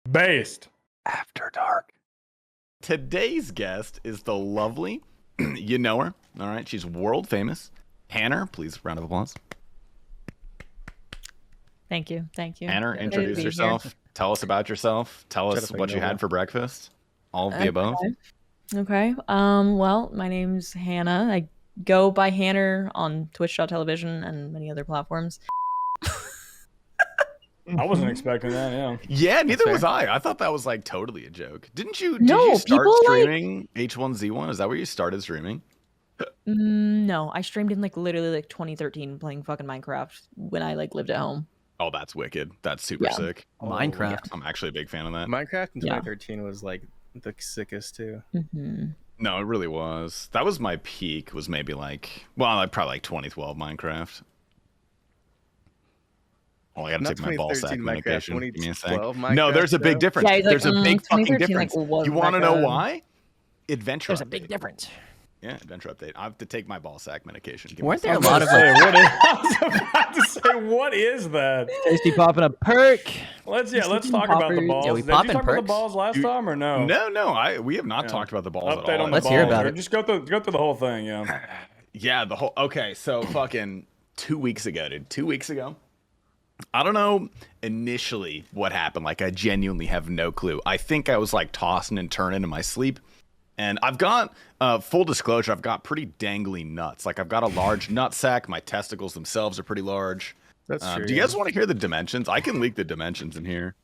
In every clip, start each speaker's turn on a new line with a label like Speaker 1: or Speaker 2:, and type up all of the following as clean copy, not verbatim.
Speaker 1: Based.
Speaker 2: After Dark. Today's guest is the lovely, you know her, all right? She's world famous. Hannah, please, round of applause.
Speaker 3: Thank you.
Speaker 2: Hannah, introduce yourself. Tell us about yourself. Tell us what you had for breakfast. All of the above.
Speaker 3: Okay. Well, my name's Hannah. I go by Hannah on Twitch.tv and many other platforms.
Speaker 1: I wasn't expecting that, yeah.
Speaker 2: Yeah, neither was I. I thought that was like totally a joke. Did you start streaming H1Z1? Is that where you started streaming?
Speaker 3: No, I streamed in literally 2013 playing fucking Minecraft when I lived at home.
Speaker 2: Oh, that's wicked. That's super sick.
Speaker 4: Minecraft.
Speaker 2: Yeah. I'm actually a big fan of that.
Speaker 5: Minecraft in 2013 was the sickest too.
Speaker 3: Mm-hmm.
Speaker 2: No, it really was. That was my peak. Was maybe probably 2012 Minecraft. Oh, I gotta take my ball sack medication. Give me a sec. No, there's a big difference.
Speaker 3: Yeah,
Speaker 2: there's a big fucking difference. You want to know why? Adventure.
Speaker 4: There's a big difference.
Speaker 2: Yeah, adventure update. I have to take my ball sack medication.
Speaker 4: Weren't there a lot of
Speaker 1: I was about to say, what is that?
Speaker 4: Tasty popping a perk?
Speaker 1: Let's talk about the balls.
Speaker 4: Yeah, we
Speaker 1: Did you
Speaker 4: popping
Speaker 1: talk about the
Speaker 4: perks?
Speaker 1: balls last time or no?
Speaker 2: No. We have not talked about the balls
Speaker 1: Update
Speaker 2: at all.
Speaker 1: on the
Speaker 4: Let's
Speaker 1: balls.
Speaker 4: hear about it.
Speaker 1: Just go through the whole thing, yeah.
Speaker 2: Yeah, the whole. Okay, so fucking 2 weeks ago, dude. 2 weeks ago. I don't know initially what happened. I genuinely have no clue. I think I was tossing and turning in my sleep. And I've got, full disclosure, I've got pretty dangly nuts. I've got a large nut sack. My testicles themselves are pretty large.
Speaker 5: That's true.
Speaker 2: Do you guys want to hear the dimensions? I can leak the dimensions in here.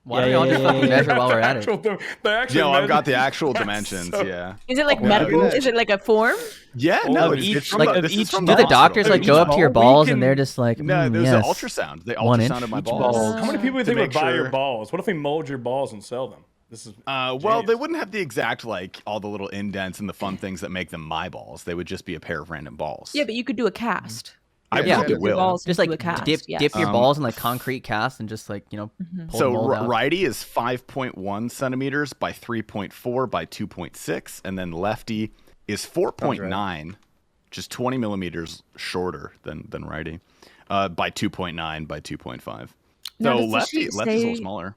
Speaker 4: Why don't we all just fucking measure while we're at it?
Speaker 2: I've got the actual dimensions, yeah.
Speaker 3: Is it medical? Is it a form?
Speaker 2: Yeah, no, it's from the, this is from
Speaker 4: do the doctors
Speaker 2: hospital.
Speaker 4: go up to your balls and they're just like,
Speaker 2: no, there's
Speaker 4: yes.
Speaker 2: an ultrasound. They
Speaker 4: 1 inch
Speaker 2: ultrasounded my
Speaker 4: each
Speaker 2: balls.
Speaker 1: How many people do you think
Speaker 2: to
Speaker 1: would
Speaker 2: make
Speaker 1: buy
Speaker 2: sure-
Speaker 1: your balls? What if we mold your balls and sell them? This is
Speaker 2: well, they wouldn't have the exact all the little indents and the fun things that make them my balls. They would just be a pair of random balls.
Speaker 3: Yeah, but you could do a cast.
Speaker 2: I probably will.
Speaker 4: Just
Speaker 3: do a cast,
Speaker 4: dip your balls in concrete cast and just pull the mold out.
Speaker 2: Righty is 5.1 centimeters by 3.4 by 2.6, and then lefty is 4.9, just 20 millimeters shorter than righty, by 2.9 by 2.5. So lefty's a little smaller.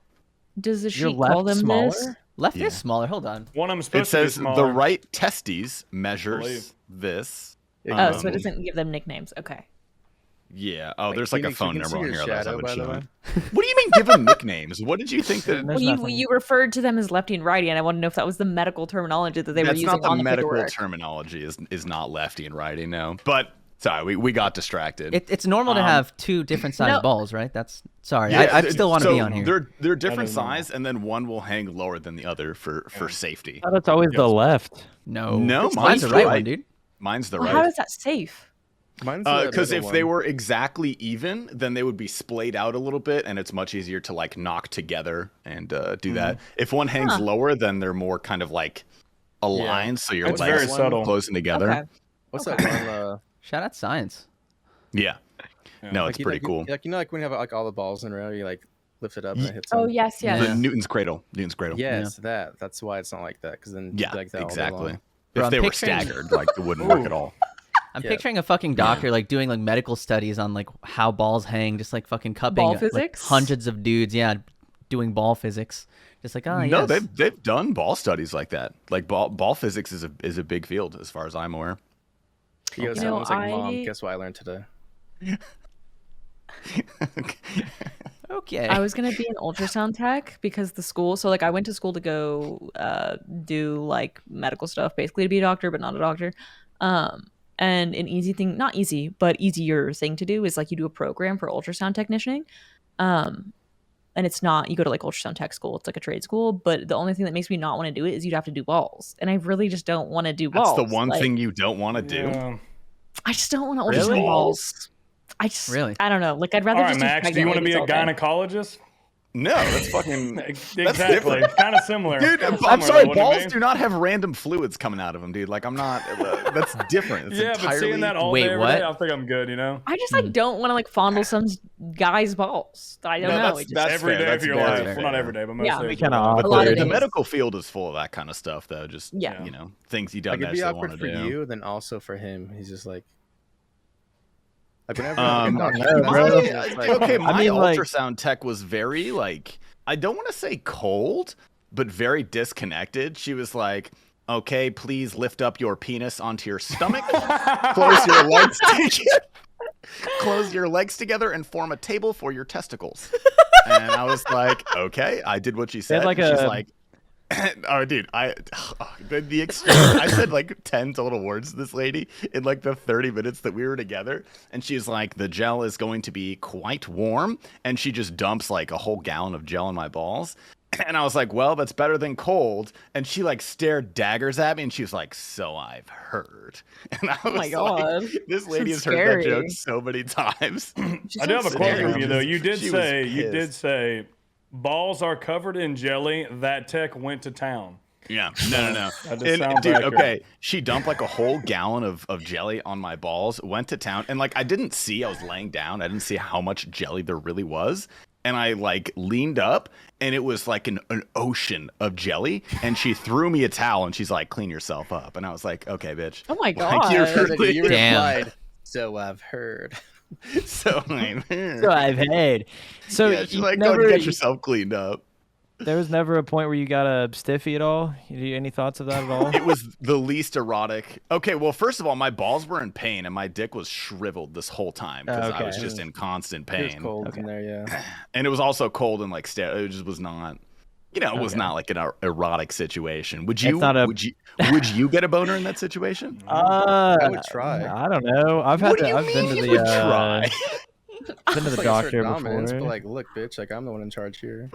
Speaker 3: Does the sheet call them smaller?
Speaker 4: This? Left is smaller. Hold on.
Speaker 1: One of them supposed to be smaller.
Speaker 2: It says the right testes measures this.
Speaker 3: Oh, so it doesn't give them nicknames. Okay.
Speaker 2: Yeah. Oh, there's a phone number on here that I would show.
Speaker 5: way.
Speaker 2: What do you mean give them nicknames? What did you think that?
Speaker 3: Well, you referred to them as lefty and righty, and I want to know if that was the medical terminology that they were using.
Speaker 2: That's not the medical
Speaker 3: Fedora.
Speaker 2: terminology. Is not lefty and righty. No. But sorry, we got distracted.
Speaker 4: It's normal to have two different sized balls, right? That's sorry.
Speaker 2: Yeah,
Speaker 4: I still want to be on here.
Speaker 2: They're different size, and then one will hang lower than the other for safety.
Speaker 6: Oh, that's always the left.
Speaker 4: No,
Speaker 2: mine's
Speaker 4: the
Speaker 2: the
Speaker 4: right
Speaker 2: right
Speaker 4: one, dude.
Speaker 2: Mine's the
Speaker 3: Well,
Speaker 2: right.
Speaker 3: how is that safe?
Speaker 2: Because if they were exactly even, then they would be splayed out a little bit, and it's much easier to knock together and do that. If one hangs lower, then they're more kind of aligned, so your
Speaker 1: It's
Speaker 2: legs
Speaker 1: very subtle.
Speaker 2: closing together.
Speaker 3: Okay.
Speaker 5: What's that one?
Speaker 4: Shout out science.
Speaker 2: Yeah. No, it's pretty cool.
Speaker 5: When you have all the balls in a row, you lift it up and it hits.
Speaker 3: Oh yes, yes.
Speaker 2: The Newton's cradle.
Speaker 5: Yes, that's why it's not like that. Because then
Speaker 2: Yeah,
Speaker 5: that
Speaker 2: exactly.
Speaker 5: All
Speaker 4: Bro,
Speaker 2: If they
Speaker 4: I'm
Speaker 2: were
Speaker 4: picturing-
Speaker 2: staggered, it wouldn't work at all.
Speaker 4: I'm picturing a fucking doctor doing medical studies on how balls hang, just fucking cupping
Speaker 3: Ball physics?
Speaker 4: hundreds of dudes, doing ball physics. Just
Speaker 2: No,
Speaker 4: yes.
Speaker 2: they've done ball studies like that. Ball physics is a big field as far as I'm aware.
Speaker 5: He goes home and was like, "Mom, guess what I learned today?"
Speaker 4: Okay.
Speaker 3: I was gonna be an ultrasound tech because the school. So I went to school to go do medical stuff, basically to be a doctor, but not a doctor. And an easy thing, not easy, but easier thing to do is you do a program for ultrasound technicianing. And it's not, you go to ultrasound tech school, it's a trade school, but the only thing that makes me not want to do it is you'd have to do balls. And I really just don't want to do balls.
Speaker 2: That's the one thing you don't want to do.
Speaker 1: Yeah.
Speaker 3: I just don't want to ultrasound balls. I just, I don't know. I'd rather
Speaker 1: All right,
Speaker 3: just
Speaker 1: Max, do you want to be a gynecologist?
Speaker 2: No, that's fucking.
Speaker 1: Exactly. Kind of similar.
Speaker 2: Dude, I'm sorry, balls do not have random fluids coming out of them, dude. I'm not. That's different. It's
Speaker 1: But seeing that all day, every day, I think I'm good,
Speaker 3: I just don't want to fondle some guy's balls. I don't know.
Speaker 2: That's
Speaker 1: every day of your life. Well, not every day, but most days.
Speaker 2: The medical field is full of that kind of stuff, though. Just things you don't
Speaker 5: necessarily
Speaker 2: want to do.
Speaker 5: It'd be awkward for you, then also for him. He's just whenever
Speaker 2: okay, my ultrasound tech was very I don't want to say cold, but very disconnected. She was like, okay, please lift up your penis onto your stomach, close your legs together. Close your legs together and form a table for your testicles. And I was like, okay, I did what she said.
Speaker 6: like
Speaker 2: She's
Speaker 6: a-
Speaker 2: like, oh, dude, the extreme. I said like 10 total words to this lady in like the 30 minutes that we were together. And she's like, the gel is going to be quite warm. And she just dumps like a whole gallon of gel in my balls. And I was like, well, that's better than cold. And she like stared daggers at me and she was like, so I've heard. And I was
Speaker 3: my God.
Speaker 2: like, this lady has
Speaker 3: Sounds
Speaker 2: heard that
Speaker 3: scary.
Speaker 2: joke so many times.
Speaker 1: I do have a quote
Speaker 2: scary.
Speaker 1: from you though. You
Speaker 2: She was
Speaker 1: did
Speaker 2: pissed.
Speaker 1: say, balls are covered in jelly. That tech went to town.
Speaker 2: Yeah, no.
Speaker 1: That just
Speaker 2: And,
Speaker 1: sounds
Speaker 2: dude,
Speaker 1: accurate.
Speaker 2: okay, she dumped like a whole gallon of jelly on my balls, went to town, and like I was laying down, I didn't see how much jelly there really was. And I like leaned up and it was like an ocean of jelly. And she threw me a towel and she's like, clean yourself up. And I was like, okay, bitch.
Speaker 3: Oh my
Speaker 2: Like,
Speaker 3: God.
Speaker 5: You
Speaker 4: Damn.
Speaker 5: replied, so I've heard.
Speaker 2: So I'm
Speaker 6: So I've heard. So
Speaker 2: yeah, she's
Speaker 6: you
Speaker 2: like, go
Speaker 6: never,
Speaker 2: and get yourself cleaned up.
Speaker 6: there was never a point where you got a stiffy at all? Any thoughts of that at all?
Speaker 2: It was the least erotic. Okay, well, first of all, my balls were in pain and my dick was shriveled this whole time because I
Speaker 6: Okay.
Speaker 2: was just in constant
Speaker 5: It was
Speaker 2: pain.
Speaker 5: cold in there, yeah.
Speaker 2: And it was also cold and like it just was not, it was
Speaker 6: Okay.
Speaker 2: not like an erotic situation. Would you?
Speaker 6: It's not a-
Speaker 2: Would you get a boner in that situation?
Speaker 5: I would try.
Speaker 6: I don't know. I've had
Speaker 2: What do
Speaker 6: to.
Speaker 2: you
Speaker 6: I've been
Speaker 2: mean
Speaker 6: to
Speaker 2: you
Speaker 6: the.
Speaker 2: would try?
Speaker 6: Been to the
Speaker 5: It's like
Speaker 6: doctor
Speaker 5: assert dominance,
Speaker 6: before.
Speaker 5: but like, look, bitch, like I'm the one in charge here.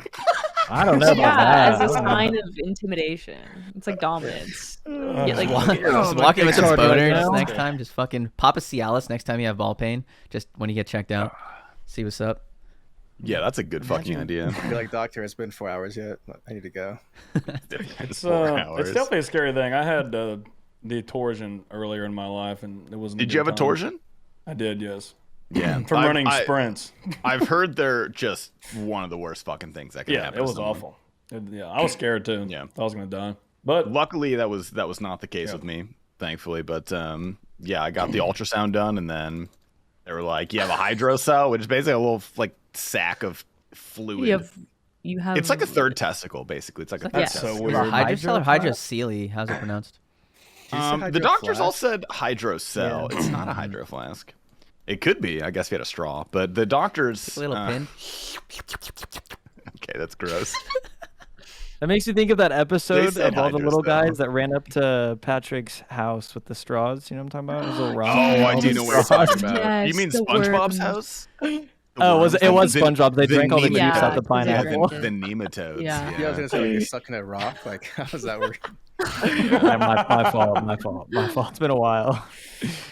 Speaker 6: I don't know about
Speaker 3: Yeah,
Speaker 6: that.
Speaker 3: as a
Speaker 6: I don't know.
Speaker 3: sign of intimidation. It's like dominance. Yeah, like
Speaker 4: Just
Speaker 6: my
Speaker 4: walk in with
Speaker 6: dick's
Speaker 4: some
Speaker 6: hard right
Speaker 4: boners
Speaker 6: now.
Speaker 4: next time. Just fucking pop a Cialis next time you have ball pain. Just when you get checked out, see what's up.
Speaker 2: Yeah, that's a good fucking idea.
Speaker 5: You're like, doctor, it's been 4 hours yet. I need to go.
Speaker 1: It's
Speaker 2: 4
Speaker 1: it's
Speaker 2: hours.
Speaker 1: definitely a scary thing. I had the torsion earlier in my life, and it wasn't.
Speaker 2: Did you have a torsion?
Speaker 1: I did, yes.
Speaker 2: Yeah,
Speaker 1: From running sprints.
Speaker 2: I've heard they're just one of the worst fucking things that can
Speaker 1: Yeah,
Speaker 2: happen.
Speaker 1: it
Speaker 2: to
Speaker 1: was
Speaker 2: someone.
Speaker 1: awful. Yeah, I was scared too.
Speaker 2: Yeah.
Speaker 1: I was gonna die. But
Speaker 2: Luckily, that was not the case with me, thankfully. But yeah, I got the ultrasound done, and then they were like, "You have a hydrocell," which is basically a little like sack of fluid.
Speaker 3: you have.
Speaker 2: It's like a third testicle, basically. It's like a third
Speaker 3: That's
Speaker 2: testicle.
Speaker 1: so weird.
Speaker 4: Hydrocell or hydrocele? How's it pronounced?
Speaker 5: Did you say
Speaker 2: The doctors all
Speaker 5: hydroflask?
Speaker 2: said hydrocell. It's not a hydro flask. It could be. I guess if you had a straw, but the doctors.
Speaker 4: A little pin.
Speaker 2: Okay, that's gross.
Speaker 6: That makes you think of that episode
Speaker 2: said
Speaker 6: of all the little
Speaker 2: hydrocell.
Speaker 6: guys that ran up to Patrick's house with the straws. You know what I'm talking about? His little rock.
Speaker 2: Oh, I
Speaker 6: all
Speaker 2: do
Speaker 6: the
Speaker 2: know what you're
Speaker 6: straws.
Speaker 2: talking about.
Speaker 3: Yes,
Speaker 2: You mean
Speaker 3: the
Speaker 2: SpongeBob's
Speaker 3: worms.
Speaker 2: house?
Speaker 6: Oh, it was SpongeBob. They drank all the
Speaker 2: nematodes.
Speaker 6: juice out the
Speaker 3: Yeah,
Speaker 6: pineapple.
Speaker 2: The nematodes.
Speaker 3: Yeah.
Speaker 5: Yeah, I was gonna say like, you're sucking a rock. Like, how does that work?
Speaker 6: Yeah, my fault. It's been a while.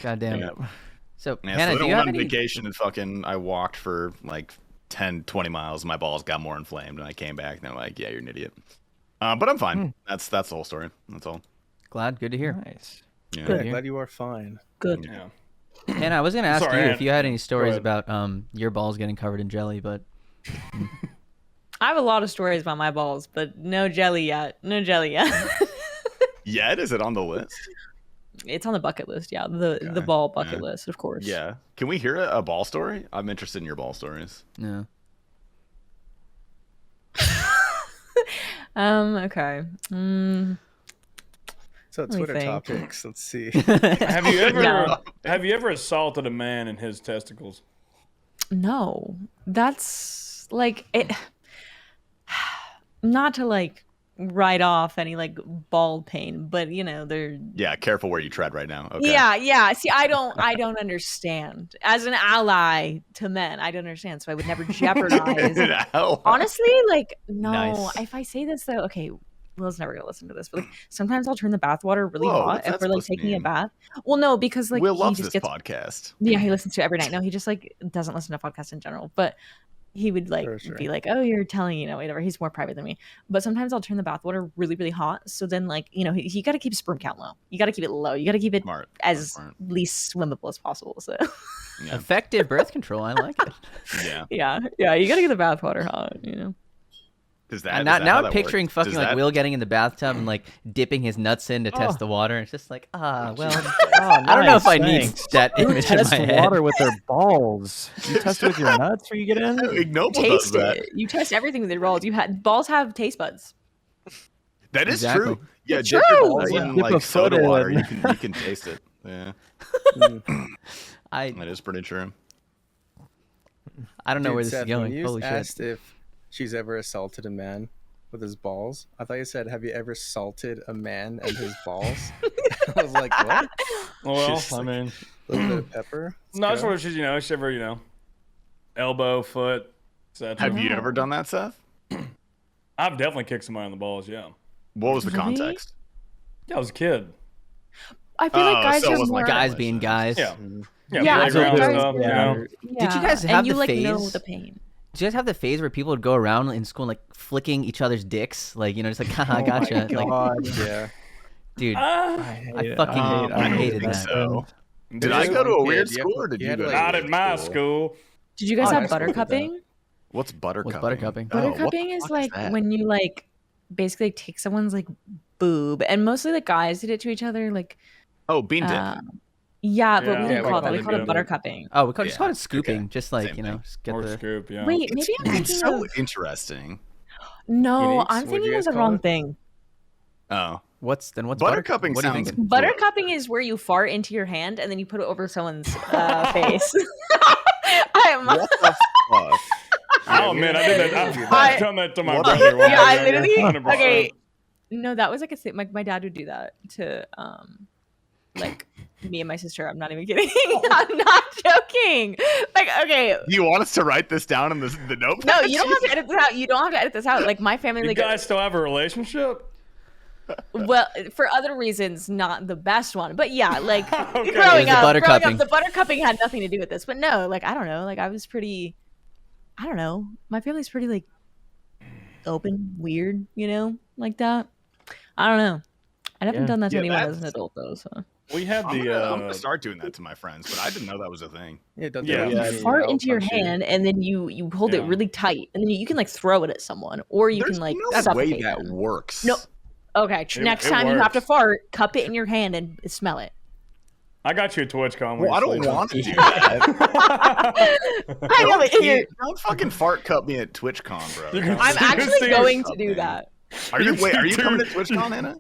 Speaker 4: God damn it.
Speaker 2: Yeah.
Speaker 4: So
Speaker 2: Yeah,
Speaker 4: Hannah,
Speaker 2: so
Speaker 4: do
Speaker 2: I
Speaker 4: you have
Speaker 2: went on
Speaker 4: any?
Speaker 2: vacation and fucking I walked for like 10, 20 miles. My balls got more inflamed, and I came back and they're like, "Yeah, you're an idiot." But I'm fine. That's the whole story. That's all.
Speaker 4: Glad. Good to hear.
Speaker 6: Nice.
Speaker 2: Yeah.
Speaker 5: Yeah, glad you are fine.
Speaker 3: Good.
Speaker 1: Yeah.
Speaker 4: Hannah, I was gonna ask
Speaker 1: Sorry,
Speaker 4: you
Speaker 1: Hannah.
Speaker 4: if you had any stories
Speaker 1: ahead.
Speaker 4: about your balls getting covered in jelly, but
Speaker 3: I have a lot of stories about my balls, but no jelly yet. No jelly yet.
Speaker 2: Yet is it on the list?
Speaker 3: It's on the bucket list. Yeah, the ball bucket list, of course.
Speaker 2: Yeah. Can we hear a ball story? I'm interested in your ball stories.
Speaker 4: no.
Speaker 3: Okay.
Speaker 5: So
Speaker 3: me
Speaker 5: Twitter
Speaker 3: think.
Speaker 5: topics. Let's see.
Speaker 1: Have you ever
Speaker 3: No.
Speaker 1: have you ever assaulted a man in his testicles?
Speaker 3: No, that's like it. Not to like write off any like ball pain, but you know they're.
Speaker 2: Yeah, careful where you tread right now. Okay.
Speaker 3: Yeah. See, I don't understand. As an ally to men, I don't understand. So I would never jeopardize.
Speaker 2: Hell.
Speaker 3: Honestly, like no.
Speaker 4: Nice.
Speaker 3: If I say this though, okay, Will's never gonna listen to this, but like sometimes I'll turn the bathwater really
Speaker 2: Whoa,
Speaker 3: hot
Speaker 2: what's
Speaker 3: if
Speaker 2: that
Speaker 3: we're like
Speaker 2: supposed to
Speaker 3: taking a
Speaker 2: mean?
Speaker 3: bath. Well, no, because like
Speaker 2: Will
Speaker 3: he
Speaker 2: loves
Speaker 3: just
Speaker 2: this
Speaker 3: gets
Speaker 2: podcast.
Speaker 3: yeah, he listens to it every night. No, he just like doesn't listen to podcasts in general, but he would like
Speaker 5: Sure.
Speaker 3: be like, "Oh, you're telling whatever." He's more private than me, but sometimes I'll turn the bathwater really, really hot. So then, like you got to keep sperm count low. You got to keep it low. You got to keep it
Speaker 2: Smart.
Speaker 3: as
Speaker 2: Smart.
Speaker 3: least swimmable as possible. So
Speaker 2: Yeah.
Speaker 4: Effective birth control. I like it.
Speaker 2: Yeah.
Speaker 3: yeah, you got to get the bathwater hot.
Speaker 2: Does that,
Speaker 4: And
Speaker 2: is
Speaker 4: now,
Speaker 2: that
Speaker 4: now
Speaker 2: how
Speaker 4: I'm
Speaker 2: that
Speaker 4: picturing
Speaker 2: works?
Speaker 4: fucking
Speaker 2: Does
Speaker 4: like
Speaker 2: that-
Speaker 4: Will getting in the bathtub and like dipping his nuts in to test
Speaker 6: Oh.
Speaker 4: the water. It's just like, well,
Speaker 6: Oh,
Speaker 4: I don't know if I
Speaker 6: nice,
Speaker 4: need
Speaker 6: thanks.
Speaker 4: that
Speaker 6: Who
Speaker 4: image in
Speaker 6: tests
Speaker 4: my head.
Speaker 6: water with their balls? You test it with your nuts when you get in?
Speaker 2: Ignoble does
Speaker 3: Taste
Speaker 2: that.
Speaker 3: it. You test everything with your balls. Balls have taste buds.
Speaker 2: That is
Speaker 4: Exactly.
Speaker 2: true. Yeah,
Speaker 3: It's
Speaker 2: dip your
Speaker 3: true.
Speaker 2: balls
Speaker 6: Yeah.
Speaker 2: in
Speaker 6: Dip a
Speaker 2: like soda
Speaker 6: foot
Speaker 2: water.
Speaker 6: in.
Speaker 2: You can taste it. Yeah,
Speaker 4: I
Speaker 2: that is pretty true.
Speaker 4: don't know
Speaker 5: Dude,
Speaker 4: where this
Speaker 5: Seth,
Speaker 4: is going.
Speaker 5: When you
Speaker 4: Holy shit.
Speaker 5: asked if she's ever assaulted a man with his balls, I thought you said, "Have you ever salted a man and his balls?" I was like, "What?
Speaker 1: Well,
Speaker 2: Just
Speaker 1: I
Speaker 2: like-
Speaker 1: mean,
Speaker 5: A little bit of pepper?" Let's
Speaker 1: not
Speaker 5: go.
Speaker 1: sure she's she's ever elbow, foot, etc.
Speaker 2: Have you ever done that, Seth?
Speaker 1: I've definitely kicked somebody in the balls. Yeah,
Speaker 2: What was the
Speaker 3: Really?
Speaker 2: context?
Speaker 1: yeah, I was a kid.
Speaker 3: I feel like
Speaker 2: Oh,
Speaker 3: guys
Speaker 2: so it
Speaker 3: are
Speaker 2: wasn't
Speaker 3: more.
Speaker 2: like
Speaker 4: Guys being guys.
Speaker 1: Yeah, yeah,
Speaker 3: Yeah, I feel like
Speaker 1: playground
Speaker 3: guys
Speaker 1: stuff.
Speaker 3: are-
Speaker 1: You know,
Speaker 4: Did you guys have
Speaker 3: and you
Speaker 4: the
Speaker 3: like know
Speaker 4: phase?
Speaker 3: the pain?
Speaker 4: Did you guys have the phase where people would go around in school and like flicking each other's dicks? Like, just like, haha, gotcha. Like,
Speaker 6: God.
Speaker 5: Yeah.
Speaker 4: dude,
Speaker 1: Ah,
Speaker 4: I fucking I hated
Speaker 2: think
Speaker 4: that.
Speaker 2: so. Did
Speaker 1: I
Speaker 2: I go to a
Speaker 5: Kid,
Speaker 2: weird
Speaker 5: you
Speaker 2: school
Speaker 5: had-
Speaker 2: or did
Speaker 5: you
Speaker 2: you
Speaker 5: had
Speaker 2: go
Speaker 5: to,
Speaker 2: to
Speaker 5: like-
Speaker 2: a
Speaker 1: not
Speaker 2: weird
Speaker 1: at my
Speaker 2: school?
Speaker 1: school.
Speaker 3: Did you guys
Speaker 5: Oh,
Speaker 3: have
Speaker 5: high school did that.
Speaker 3: buttercupping?
Speaker 2: What's buttercupping?
Speaker 4: What's buttercupping?
Speaker 2: Oh, what the
Speaker 3: Buttercupping is
Speaker 2: fuck
Speaker 3: like
Speaker 2: that?
Speaker 3: when you like basically take someone's like boob, and mostly the guys did it to each other. Like,
Speaker 2: Oh, bean dip.
Speaker 3: yeah, but
Speaker 1: Yeah,
Speaker 3: we
Speaker 1: yeah,
Speaker 3: didn't
Speaker 1: we
Speaker 3: call it that.
Speaker 1: call
Speaker 3: We
Speaker 1: it
Speaker 3: called it
Speaker 1: bean dip.
Speaker 3: buttercupping.
Speaker 4: Oh, we just
Speaker 2: Yeah,
Speaker 4: call it scooping.
Speaker 2: okay.
Speaker 4: Just like,
Speaker 2: Same thing.
Speaker 4: just get
Speaker 1: Or
Speaker 4: the.
Speaker 1: scoop, yeah.
Speaker 3: Wait, maybe I'm
Speaker 2: It's
Speaker 3: thinking
Speaker 2: so
Speaker 3: of.
Speaker 2: interesting.
Speaker 3: No,
Speaker 5: Uniques?
Speaker 3: I'm
Speaker 5: What'd
Speaker 3: thinking
Speaker 5: you
Speaker 3: of
Speaker 5: guys
Speaker 3: the
Speaker 5: call
Speaker 3: wrong
Speaker 5: it?
Speaker 3: thing.
Speaker 2: Oh,
Speaker 4: What's
Speaker 2: buttercupping
Speaker 4: What are you
Speaker 2: sounds.
Speaker 4: thinking?
Speaker 3: Buttercupping is where you fart into your hand and then you put it over someone's face. I'm,
Speaker 2: What the fuck?
Speaker 1: I'll admit, I did that.
Speaker 3: I-
Speaker 1: I've done that to my
Speaker 2: What
Speaker 1: brother.
Speaker 2: the-
Speaker 1: when
Speaker 3: yeah,
Speaker 1: I
Speaker 3: I
Speaker 1: was younger,
Speaker 3: literally.
Speaker 1: 100%.
Speaker 3: Okay, no, that was like a thing. My dad would do that to like me and my sister. I'm not even kidding. I'm not joking. Like, okay.
Speaker 2: Do you want us to write this down in the notepad?
Speaker 3: No, you don't have to edit this out. You don't have to edit this out. Like my family,
Speaker 1: You
Speaker 3: like,
Speaker 1: guys still have a relationship?
Speaker 3: well, for other reasons, not the best one. But yeah, like
Speaker 1: Okay.
Speaker 3: growing
Speaker 4: The
Speaker 3: up,
Speaker 4: buttercupping.
Speaker 3: the buttercupping had nothing to do with this. But no, like I don't know. Like I was pretty. I don't know. My family's pretty like open, weird, like that. I don't know. I haven't
Speaker 6: Yeah.
Speaker 3: done that to
Speaker 2: Yeah,
Speaker 3: anyone as
Speaker 2: that's-
Speaker 3: an adult though. So
Speaker 1: We had
Speaker 2: I'm
Speaker 1: the
Speaker 2: gonna start doing that to my friends, but I didn't know that was a thing.
Speaker 5: Yeah, don't
Speaker 1: Yeah.
Speaker 5: do
Speaker 3: you
Speaker 5: it.
Speaker 3: fart
Speaker 5: I'll
Speaker 3: into your
Speaker 5: punch you.
Speaker 3: hand and then you hold it
Speaker 1: Yeah.
Speaker 3: really tight and then you can like throw it at someone or you
Speaker 2: There's
Speaker 3: can like
Speaker 2: no way
Speaker 3: suffocate
Speaker 2: that
Speaker 3: them.
Speaker 2: works.
Speaker 3: No. Okay, next
Speaker 1: it
Speaker 3: time you have to
Speaker 1: works.
Speaker 3: fart, cup it in your hand and smell it.
Speaker 1: I got you a TwitchCon.
Speaker 2: Well, I don't want to do that.
Speaker 3: I know, but you're,
Speaker 2: Don't fucking fart cup me at TwitchCon, bro.
Speaker 1: You can
Speaker 3: I'm
Speaker 1: see-
Speaker 3: actually
Speaker 1: see
Speaker 3: going
Speaker 2: yourself,
Speaker 3: to do
Speaker 2: man.
Speaker 3: that.
Speaker 2: Are you wait? Are you
Speaker 1: Dude.
Speaker 2: coming to TwitchCon, Hannah?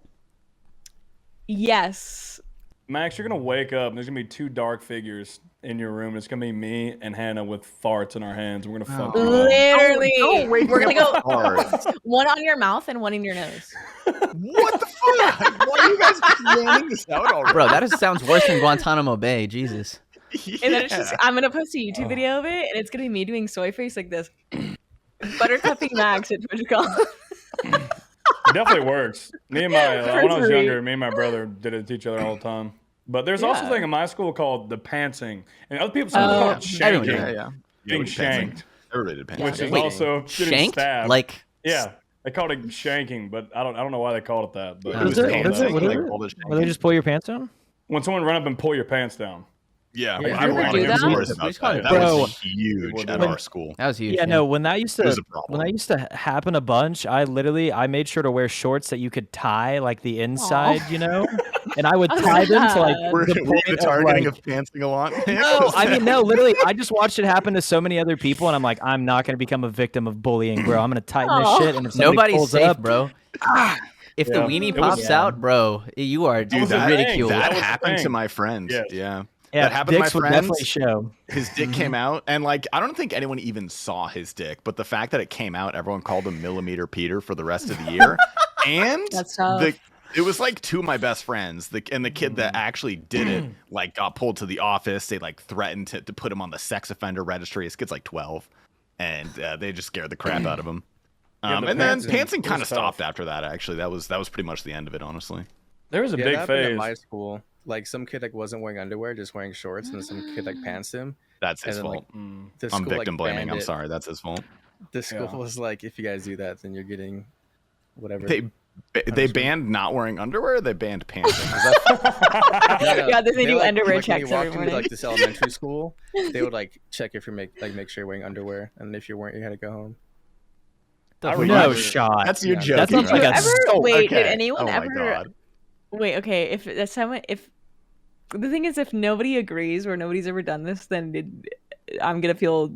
Speaker 3: Yes.
Speaker 1: Max, you're gonna wake up and there's gonna be two dark figures in your room. It's gonna be me and Hannah with farts in our hands. We're gonna fuck you up.
Speaker 3: Literally.
Speaker 2: Don't wake
Speaker 3: We're
Speaker 2: me
Speaker 3: gonna
Speaker 2: up
Speaker 3: go
Speaker 2: with farts.
Speaker 3: one on your mouth and one in your nose.
Speaker 2: What the fuck? Why are you guys planning this out already?
Speaker 4: Bro, that sounds worse than Guantanamo Bay. Jesus.
Speaker 3: And then it's just I'm gonna post a YouTube video of it and it's gonna be me doing soy face like this. Buttercupping Max at TwitchCon.
Speaker 1: It definitely works. Me and my when I was
Speaker 3: free.
Speaker 1: younger, me and my brother did it to each other all the time. But there's also a
Speaker 3: Yeah.
Speaker 1: thing in my school called the pantsing, and other people call it
Speaker 4: Everyone
Speaker 1: shanking,
Speaker 4: did.
Speaker 2: yeah.
Speaker 1: being
Speaker 2: Yeah,
Speaker 1: shanked,
Speaker 2: Everybody depends.
Speaker 1: which is
Speaker 4: Wait,
Speaker 1: also getting
Speaker 4: Shanked?
Speaker 1: stabbed.
Speaker 4: Like,
Speaker 1: yeah, they called it shanking, but I don't know why they called it that. But
Speaker 4: Oh,
Speaker 1: it was
Speaker 6: Was it?
Speaker 1: called
Speaker 6: Was
Speaker 1: that.
Speaker 6: it? What
Speaker 2: Like,
Speaker 6: is it?
Speaker 2: all this
Speaker 6: Will they just pull your pants down?
Speaker 1: When someone run up and pull your pants down.
Speaker 2: Yeah,
Speaker 5: Yeah,
Speaker 2: I have a
Speaker 3: did you
Speaker 2: lot
Speaker 3: ever
Speaker 2: of
Speaker 3: do that?
Speaker 2: stories
Speaker 4: We
Speaker 2: about
Speaker 4: just call
Speaker 2: that.
Speaker 4: it
Speaker 2: That
Speaker 6: Bro.
Speaker 2: was huge at
Speaker 1: When-
Speaker 2: our school.
Speaker 4: that was huge.
Speaker 6: Yeah, no. When that used
Speaker 2: It was
Speaker 6: to
Speaker 2: a problem.
Speaker 6: when that used to happen a bunch, I made sure to wear shorts that you could tie like the inside, and I would
Speaker 3: Oh,
Speaker 6: tie them to like
Speaker 3: sad.
Speaker 2: We're
Speaker 6: the
Speaker 2: the
Speaker 6: point of,
Speaker 2: targeting
Speaker 6: like,
Speaker 2: of pantsing a lot.
Speaker 6: No, I mean no. Literally, I just watched it happen to so many other people, and I'm like, I'm not gonna become a victim of bullying, bro. I'm gonna tighten this
Speaker 3: Aw.
Speaker 6: shit, and if somebody
Speaker 4: Nobody's
Speaker 6: pulls
Speaker 4: safe,
Speaker 6: up,
Speaker 4: bro. If the
Speaker 1: Yeah.
Speaker 4: weenie
Speaker 1: It was-
Speaker 4: pops out, bro, you are
Speaker 1: was a
Speaker 4: ridiculed.
Speaker 1: thing.
Speaker 2: That
Speaker 1: was the
Speaker 2: happened to
Speaker 1: thing.
Speaker 2: my friends.
Speaker 1: Yes.
Speaker 2: Yeah.
Speaker 6: yeah,
Speaker 2: that happened to my
Speaker 6: dicks would
Speaker 2: friends.
Speaker 6: definitely show.
Speaker 2: His dick came out, and like I don't think anyone even saw his dick, but the fact that it came out, everyone called him Millimeter Peter for the rest of the year. And
Speaker 3: That's tough.
Speaker 2: it was like two of my best friends, and the kid that actually did it, like got pulled to the office. They like threatened to put him on the sex offender registry. His kid's like 12, and they just scared the crap out of him.
Speaker 1: Yeah, the
Speaker 2: And then
Speaker 1: pantsing
Speaker 2: pantsing
Speaker 1: was
Speaker 2: kind of
Speaker 1: tough.
Speaker 2: stopped after that. Actually, that was pretty much the end of it, honestly.
Speaker 1: There was a
Speaker 5: Yeah,
Speaker 1: big
Speaker 5: that happened at
Speaker 1: phase.
Speaker 5: my school. Like some kid like wasn't wearing underwear, just wearing shorts, and then some kid like pants him.
Speaker 2: That's his
Speaker 5: And then,
Speaker 2: fault.
Speaker 5: like,
Speaker 1: Mm.
Speaker 5: The
Speaker 2: I'm
Speaker 5: school,
Speaker 2: victim
Speaker 5: like,
Speaker 2: blaming.
Speaker 5: banned
Speaker 2: I'm
Speaker 5: it.
Speaker 2: sorry. That's his fault.
Speaker 5: The school
Speaker 1: Yeah.
Speaker 5: was like, if you guys do that, then you're getting whatever.
Speaker 2: They banned not wearing underwear. Or they banned pantsing. 'Cause that's-
Speaker 3: Yeah, they do underwear
Speaker 5: like,
Speaker 3: checks
Speaker 5: when you
Speaker 3: every
Speaker 5: walked
Speaker 3: morning.
Speaker 5: into like this elementary school, they would like check if you're make sure you're wearing underwear, and if you're wearing, you had to go home.
Speaker 4: The
Speaker 1: I
Speaker 4: fuck?
Speaker 1: remember-
Speaker 6: No shot.
Speaker 2: That's your
Speaker 5: Yeah,
Speaker 2: joke.
Speaker 6: that sounds like a
Speaker 3: Wait, did
Speaker 2: okay.
Speaker 3: anyone
Speaker 2: Oh my
Speaker 3: ever?
Speaker 2: God.
Speaker 3: Wait, okay. If that's someone, if the thing is, if nobody agrees or nobody's ever done this, then I'm gonna feel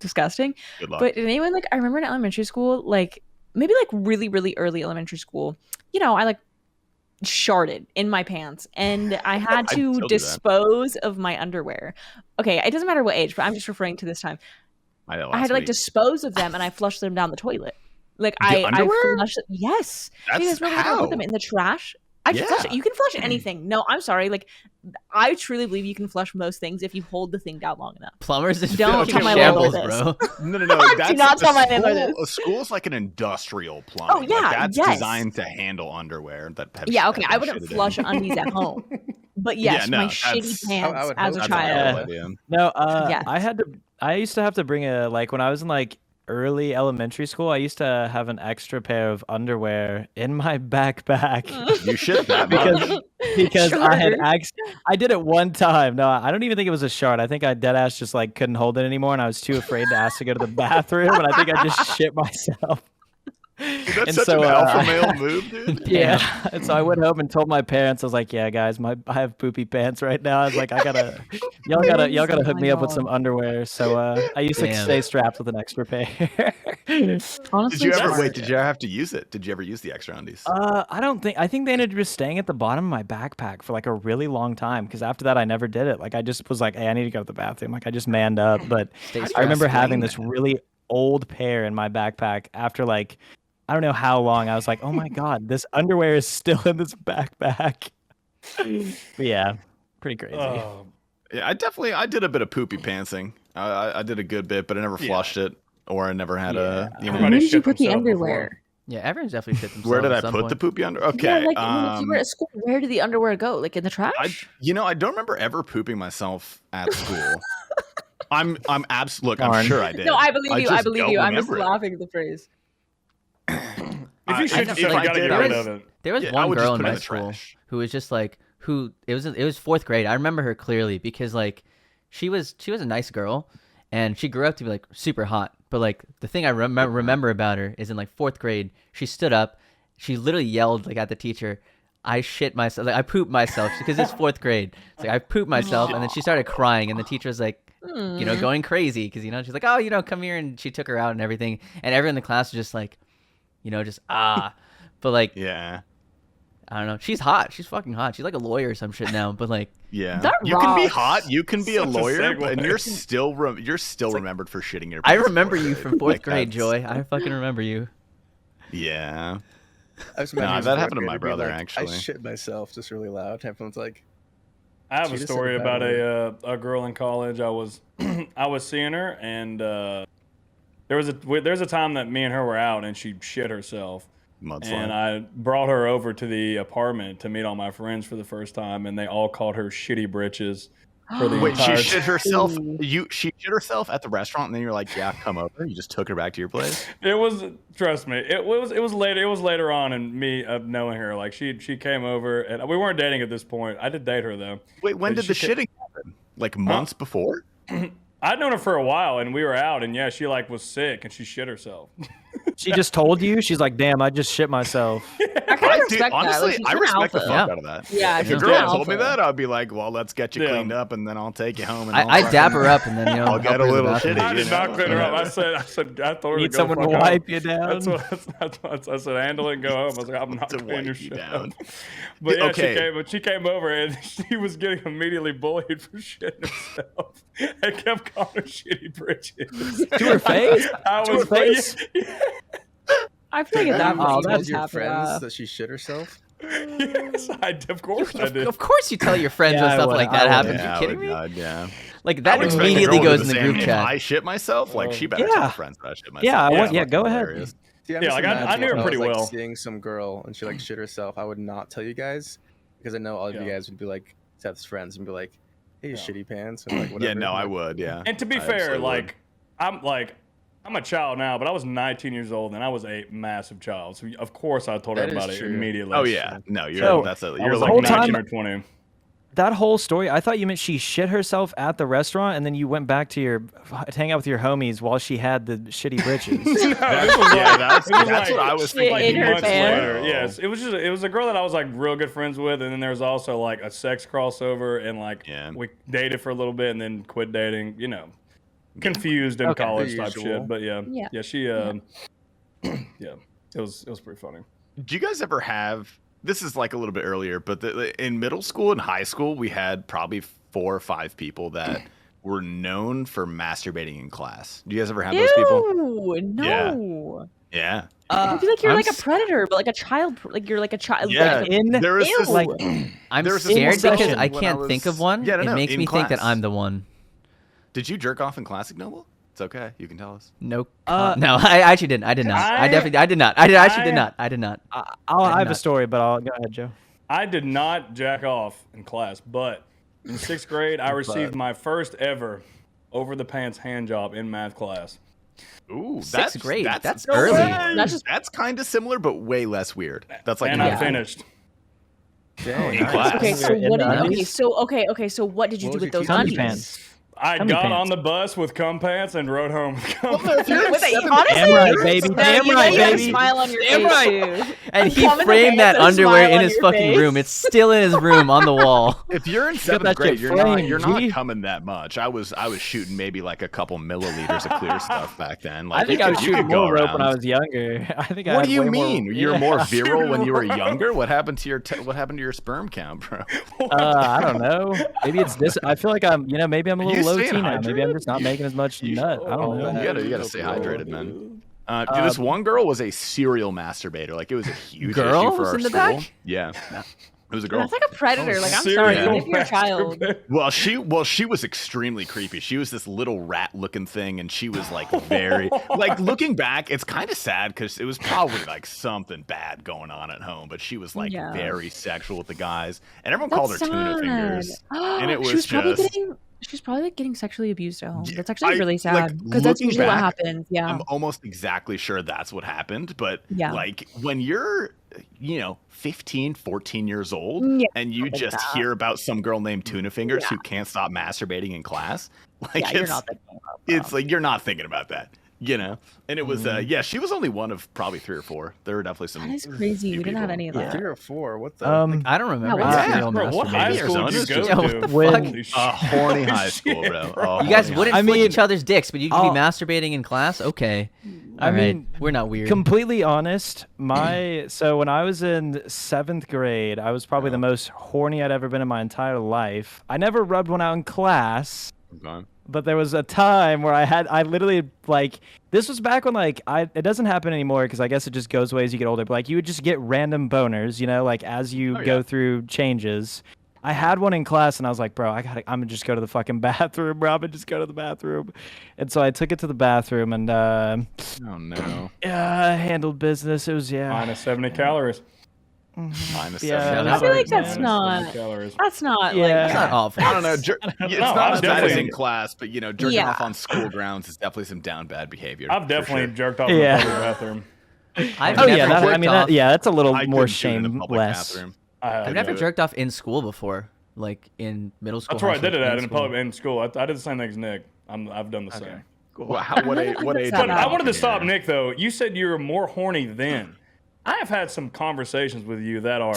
Speaker 3: disgusting.
Speaker 2: Good luck.
Speaker 3: But did anyone like? I remember in elementary school, like maybe like really, really early elementary school. You know, I like sharted in my pants, and I had
Speaker 2: I'd
Speaker 3: to
Speaker 2: still do that.
Speaker 3: dispose of my underwear. Okay, it doesn't matter what age, but I'm just referring to this time.
Speaker 2: I know,
Speaker 3: I had
Speaker 2: last
Speaker 3: to like
Speaker 2: week.
Speaker 3: dispose of them, and I flushed them down the toilet. Like
Speaker 2: The
Speaker 3: I
Speaker 2: underwear?
Speaker 3: flushed. Yes. Do you
Speaker 2: That's
Speaker 3: guys remember how I put them
Speaker 2: how?
Speaker 3: in the trash? I can flush it.
Speaker 2: Yeah.
Speaker 3: You can flush anything. No, I'm sorry. Like I truly believe you can flush most things if you hold the thing down long enough.
Speaker 4: Plumbers in
Speaker 3: Don't
Speaker 4: fucking
Speaker 3: tell my landlord
Speaker 4: shambles,
Speaker 3: this.
Speaker 4: bro.
Speaker 2: No.
Speaker 3: Do not tell my landlord this.
Speaker 2: A school's like an industrial plumbing.
Speaker 3: Oh, yeah,
Speaker 2: Like, that's
Speaker 3: yes.
Speaker 2: designed to handle underwear that have
Speaker 3: Yeah,
Speaker 2: have
Speaker 3: okay.
Speaker 2: been
Speaker 3: I wouldn't
Speaker 2: shitted
Speaker 3: flush
Speaker 2: in.
Speaker 3: undies at home. But yes,
Speaker 2: no,
Speaker 3: my
Speaker 2: that's-
Speaker 3: shitty
Speaker 5: I
Speaker 3: pants
Speaker 5: would
Speaker 3: as a
Speaker 5: hope
Speaker 2: That's a
Speaker 3: child.
Speaker 2: terrible idea.
Speaker 6: No,
Speaker 3: Yes.
Speaker 6: I used to have to bring like when I was in like early elementary school, I used to have an extra pair of underwear in my backpack
Speaker 2: You shit that much.
Speaker 6: because I had
Speaker 3: Sure.
Speaker 6: I did it one time. No, I don't even think it was a shard. I think I dead ass just like couldn't hold it anymore, and I was too afraid to ask to go to the bathroom, and I think I just shit myself.
Speaker 2: Dude, that's
Speaker 6: And
Speaker 2: such
Speaker 6: so,
Speaker 2: an alpha
Speaker 6: I-
Speaker 2: male move, dude.
Speaker 6: Yeah, and so I went home and told my parents. I was like, "Yeah, guys, I have poopy pants right now." I was like, y'all gotta hook
Speaker 3: my
Speaker 6: me up with
Speaker 3: God.
Speaker 6: some underwear." So I used to
Speaker 4: Damn.
Speaker 6: stay strapped with an extra pair.
Speaker 3: Honestly,
Speaker 2: Did you ever
Speaker 3: smart.
Speaker 2: wait? Did you ever have to use it? Did you ever use the extra undies?
Speaker 6: I don't think. I think they ended up just staying at the bottom of my backpack for like a really long time. Because after that, I never did it. Like I just was like, "Hey, I need to go to the bathroom." Like I just manned up. But
Speaker 4: Stay
Speaker 6: I remember
Speaker 2: explain
Speaker 6: having this
Speaker 2: that?
Speaker 6: really old pair in my backpack after like I don't know how long. I was like, "Oh my god, this underwear is still in this backpack." But yeah, pretty crazy.
Speaker 1: Oh,
Speaker 2: Yeah, I did a bit of poopy pantsing. I did a good bit, but I never
Speaker 1: Yeah.
Speaker 2: flushed it, or I never had a. You know,
Speaker 1: Everybody
Speaker 3: When did you
Speaker 1: shit
Speaker 3: put the
Speaker 1: themselves before.
Speaker 3: underwear?
Speaker 4: Yeah, everyone's definitely shit themselves.
Speaker 2: where did I
Speaker 4: at some
Speaker 2: put
Speaker 4: point.
Speaker 2: the poopy under?
Speaker 3: Yeah,
Speaker 2: Okay,
Speaker 3: like when you were at school, where did the underwear go? Like in the trash?
Speaker 2: I don't remember ever pooping myself at school. I'm look, I'm
Speaker 6: Darn.
Speaker 2: sure I did.
Speaker 3: No, I believe you. I
Speaker 2: just
Speaker 3: believe
Speaker 2: don't
Speaker 3: you. I'm just
Speaker 2: remember it.
Speaker 3: laughing at the phrase.
Speaker 1: If you shit
Speaker 4: know-
Speaker 1: yourself, you
Speaker 4: like,
Speaker 1: gotta get
Speaker 4: there
Speaker 1: rid
Speaker 4: was-
Speaker 1: of it.
Speaker 4: There was
Speaker 2: Yeah, I
Speaker 4: one
Speaker 2: would just
Speaker 4: girl in
Speaker 2: put it in
Speaker 4: my
Speaker 2: the
Speaker 4: school
Speaker 2: trash.
Speaker 4: who was just like it was fourth grade. I remember her clearly because like she was a nice girl and she grew up to be like super hot. But like the thing I remember about her is in like fourth grade, she stood up, she literally yelled like at the teacher, "I shit myself, like I pooped myself," because it's fourth grade. It's like I pooped myself, and then she started crying, and the teacher was like, you know, going crazy because she's like, "Oh, come here," and she took her out and everything, and everyone in the class was just like, just but like
Speaker 2: Yeah,
Speaker 4: I don't know, she's hot, she's fucking hot, she's like a lawyer or some shit now, but like
Speaker 2: yeah.
Speaker 3: That
Speaker 2: You can be
Speaker 3: rocks.
Speaker 2: hot. You can be a
Speaker 1: Such a
Speaker 2: lawyer,
Speaker 1: segue.
Speaker 2: and you're still remembered for shitting your.
Speaker 4: I
Speaker 2: pants in
Speaker 4: remember
Speaker 2: fourth
Speaker 4: you
Speaker 2: grade.
Speaker 4: from fourth
Speaker 2: Like,
Speaker 4: grade,
Speaker 2: that's-
Speaker 4: Joy. I fucking remember you.
Speaker 2: Yeah.
Speaker 5: I just
Speaker 2: Nah,
Speaker 5: imagine
Speaker 2: that
Speaker 5: fourth
Speaker 2: happened to my
Speaker 5: grader being
Speaker 2: brother,
Speaker 5: like,
Speaker 2: actually.
Speaker 5: I shit myself just really loud. Everyone's like,
Speaker 1: I have
Speaker 5: She
Speaker 1: a
Speaker 5: just said
Speaker 1: story
Speaker 5: a bad
Speaker 1: about
Speaker 5: word.
Speaker 1: a girl in college. I was I was seeing her, and there's a time that me and her were out, and she shit herself, and
Speaker 2: Mudslide.
Speaker 1: I brought her over to the apartment to meet all my friends for the first time, and they all called her Shitty Britches for the
Speaker 2: Wait, she
Speaker 1: entire
Speaker 2: shit herself.
Speaker 3: Ooh.
Speaker 2: She shit herself at the restaurant, and then you're like, "Yeah, come over." You just took her back to your place.
Speaker 1: It was, trust me, it was later. It was later on, and me knowing her, like she came over, and we weren't dating at this point. I did date her though.
Speaker 2: Wait, when
Speaker 1: But
Speaker 2: did the
Speaker 1: she ca-
Speaker 2: shitting happen? Like months before?
Speaker 1: I'd known her for a while, and we were out, and yeah, she like was sick, and she shit herself.
Speaker 6: She just told you. She's like, "Damn, I just shit myself."
Speaker 3: I kind of respect that.
Speaker 2: Honestly,
Speaker 3: Like, she's
Speaker 2: I
Speaker 3: an
Speaker 2: respect the
Speaker 3: alpha.
Speaker 2: fuck
Speaker 4: Yeah.
Speaker 2: out of that.
Speaker 3: Yeah,
Speaker 2: If a
Speaker 3: she's
Speaker 2: girl
Speaker 3: an
Speaker 2: told me
Speaker 3: alpha.
Speaker 2: that, I'd be like, "Well, let's get you
Speaker 1: Yeah.
Speaker 2: cleaned up, and then I'll take you home." And
Speaker 4: I
Speaker 2: I'll
Speaker 4: dap her up and then
Speaker 2: I'll
Speaker 4: help
Speaker 2: get
Speaker 4: her
Speaker 2: a
Speaker 4: to the
Speaker 2: little
Speaker 4: bathroom.
Speaker 2: shitty.
Speaker 1: I did
Speaker 2: you
Speaker 1: not
Speaker 2: know?
Speaker 1: clean her up. I said, I told her
Speaker 6: Need
Speaker 1: to go
Speaker 6: someone to
Speaker 1: fuck
Speaker 6: wipe
Speaker 1: off.
Speaker 6: you down.
Speaker 1: That's what I said. Handle it and go home. I was like, I'm not
Speaker 2: To
Speaker 1: cleaning your
Speaker 2: wipe you
Speaker 1: shit
Speaker 2: down.
Speaker 1: up. But yeah,
Speaker 2: Okay.
Speaker 1: she came over and she was getting immediately bullied for shitting herself. I kept calling her Shitty Britches.
Speaker 6: To her face?
Speaker 1: I
Speaker 6: To her
Speaker 1: was
Speaker 6: face?
Speaker 3: I feel like at that
Speaker 5: you
Speaker 3: point,
Speaker 6: Oh,
Speaker 3: you
Speaker 6: that's
Speaker 3: just
Speaker 5: your
Speaker 3: have to
Speaker 5: friends
Speaker 3: laugh.
Speaker 5: that she shit herself?
Speaker 1: Yes, of course I did.
Speaker 4: Of course you tell your friends
Speaker 6: Yeah,
Speaker 4: when
Speaker 6: I
Speaker 4: stuff
Speaker 6: would.
Speaker 4: like
Speaker 6: I
Speaker 4: that
Speaker 6: would.
Speaker 4: happens.
Speaker 2: Yeah,
Speaker 4: You kidding me?
Speaker 2: yeah.
Speaker 4: Like
Speaker 2: I
Speaker 4: that
Speaker 2: would expect a
Speaker 4: immediately
Speaker 2: girl to do
Speaker 4: goes in the
Speaker 2: same.
Speaker 4: group
Speaker 2: If
Speaker 4: chat.
Speaker 2: I shit myself, like she better
Speaker 6: Yeah.
Speaker 2: tell her friends that I shit myself.
Speaker 6: Yeah,
Speaker 2: That's
Speaker 6: yeah,
Speaker 2: fucking
Speaker 6: go ahead.
Speaker 2: hilarious.
Speaker 5: See, I'm
Speaker 1: Yeah,
Speaker 5: just
Speaker 1: like, I
Speaker 5: imagining
Speaker 1: knew her
Speaker 5: if
Speaker 1: pretty
Speaker 5: was, like,
Speaker 1: well.
Speaker 5: seeing some girl and she like shit herself, I would not tell you guys because I know all of you
Speaker 1: Yeah.
Speaker 5: guys would be like Seth's friends and be like, "Hey, you
Speaker 1: Yeah.
Speaker 5: shitty pants," and like whatever.
Speaker 2: Yeah, no, I
Speaker 5: Like,
Speaker 2: would. Yeah.
Speaker 1: And to be
Speaker 2: I
Speaker 1: fair,
Speaker 2: absolutely would.
Speaker 1: I'm a child now, but I was 19 years old and I was a massive child. So of course I told her
Speaker 5: That is
Speaker 1: about it
Speaker 5: true.
Speaker 1: immediately.
Speaker 2: Oh yeah, no, you're
Speaker 6: So,
Speaker 2: you're
Speaker 1: I was
Speaker 6: the
Speaker 1: like
Speaker 6: whole
Speaker 1: 19
Speaker 6: time-
Speaker 1: or 20.
Speaker 6: that whole story, I thought you meant she shit herself at the restaurant, and then you went back to hang out with your homies while she had the shitty britches.
Speaker 2: That's what I was
Speaker 3: Shit
Speaker 2: thinking.
Speaker 3: in her
Speaker 1: months
Speaker 3: pants.
Speaker 1: later. Yes, it was a girl that I was like real good friends with, and then there was also like a sex crossover, and like we dated for a little bit and then quit dating. You know, confused in college type shit. But yeah, she yeah, it was pretty funny.
Speaker 2: Do you guys ever have? This is like a little bit earlier, but in middle school and high school, we had probably 4 or 5 people that were known for masturbating in class. Do you guys ever have those people?
Speaker 3: No.
Speaker 2: Yeah.
Speaker 3: I feel like you're like a predator, but like a child. Like you're like a child.
Speaker 2: Yeah.
Speaker 6: There
Speaker 2: was this,
Speaker 6: like,
Speaker 4: I'm
Speaker 2: there was this
Speaker 4: scared
Speaker 2: one
Speaker 4: because
Speaker 2: session
Speaker 4: I
Speaker 2: when
Speaker 4: can't think of one.
Speaker 2: Yeah, no,
Speaker 4: it makes
Speaker 2: in
Speaker 4: me think that
Speaker 2: class.
Speaker 4: I'm the one.
Speaker 2: Did you jerk off in classic Noble? It's okay. You can tell us.
Speaker 4: No, no, I actually didn't. I did not. I did not. I actually did not. I did not.
Speaker 6: I have a story, but I'll go ahead, Joe.
Speaker 1: I did not jack off in class, but in 6th grade, I received my first ever over the pants hand job in math class.
Speaker 2: Ooh,
Speaker 4: 6th grade. That's
Speaker 2: no
Speaker 4: early.
Speaker 2: way. That's kind of similar, but way less weird. That's like
Speaker 1: and I finished.
Speaker 2: in class.
Speaker 3: Okay, so what?
Speaker 6: undies?
Speaker 3: So what did you do with those
Speaker 6: Cummy
Speaker 3: undies?
Speaker 6: pants.
Speaker 1: I
Speaker 6: Cummy
Speaker 1: got
Speaker 6: pants.
Speaker 1: on the bus with cum pants and rode home with cum pants.
Speaker 3: Honestly,
Speaker 6: Damn right, baby. Damn
Speaker 3: you
Speaker 6: right,
Speaker 3: know you have a
Speaker 6: baby.
Speaker 3: smile on your
Speaker 4: Damn
Speaker 3: face,
Speaker 4: right.
Speaker 3: too.
Speaker 4: And he
Speaker 3: Cum in the
Speaker 4: framed that
Speaker 3: pants and a
Speaker 4: underwear
Speaker 3: smile
Speaker 4: in
Speaker 3: on
Speaker 4: his
Speaker 3: your
Speaker 4: fucking
Speaker 3: face.
Speaker 4: room. It's still in his room on the wall.
Speaker 2: If you're in
Speaker 6: that
Speaker 2: 7th grade,
Speaker 6: shit
Speaker 2: you're not
Speaker 6: framed, G.
Speaker 2: coming that much. I was shooting maybe like a couple milliliters of clear stuff back then. Like
Speaker 6: I think
Speaker 2: you
Speaker 6: I was
Speaker 2: could- you
Speaker 6: shooting
Speaker 2: could go
Speaker 6: more rope when
Speaker 2: around.
Speaker 6: I was younger. I think I
Speaker 2: What
Speaker 6: had
Speaker 2: do you
Speaker 6: way
Speaker 2: mean?
Speaker 6: More,
Speaker 2: You're more virile when you were
Speaker 1: Shooting
Speaker 2: younger? What happened to your sperm count, bro?
Speaker 6: I don't know. Maybe it's this. I feel like maybe I'm a
Speaker 2: Are
Speaker 6: little
Speaker 2: you
Speaker 6: low
Speaker 2: staying
Speaker 6: T now. Maybe I'm
Speaker 2: hydrated?
Speaker 6: just not making as much nut. I don't know.
Speaker 2: You gotta stay hydrated, man. Dude, this one girl was a serial masturbator. Like it was a huge
Speaker 4: Girl
Speaker 2: issue for
Speaker 4: was
Speaker 2: our
Speaker 4: in the
Speaker 2: school.
Speaker 4: back?
Speaker 2: Yeah, it was a girl.
Speaker 3: That's like a predator. Like I'm sorry,
Speaker 1: Serial
Speaker 3: even if you're a child.
Speaker 1: masturbator.
Speaker 2: She was extremely creepy. She was this little rat-looking thing, and she was like very like looking back. It's kind of sad because it was probably like something bad going on at home, but she was like very sexual with the guys, and everyone called her tuna fingers, and it was
Speaker 3: She was probably like getting sexually abused at home.
Speaker 2: Yeah,
Speaker 3: That's actually really sad because that's
Speaker 2: looking
Speaker 3: usually what
Speaker 2: back,
Speaker 3: happens. Yeah.
Speaker 2: I'm almost exactly sure that's what happened. But
Speaker 3: Yeah.
Speaker 2: like when you're, 15, 14 years old and you just hear about some girl named Tuna Fingers who can't stop masturbating in class, like
Speaker 3: you're not thinking about that.
Speaker 2: it's like you're not thinking about that. And it was she was only one of probably 3 or 4. There were definitely some.
Speaker 3: That is crazy. We didn't have any of that.
Speaker 5: 3 or 4. What the?
Speaker 4: I don't remember.
Speaker 3: Yeah,
Speaker 4: serial
Speaker 1: Bro, what
Speaker 4: masturbating.
Speaker 1: high school did you
Speaker 2: Arizona's
Speaker 1: go
Speaker 2: just-
Speaker 1: to?
Speaker 6: When-
Speaker 1: Holy shit.
Speaker 2: A horny high school,
Speaker 1: Shit,
Speaker 2: bro.
Speaker 1: bro.
Speaker 2: A
Speaker 4: You guys
Speaker 2: horny
Speaker 4: wouldn't
Speaker 6: I
Speaker 4: flick
Speaker 6: mean-
Speaker 4: each other's dicks, but you could be
Speaker 6: I'll-
Speaker 4: masturbating in class? Okay.
Speaker 6: I
Speaker 4: All right.
Speaker 6: mean,
Speaker 4: We're not weird.
Speaker 6: Completely honest, so when I was in 7th grade, I was probably the most horny I'd ever been in my entire life. I never rubbed one out in class,
Speaker 2: Okay.
Speaker 6: but there was a time where I literally like, this was back when it doesn't happen anymore because I guess it just goes away as you get older, but like you would just get random boners, like as you go through changes. I had one in class and I was like, bro, I'm gonna just go to the fucking bathroom, bro. I'm gonna just go to the bathroom. And so I took it to the bathroom and
Speaker 2: Oh no.
Speaker 6: handled business. It was
Speaker 1: Minus 70 calories.
Speaker 2: Minus
Speaker 6: Yeah,
Speaker 2: 7.
Speaker 3: I feel like
Speaker 6: Sorry,
Speaker 3: that's
Speaker 6: man.
Speaker 3: not.
Speaker 1: 70 calories.
Speaker 3: That's not
Speaker 6: Yeah.
Speaker 3: like.
Speaker 4: That's not awful.
Speaker 2: I don't know. It's
Speaker 1: know.
Speaker 2: not
Speaker 1: I've
Speaker 2: as bad as
Speaker 1: definitely-
Speaker 2: in class, but jerking
Speaker 3: Yeah.
Speaker 2: off on school grounds is definitely some down bad behavior.
Speaker 1: I've
Speaker 2: for
Speaker 1: definitely
Speaker 2: sure.
Speaker 1: jerked off
Speaker 6: Yeah.
Speaker 1: in the public bathroom.
Speaker 4: I've
Speaker 6: Oh
Speaker 4: never
Speaker 6: yeah,
Speaker 4: jerked off.
Speaker 6: that's a little
Speaker 2: I
Speaker 6: more
Speaker 2: couldn't do it in a public
Speaker 6: shameless.
Speaker 2: bathroom.
Speaker 4: I've never jerked off in school before, like in middle school.
Speaker 1: That's where I
Speaker 4: high
Speaker 1: did it
Speaker 4: school,
Speaker 1: at
Speaker 4: in
Speaker 1: in school. I did the same thing as Nick. I've done the same.
Speaker 2: Well, what age?
Speaker 3: that's
Speaker 2: Age
Speaker 3: not
Speaker 1: But
Speaker 2: are
Speaker 1: I
Speaker 2: we
Speaker 1: wanted to
Speaker 2: talking
Speaker 1: stop
Speaker 2: here?
Speaker 1: Nick though. You said you were more horny then. I have had some conversations with you that are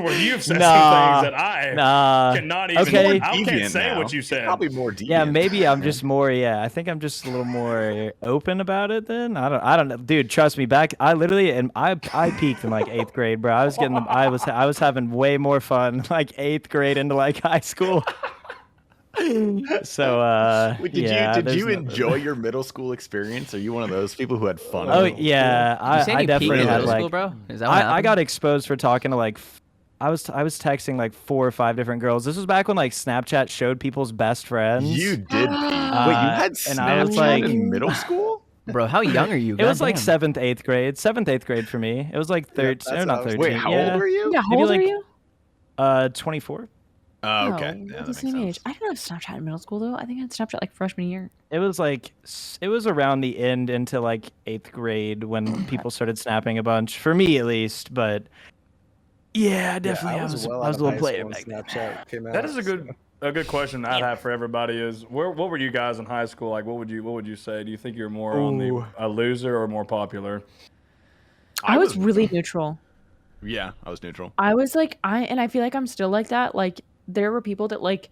Speaker 1: where you've said
Speaker 6: Nah,
Speaker 1: some things that I
Speaker 6: Nah.
Speaker 1: cannot even.
Speaker 6: Okay.
Speaker 1: I can't
Speaker 2: Deviant
Speaker 1: say
Speaker 2: now.
Speaker 1: what you said.
Speaker 2: Probably more deviant.
Speaker 6: Yeah, maybe I'm just more. Yeah, I think I'm just a little more open about it. Then I don't know, dude. Trust me. I literally and I peaked in like 8th grade, bro. I was having way more fun like 8th grade into like high school. So
Speaker 2: Wait,
Speaker 6: yeah,
Speaker 2: did you enjoy your middle school experience? Are you one of those people who had fun? in
Speaker 6: Oh
Speaker 2: middle
Speaker 6: yeah,
Speaker 4: You saying
Speaker 6: I
Speaker 4: you peaked
Speaker 6: definitely
Speaker 4: in
Speaker 6: had
Speaker 4: middle
Speaker 6: like.
Speaker 4: school, bro? Is that what
Speaker 6: I
Speaker 4: happened?
Speaker 6: got exposed for talking to like. I was texting like 4 or 5 different girls. This was back when like Snapchat showed people's best friends.
Speaker 2: You did. Wait, you had
Speaker 6: and I was
Speaker 2: Snapchat
Speaker 6: like-
Speaker 2: in middle school?
Speaker 4: Bro, how young are you?
Speaker 6: It was like
Speaker 4: Goddamn.
Speaker 6: 7th, 8th grade. 7th, 8th grade for me. It was like 13.
Speaker 5: that's
Speaker 6: not
Speaker 5: how I was
Speaker 6: 13.
Speaker 2: Wait, how
Speaker 6: yeah.
Speaker 2: old were you?
Speaker 3: Yeah, how
Speaker 6: Maybe
Speaker 3: old
Speaker 6: like-
Speaker 3: are you?
Speaker 6: 24.
Speaker 2: Oh, okay.
Speaker 3: No,
Speaker 2: Yeah,
Speaker 3: we're
Speaker 2: that
Speaker 3: the
Speaker 2: makes
Speaker 3: same
Speaker 2: sense.
Speaker 3: age. I didn't have Snapchat in middle school though. I think I had Snapchat like freshman year.
Speaker 6: It was around the end into like 8th grade when people started snapping a bunch. For me at least, but Yeah, definitely.
Speaker 5: I
Speaker 6: I
Speaker 5: was
Speaker 6: was
Speaker 5: well
Speaker 6: I
Speaker 5: out
Speaker 6: was
Speaker 5: of
Speaker 6: a little
Speaker 5: high
Speaker 6: player
Speaker 5: school when
Speaker 6: back then.
Speaker 5: Snapchat came out.
Speaker 1: That is
Speaker 5: so-
Speaker 1: a good question I'd have for everybody is what were you guys in high school like? What would you say? Do you think you're more on
Speaker 6: Ooh.
Speaker 1: a loser or more popular?
Speaker 3: I was really neutral.
Speaker 2: Yeah, I was neutral.
Speaker 3: I was like, I feel like I'm still like that. Like, there were people that like,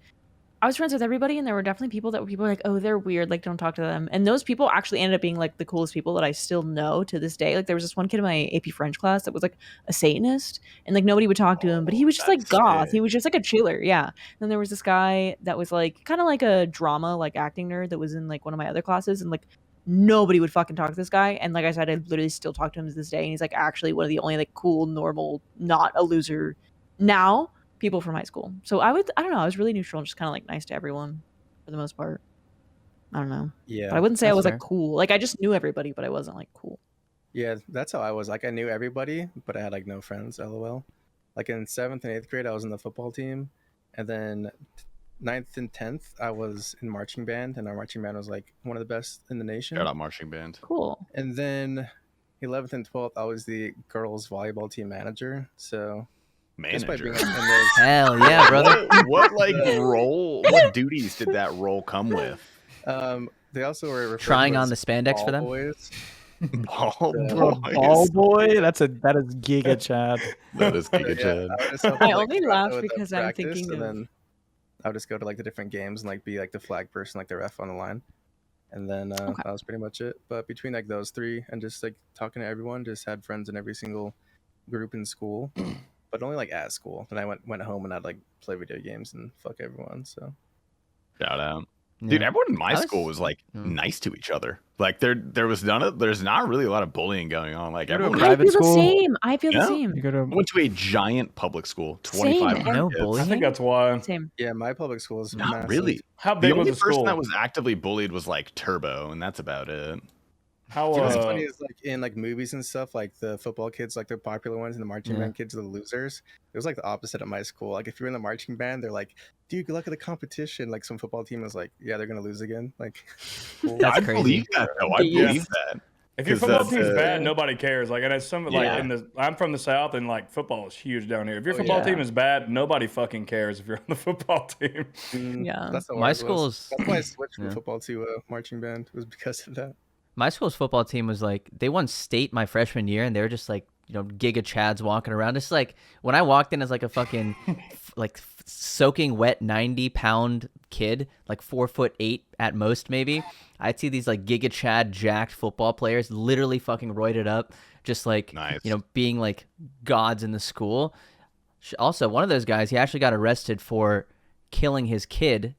Speaker 3: I was friends with everybody, and there were definitely people that were like, oh, they're weird, like, don't talk to them. And those people actually ended up being like the coolest people that I still know to this day. Like, there was this one kid in my AP French class that was like a Satanist, and like nobody would talk to him, but he was just like goth. He was just like a chiller, yeah. Then there was this guy that was like kind of like a drama, like acting nerd that was in like one of my other classes, and like nobody would fucking talk to this guy. And like I said, I literally still talk to him to this day, and he's like actually one of the only like cool, normal, not a loser now people from high school. So I don't know, I was really neutral and just kind of like nice to everyone for the most part. I don't know.
Speaker 5: Yeah.
Speaker 3: But I wouldn't say I
Speaker 4: that's
Speaker 3: was
Speaker 4: fair.
Speaker 3: like cool. Like I just knew everybody, but I wasn't like cool.
Speaker 5: Yeah, that's how I was. Like I knew everybody, but I had like no friends. LOL. Like in 7th and 8th grade, I was in the football team, and then 9th and 10th, I was in marching band, and our marching band was like one of the best in the nation.
Speaker 2: Shout out marching band.
Speaker 3: Cool.
Speaker 5: And then 11th and 12th, I was the girls volleyball team manager. So just by
Speaker 2: Manager.
Speaker 5: being like, in those,
Speaker 4: Hell yeah, brother.
Speaker 2: What like role? What duties did that role come with?
Speaker 5: they also were referred
Speaker 4: Trying
Speaker 5: to
Speaker 4: on
Speaker 5: as
Speaker 4: the spandex for
Speaker 5: ball
Speaker 4: them?
Speaker 5: boys.
Speaker 2: Ball
Speaker 6: Bro,
Speaker 2: boys.
Speaker 6: ball boy, that is Giga Chad.
Speaker 2: That is
Speaker 5: So,
Speaker 2: Giga
Speaker 5: yeah,
Speaker 2: Chad.
Speaker 5: I would just help
Speaker 3: I
Speaker 5: them, like,
Speaker 3: only
Speaker 5: throughout
Speaker 3: laugh
Speaker 5: the
Speaker 3: because I'm
Speaker 5: practice,
Speaker 3: thinking
Speaker 5: and
Speaker 3: of-
Speaker 5: then I would just go to like the different games and like be like the flag person, like the ref on the line, and then
Speaker 3: Okay.
Speaker 5: that was pretty much it. But between like those three and just like talking to everyone, just had friends in every single group in school, but only like at school. Then I went home and I'd like play video games and fuck everyone. So
Speaker 2: Shout out. Dude,
Speaker 4: Yeah.
Speaker 2: everyone in my
Speaker 4: I was-
Speaker 2: school was like
Speaker 4: Mm.
Speaker 2: nice to each other. Like there's not really a lot of bullying going on. Like
Speaker 6: Go to a
Speaker 2: everyone
Speaker 3: I
Speaker 6: private
Speaker 3: feel
Speaker 6: school?
Speaker 3: the same. I feel
Speaker 2: Yeah.
Speaker 3: the same.
Speaker 6: You go to
Speaker 2: I went to a giant public school,
Speaker 3: Same.
Speaker 2: 2,500
Speaker 4: No
Speaker 2: kids.
Speaker 4: bullying?
Speaker 1: I think that's why.
Speaker 3: Same.
Speaker 5: yeah, my public school is
Speaker 2: Not
Speaker 5: massive.
Speaker 2: really.
Speaker 1: How
Speaker 2: The
Speaker 1: big
Speaker 2: only
Speaker 1: was the
Speaker 2: person
Speaker 1: school?
Speaker 2: that was actively bullied was like Turbo, and that's about it.
Speaker 1: How
Speaker 5: You know what's funny is like in like movies and stuff, like the football kids, like they're popular ones, and the marching
Speaker 4: Yeah.
Speaker 5: band kids are the losers. It was like the opposite at my school. Like if you're in the marching band, they're like, "Dude, good luck at the competition." Like some football team is like, "Yeah, they're gonna lose again." Like, cool.
Speaker 4: That's
Speaker 2: I
Speaker 4: crazy.
Speaker 2: believe that though. I
Speaker 3: Yeah.
Speaker 2: believe that.
Speaker 1: if your
Speaker 2: 'Cause
Speaker 1: football
Speaker 2: that's,
Speaker 1: team's
Speaker 2: uh,
Speaker 1: bad, nobody cares. Like, and it's some like
Speaker 2: Yeah.
Speaker 1: I'm from the South, and like football is huge down here. If your
Speaker 5: Oh,
Speaker 1: football
Speaker 3: yeah.
Speaker 1: team is bad, nobody fucking cares if you're on the football team.
Speaker 3: Yeah.
Speaker 5: That's how
Speaker 4: My
Speaker 5: ours was.
Speaker 4: school's-
Speaker 5: That's why I switched from
Speaker 4: yeah.
Speaker 5: football to marching band, was because of that.
Speaker 4: My school's football team was like, they won state my freshman year, and they were just like, you know, Giga Chads walking around. It's like when I walked in as like a fucking soaking wet 90-pound kid, like 4'8" at most maybe, I'd see these like Giga Chad jacked football players literally fucking roided up, just like
Speaker 2: Nice.
Speaker 4: you know, being like gods in the school. Also, one of those guys, he actually got arrested for killing his kid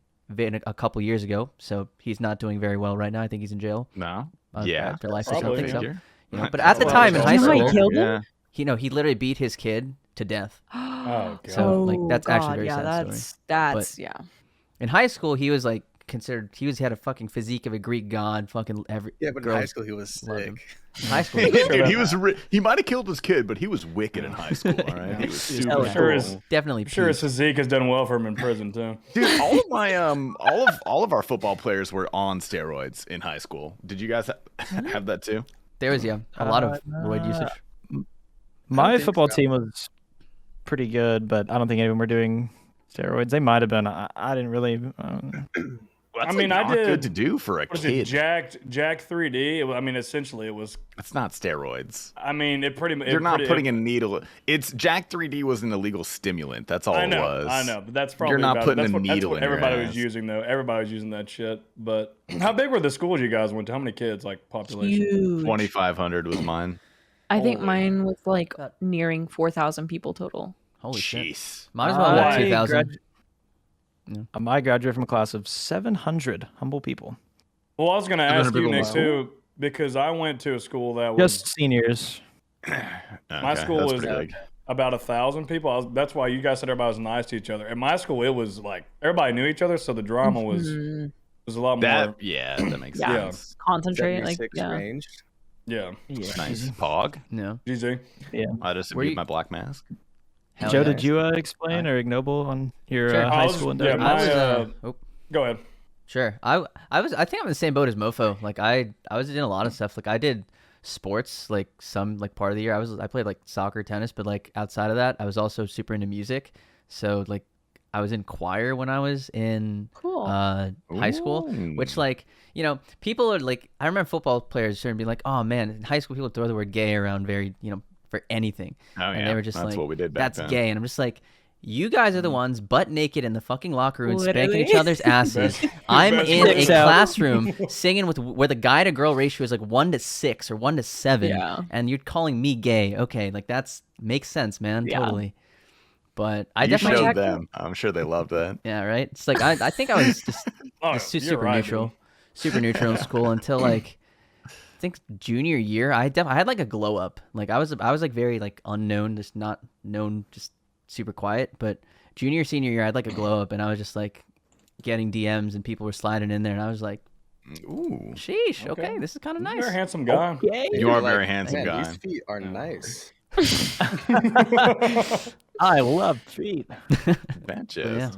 Speaker 4: a couple years ago, so he's not doing very well right now. I think he's in jail.
Speaker 2: No. Yeah.
Speaker 4: For life. I
Speaker 1: Probably.
Speaker 4: think so.
Speaker 2: Figure.
Speaker 4: You know, but at the
Speaker 1: Well,
Speaker 4: time in
Speaker 1: you
Speaker 4: high
Speaker 3: know how he
Speaker 4: school,
Speaker 3: killed him?
Speaker 2: Yeah.
Speaker 4: he literally beat his kid to death.
Speaker 1: Oh god.
Speaker 4: So, like, that's actually a
Speaker 3: God,
Speaker 4: very
Speaker 3: yeah,
Speaker 4: sad
Speaker 3: that's yeah.
Speaker 4: In high school, he was like considered. He had a fucking physique of a Greek god. Fucking every
Speaker 5: Yeah, but in
Speaker 4: girls
Speaker 5: high school he was
Speaker 4: loved him.
Speaker 5: sick.
Speaker 4: In high school,
Speaker 2: Dude, he was he might have killed his kid, but he was wicked in high school. All right, he was super
Speaker 4: hell
Speaker 2: cool.
Speaker 4: yeah.
Speaker 1: Sure is.
Speaker 4: definitely.
Speaker 1: I'm sure his
Speaker 4: peaked.
Speaker 1: physique has done well for him in prison too.
Speaker 2: Dude, all of my all of our football players were on steroids in high school. Did you guys have that too?
Speaker 4: There was a lot of roid
Speaker 6: Uh,
Speaker 4: usage.
Speaker 6: My
Speaker 5: think
Speaker 6: football
Speaker 5: so.
Speaker 6: team was pretty good, but I don't think any of them were doing steroids. They might have been. I didn't really.
Speaker 2: That's,
Speaker 1: I mean,
Speaker 2: like,
Speaker 1: I
Speaker 2: not
Speaker 1: did-
Speaker 2: good to do for a
Speaker 1: What is it?
Speaker 2: kid.
Speaker 1: Jack 3D. I mean, essentially, it was.
Speaker 2: That's not steroids.
Speaker 1: I mean, it pretty much.
Speaker 2: You're not putting a needle. It's Jack 3D was an illegal stimulant. That's all
Speaker 1: I know,
Speaker 2: it was.
Speaker 1: I know, but that's probably
Speaker 2: You're not
Speaker 1: about it.
Speaker 2: putting
Speaker 1: That's
Speaker 2: a
Speaker 1: what,
Speaker 2: needle
Speaker 1: that's what
Speaker 2: in your
Speaker 1: everybody was
Speaker 2: ass.
Speaker 1: using though. Everybody was using that shit. But how big were the schools you guys went to? How many kids? Like population?
Speaker 3: Huge.
Speaker 2: 2,500 was mine.
Speaker 3: I think
Speaker 1: Holy.
Speaker 3: mine was like nearing 4,000 people total.
Speaker 4: Holy shit!
Speaker 2: Jeez.
Speaker 4: Might as well have
Speaker 6: I
Speaker 4: 2,000.
Speaker 6: I graduated from a class of 700 humble people.
Speaker 1: Well, I was going to ask
Speaker 2: 700
Speaker 1: you,
Speaker 2: people
Speaker 1: Nick,
Speaker 2: in
Speaker 1: too, because I went to a school that was
Speaker 6: Just seniors.
Speaker 1: My school
Speaker 2: that's
Speaker 1: was
Speaker 2: pretty big.
Speaker 1: about 1,000 people. That's why you guys said everybody was nice to each other. At my school, it was like everybody knew each other, so the drama was
Speaker 3: Mhm.
Speaker 1: a lot more.
Speaker 2: That that makes
Speaker 3: Yeah.
Speaker 2: sense.
Speaker 3: Concentrate, like
Speaker 5: 76
Speaker 3: yeah.
Speaker 5: range.
Speaker 1: Yeah,
Speaker 2: Nice. Pog.
Speaker 4: No.
Speaker 1: GG.
Speaker 2: I just
Speaker 4: Were
Speaker 2: removed
Speaker 4: you-
Speaker 2: my black mask.
Speaker 4: Hell
Speaker 6: Joe,
Speaker 4: yeah.
Speaker 6: did you explain or ignoble on your
Speaker 4: Sure.
Speaker 6: high
Speaker 1: I was-
Speaker 6: school
Speaker 1: yeah,
Speaker 6: endeavor?
Speaker 1: my-
Speaker 4: I was.
Speaker 1: oh, Go ahead.
Speaker 4: Sure. I think I'm in the same boat as Mofo. Like I was in a lot of stuff. Like I did sports like some like part of the year. I played like soccer, tennis, but like outside of that, I was also super into music. So like I was in choir when I was in high school, which like, you know, people are like, I remember football players starting to be like, oh man, in high school people throw the word gay around very, you know, for anything. And they were just
Speaker 2: that's
Speaker 4: like,
Speaker 2: what we did back
Speaker 4: that's
Speaker 2: then.
Speaker 4: gay. And I'm just like, you guys are the ones butt naked in the fucking locker room
Speaker 3: Literally.
Speaker 4: spanking each other's asses. I'm in a classroom singing with where the guy to girl ratio is like 1 to 6 or 1 to 7, and you're calling me gay. Okay, like that's makes sense, man. Totally. But I definitely
Speaker 2: showed them. I'm sure they loved that.
Speaker 4: Yeah, right. It's like I think I was just super neutral, super neutral in school until like I think junior year. I had like a glow up. Like I was like very like unknown, just not known, just super quiet. But junior senior year, I had like a glow up, and I was just like getting DMs, and people were sliding in there, and I was like,
Speaker 2: ooh,
Speaker 4: sheesh, okay, this is kind of nice.
Speaker 1: You're a handsome guy.
Speaker 5: Okay.
Speaker 2: You are a very handsome guy.
Speaker 5: These feet are nice.
Speaker 6: I love feet.
Speaker 2: Benches.
Speaker 5: Yeah,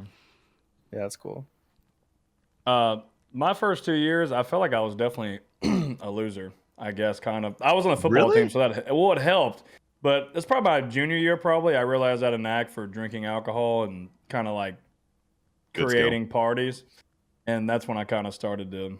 Speaker 5: that's cool.
Speaker 1: My first 2 years, I felt like I was definitely a loser. I guess kind of. I was on the football team, so it helped. But it's probably my junior year. Probably I realized I had a knack for drinking alcohol and kind of like creating parties, and that's when I kind of started to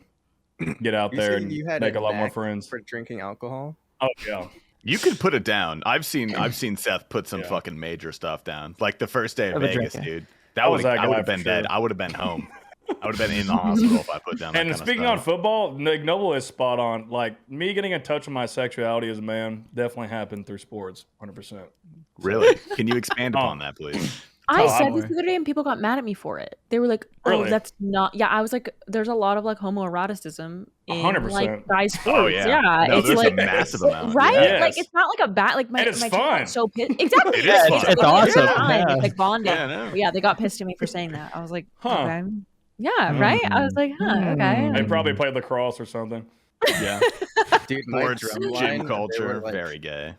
Speaker 1: get out there and make a lot more friends.
Speaker 5: For drinking alcohol?
Speaker 1: Oh yeah.
Speaker 2: You could put it down. I've seen Seth put some fucking major stuff down. Like the first day of Vegas, dude. I would have been dead. I would have been home. I would have been in the hospital if I put down that
Speaker 1: And
Speaker 2: kind
Speaker 1: speaking
Speaker 2: of
Speaker 1: on
Speaker 2: stuff.
Speaker 1: football, Nick Noble is spot on. Like me getting in touch with my sexuality as a man definitely happened through sports, 100%.
Speaker 2: Really? Can you expand upon that, please?
Speaker 3: I said this the other day and people got mad at me for it. They were like, "Oh,
Speaker 1: Really?
Speaker 3: that's not." Yeah, I was like, "There's a lot of like homoeroticism in
Speaker 1: 100%.
Speaker 3: like guys sports."
Speaker 2: Oh yeah, no,
Speaker 3: it's
Speaker 2: there's
Speaker 3: like
Speaker 2: a massive amount,
Speaker 3: right.
Speaker 1: Yes.
Speaker 3: Like it's not like a bad like my
Speaker 1: And it's
Speaker 3: my
Speaker 1: fun.
Speaker 3: team got so pissed. Exactly.
Speaker 2: It is fun.
Speaker 6: It's awesome.
Speaker 3: Fine.
Speaker 6: Yeah.
Speaker 3: It's like bonding.
Speaker 2: Yeah, I know.
Speaker 3: But yeah, they got pissed at me for saying that. I was like,
Speaker 1: Huh.
Speaker 3: okay. Yeah, right. I was like, okay.
Speaker 1: They probably played lacrosse or something.
Speaker 2: Yeah.
Speaker 5: Dude, my
Speaker 2: Sports,
Speaker 5: drum line,
Speaker 2: gym
Speaker 5: they
Speaker 2: culture,
Speaker 5: were, like,
Speaker 2: very gay.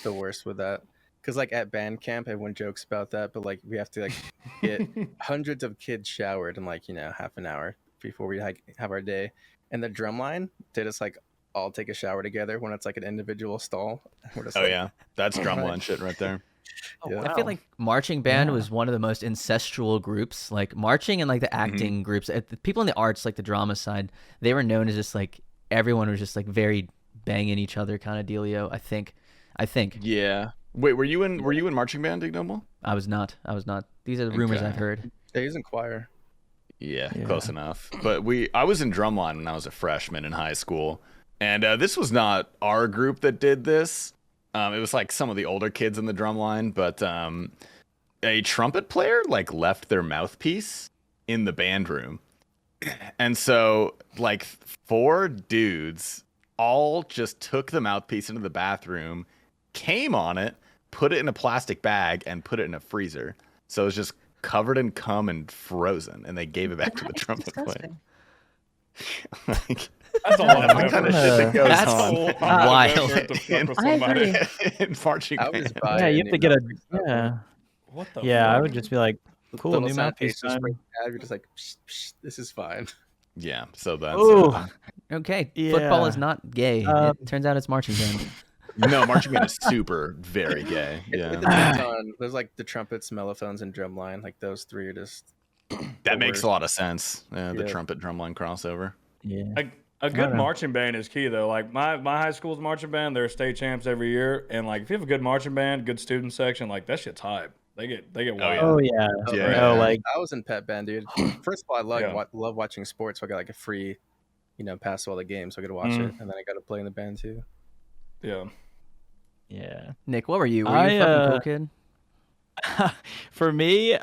Speaker 5: the worst with that. Because like at band camp, everyone jokes about that, but like we have to like get hundreds of kids showered in like, you know, half an hour before we like have our day. And the drum line, they just like all take a shower together when it's like an individual stall. We're just like,
Speaker 2: Yeah, that's drumline shit right there.
Speaker 5: Yeah.
Speaker 4: I feel like marching band was one of the most incestual groups. Like marching and like the acting groups, the people in the arts, like the drama side, they were known as just like everyone was just like very banging each other kind of dealio. I think.
Speaker 2: Yeah. Wait, were you in marching band, Ignoble?
Speaker 4: I was not. These are the rumors I've heard.
Speaker 5: Yeah, he's in choir.
Speaker 2: Yeah, close enough. But I was in drumline when I was a freshman in high school, and this was not our group that did this. It was like some of the older kids in the drumline, but a trumpet player like left their mouthpiece in the band room, and so like 4 dudes all just took the mouthpiece into the bathroom, came on it, put it in a plastic bag, and put it in a freezer. So it was just covered in cum and frozen, and they gave it back to the trumpet player. Like,
Speaker 1: That's a lot of
Speaker 2: kind of shit that goes
Speaker 4: That's
Speaker 2: on
Speaker 4: wild.
Speaker 2: in marching
Speaker 5: I was
Speaker 2: band.
Speaker 5: by
Speaker 6: Yeah, you
Speaker 5: a
Speaker 6: have to
Speaker 5: new
Speaker 6: get a
Speaker 5: mouthpiece.
Speaker 1: What the
Speaker 6: Yeah, I
Speaker 1: fuck?
Speaker 6: would just be like, cool,
Speaker 5: Little
Speaker 6: new
Speaker 5: sound
Speaker 6: mouthpiece.
Speaker 5: just
Speaker 6: time.
Speaker 5: spray tab, you're just like, psh, psh, this is fine.
Speaker 2: Yeah, so that's
Speaker 6: Ooh.
Speaker 4: Okay, football
Speaker 6: Yeah.
Speaker 4: is not gay. It turns out it's marching band.
Speaker 2: no, marching band is super very gay.
Speaker 5: It
Speaker 2: Yeah,
Speaker 5: depends on, there's like the trumpets, mellophones, and drumline. Like those 3 are just
Speaker 2: that makes a lot of sense. The
Speaker 5: Yeah.
Speaker 2: trumpet drumline crossover.
Speaker 6: Yeah.
Speaker 1: A good
Speaker 6: know.
Speaker 1: marching band is key though. Like my high school's marching band, they're state champs every year, and like if you have a good marching band, good student section, like that shit's hype. They get wild.
Speaker 6: Oh yeah.
Speaker 2: Yeah.
Speaker 6: No, like
Speaker 5: I was in pep band, dude. First of all, I love watching sports. So I got like a free, pass to all the games, so I get to watch it, and then I got to play in the band too.
Speaker 1: Yeah.
Speaker 6: yeah.
Speaker 4: Nick, what were you? Were you a fucking cool kid?
Speaker 6: For me,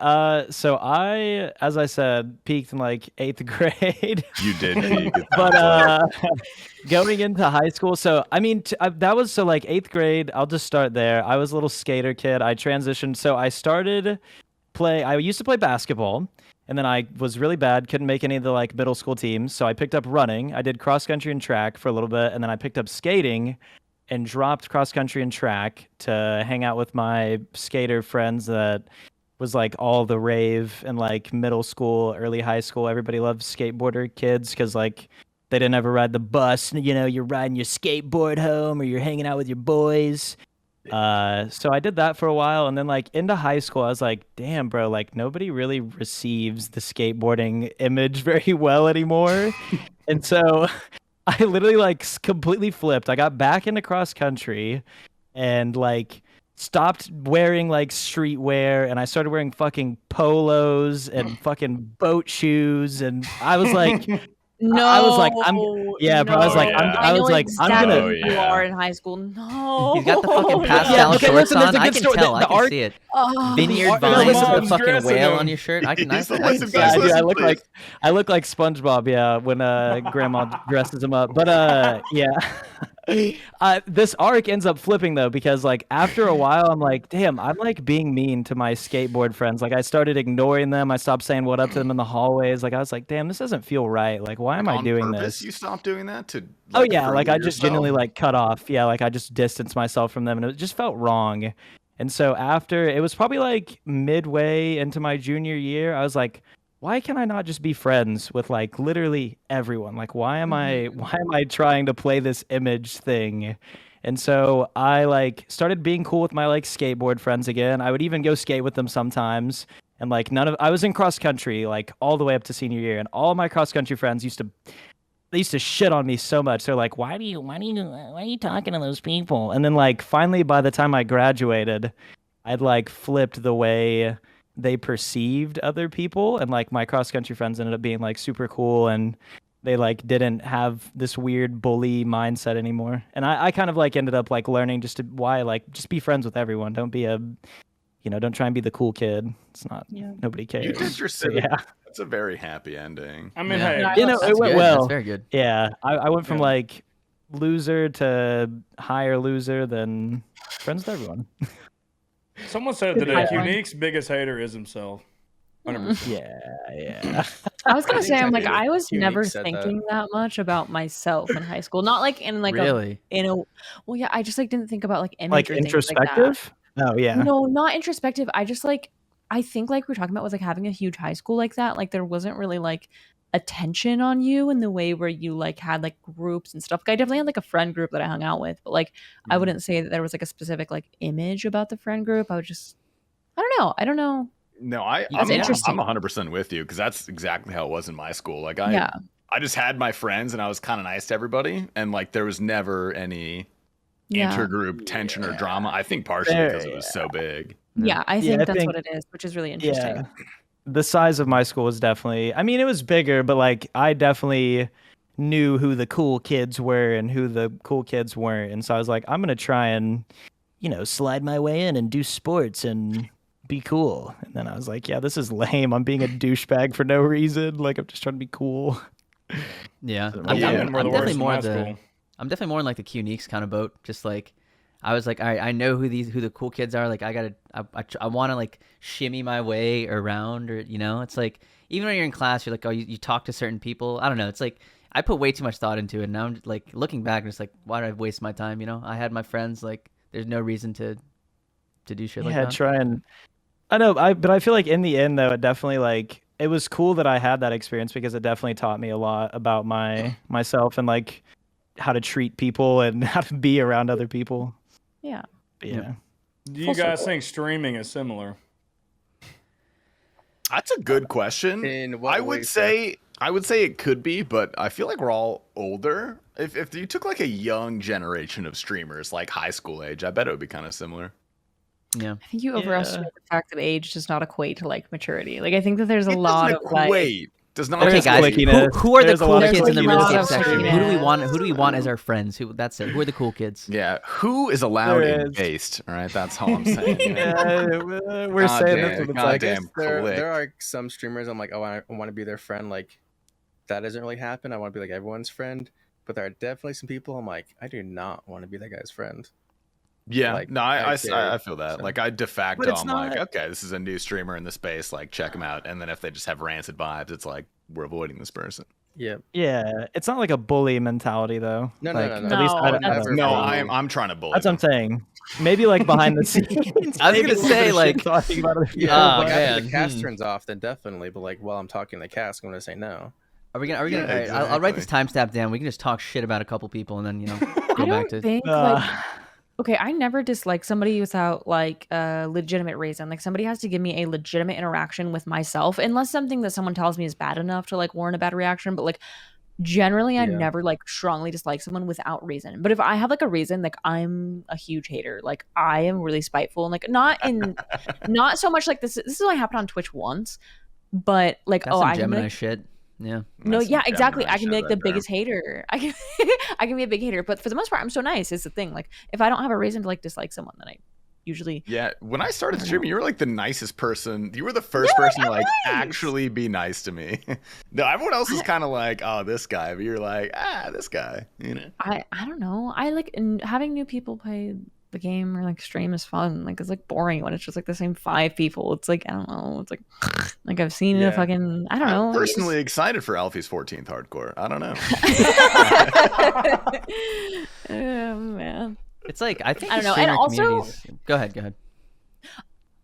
Speaker 6: so I, as I said, peaked in like 8th grade.
Speaker 2: You did peak.
Speaker 6: But going into high school, so I mean, that was so like 8th grade. I'll just start there. I was a little skater kid. I transitioned. So I used to play basketball, and then I was really bad, couldn't make any of the like middle school teams. So I picked up running. I did cross country and track for a little bit, and then I picked up skating and dropped cross country and track to hang out with my skater friends that was like all the rave in like middle school, early high school. Everybody loved skateboarder kids because like they didn't ever ride the bus. You know, you're riding your skateboard home or you're hanging out with your boys. So I did that for a while, and then like into high school, I was like, damn, bro, like nobody really receives the skateboarding image very well anymore. And so I literally like completely flipped. I got back into cross country and like stopped wearing like streetwear, and I started wearing fucking polos and fucking boat shoes, and I was like
Speaker 3: No,
Speaker 6: I was like, yeah, bro. I was like,
Speaker 2: no.
Speaker 6: I was like, I'm
Speaker 3: exactly
Speaker 6: gonna.
Speaker 3: who you are in high school. No,
Speaker 4: He's got the fucking
Speaker 3: no.
Speaker 4: pastel
Speaker 6: okay,
Speaker 4: shorts
Speaker 6: listen, there's
Speaker 4: on.
Speaker 6: a
Speaker 4: I
Speaker 6: good
Speaker 4: can
Speaker 6: story.
Speaker 4: tell. I
Speaker 6: The
Speaker 4: can
Speaker 6: arc-
Speaker 4: see it.
Speaker 3: Oh.
Speaker 4: Vineyard
Speaker 1: His
Speaker 4: vines with
Speaker 1: mom's
Speaker 4: the fucking
Speaker 1: dressing
Speaker 4: whale
Speaker 1: him.
Speaker 4: on your shirt. I can
Speaker 2: Listen,
Speaker 4: see
Speaker 2: listen,
Speaker 4: it.
Speaker 2: guys,
Speaker 6: Yeah, dude,
Speaker 2: listen,
Speaker 6: I look like SpongeBob, yeah, when grandma dresses him up. But yeah. This arc ends up flipping though, because like after a while I'm like, damn, I'm like being mean to my skateboard friends. Like I started ignoring them. I stopped saying what up to them in the hallways. Like I was like, damn, this doesn't feel right. Like why am I doing
Speaker 2: purpose,
Speaker 6: this?
Speaker 2: You stopped doing that to
Speaker 6: Oh yeah, like I
Speaker 2: further
Speaker 6: just
Speaker 2: yourself?
Speaker 6: genuinely like cut off. Yeah, like I just distanced myself from them, and it just felt wrong. And so after it was probably like midway into my junior year, I was like, why can I not just be friends with like literally everyone? Like why am I trying to play this image thing? And so I like started being cool with my like skateboard friends again. I would even go skate with them sometimes. And like I was in cross country like all the way up to senior year, and all my cross country friends they used to shit on me so much. They're like, why are you talking to those people? And then like finally by the time I graduated, I'd like flipped the way they perceived other people, and like my cross country friends ended up being like super cool, and they like didn't have this weird bully mindset anymore. And I kind of like ended up like learning just just be friends with everyone. Don't be don't try and be the cool kid. It's not nobody cares.
Speaker 2: You did your civic.
Speaker 6: Yeah.
Speaker 2: That's a very happy ending.
Speaker 1: I mean,
Speaker 4: Yeah.
Speaker 1: hey,
Speaker 6: It
Speaker 4: That's
Speaker 6: went
Speaker 4: good.
Speaker 6: well.
Speaker 4: That's very good.
Speaker 6: Yeah, I went from
Speaker 1: Yeah.
Speaker 6: like loser to higher loser, then friends with everyone.
Speaker 1: someone said today,
Speaker 3: pipeline.
Speaker 1: Unique's biggest hater is himself. 100%.
Speaker 6: Yeah.
Speaker 3: I was gonna
Speaker 5: I
Speaker 3: say,
Speaker 5: think
Speaker 3: I'm like,
Speaker 5: Unique
Speaker 3: I was never
Speaker 5: said that.
Speaker 3: thinking that much about myself in high school. Not like in like
Speaker 4: Really?
Speaker 3: well, yeah, I just like didn't think about like image
Speaker 6: Like
Speaker 3: or things like that.
Speaker 6: introspective? Oh yeah.
Speaker 3: No, not introspective. I just like I think like we're talking about was like having a huge high school like that. Like there wasn't really like attention on you in the way where you like had like groups and stuff. Like I definitely had like a friend group that I hung out with, but like I wouldn't say that there was like a specific like image about the friend group. I don't know.
Speaker 2: No,
Speaker 3: That's interesting.
Speaker 2: I'm 100% with you, because that's exactly how it was in my school. Like
Speaker 3: Yeah.
Speaker 2: I just had my friends, and I was kind of nice to everybody, and like there was never any
Speaker 3: Yeah.
Speaker 2: intergroup tension or drama. I think partially because it was so big.
Speaker 3: Yeah, I
Speaker 6: Yeah,
Speaker 3: think
Speaker 6: I
Speaker 3: that's
Speaker 6: think-
Speaker 3: what it is, which is really interesting.
Speaker 6: Yeah. The size of my school was definitely, I mean, it was bigger, but like I definitely knew who the cool kids were and who the cool kids weren't. And so I was like, I'm going to try and, slide my way in and do sports and be cool. And then I was like, yeah, this is lame. I'm being a douchebag for no reason. Like, I'm just trying to be cool.
Speaker 4: Yeah.
Speaker 6: I'm
Speaker 4: I'm,
Speaker 6: Yeah.
Speaker 4: I'm,
Speaker 1: We're
Speaker 4: I'm
Speaker 1: the worst
Speaker 4: definitely
Speaker 1: in
Speaker 4: more
Speaker 1: my
Speaker 4: the
Speaker 1: school.
Speaker 4: I'm definitely more in like the Q-Neeks kind of boat. Just like I was like, all right, I know who the cool kids are. Like I want to like shimmy my way around, or it's like even when you're in class, you're like, oh, you talk to certain people. I don't know. It's like I put way too much thought into it. And now I'm like looking back, and it's like, why did I waste my time? I had my friends. Like there's no reason to do shit like that.
Speaker 6: Try and I know, but I feel like in the end though, it definitely like it was cool that I had that experience, because it definitely taught me a lot about myself and like how to treat people and how to be around other people.
Speaker 3: Yeah.
Speaker 6: But yeah.
Speaker 1: Do you guys think streaming is similar?
Speaker 2: That's a good question.
Speaker 5: In what
Speaker 2: I
Speaker 5: way,
Speaker 2: would
Speaker 5: sir?
Speaker 2: say it could be, but I feel like we're all older. If you took like a young generation of streamers, like high school age, I bet it would be kind of similar.
Speaker 4: Yeah.
Speaker 3: I think you overestimate the fact that age does not equate to like maturity. Like I think that there's a
Speaker 2: It
Speaker 3: lot
Speaker 2: doesn't
Speaker 3: of like
Speaker 2: equate. Does not
Speaker 4: Okay,
Speaker 6: There's
Speaker 4: guys.
Speaker 2: equate.
Speaker 6: clicky-
Speaker 4: Who are the
Speaker 6: There's a
Speaker 4: cool
Speaker 6: lot of
Speaker 4: kids in the
Speaker 3: clicky-
Speaker 4: real
Speaker 3: lot
Speaker 4: estate
Speaker 3: of
Speaker 4: section?
Speaker 3: streaming.
Speaker 4: Who do we want as our friends? That's it. Who are the cool kids?
Speaker 2: Yeah, who is allowed
Speaker 6: There
Speaker 2: in
Speaker 6: is.
Speaker 2: based? All right, that's all I'm saying.
Speaker 6: We're saying this,
Speaker 2: Goddamn,
Speaker 6: but it's
Speaker 5: I
Speaker 6: like,
Speaker 5: guess
Speaker 2: Goddamn
Speaker 5: there
Speaker 2: click.
Speaker 5: are some streamers I'm like, oh, I want to be their friend. Like that doesn't really happen. I want to be like everyone's friend. But there are definitely some people I'm like, I do not want to be that guy's friend.
Speaker 2: Yeah,
Speaker 5: Like,
Speaker 2: no, I
Speaker 5: I
Speaker 2: feel that.
Speaker 5: so-
Speaker 2: Like I de
Speaker 6: But
Speaker 2: facto,
Speaker 6: it's
Speaker 2: I'm like,
Speaker 6: not-
Speaker 2: okay, this is a new streamer in the space. Like, check them out. And then if they just have rancid vibes, it's like we're avoiding this person.
Speaker 5: Yeah.
Speaker 6: yeah, it's not like a bully mentality though.
Speaker 5: No,
Speaker 6: like,
Speaker 5: no.
Speaker 6: At least
Speaker 3: No,
Speaker 6: I don't
Speaker 3: that's-
Speaker 6: know.
Speaker 2: No,
Speaker 5: Never.
Speaker 2: I'm trying to bully.
Speaker 6: That's what I'm
Speaker 2: them.
Speaker 6: saying. Maybe like behind the scenes.
Speaker 4: I was
Speaker 6: maybe
Speaker 4: gonna
Speaker 6: a little
Speaker 4: say,
Speaker 6: bit of
Speaker 4: like-
Speaker 6: shit talking about other people.
Speaker 5: Yeah,
Speaker 4: Oh,
Speaker 5: like after
Speaker 4: man.
Speaker 5: the cast turns off, then definitely. But like while I'm talking to the cast, I'm gonna say no.
Speaker 4: Are we gonna? All right,
Speaker 2: exactly.
Speaker 4: I'll write this timestamp down. We can just talk shit about a couple people and then go
Speaker 3: I
Speaker 4: back
Speaker 3: don't
Speaker 4: to.
Speaker 3: think like. Okay, I never dislike somebody without like a legitimate reason. Like somebody has to give me a legitimate interaction with myself, unless something that someone tells me is bad enough to like warrant a bad reaction. But like generally, I never like strongly dislike someone without reason. But if I have like a reason, like I'm a huge hater. Like I am really spiteful and like not so much like this. This only happened on Twitch once, but like
Speaker 4: That's some
Speaker 3: I
Speaker 4: Gemini
Speaker 3: can
Speaker 4: shit. Yeah.
Speaker 3: no,
Speaker 2: That's
Speaker 3: yeah,
Speaker 2: some
Speaker 3: exactly.
Speaker 2: Gemini
Speaker 3: I can be
Speaker 2: shit
Speaker 3: like the
Speaker 2: right there.
Speaker 3: biggest hater. I can be a big hater, but for the most part, I'm so nice. Is the thing. Like if I don't have a reason to like dislike someone, then I usually
Speaker 2: When I started streaming, you were like the nicest person. You were the first person to like
Speaker 3: nice.
Speaker 2: actually be nice to me. No, everyone else is kind of like, oh, this guy, but you're like, this guy. You know.
Speaker 3: I don't know. I like having new people play the game or like stream is fun. Like it's like boring when it's just like the same 5 people. It's like I don't know. It's like I've seen it. Fucking I don't know.
Speaker 2: I'm personally excited for Alfie's 14th hardcore. I don't know.
Speaker 3: Oh man.
Speaker 4: It's like I think
Speaker 3: I don't know.
Speaker 4: streamer
Speaker 3: And also,
Speaker 4: communities- go ahead.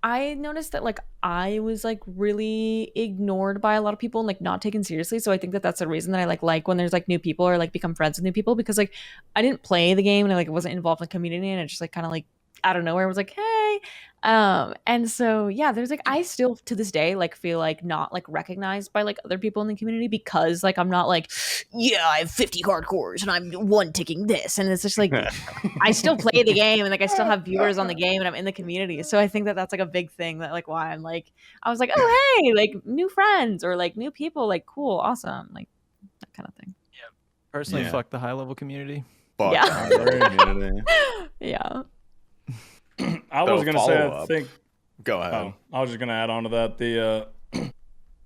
Speaker 3: I noticed that like I was like really ignored by a lot of people and like not taken seriously. So I think that that's the reason that I like when there's like new people or like become friends with new people, because like I didn't play the game and I like wasn't involved in the community, and it just like kind of like out of nowhere was like, hey. And so yeah, there's like I still to this day like feel like not like recognized by like other people in the community, because like I'm not like, yeah, I have 50 hardcores and I'm one ticking this, and it's just like I still play the game and like I still have viewers on the game and I'm in the community. So I think that that's like a big thing that like why I'm like I was like, oh hey, like new friends or like new people, like cool, awesome, like that kind of thing.
Speaker 6: Personally, fuck the high level community.
Speaker 2: Fuck
Speaker 3: Yeah.
Speaker 2: the community.
Speaker 3: Yeah.
Speaker 1: I was gonna say, I think.
Speaker 2: Go ahead.
Speaker 1: Oh, I was just gonna add on to that. I feel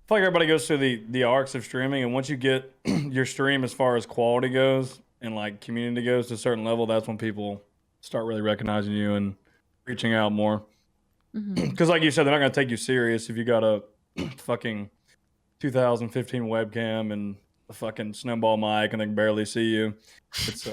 Speaker 1: like everybody goes through the arcs of streaming, and once you get your stream as far as quality goes and like community goes to a certain level, that's when people start really recognizing you and reaching out more. Because like you said, they're not gonna take you serious if you got a fucking 2015 webcam and a fucking snowball mic and they can barely see you. It's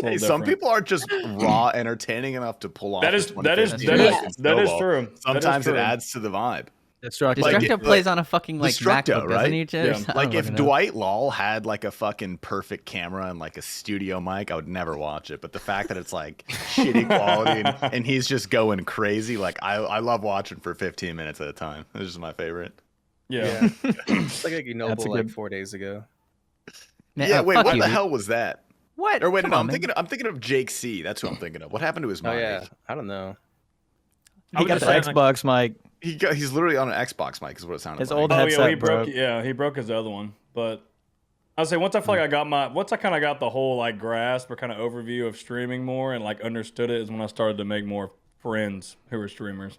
Speaker 2: Hey, some people are just raw entertaining enough to pull off.
Speaker 1: That is true.
Speaker 2: Sometimes it adds to the vibe.
Speaker 4: Destructo plays on a fucking like
Speaker 2: Destructo,
Speaker 4: MacBook,
Speaker 2: right?
Speaker 4: doesn't he?
Speaker 2: Like if Dwight Lal had like a fucking perfect camera and like a studio mic, I would never watch it. But the fact that it's like shitty quality and he's just going crazy, like I love watching for 15 minutes at a time. This is my favorite.
Speaker 1: Yeah.
Speaker 5: It's like a Noble like 4 days ago.
Speaker 2: Man, wait, what the hell was that?
Speaker 4: What?
Speaker 2: Or wait, no, I'm thinking of Jake C. That's who I'm thinking of. What happened to his mic?
Speaker 5: Oh yeah, I don't know.
Speaker 6: He got the Xbox mic.
Speaker 2: He's literally on an Xbox mic, is what it sounded
Speaker 6: his
Speaker 2: like.
Speaker 6: old headset
Speaker 1: he broke his other one. But I'll say once I feel like once I kind of got the whole like grasp or kind of overview of streaming more and like understood it, is when I started to make more friends who were streamers.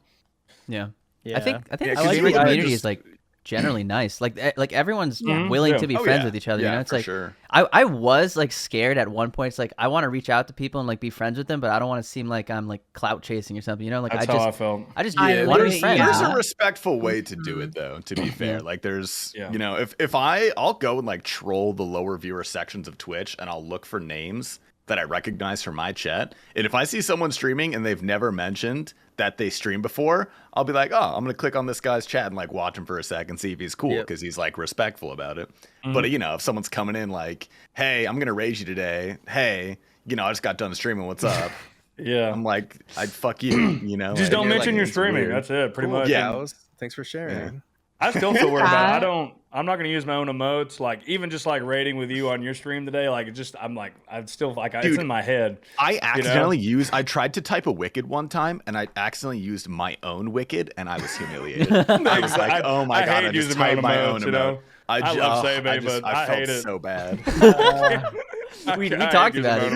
Speaker 4: Yeah. I think the
Speaker 2: like
Speaker 4: streamer
Speaker 2: the
Speaker 4: community is like generally nice. Like everyone's willing to be friends with each other. You know, it's like
Speaker 2: sure.
Speaker 4: I was like scared at one point. It's like I want to reach out to people and like be friends with them, but I don't want to seem like I'm like clout chasing or something. You know, like
Speaker 1: That's how I felt.
Speaker 4: I just want to be friends.
Speaker 2: There's a respectful way to do it, though. To be fair, like there's, you know, if I'll go and like troll the lower viewer sections of Twitch and I'll look for names that I recognize from my chat, and if I see someone streaming and they've never mentioned that they streamed before, I'll be like, oh, I'm gonna click on this guy's chat and like watch him for a second, see if he's cool, because he's like respectful about it. But you know, if someone's coming in like, hey, I'm gonna raise you today, hey, you know, I just got done streaming, what's up? I'm like, I'd fuck you, you know.
Speaker 1: Just don't mention
Speaker 2: like,
Speaker 1: you're streaming.
Speaker 2: weird.
Speaker 1: That's it, pretty much.
Speaker 5: Yeah, thanks for sharing.
Speaker 1: I still feel weird about it. I'm not gonna use my own emotes. Like even just like rating with you on your stream today. Like I'm still like
Speaker 2: Dude,
Speaker 1: it's in my head.
Speaker 2: I accidentally I tried to type a wicked one time and I accidentally used my own wicked and I was humiliated. I was like, oh my god, I just typed my own emote.
Speaker 1: You know? I love Sebe, but I
Speaker 2: felt
Speaker 1: hate it
Speaker 2: so bad.
Speaker 4: we talked about it.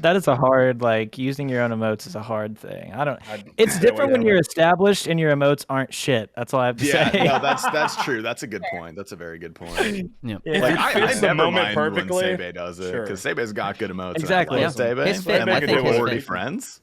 Speaker 6: That is a hard, like using your own emotes is a hard thing. It's different when you're established and your emotes aren't shit. That's all I have to say.
Speaker 2: No, that's true. That's a good point. That's a very good point.
Speaker 4: Yeah.
Speaker 2: Like, I never
Speaker 1: moment
Speaker 2: mind
Speaker 1: perfectly.
Speaker 2: when Sebe does it because Sebe's got good emotes.
Speaker 6: Exactly.
Speaker 2: And I love Sebe.
Speaker 4: I
Speaker 2: And
Speaker 4: think
Speaker 2: we're
Speaker 4: his
Speaker 2: already
Speaker 4: fit.
Speaker 2: friends.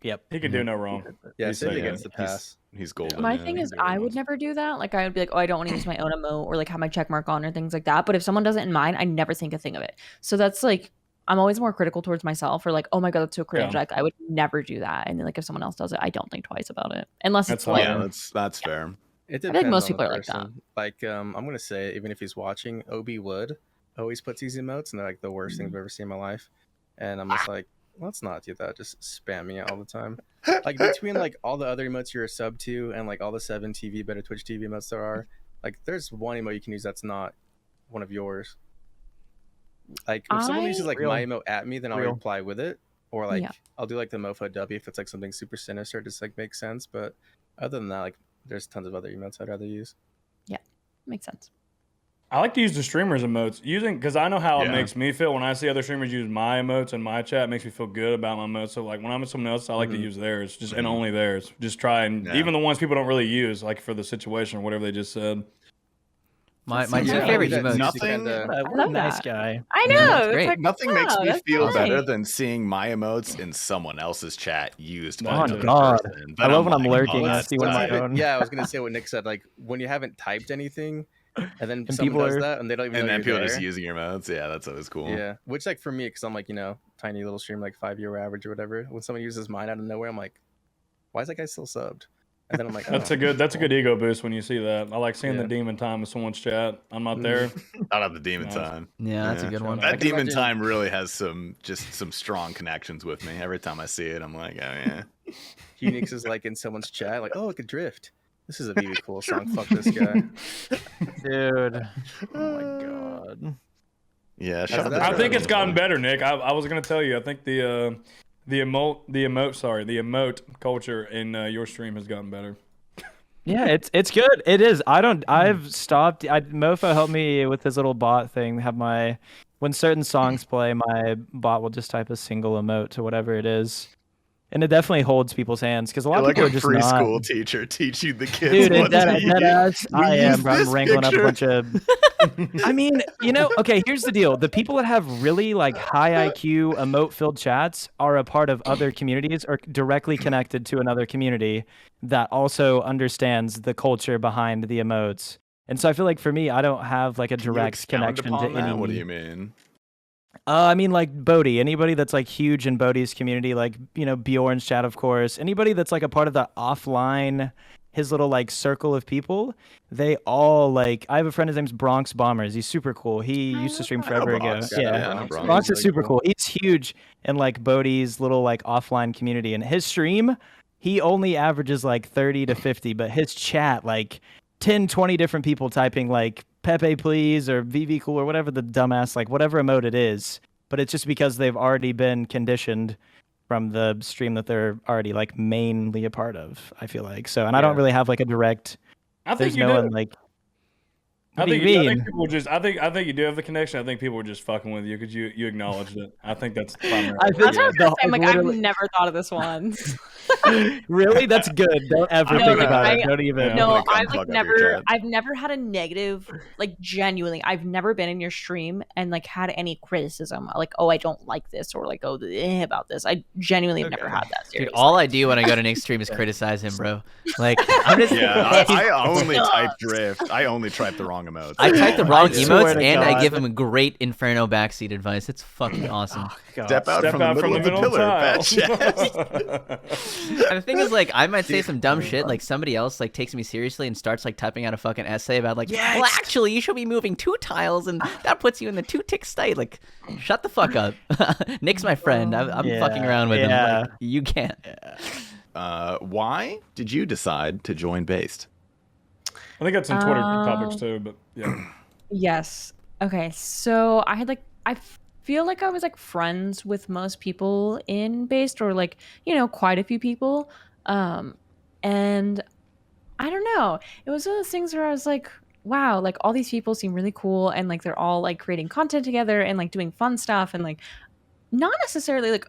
Speaker 6: Yep.
Speaker 1: He can do no wrong.
Speaker 5: Yeah,
Speaker 1: He's
Speaker 5: Sebe
Speaker 1: so
Speaker 5: gets
Speaker 1: good.
Speaker 5: the pass.
Speaker 2: He's golden.
Speaker 3: My thing is, I would never do that. Like, I would be like, oh, I don't want to use my own emote or like have my check mark on or things like that. But if someone does it in mine, I never think a thing of it. So that's like, I'm always more critical towards myself, or like, oh my god, that's so cringe. Like, I would never do that. And then like, if someone else does it, I don't think twice about it, unless it's like,
Speaker 2: that's fair.
Speaker 5: It
Speaker 3: I feel like
Speaker 5: depends
Speaker 3: most
Speaker 5: on the
Speaker 3: people are like that.
Speaker 5: person. Like, I'm gonna say, even if he's watching, Obi Wood always puts these emotes, and they're like the worst things I've ever seen in my life. And I'm just like, let's not do that. Just spam me all the time. Like between like all the other emotes you're a sub to, and like all the 7 TV, better Twitch TV emotes there are, like there's one emote you can use that's not one of yours. Like if someone uses like my emote at me, then I'll reply with it, or like I'll do like the mofo W if it's like something super sinister, just like makes sense. But other than that, like there's tons of other emotes I'd rather use.
Speaker 3: Yeah, makes sense.
Speaker 1: I like to use the streamers emotes because I know how it makes me feel when I see other streamers use my emotes in my chat. It makes me feel good about my emotes. So like when I'm with someone else, I like to use theirs, and only theirs. Just try and even the ones people don't really use, like for the situation or whatever they just said.
Speaker 4: My two favorite emotes.
Speaker 2: Nothing.
Speaker 6: What a nice guy.
Speaker 3: I know.
Speaker 4: Yeah,
Speaker 3: it's
Speaker 4: great.
Speaker 3: like,
Speaker 2: Nothing
Speaker 3: wow,
Speaker 2: makes me
Speaker 3: that's
Speaker 2: feel
Speaker 3: nice.
Speaker 2: better than seeing my emotes in someone else's chat used by another
Speaker 6: God.
Speaker 2: person.
Speaker 6: I love when I'm
Speaker 2: like,
Speaker 6: lurking and
Speaker 2: that's
Speaker 6: see what I'm doing.
Speaker 5: Yeah, I was gonna say what Nick said. Like when you haven't typed anything, and then
Speaker 6: And
Speaker 5: someone
Speaker 6: people
Speaker 5: does
Speaker 6: are-
Speaker 5: that, and they don't even
Speaker 2: And
Speaker 5: know
Speaker 2: then
Speaker 5: you're
Speaker 2: people
Speaker 5: there.
Speaker 2: just using your emotes. Yeah, that's always cool.
Speaker 5: Yeah, which like for me, because I'm like tiny little stream, like 5-year average or whatever. When someone uses mine out of nowhere, I'm like, why is that guy still subbed? And then I'm like,
Speaker 1: That's a good ego boost when you see that. I like seeing the demon time of someone's chat. I'm not there.
Speaker 2: Out of the demon time.
Speaker 4: Yeah, that's a good one.
Speaker 2: That demon time really has some strong connections with me. Every time I see it, I'm like, oh yeah.
Speaker 5: Unix is like in someone's chat, like, oh, look at Drift. This is a VV cool song. Fuck this guy.
Speaker 6: Dude. Oh my god.
Speaker 2: Yeah,
Speaker 1: I think it's gotten better, Nick. I was gonna tell you. I think the emote culture in your stream has gotten better.
Speaker 6: Yeah, it's good. It is. I've stopped. Mofo helped me with his little bot thing. When certain songs play, my bot will just type a single emote to whatever it is. And it definitely holds people's hands because a lot of people are just
Speaker 2: preschool teacher teaching the kids.
Speaker 6: Dude, I am. I'm wrangling up a bunch of. I mean, okay. Here's the deal: the people that have really like high IQ emote-filled chats are a part of other communities or directly connected to another community that also understands the culture behind the emotes. And so I feel like for me, I don't have like a direct connection to any.
Speaker 2: What do you mean?
Speaker 6: I mean, like Bodhi, anybody that's like huge in Bodhi's community, like, Bjorn's chat, of course, anybody that's like a part of the offline, his little like circle of people, they all like, I have a friend, his name's Bronx Bombers. He's super cool. He used to stream forever ago. Yeah, Bronx is super cool. He's huge in like Bodhi's little like offline community, and his stream, he only averages like 30 to 50, but his chat, like 10, 20 different people typing like Pepe please or VV cool or whatever the dumbass, like whatever emote it is. But it's just because they've already been conditioned from the stream that they're already like mainly a part of, I feel like. So, and I don't really have like a direct.
Speaker 1: I think you
Speaker 6: no
Speaker 1: do.
Speaker 6: one like.
Speaker 1: I think you do have the connection. I think people were just fucking with you because you acknowledged it. I think that's primary.
Speaker 3: I'm like, I've never thought of this once.
Speaker 6: Really? That's good. Don't ever think about it. Don't even.
Speaker 3: No, I've never had a negative, like genuinely, I've never been in your stream and like had any criticism. Like, oh, I don't like this, or like, oh, about this. I genuinely have never had that. Seriously.
Speaker 4: Dude, all I do when I go to Nick's stream is criticize him, bro. Like, I'm just.
Speaker 2: I only type drift. I only type the wrong emotes.
Speaker 4: I type the wrong emotes and I give him great Inferno backseat advice. It's fucking awesome.
Speaker 2: Step out from the middle of the pillar, fat chest.
Speaker 4: And the thing is, like, I might say some dumb shit, like somebody else like takes me seriously and starts like typing out a fucking essay about like, well, actually, you should be moving 2 tiles and that puts you in the 2-tick state. Like, shut the fuck up. Nick's my friend. I'm fucking around with him. Like, you can't.
Speaker 2: Why did you decide to join Based?
Speaker 1: I think that's in Twitter topics too, but yeah.
Speaker 3: Yes. Okay. So I feel like I was like friends with most people in Based, or like, quite a few people. And I don't know. It was one of those things where I was like, wow, like all these people seem really cool, and like they're all like creating content together and like doing fun stuff, and like not necessarily like,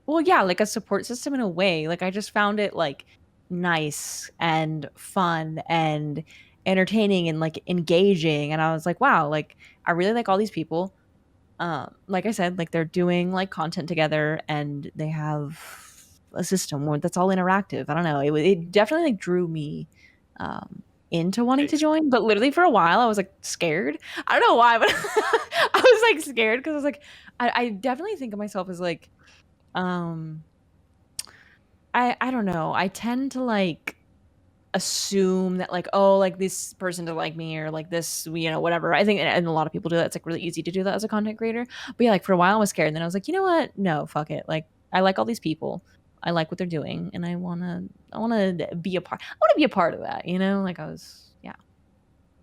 Speaker 3: well, yeah, like a support system in a way. Like I just found it like nice and fun and entertaining and like engaging, and I was like, wow, like I really like all these people. Like I said, like they're doing like content together and they have a system where that's all interactive. I don't know, it definitely like drew me into wanting to join, but literally for a while I was like scared. I don't know why, but I was like scared because I was like, I definitely think of myself as like I don't know, I tend to like assume that like, oh, like this person to like me or like this, whatever. I think, and a lot of people do that. It's like really easy to do that as a content creator. But yeah, like for a while I was scared, and then I was like, you know what? No, fuck it. Like I like all these people. I like what they're doing, and I wanna be a part. I want to be a part of that. Like I was, yeah.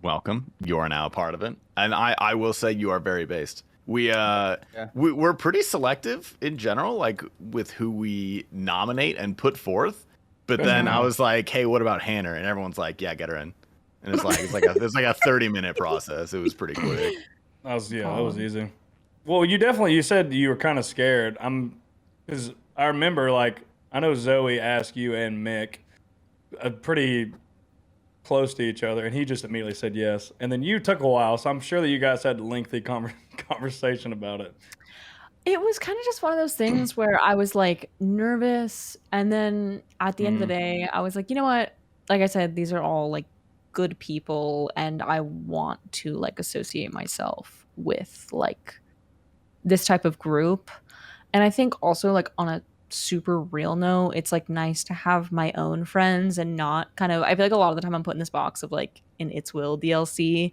Speaker 2: Welcome. You are now a part of it, and I will say you are very based. We're pretty selective in general, like with who we nominate and put forth. But then I was like, hey, what about Hannah? And everyone's like, yeah, get her in. And it's like a 30-minute process. It was pretty quick.
Speaker 1: That was easy. Well, you said you were kind of scared. Because I remember, like, I know Zoe asked you and Mick pretty close to each other, and he just immediately said yes. And then you took a while, so I'm sure that you guys had a lengthy conversation about it.
Speaker 3: It was kind of just one of those things where I was like nervous, and then at the end of the day, I was like, you know what? Like I said, these are all like good people, and I want to like associate myself with like this type of group. And I think also like on a super real note, it's like nice to have my own friends and not kind of, I feel like a lot of the time I'm put in this box of like an It's Will DLC.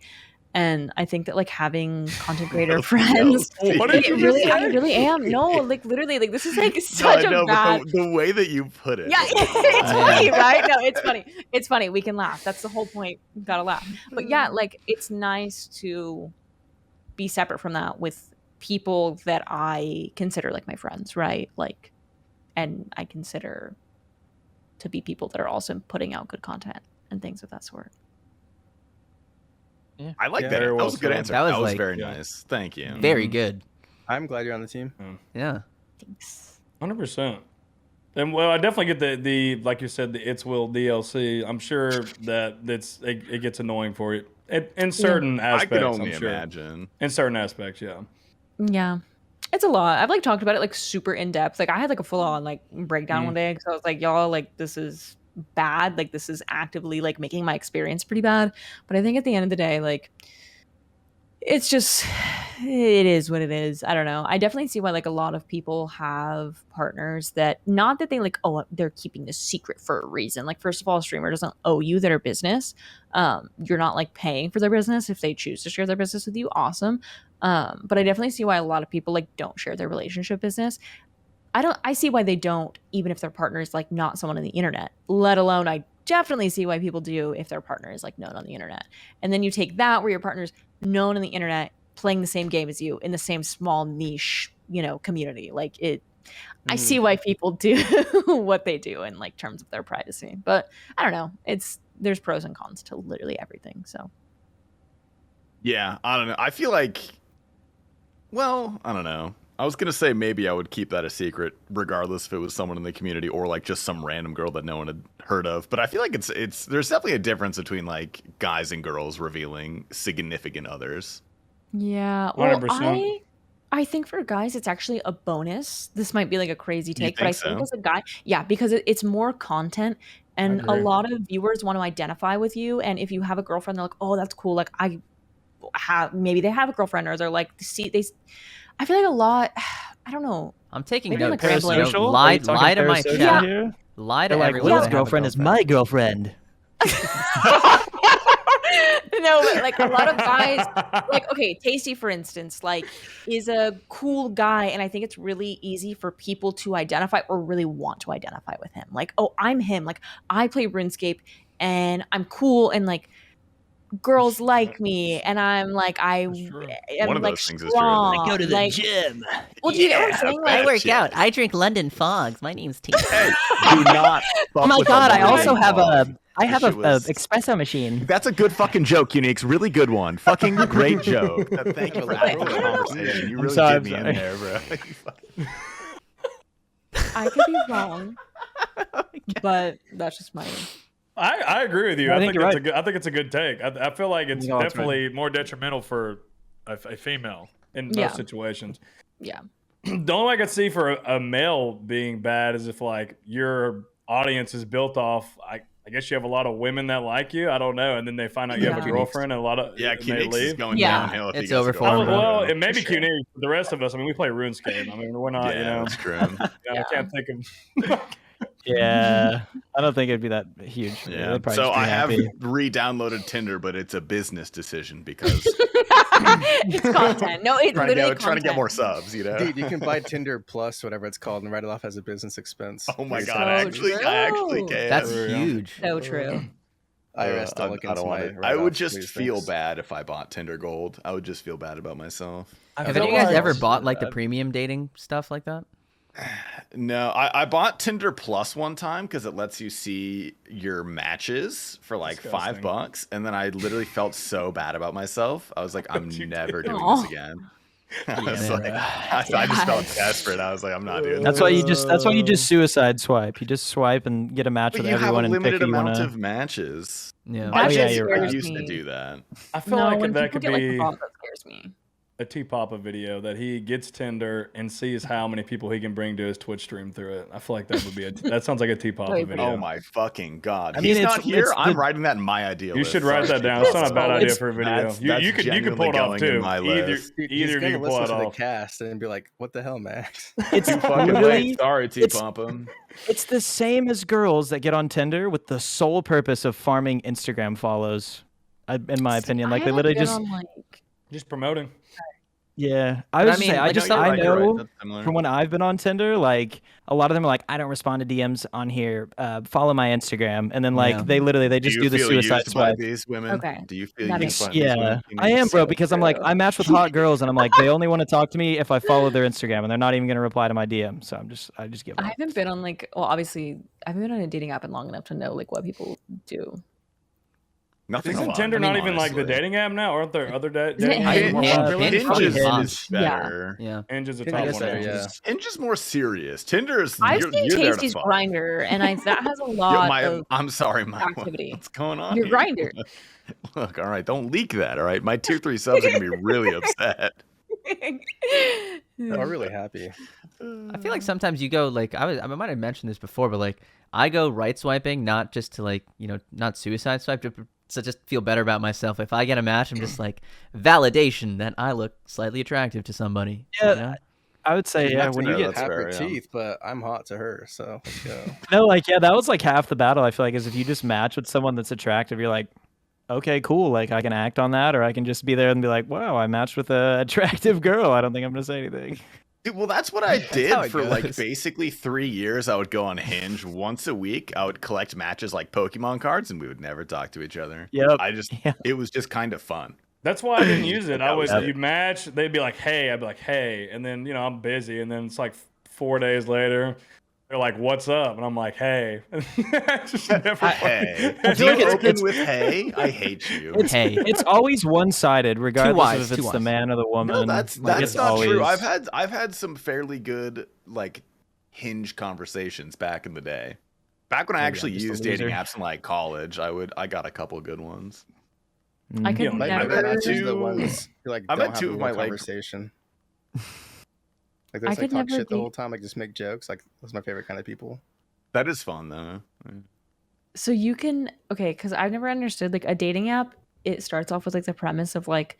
Speaker 3: And I think that like having content creator friends,
Speaker 1: what did you
Speaker 3: really,
Speaker 1: say?
Speaker 3: I really am. No, like literally, like this is like such a bad.
Speaker 2: But the way that you put it.
Speaker 3: Yeah, it's funny, right? No, it's funny. It's funny. We can laugh. That's the whole point. We've got to laugh. But yeah, like it's nice to be separate from that with people that I consider like my friends, right? Like, and I consider to be people that are also putting out good content and things of that sort.
Speaker 2: Yeah. I like that. That was a good answer. That was very nice. Thank you.
Speaker 4: Very good.
Speaker 5: I'm glad you're on the team.
Speaker 4: Yeah.
Speaker 3: Thanks.
Speaker 1: 100%. And well, I definitely get the like you said, the It's Will DLC. I'm sure that it gets annoying for you in certain aspects.
Speaker 2: I can only imagine.
Speaker 1: In certain aspects, yeah.
Speaker 3: Yeah. It's a lot. I've like talked about it like super in depth. Like I had like a full on like breakdown one day because I was like, y'all, like this is bad. Like this is actively like making my experience pretty bad. But I think at the end of the day, like it's just, it is what it is. I don't know. I definitely see why like a lot of people have partners that, not that they like, oh, they're keeping this secret for a reason. Like first of all, a streamer doesn't owe you their business. You're not like paying for their business. If they choose to share their business with you, awesome. But I definitely see why a lot of people like don't share their relationship business. I see why they don't, even if their partner is like not someone on the internet, let alone I definitely see why people do if their partner is like known on the internet. And then you take that where your partner's known on the internet, playing the same game as you in the same small niche, community. Like I see why people do what they do in like terms of their privacy. But I don't know. There's pros and cons to literally everything. So
Speaker 2: yeah, I don't know. I feel like, well, I don't know. I was going to say maybe I would keep that a secret regardless if it was someone in the community or like just some random girl that no one had heard of. But I feel like there's definitely a difference between like guys and girls revealing significant others.
Speaker 3: Yeah. Well, 100%. I think for guys, it's actually a bonus. This might be like a crazy take, but I think as a guy, yeah, because it's more content and a lot of viewers want to identify with you. And if you have a girlfriend, they're like, oh, that's cool. Like maybe they have a girlfriend or they're like, I feel like a lot. I don't know.
Speaker 4: I'm taking
Speaker 3: notes.
Speaker 4: Like lie to my chat.
Speaker 6: Yeah.
Speaker 4: Lie to
Speaker 6: like,
Speaker 4: everyone.
Speaker 6: Will's girlfriend is my girlfriend.
Speaker 3: No, but like a lot of guys, like okay, Tasty for instance, like is a cool guy, and I think it's really easy for people to identify or really want to identify with him. Like, oh, I'm him. Like I play RuneScape, and I'm cool, and like girls like me, and I'm like I am
Speaker 2: one of
Speaker 3: like
Speaker 2: those things
Speaker 3: strong.
Speaker 2: Is true.
Speaker 6: I go to the gym.
Speaker 3: Well, do you know what I'm saying? Like,
Speaker 4: I work out. I drink London Fogs. My name's T.
Speaker 2: Hey, do not.
Speaker 6: Oh my god! I also have a espresso machine.
Speaker 2: That's a good fucking joke, Unique's. Really good one. Fucking great joke. Thank you for that conversation. You really did me in there, bro.
Speaker 3: I could be wrong, but that's just my.
Speaker 1: I agree with you. I think
Speaker 6: it's
Speaker 1: I think it's a good take. I feel like it's definitely more detrimental for a female in most situations.
Speaker 3: Yeah.
Speaker 1: The only way I could see for a male being bad is if like your audience is built off. I guess you have a lot of women that like you. I don't know, and then they find out you have a girlfriend and a lot of
Speaker 2: Q-Nix is going downhill.
Speaker 4: It's over for him.
Speaker 1: Well, it may be Q-Nix. The rest of us, I mean, we play RuneScape. I mean, we're not,
Speaker 2: that's true.
Speaker 1: I can't think of.
Speaker 6: Yeah, I don't think it'd be that huge.
Speaker 2: Yeah. So I have re-downloaded Tinder, but it's a business decision because
Speaker 3: it's content. No, it's literally
Speaker 2: trying to get more subs. You know,
Speaker 5: dude, you can buy Tinder Plus, whatever it's called, and write it off as a business expense.
Speaker 2: Oh my god, I actually can.
Speaker 4: That's huge.
Speaker 3: So true.
Speaker 2: I don't want it. I would just feel bad if I bought Tinder Gold. I would just feel bad about myself.
Speaker 4: Have any of you guys ever bought like the premium dating stuff like that?
Speaker 2: No, I bought Tinder Plus one time because it lets you see your matches for like $5, and then I literally felt so bad about myself. I was like, I'm never doing this again. I just felt desperate. I was like, I'm not doing this.
Speaker 6: That's why you just suicide swipe. You just swipe and get a match with everyone and pick who you want to.
Speaker 2: You have a limited amount of matches.
Speaker 4: Yeah.
Speaker 2: I
Speaker 6: right.
Speaker 2: used to do that.
Speaker 1: I feel like that could be
Speaker 3: that scares me.
Speaker 1: a T-Papa video that he gets Tinder and sees how many people he can bring to his Twitch stream through it. I feel like that would be that sounds like a T-Papa video.
Speaker 2: Oh my fucking god! He's not here. I'm writing that in my idea.
Speaker 1: You should write that down. It's not a bad idea for a video. You could pull it off too. Either you can pull it off.
Speaker 5: The cast and be like, "What the hell, Max?"
Speaker 6: It's
Speaker 2: fucking sorry, T-Papa.
Speaker 6: It's the same as girls that get on Tinder with the sole purpose of farming Instagram follows. In my opinion, like they literally
Speaker 1: just promoting.
Speaker 6: Yeah, I know from when I've been on Tinder, like a lot of them are like, I don't respond to DMs on here. Follow my Instagram, and then like they just do the suicide swipe.
Speaker 2: These women?
Speaker 3: Okay.
Speaker 2: Do you feel used by these
Speaker 6: women? I am, bro, because I'm like I match with hot girls, and I'm like they only want to talk to me if I follow their Instagram, and they're not even gonna reply to my DM. So I just give up.
Speaker 3: I haven't been on obviously I haven't been on a dating app in long enough to know like what people do.
Speaker 1: Isn't Tinder not even like the dating app now? Aren't there other dating
Speaker 2: apps? Hinge is better.
Speaker 4: Yeah.
Speaker 1: Hinge is a top one.
Speaker 2: Hinge is more serious. Tinder is.
Speaker 3: I've seen Tasty's Grindr, and that has a lot of
Speaker 2: I'm sorry, my
Speaker 3: activity.
Speaker 2: What's going on?
Speaker 3: Your Grindr.
Speaker 2: Look, all right, don't leak that. All right, my tier 3 subs are gonna be really upset.
Speaker 5: I'm really happy.
Speaker 4: I feel like sometimes you go like I might have mentioned this before, but like I go right swiping, not just to like not suicide swipe, so just feel better about myself. If I get a match, I'm just like validation that I look slightly attractive to somebody.
Speaker 6: Yeah, I would say when you get
Speaker 5: half teeth, but I'm hot to her, so let's go.
Speaker 6: No, like that was like half the battle. I feel like is if you just match with someone that's attractive, you're like, okay, cool. Like I can act on that, or I can just be there and be like, wow, I matched with an attractive girl. I don't think I'm gonna say anything.
Speaker 2: Dude, well, that's what I did for like basically 3 years. I would go on Hinge once a week. I would collect matches like Pokemon cards, and we would never talk to each other.
Speaker 6: Yep.
Speaker 2: It was just kind of fun.
Speaker 1: That's why I didn't use it. You match, they'd be like, hey, I'd be like, hey, and then I'm busy, and then it's like 4 days later. They're like, "What's up?" And I'm like, "Hey." Just never
Speaker 2: hey. I feel like it's with "Hey." I hate you.
Speaker 6: It's always one-sided, regardless of if it's the man or the woman.
Speaker 2: No, that's not true. I've had some fairly good like Hinge conversations back in the day. Back when I actually used dating apps in like college, I got a couple good ones.
Speaker 3: I could never.
Speaker 5: The ones like
Speaker 2: I met 2 of my
Speaker 5: conversation. Like there's like talk shit the whole time, like just make jokes. Like those are my favorite kind of people.
Speaker 2: That is fun though.
Speaker 3: So you can because I've never understood like a dating app. It starts off with like the premise of like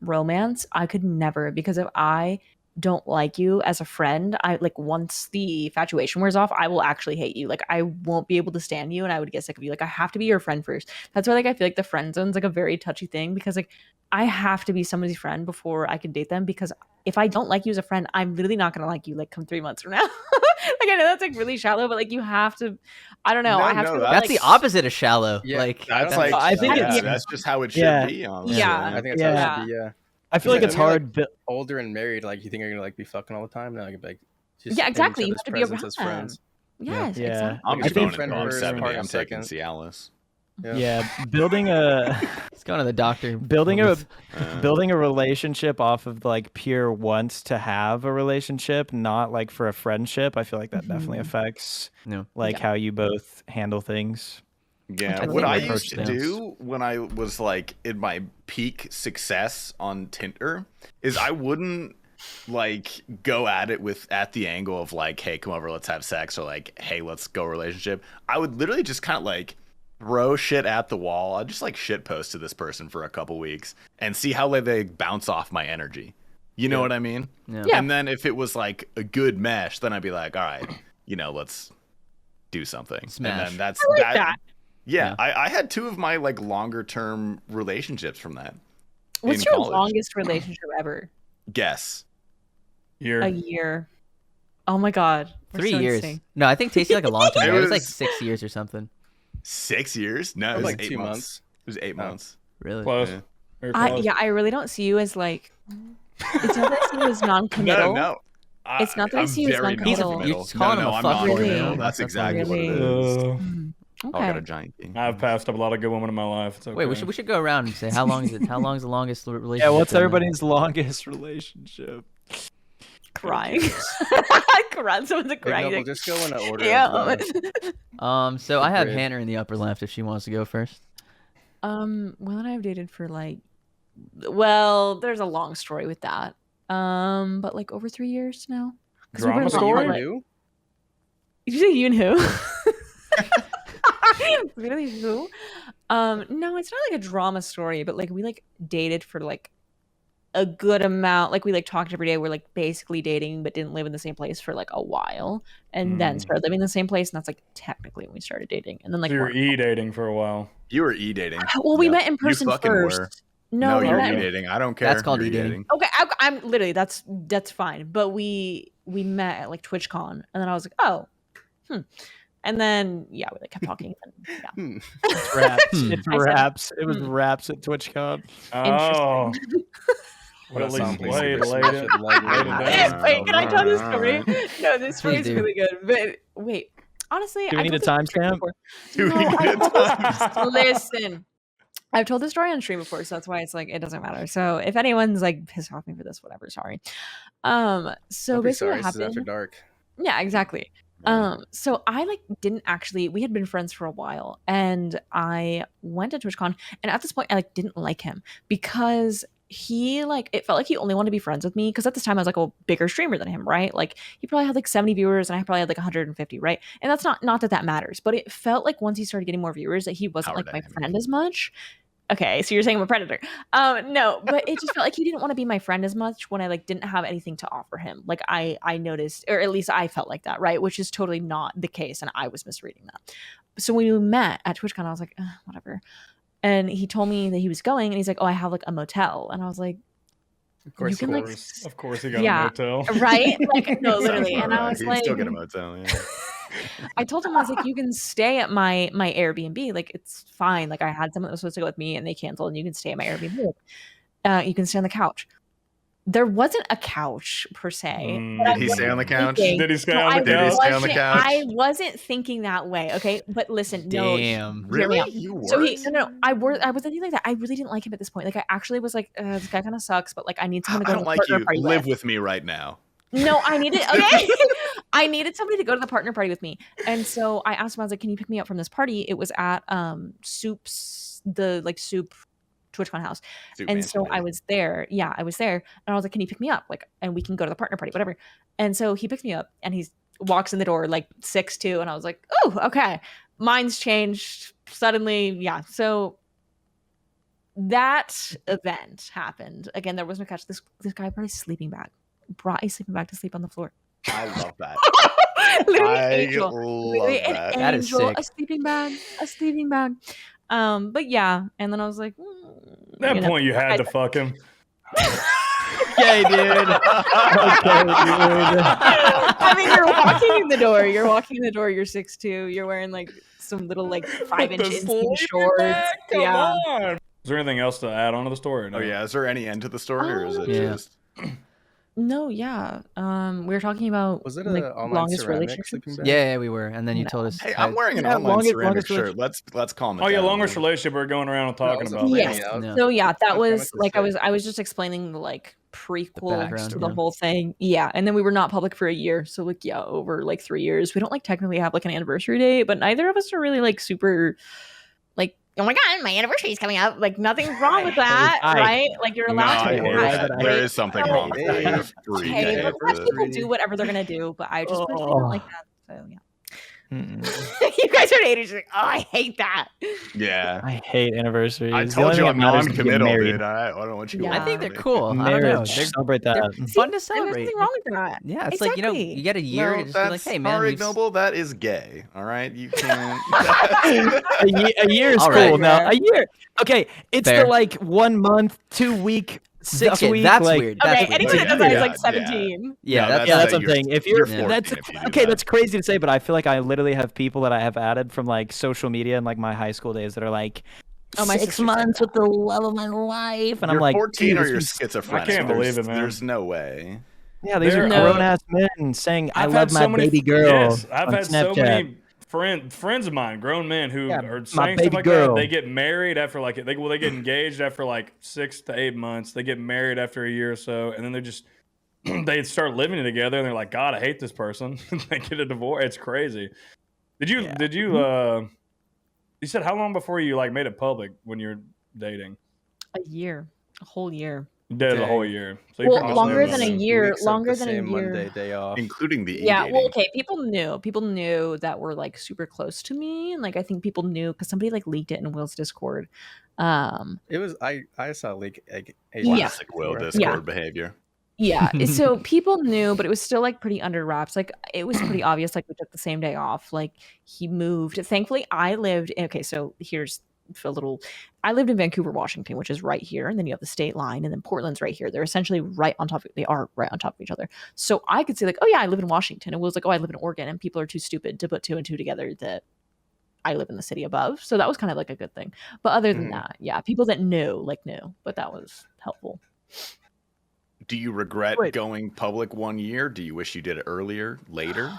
Speaker 3: romance. I could never, because if I don't like you as a friend, I like once the infatuation wears off, I will actually hate you. Like I won't be able to stand you, and I would get sick of you. Like I have to be your friend first. That's why like I feel like the friend zone's like a very touchy thing, because like I have to be somebody's friend before I can date them, because if I don't like you as a friend, I'm literally not gonna like you like come 3 months from now. Like I know that's like really shallow, but like you have to. I don't know.
Speaker 4: That's the opposite of shallow.
Speaker 5: Yeah,
Speaker 4: like
Speaker 2: that's like I think that's just how it should be. Honestly.
Speaker 3: Yeah,
Speaker 5: I think it's how it should be. Yeah.
Speaker 6: I feel like it's hard.
Speaker 5: Like, older and married, like you think you're gonna like be fucking all the time. No, like just
Speaker 3: exactly. You have to be around
Speaker 5: as friends.
Speaker 3: Yes, exactly.
Speaker 2: I'm just going to 70. I'm taking Cialis.
Speaker 6: Yeah, building a
Speaker 4: he's going to the doctor.
Speaker 6: Building a relationship off of like pure wants to have a relationship, not like for a friendship. I feel like that definitely affects how you both handle things.
Speaker 2: Yeah, what I used to do when I was like in my peak success on Tinder is I wouldn't like go at it at the angle of like, hey, come over, let's have sex, or like, hey, let's go relationship. I would literally just kind of like throw shit at the wall. I'd just like shit post to this person for a couple weeks and see how they bounce off my energy. You know what I mean?
Speaker 3: Yeah.
Speaker 2: And then if it was like a good mesh, then I'd be like, all right, let's do something.
Speaker 4: Smash.
Speaker 2: And then that's
Speaker 3: I like that.
Speaker 2: Yeah, I had 2 of my like longer term relationships from that.
Speaker 3: What's
Speaker 2: in
Speaker 3: your
Speaker 2: college.
Speaker 3: longest relationship ever?
Speaker 2: Guess.
Speaker 1: Year.
Speaker 3: A year. Oh my god. We're
Speaker 4: 3
Speaker 3: so
Speaker 4: years.
Speaker 3: insane.
Speaker 4: No, I think Tasty like a long time.
Speaker 2: It
Speaker 4: It was like
Speaker 2: was-
Speaker 4: 6 years or something.
Speaker 2: 6 years? No, it was
Speaker 5: like
Speaker 2: 8
Speaker 5: 2
Speaker 2: months.
Speaker 5: months.
Speaker 2: It was 8 months.
Speaker 4: Really?
Speaker 1: Close.
Speaker 2: Yeah.
Speaker 1: Very close.
Speaker 3: I really don't see you as like. It's not that I see you as non-committal.
Speaker 2: No.
Speaker 3: It's not that I
Speaker 2: I'm
Speaker 3: see you as
Speaker 2: very
Speaker 3: non-committal.
Speaker 2: non-committal.
Speaker 4: You're just calling him a
Speaker 2: I'm
Speaker 4: fucker,
Speaker 2: non-committal.
Speaker 3: man.
Speaker 2: That's
Speaker 4: That's
Speaker 2: exactly what it
Speaker 3: really-
Speaker 2: is.
Speaker 3: Okay.
Speaker 2: I got a giant king.
Speaker 1: I've passed up a lot of good women in my life. It's okay.
Speaker 4: Wait, we should go around and say how long is it? How long is the longest relationship?
Speaker 6: Yeah, what's
Speaker 4: been?
Speaker 6: everybody's longest relationship?
Speaker 3: Crying. Crying. Someone's crying.
Speaker 5: We'll just go in an order.
Speaker 3: Yeah.
Speaker 4: So I have
Speaker 5: Grid.
Speaker 4: Hannah in the upper left if she wants to go first.
Speaker 3: Women I've dated for like, well, there's a long story with that. But like over 3 years now. 'Cause we've
Speaker 1: Drama
Speaker 3: been
Speaker 1: story?
Speaker 3: like-
Speaker 5: You?
Speaker 3: Did you say you and who? Really, who? No, it's not like a drama story, but like we like dated for like a good amount. Like we like talked every day. We're like basically dating, but didn't live in the same place for like a while, and then started living in the same place. And that's like technically when we started dating. And then like
Speaker 1: So you were
Speaker 3: weren't-
Speaker 1: e-dating for a while.
Speaker 2: You were e-dating.
Speaker 3: well, we
Speaker 2: Yep.
Speaker 3: met in
Speaker 2: You
Speaker 3: person
Speaker 2: fucking
Speaker 3: first.
Speaker 2: were.
Speaker 3: No,
Speaker 2: No,
Speaker 3: we
Speaker 2: you're
Speaker 3: met.
Speaker 2: e-dating. I don't care.
Speaker 4: That's called
Speaker 2: You're
Speaker 4: e-dating.
Speaker 3: Okay, I'm literally that's fine. But we met at like TwitchCon, and then I was like, oh, and then yeah, we like kept talking. And, yeah.
Speaker 6: It's raps. It's
Speaker 3: I said,
Speaker 6: raps. It was raps at TwitchCon.
Speaker 1: Oh.
Speaker 5: What a
Speaker 1: At least
Speaker 5: song, please.
Speaker 1: laid
Speaker 5: Smash
Speaker 1: it.
Speaker 5: it, light it,
Speaker 1: Laid it
Speaker 5: light
Speaker 1: down.
Speaker 3: Wait, can I tell this story?
Speaker 2: Alright.
Speaker 3: No, this story
Speaker 4: Please
Speaker 3: is
Speaker 4: do.
Speaker 3: really good. But wait, honestly,
Speaker 6: Do we
Speaker 3: I
Speaker 6: need a
Speaker 3: told this story
Speaker 6: timestamp?
Speaker 3: before.
Speaker 2: Do we
Speaker 3: No,
Speaker 2: need
Speaker 3: I
Speaker 2: a
Speaker 3: told this-
Speaker 2: timestamp?
Speaker 3: Listen, I've told this story on stream before, so that's why it's like it doesn't matter. So if anyone's like pissed off me for this, whatever, sorry. So
Speaker 5: Don't be
Speaker 3: basically,
Speaker 5: sorry,
Speaker 3: what
Speaker 5: this is after
Speaker 3: happened?
Speaker 5: dark.
Speaker 3: Yeah, exactly. So I like didn't actually, we had been friends for a while, and I went to TwitchCon, and at this point I like didn't like him because he like, it felt like he only wanted to be friends with me because at this time I was like a bigger streamer than him, right? Like he probably had like 70 viewers and I probably had like 150, right? And that's not that matters, but it felt like once he started getting more viewers that he wasn't
Speaker 2: Power
Speaker 3: like my
Speaker 2: dynamic.
Speaker 3: friend as much. Okay, so you're saying I'm a predator. No, but it just felt like he didn't want to be my friend as much when I like didn't have anything to offer him. Like I noticed, or at least I felt like that, right? Which is totally not the case, and I was misreading that. So when we met at TwitchCon, I was like, whatever. And he told me that he was going, and he's like, oh, I have like a motel, and I was like,
Speaker 5: Of course,
Speaker 3: you can like,
Speaker 1: Of course, he got
Speaker 3: Yeah.
Speaker 1: a motel.
Speaker 3: right? Like no,
Speaker 2: Sounds
Speaker 3: literally. And
Speaker 2: about
Speaker 3: I
Speaker 2: right.
Speaker 3: was
Speaker 2: He'd
Speaker 3: like,
Speaker 2: still get a motel. Yeah.
Speaker 3: I told him, I was like, you can stay at my Airbnb. Like, it's fine. Like, I had someone that was supposed to go with me and they canceled, and you can stay at my Airbnb. You can stay on the couch. There wasn't a couch per se. but I
Speaker 2: Did he stay on the couch?
Speaker 3: thinking-
Speaker 1: Did he stay
Speaker 3: No,
Speaker 1: on the
Speaker 3: I
Speaker 2: Did he
Speaker 1: couch?
Speaker 2: stay on the
Speaker 3: wasn't-
Speaker 2: couch?
Speaker 3: I wasn't thinking that way. Okay, but listen, no.
Speaker 4: Damn.
Speaker 3: hear me
Speaker 2: Really?
Speaker 3: out.
Speaker 2: You were?
Speaker 3: So no, I wasn't thinking like that. I really didn't like him at this point. Like, I actually was like, this guy kind of sucks, but like, I need someone to
Speaker 2: I
Speaker 3: go
Speaker 2: don't
Speaker 3: to the
Speaker 2: like
Speaker 3: partner
Speaker 2: you.
Speaker 3: party
Speaker 2: Live
Speaker 3: with.
Speaker 2: with me right now.
Speaker 3: No, I needed okay. I needed somebody to go to the partner party with me. And so I asked him, I was like, can you pick me up from this party? It was at Soup TwitchCon house.
Speaker 2: Soup
Speaker 3: And
Speaker 2: Mansion,
Speaker 3: so I
Speaker 2: baby.
Speaker 3: was there. Yeah, I was there. And I was like, can you pick me up? Like, and we can go to the partner party, whatever. And so he picks me up and he walks in the door like 6'2", and I was like, oh, okay. Mine's changed suddenly. Yeah. So that event happened. Again, there was no couch. This guy brought a sleeping bag. Brought a sleeping bag to sleep on the floor.
Speaker 2: I love that.
Speaker 3: Literally,
Speaker 2: I
Speaker 3: angel.
Speaker 2: love
Speaker 3: Literally an
Speaker 2: that.
Speaker 4: That is
Speaker 3: angel,
Speaker 4: sick.
Speaker 3: a sleeping bag. But yeah, and then I was like,
Speaker 1: At that
Speaker 3: you know,
Speaker 1: point, you had to fuck him.
Speaker 6: Okay, dude. Okay, dude.
Speaker 3: I mean, you're walking in the door. You're 6'2". You're wearing like some little like 5-inch
Speaker 1: The
Speaker 3: inseam
Speaker 1: sleeping
Speaker 3: shorts.
Speaker 1: bag? Come
Speaker 3: Yeah.
Speaker 1: on. Is there anything else to add on to the story? or no?
Speaker 2: Oh yeah, is there any end to the story, or is it
Speaker 4: Yeah.
Speaker 2: just?
Speaker 3: No, yeah. We were talking about
Speaker 5: Was it
Speaker 3: like
Speaker 5: an online
Speaker 3: longest
Speaker 5: ceramic
Speaker 3: relationships.
Speaker 5: sleeping bag?
Speaker 4: Yeah, we were, and then you
Speaker 3: No.
Speaker 4: told us.
Speaker 2: Hey, I'm wearing an
Speaker 6: Yeah,
Speaker 2: online ceramic
Speaker 6: longest
Speaker 2: shirt. Let's calm it
Speaker 1: Oh yeah,
Speaker 2: down.
Speaker 1: longest relationship we're going around and talking
Speaker 5: was a
Speaker 1: about.
Speaker 5: thing,
Speaker 3: Yes.
Speaker 5: yeah.
Speaker 4: No.
Speaker 3: So yeah, that
Speaker 5: Okay,
Speaker 3: was
Speaker 5: that's
Speaker 3: like
Speaker 5: sick.
Speaker 3: I was just explaining the like prequel
Speaker 4: background,
Speaker 3: to the
Speaker 4: yeah.
Speaker 3: whole thing. Yeah, and then we were not public for a year, so like yeah, over like 3 years. We don't like technically have like an anniversary date, but neither of us are really like super like, oh my god, my anniversary is coming up. Like nothing's wrong with that,
Speaker 6: I-
Speaker 3: right? Like you're
Speaker 2: No,
Speaker 3: allowed
Speaker 2: I
Speaker 3: to.
Speaker 2: hear
Speaker 3: right?
Speaker 2: that. There is something
Speaker 3: No,
Speaker 2: wrong with that. You're a freak.
Speaker 3: Okay,
Speaker 2: I
Speaker 3: but
Speaker 2: hate
Speaker 3: let
Speaker 2: that.
Speaker 3: people do whatever they're gonna do. But I just personally don't like that. So yeah. You guys are haters. Like, oh, I hate that.
Speaker 2: Yeah.
Speaker 6: I hate anniversaries.
Speaker 2: I
Speaker 6: The
Speaker 2: told
Speaker 6: only
Speaker 2: you
Speaker 6: thing
Speaker 2: I'm
Speaker 6: that matters is to get
Speaker 2: non-committal,
Speaker 6: married.
Speaker 2: dude. I don't want you.
Speaker 3: Yeah.
Speaker 4: I think they're cool. I don't know.
Speaker 6: Marriage,
Speaker 4: They're
Speaker 6: celebrate that.
Speaker 4: fun to
Speaker 3: There's
Speaker 4: celebrate.
Speaker 3: nothing wrong with that.
Speaker 4: Yeah, it's
Speaker 3: exactly.
Speaker 4: like, you get a year
Speaker 2: No,
Speaker 4: and just be like,
Speaker 2: that's
Speaker 4: hey, man.
Speaker 2: sorry,
Speaker 4: we've-
Speaker 2: Noble. That is gay. All right, you can't.
Speaker 6: A year is
Speaker 4: All
Speaker 6: cool.
Speaker 4: right.
Speaker 6: Now a year. Okay, it's
Speaker 4: Fair.
Speaker 6: the like 1 month, 2 week, 6
Speaker 4: Okay,
Speaker 6: week.
Speaker 4: that's
Speaker 6: like,
Speaker 4: weird. That's
Speaker 3: Okay,
Speaker 4: weird.
Speaker 3: anyone that does
Speaker 2: Yeah,
Speaker 3: that is
Speaker 2: yeah,
Speaker 3: like
Speaker 2: yeah.
Speaker 3: 17.
Speaker 4: Yeah,
Speaker 2: No,
Speaker 4: that's
Speaker 6: Yeah, that's
Speaker 4: like,
Speaker 6: what I'm saying. If
Speaker 2: you're
Speaker 6: you're
Speaker 2: 14
Speaker 6: that's
Speaker 2: if you do
Speaker 6: okay,
Speaker 2: that.
Speaker 6: that's crazy to say, but I feel like I literally have people that I have added from like social media and like my high school days that are like
Speaker 3: Oh, my
Speaker 6: 6
Speaker 3: sister said
Speaker 6: months
Speaker 3: that.
Speaker 6: with the love of my life, and
Speaker 2: You're
Speaker 6: I'm like,
Speaker 2: 14
Speaker 6: dude,
Speaker 2: or
Speaker 6: this
Speaker 2: you're
Speaker 6: was-
Speaker 2: schizophrenic.
Speaker 1: I can't believe it, man.
Speaker 2: There's no way.
Speaker 6: Yeah, these are
Speaker 1: There-
Speaker 6: grown ass men saying I
Speaker 1: I've
Speaker 6: love
Speaker 1: had
Speaker 6: my
Speaker 1: so many,
Speaker 6: baby girl.
Speaker 1: Yes, I've
Speaker 6: on
Speaker 1: had so
Speaker 6: Snapchat.
Speaker 1: many friends of mine, grown men who
Speaker 6: Yeah,
Speaker 1: are
Speaker 6: my
Speaker 1: saying
Speaker 6: baby
Speaker 1: stuff like
Speaker 6: girl.
Speaker 1: that. They get married after like they get engaged after like 6 to 8 months. They get married after a year or so, and then they're just they start living together, and they're like, God, I hate this person. They get a divorce. It's crazy. Did you you said how long before you like made it public when you were dating?
Speaker 3: A whole year.
Speaker 1: You did it a whole
Speaker 5: Dang.
Speaker 1: year. So you
Speaker 3: Well,
Speaker 1: pretty much
Speaker 3: longer
Speaker 1: lived
Speaker 3: than
Speaker 1: on
Speaker 3: a
Speaker 1: it.
Speaker 3: year.
Speaker 5: Weeks of
Speaker 3: Longer
Speaker 5: the
Speaker 3: than a
Speaker 5: same
Speaker 3: year.
Speaker 5: Monday day off.
Speaker 2: Including the
Speaker 3: Yeah,
Speaker 2: e-dating.
Speaker 3: well, okay. People knew that were like super close to me, and like I think people knew because somebody like leaked it in Will's Discord.
Speaker 5: It was I saw a leak.
Speaker 3: Yeah.
Speaker 2: Classic Will Discord behavior.
Speaker 3: Yeah, so people knew, but it was still like pretty under wraps. Like it was pretty obvious. Like we took the same day off. Like he moved. Thankfully, I lived. Okay, so here's a little. I lived in Vancouver, Washington, which is right here, and then you have the state line, and then Portland's right here. They're essentially right on top. They are right on top of each other. So I could say like, oh yeah, I live in Washington, and Will's like, oh, I live in Oregon, and people are too stupid to put 2 and 2 together that I live in the city above. So that was kind of like a good thing. But other than that, yeah, people that knew, but that was helpful.
Speaker 2: Do you regret going public 1 year? Do you wish you did it earlier, later?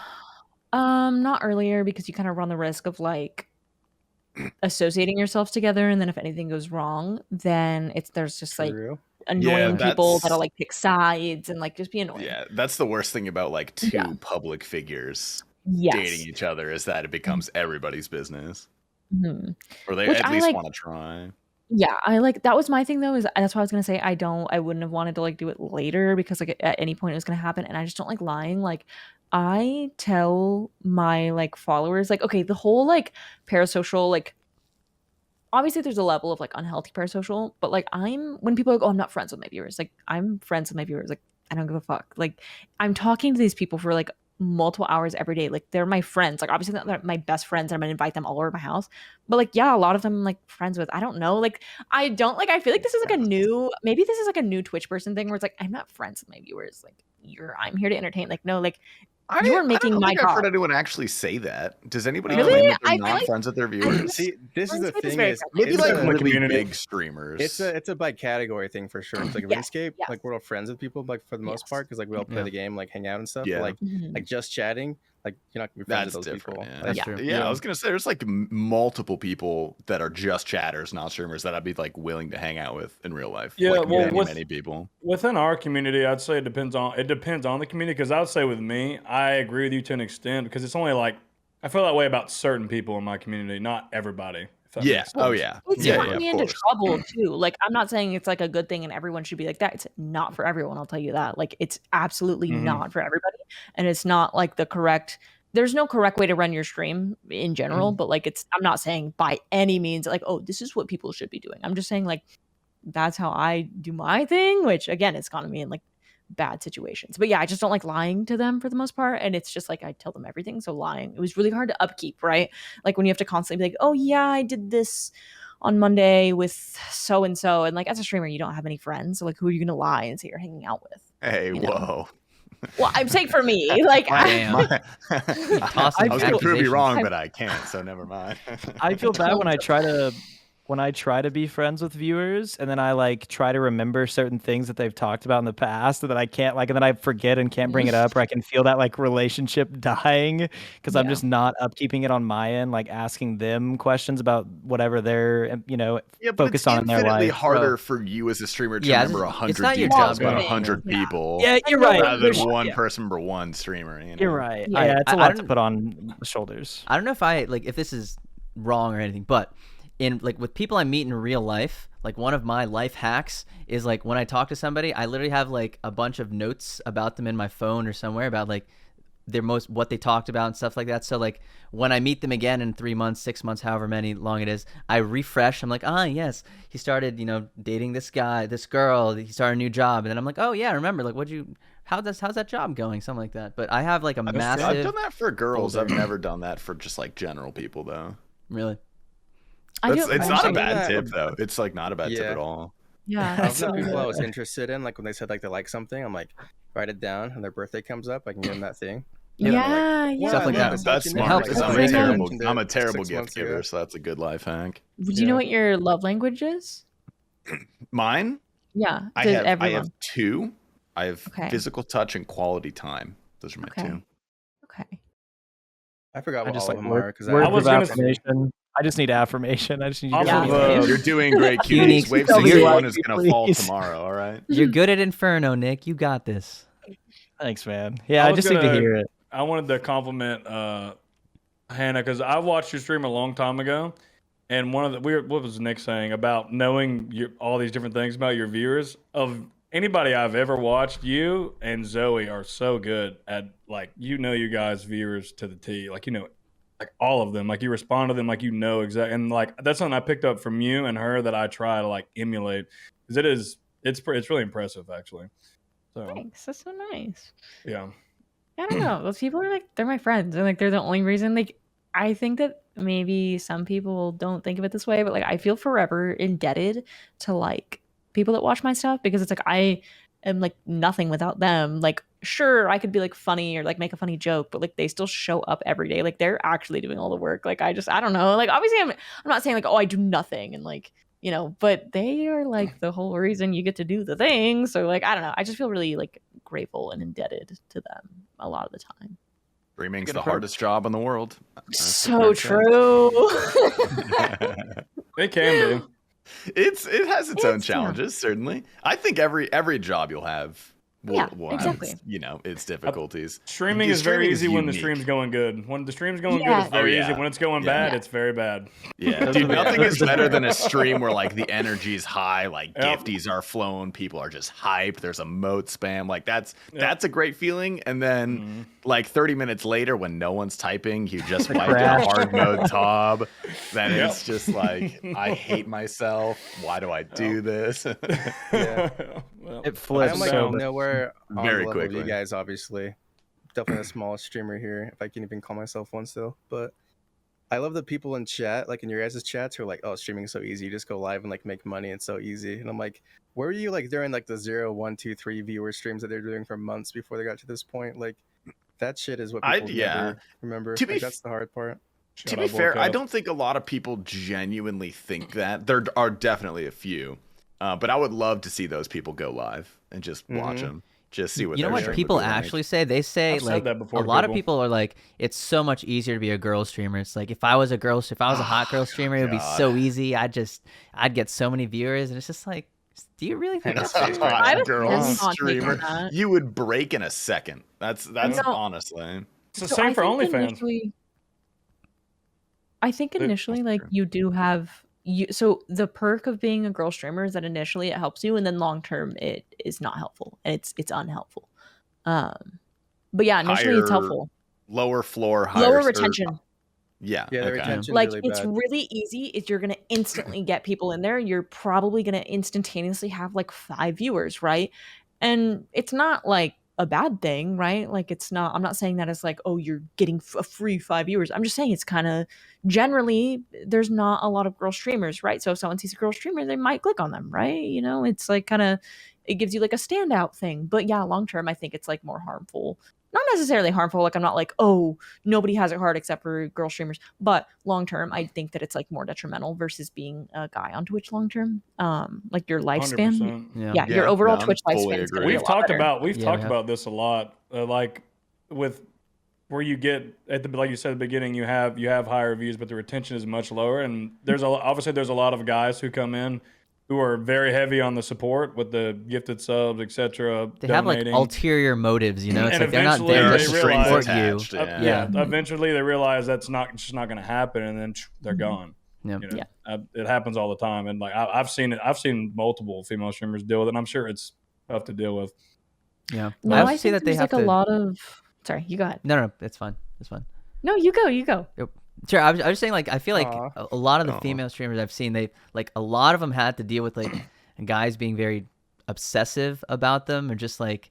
Speaker 3: Not earlier because you kind of run the risk of like associating yourselves together, and then if anything goes wrong, then there's just like annoying people that'll like pick sides and like just be annoying.
Speaker 2: Yeah, that's the worst thing about like two public figures dating each other is that it becomes everybody's business.
Speaker 3: Mm-hmm.
Speaker 2: Or they at least want to try.
Speaker 3: Yeah, that was my thing though, is that's why I was gonna say I wouldn't have wanted to like do it later because like at any point it was gonna happen, and I just don't like lying. Like I tell my like followers, like, okay, the whole like parasocial, like obviously there's a level of like unhealthy parasocial, but like when people are like, oh, I'm not friends with my viewers, like I'm friends with my viewers, like I don't give a fuck. Like I'm talking to these people for like multiple hours every day. Like they're my friends. Like obviously they're my best friends and I'm gonna invite them all over my house. But like, yeah, a lot of them I'm like friends with. I don't know. Like I feel like this is like maybe this is like a new Twitch person thing where it's like, I'm not friends with my viewers. Like I'm here to entertain. Like, no, like you are making my
Speaker 2: I've heard anyone actually say that. Does anybody
Speaker 3: Really?
Speaker 2: claim that they're
Speaker 3: I
Speaker 2: not
Speaker 3: feel like-
Speaker 2: friends with their viewers?
Speaker 5: See, this is the
Speaker 3: Friends with
Speaker 5: thing
Speaker 3: is
Speaker 5: is
Speaker 2: Maybe
Speaker 5: it's
Speaker 2: like
Speaker 5: a-
Speaker 2: really big streamers.
Speaker 5: it's a by category thing for sure. It's like RuneScape,
Speaker 3: yes.
Speaker 5: like we're all friends with people, like for the most part, because like we all play the game, like hang out and stuff.
Speaker 2: Yeah.
Speaker 5: But,
Speaker 3: Mhm.
Speaker 5: like just chatting, like you're not gonna be friends
Speaker 2: That's
Speaker 5: with those
Speaker 2: different.
Speaker 5: people.
Speaker 2: Yeah.
Speaker 5: Like,
Speaker 3: That's
Speaker 4: true.
Speaker 2: Yeah, I was gonna say there's like multiple people that are just chatters, not streamers, that I'd be like willing to hang out with in real life.
Speaker 1: Yeah,
Speaker 2: like,
Speaker 1: well,
Speaker 2: many people.
Speaker 1: Within our community, I'd say it depends on the community. Because I would say with me, I agree with you to an extent because it's only like I feel that way about certain people in my community, not everybody. if that
Speaker 2: Yeah.
Speaker 1: makes
Speaker 2: Oh
Speaker 1: sense.
Speaker 2: yeah.
Speaker 3: It's
Speaker 2: Yeah,
Speaker 3: gotten
Speaker 2: yeah,
Speaker 3: me
Speaker 2: of
Speaker 3: into
Speaker 2: course.
Speaker 3: trouble too. Like I'm not saying it's like a good thing and everyone should be like that. It's not for everyone. I'll tell you that. Like it's absolutely
Speaker 1: Mhm.
Speaker 3: not for everybody, and it's not like there's no correct way to run your stream in general. But like I'm not saying by any means like, oh, this is what people should be doing. I'm just saying like that's how I do my thing, which again, it's gotten me in like bad situations. But yeah, I just don't like lying to them for the most part. And it's just like I tell them everything. So lying, it was really hard to upkeep, right? Like when you have to constantly be like, oh yeah, I did this on Monday with so and so. And like as a streamer, you don't have any friends. So like who are you gonna lie and say you're hanging out with?
Speaker 2: Hey,
Speaker 3: you know?
Speaker 2: whoa.
Speaker 3: Well, I'm saying for me, like
Speaker 4: Damn.
Speaker 2: I
Speaker 4: Tossing
Speaker 2: was gonna prove you
Speaker 4: accusations.
Speaker 2: wrong, but I can't, so never mind.
Speaker 6: I feel bad when I try to be friends with viewers and then I like try to remember certain things that they've talked about in the past and then I can't and then I forget and can't bring it up, or I can feel that like relationship dying because I'm just not upkeeping it on my end, like asking them questions about whatever they're focused on in their life.
Speaker 2: It's infinitely harder for you as a streamer to remember
Speaker 4: it's
Speaker 2: 100
Speaker 4: not your
Speaker 2: details
Speaker 4: job,
Speaker 2: about
Speaker 4: right?
Speaker 2: 100
Speaker 3: Yeah.
Speaker 2: people.
Speaker 6: Yeah, you're right.
Speaker 2: Rather than one person for one streamer. You know?
Speaker 6: You're right.
Speaker 3: Yeah.
Speaker 6: Yeah, it's a
Speaker 4: I
Speaker 6: lot to
Speaker 4: don't-
Speaker 6: put on the shoulders.
Speaker 4: I don't know if this is wrong or anything, but in like with people I meet in real life, like one of my life hacks is like when I talk to somebody, I literally have like a bunch of notes about them in my phone or somewhere about like what they talked about and stuff like that. So like when I meet them again in 3 months, 6 months, however many long it is, I refresh. I'm like, yes, he started, dating this girl. He started a new job, and then I'm like, oh yeah, I remember. Like, how's that job going? Something like that. But I have like a massive.
Speaker 2: I've done that for girls. I've never done that for just like general people though.
Speaker 4: Really?
Speaker 2: It's not a bad tip though. It's like not a bad tip at all.
Speaker 3: Yeah,
Speaker 5: I've met people I was interested in, like when they said like they like something, I'm like, write it down, and their birthday comes up, I can give them that thing.
Speaker 3: Yeah,
Speaker 4: stuff like that.
Speaker 2: That's smart. I'm a terrible gift giver, so that's a good life hack.
Speaker 3: Do you know what your love language is?
Speaker 2: Mine?
Speaker 3: Yeah,
Speaker 2: I have 2. I have physical touch and quality time. Those are my 2.
Speaker 3: Okay.
Speaker 5: I forgot what
Speaker 6: just
Speaker 5: all
Speaker 6: like
Speaker 5: of them are because
Speaker 6: affirmation. I just need affirmation. I just need you
Speaker 2: to You're doing great, cuties. Wave 61 is going to fall tomorrow, all right?
Speaker 4: You're good at Inferno, Nick. You got this.
Speaker 6: Thanks, man. Yeah, I just need to hear it.
Speaker 1: I wanted to compliment Hannah because I watched your stream a long time ago. And what was Nick saying about knowing all these different things about your viewers? Of anybody I've ever watched, you and Zoe are so good at, like, you guys' viewers to the T. Like, like all of them, like you respond to them, like exactly, and like that's something I picked up from you and her that I try to like emulate, because it's really impressive actually. So
Speaker 3: thanks, that's so nice.
Speaker 1: Yeah,
Speaker 3: I don't know. Those people are like they're my friends, and like they're the only reason. Like I think that maybe some people don't think of it this way, but like I feel forever indebted to like people that watch my stuff, because it's like I am like nothing without them. Like sure, I could be like funny or like make a funny joke, but like they still show up every day. Like they're actually doing all the work. Like I don't know. Like obviously I'm not saying like, oh, I do nothing and like, but they are like the whole reason you get to do the thing. So like, I don't know. I just feel really like grateful and indebted to them a lot of the time.
Speaker 2: Streaming's the hardest job in the world.
Speaker 3: So true.
Speaker 1: It can be.
Speaker 2: It has its own challenges, certainly. I think every job you'll have
Speaker 3: exactly.
Speaker 2: Have, its difficulties.
Speaker 1: Streaming is very easy when the stream's going good. When the stream's going good, it's very easy. When it's going bad, it's very bad.
Speaker 2: Yeah, dude, nothing is better than a stream where like the energy's high, like gifties are flowing, people are just hyped, there's emote spam. Like that's a great feeling. And then like 30 minutes later, when no one's typing, you just wiped a hard mode tab. Then it's just like, I hate myself. Why do I do this?
Speaker 6: It flips.
Speaker 5: I'm like nowhere on
Speaker 2: very
Speaker 5: the level
Speaker 2: quickly.
Speaker 5: of you guys, obviously. Definitely the smallest streamer here, if I can even call myself one still. But I love the people in chat, like in your guys' chats, who are like, "Oh, streaming is so easy. You just go live and like make money. It's so easy." And I'm like, where were you like during like the 0, 1, 2, 3 viewer streams that they're doing for months before they got to this point? Like that shit is what people never remember. That's the hard part.
Speaker 2: To be fair, I don't think a lot of people genuinely think that. There are definitely a few. But I would love to see those people go live and just watch them, just see what.
Speaker 4: You know what people actually say? They say like a lot of people are like, it's so much easier to be a girl streamer. It's like if I was a hot girl streamer, it would be so easy. I'd get so many viewers, and it's just like, do you really think that's true?
Speaker 2: Hot girl streamer, you would break in a second. That's honestly.
Speaker 1: It's the same for OnlyFans.
Speaker 3: I think initially, like you do have. So the perk of being a girl streamer is that initially it helps you, and then long term it is not helpful, and it's unhelpful. But yeah, initially it's helpful.
Speaker 2: Lower floor,
Speaker 3: lower retention.
Speaker 2: Yeah,
Speaker 5: the retention
Speaker 3: like
Speaker 5: really
Speaker 3: it's
Speaker 5: bad.
Speaker 3: really easy. If you're gonna instantly get people in there, you're probably gonna instantaneously have like 5 viewers, right? And it's not like a bad thing, right? Like it's not. I'm not saying that it's like, oh, you're getting a free 5 viewers. I'm just saying it's kind of generally there's not a lot of girl streamers, right? So if someone sees a girl streamer, they might click on them, right? It's like kind of it gives you like a standout thing. But yeah, long term, I think it's like more harmful. Not necessarily harmful. Like I'm not like, oh, nobody has it hard except for girl streamers. But long term, I think that it's like more detrimental versus being a guy on Twitch long term. Like your lifespan, your overall Twitch lifespan.
Speaker 1: We've talked about this a lot. Like with where you get at the, like you said at the beginning, you have higher views, but the retention is much lower. And obviously there's a lot of guys who come in who are very heavy on the support with the gifted subs, etc.
Speaker 4: They have like ulterior motives, It's
Speaker 1: and
Speaker 4: like they're not there to support you.
Speaker 1: Eventually they realize that's just not going to happen, and then they're gone. It happens all the time, and like I've seen it. I've seen multiple female streamers deal with it, and I'm sure it's tough to deal with.
Speaker 3: Yeah, no, I see that they have like a lot of. Sorry, you go ahead.
Speaker 4: No, it's fine. It's fine.
Speaker 3: No, you go.
Speaker 4: Yep. Sure, I was just saying, like, I feel like a lot of the female streamers I've seen, they like a lot of them had to deal with like guys being very obsessive about them, or just like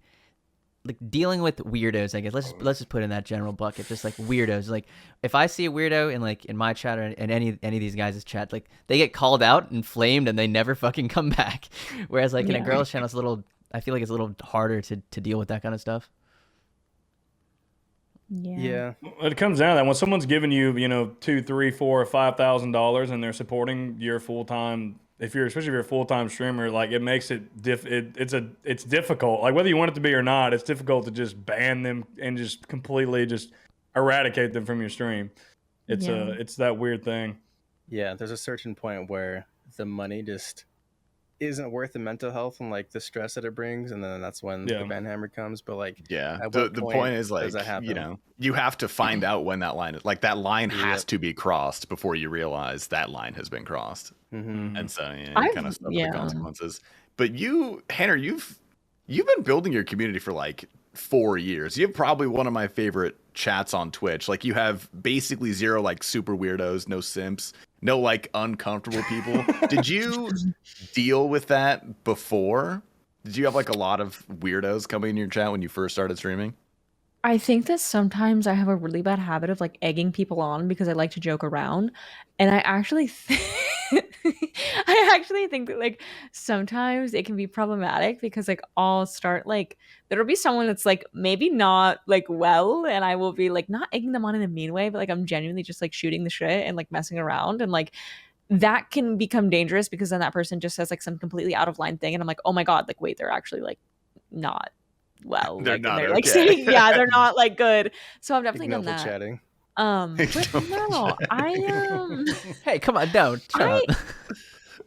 Speaker 4: dealing with weirdos. I guess let's just put in that general bucket, just like weirdos. Like if I see a weirdo in my chat or in any of these guys' chat, like they get called out and flamed and they never fucking come back. Whereas like in a girl's channel, I feel like it's a little harder to deal with that kind of stuff.
Speaker 5: Yeah.
Speaker 1: It comes down to that when someone's giving you, $2,000, $3,000, $4,000 or $5,000 and they're supporting your full-time, especially if you're a full-time streamer, like it makes it it's difficult. Like whether you want it to be or not, it's difficult to just ban them and just completely just eradicate them from your stream. It's that weird thing.
Speaker 5: Yeah, there's a certain point where the money just isn't worth the mental health and like the stress that it brings, and then that's when the ban hammer comes. But like,
Speaker 2: the point is like, you have to find out when that line is. Like that line has to be crossed before you realize that line has been crossed, and so you kind of suffer the consequences. But you, Hannah, you've been building your community for like 4 years. You have probably one of my favorite chats on Twitch. Like you have basically zero like super weirdos, no simps, no like uncomfortable people. Did you deal with that before? Did you have like a lot of weirdos coming in your chat when you first started streaming?
Speaker 3: I think that sometimes I have a really bad habit of like egging people on because I like to joke around, and I actually think that like sometimes it can be problematic because like I'll start like there'll be someone that's like maybe not like well, and I will be like not egging them on in a mean way, but like I'm genuinely just like shooting the shit and like messing around, and like that can become dangerous because then that person just says like some completely out of line thing, and I'm like, oh my god, like wait, they're actually like not well,
Speaker 2: they're
Speaker 3: like,
Speaker 2: not
Speaker 3: they're
Speaker 2: okay.
Speaker 3: like saying, they're not like good. So I've definitely done that.
Speaker 5: Chatting.
Speaker 3: But no,
Speaker 4: Hey, come on, don't shut up.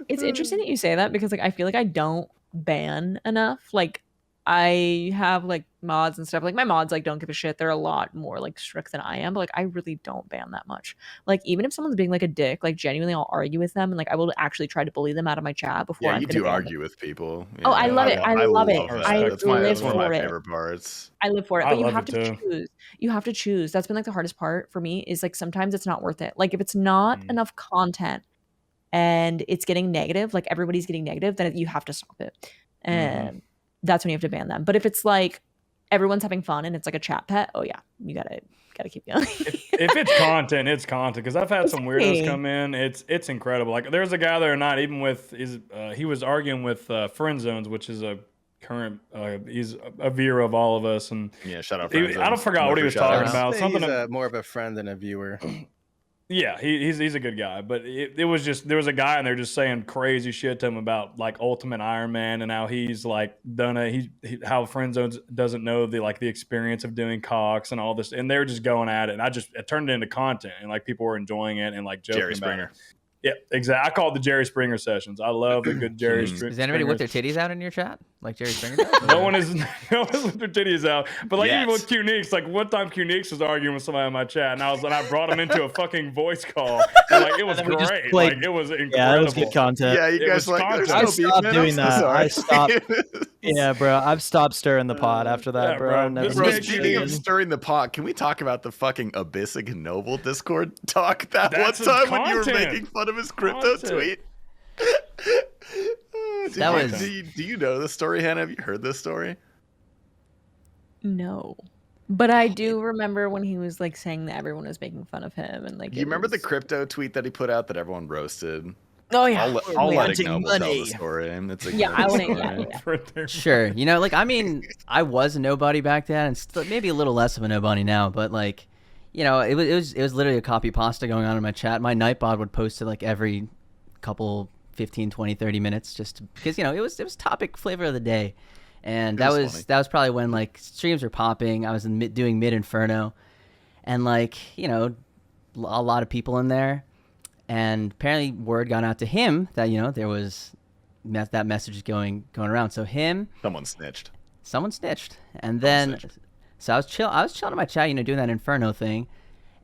Speaker 3: It's interesting that you say that because like I feel like I don't ban enough. Like I have like mods and stuff. Like my mods like don't give a shit. They're a lot more like strict than I am, but like I really don't ban that much. Like even if someone's being like a dick, like genuinely I'll argue with them, and like I will actually try to bully them out of my chat before I'm gonna ban
Speaker 2: argue
Speaker 3: them.
Speaker 2: with people.
Speaker 3: Oh, I love it. I love it.
Speaker 2: That's one of my favorite parts.
Speaker 3: I live for it. But you have to choose. You have to choose. That's been like the hardest part for me is like sometimes it's not worth it. Like if it's not enough content and it's getting negative, like everybody's getting negative, then you have to stop it. And that's when you have to ban them. But if it's like everyone's having fun and it's like a chat pet, oh yeah, you gotta keep going.
Speaker 1: if it's content, it's content. Because I've had some weirdos come in. It's incredible. Like there's a guy there not even with he was arguing with Friend Zones, which is a current he's a viewer of all of us, and
Speaker 2: shout out.
Speaker 1: I don't forgot what he was talking about. Something
Speaker 5: he's more of a friend than a viewer.
Speaker 1: Yeah, he's a good guy, but it was just there was a guy in there just saying crazy shit to him about like Ultimate Iron Man and how he's like done how Friend Zones doesn't know the experience of doing Cox and all this, and they were just going at it, and it turned it into content, and like people were enjoying it and like joking
Speaker 2: Jerry Springer.
Speaker 1: about it. Yeah, exactly. I call it the Jerry Springer sessions. I love a good Jerry Springer.
Speaker 4: Is anybody with their titties out in your chat, like Jerry Springer does?
Speaker 1: No one is with their titties out. But like even with Q-Neeks, like one time Q-Neeks was arguing with somebody in my chat, and I brought him into a fucking voice call. And like it was great. Like it was incredible.
Speaker 6: Yeah, it was good content.
Speaker 2: Yeah, you guys like
Speaker 6: I stopped doing that. I stopped. Yeah, bro, I've stopped stirring the pot after that, bro.
Speaker 2: Speaking of stirring the pot, can we talk about the fucking Abyssic Noble Discord talk that one time when you were making fun of his crypto tweet? Do you know this story, Hannah? Have you heard this story?
Speaker 3: No. But I do remember when he was like saying that everyone was making fun of him, and like
Speaker 2: you remember the crypto tweet that he put out that everyone roasted?
Speaker 3: Oh yeah,
Speaker 2: I'll let Ignoble tell the story. It's
Speaker 3: I want
Speaker 4: Sure, like I mean, I was a nobody back then, and still, maybe a little less of a nobody now. But like, it was literally a copy pasta going on in my chat. My Nightbot would post it like every couple 15, 20, 30 minutes, just because it was topic flavor of the day, and that was probably when like streams were popping. I was doing Mid Inferno, and like a lot of people in there. And apparently word got out to him that, there was that message going around. So someone snitched. And then, so I was chilling in my chat, doing that Inferno thing.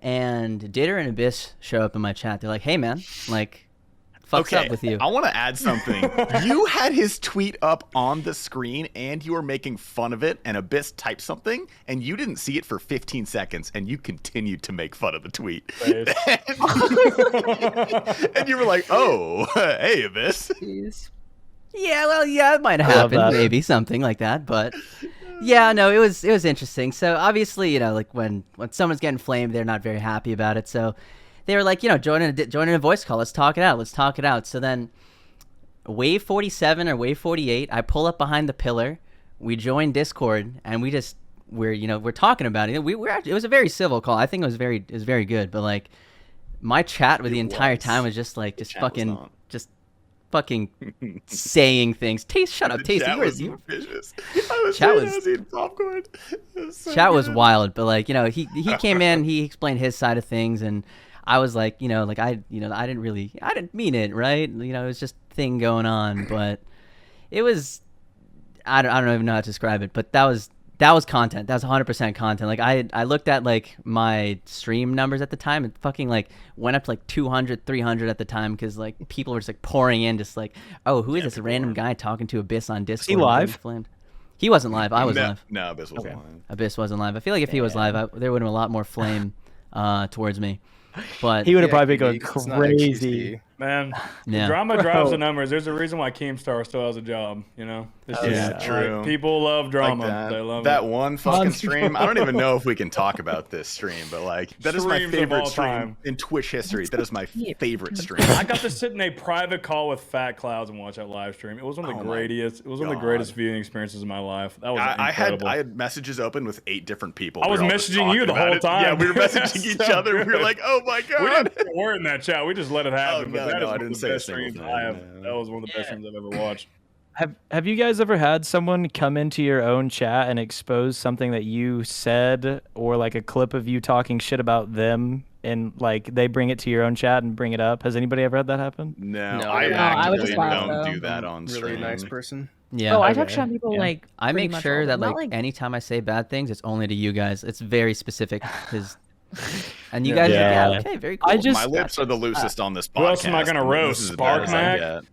Speaker 4: And Ditter and Abyss show up in my chat. They're like, hey man, like, fucks up with you.
Speaker 2: I want to add something. You had his tweet up on the screen, and you were making fun of it, and Abyss typed something, and you didn't see it for 15 seconds, and you continued to make fun of the tweet. And you were like, oh, hey, Abyss.
Speaker 3: Jeez.
Speaker 4: Yeah, well, yeah, it might happen, maybe something like that, but yeah, no, it was interesting. So obviously, you know, like when someone's getting flamed, they're not very happy about it. So they were like, you know, join in a voice call. Let's talk it out. So then, wave 47 or wave 48, I pull up behind the pillar. We join Discord, and we're talking about it. It was a very civil call. I think it was very good. But like, my chat with the entire time was just fucking saying things. Shut up, Tasty. You were vicious.
Speaker 2: I was eating popcorn.
Speaker 4: Chat was wild, but like, you know, he came in, he explained his side of things, and I was like, you know, like I didn't mean it, right? You know, it was just a thing going on, but it was, I don't even know how to describe it, but that was content. That was 100% content. Like I looked at like my stream numbers at the time, and fucking like went up to like 200, 300 at the time, because like people were just like pouring in, just like, oh, who is this random guy talking to Abyss on Discord?
Speaker 6: Is he live?
Speaker 4: He wasn't live. I was live.
Speaker 2: No, Abyss wasn't live.
Speaker 4: Abyss wasn't live. I feel like if he was live, there would have been a lot more flame towards me. But
Speaker 6: he would have probably been going crazy.
Speaker 1: Man,
Speaker 4: yeah.
Speaker 1: Drama drives the numbers. There's a reason why Keemstar still has a job, you know? It's just,
Speaker 2: true.
Speaker 1: People love drama.
Speaker 2: Like
Speaker 1: they love
Speaker 2: that
Speaker 1: it.
Speaker 2: one fucking stream. I don't even know if we can talk about this stream, but like, that is my favorite stream in Twitch history. That is my favorite stream.
Speaker 1: I got to sit in a private call with Fat Clouds and watch that live stream. It was one of the greatest. It was one of the greatest viewing experiences of my life. That was incredible.
Speaker 2: I had messages open with 8 different people.
Speaker 1: I was messaging you the whole time.
Speaker 2: Yeah, we were messaging each other. We were like, oh my god.
Speaker 1: We didn't put a word in that chat. We just let it happen.
Speaker 2: Oh,
Speaker 1: but
Speaker 2: I didn't say a single thing.
Speaker 1: That was one of the best streams I've ever watched.
Speaker 6: Have you guys ever had someone come into your own chat and expose something that you said, or like a clip of you talking shit about them, and like they bring it to your own chat and bring it up? Has anybody ever had that happen?
Speaker 2: No,
Speaker 3: I
Speaker 2: actually don't do that on
Speaker 5: really
Speaker 2: stream.
Speaker 5: Nice person.
Speaker 4: Yeah.
Speaker 3: Oh, I talk shit on people like.
Speaker 4: I make sure that
Speaker 3: like
Speaker 4: anytime I say bad things, it's only to you guys. It's very specific, because. And you guys are okay, very cool.
Speaker 2: My lips are the loosest on this podcast.
Speaker 1: Who else am I gonna roast? Sparkmac?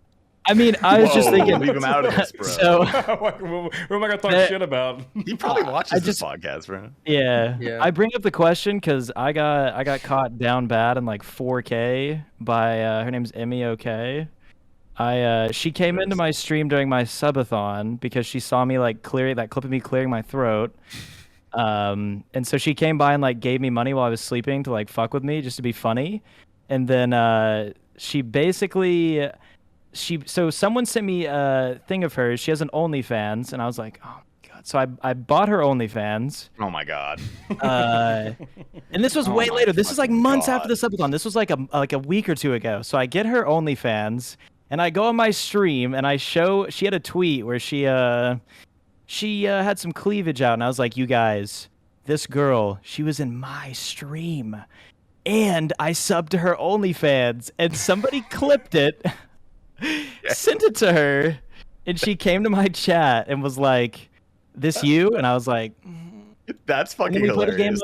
Speaker 6: I mean, I was just thinking.
Speaker 2: Leave him out of this, bro.
Speaker 6: So,
Speaker 1: who am I gonna talk shit about?
Speaker 2: He probably watches this podcast, bro.
Speaker 6: Yeah. I bring up the question because I got caught down bad in like 4K by her name's Emmy OK. She came into my stream during my subathon because she saw me like clearing that clip of me clearing my throat. And so she came by and like gave me money while I was sleeping to like fuck with me just to be funny. And then she basically so someone sent me a thing of hers. She has an OnlyFans, and I was like, oh my god. So I bought her OnlyFans.
Speaker 2: Oh my god.
Speaker 6: And this was way later. This is like months after the subathon. This was like a week or 2 ago. So I get her OnlyFans, and I go on my stream, and I show. She had a tweet where she had some cleavage out, and I was like, you guys, this girl, she was in my stream, and I subbed to her OnlyFans, and somebody clipped it, sent it to her, and she came to my chat and was like, this you? And I was like,
Speaker 2: that's fucking hilarious.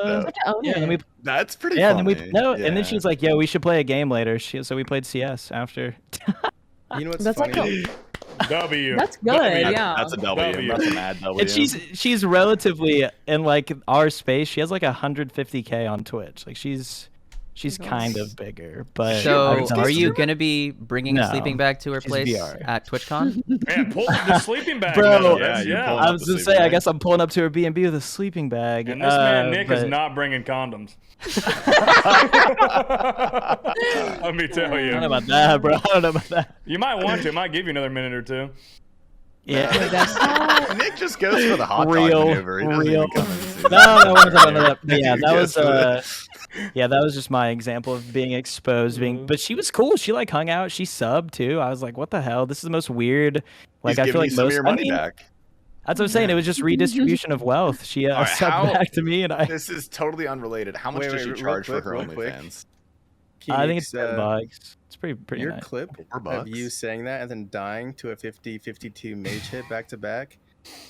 Speaker 2: That's pretty funny.
Speaker 6: And then she was like, yo, we should play a game later. So we played CS after.
Speaker 5: You know what's
Speaker 3: That's
Speaker 5: funny?
Speaker 1: W.
Speaker 3: That's good, yeah.
Speaker 2: That's a W. That's a mad W.
Speaker 6: And she's relatively in like our space. She has like 150K on Twitch. Like she's kind of bigger. But
Speaker 4: so are you gonna be bringing a sleeping bag to her place at TwitchCon?
Speaker 1: Man, pull up the sleeping bag,
Speaker 6: bro.
Speaker 1: Yeah.
Speaker 6: I was gonna say, I guess I'm pulling up to her B&B with a sleeping bag.
Speaker 1: And this man Nick is not bringing condoms. Let me tell you.
Speaker 6: I don't know about that, bro. I don't know about that.
Speaker 1: You might want to. It might give you another minute or two.
Speaker 6: Yeah.
Speaker 2: Nick just goes for the hot dog maneuver. He doesn't even come in.
Speaker 6: No, that. Yeah, that was just my example of being exposed. But she was cool. She like hung out. She subbed too. I was like, what the hell? This is the most weird. Like I feel like most of your money back. That's what I'm saying. It was just redistribution of wealth. She subbed back to me, and I.
Speaker 2: This is totally unrelated. How much does she charge for her OnlyFans?
Speaker 6: I think it's $10. It's pretty
Speaker 5: your
Speaker 6: nice.
Speaker 5: Clip of you saying that and then dying to a 50-52 mage hit back to back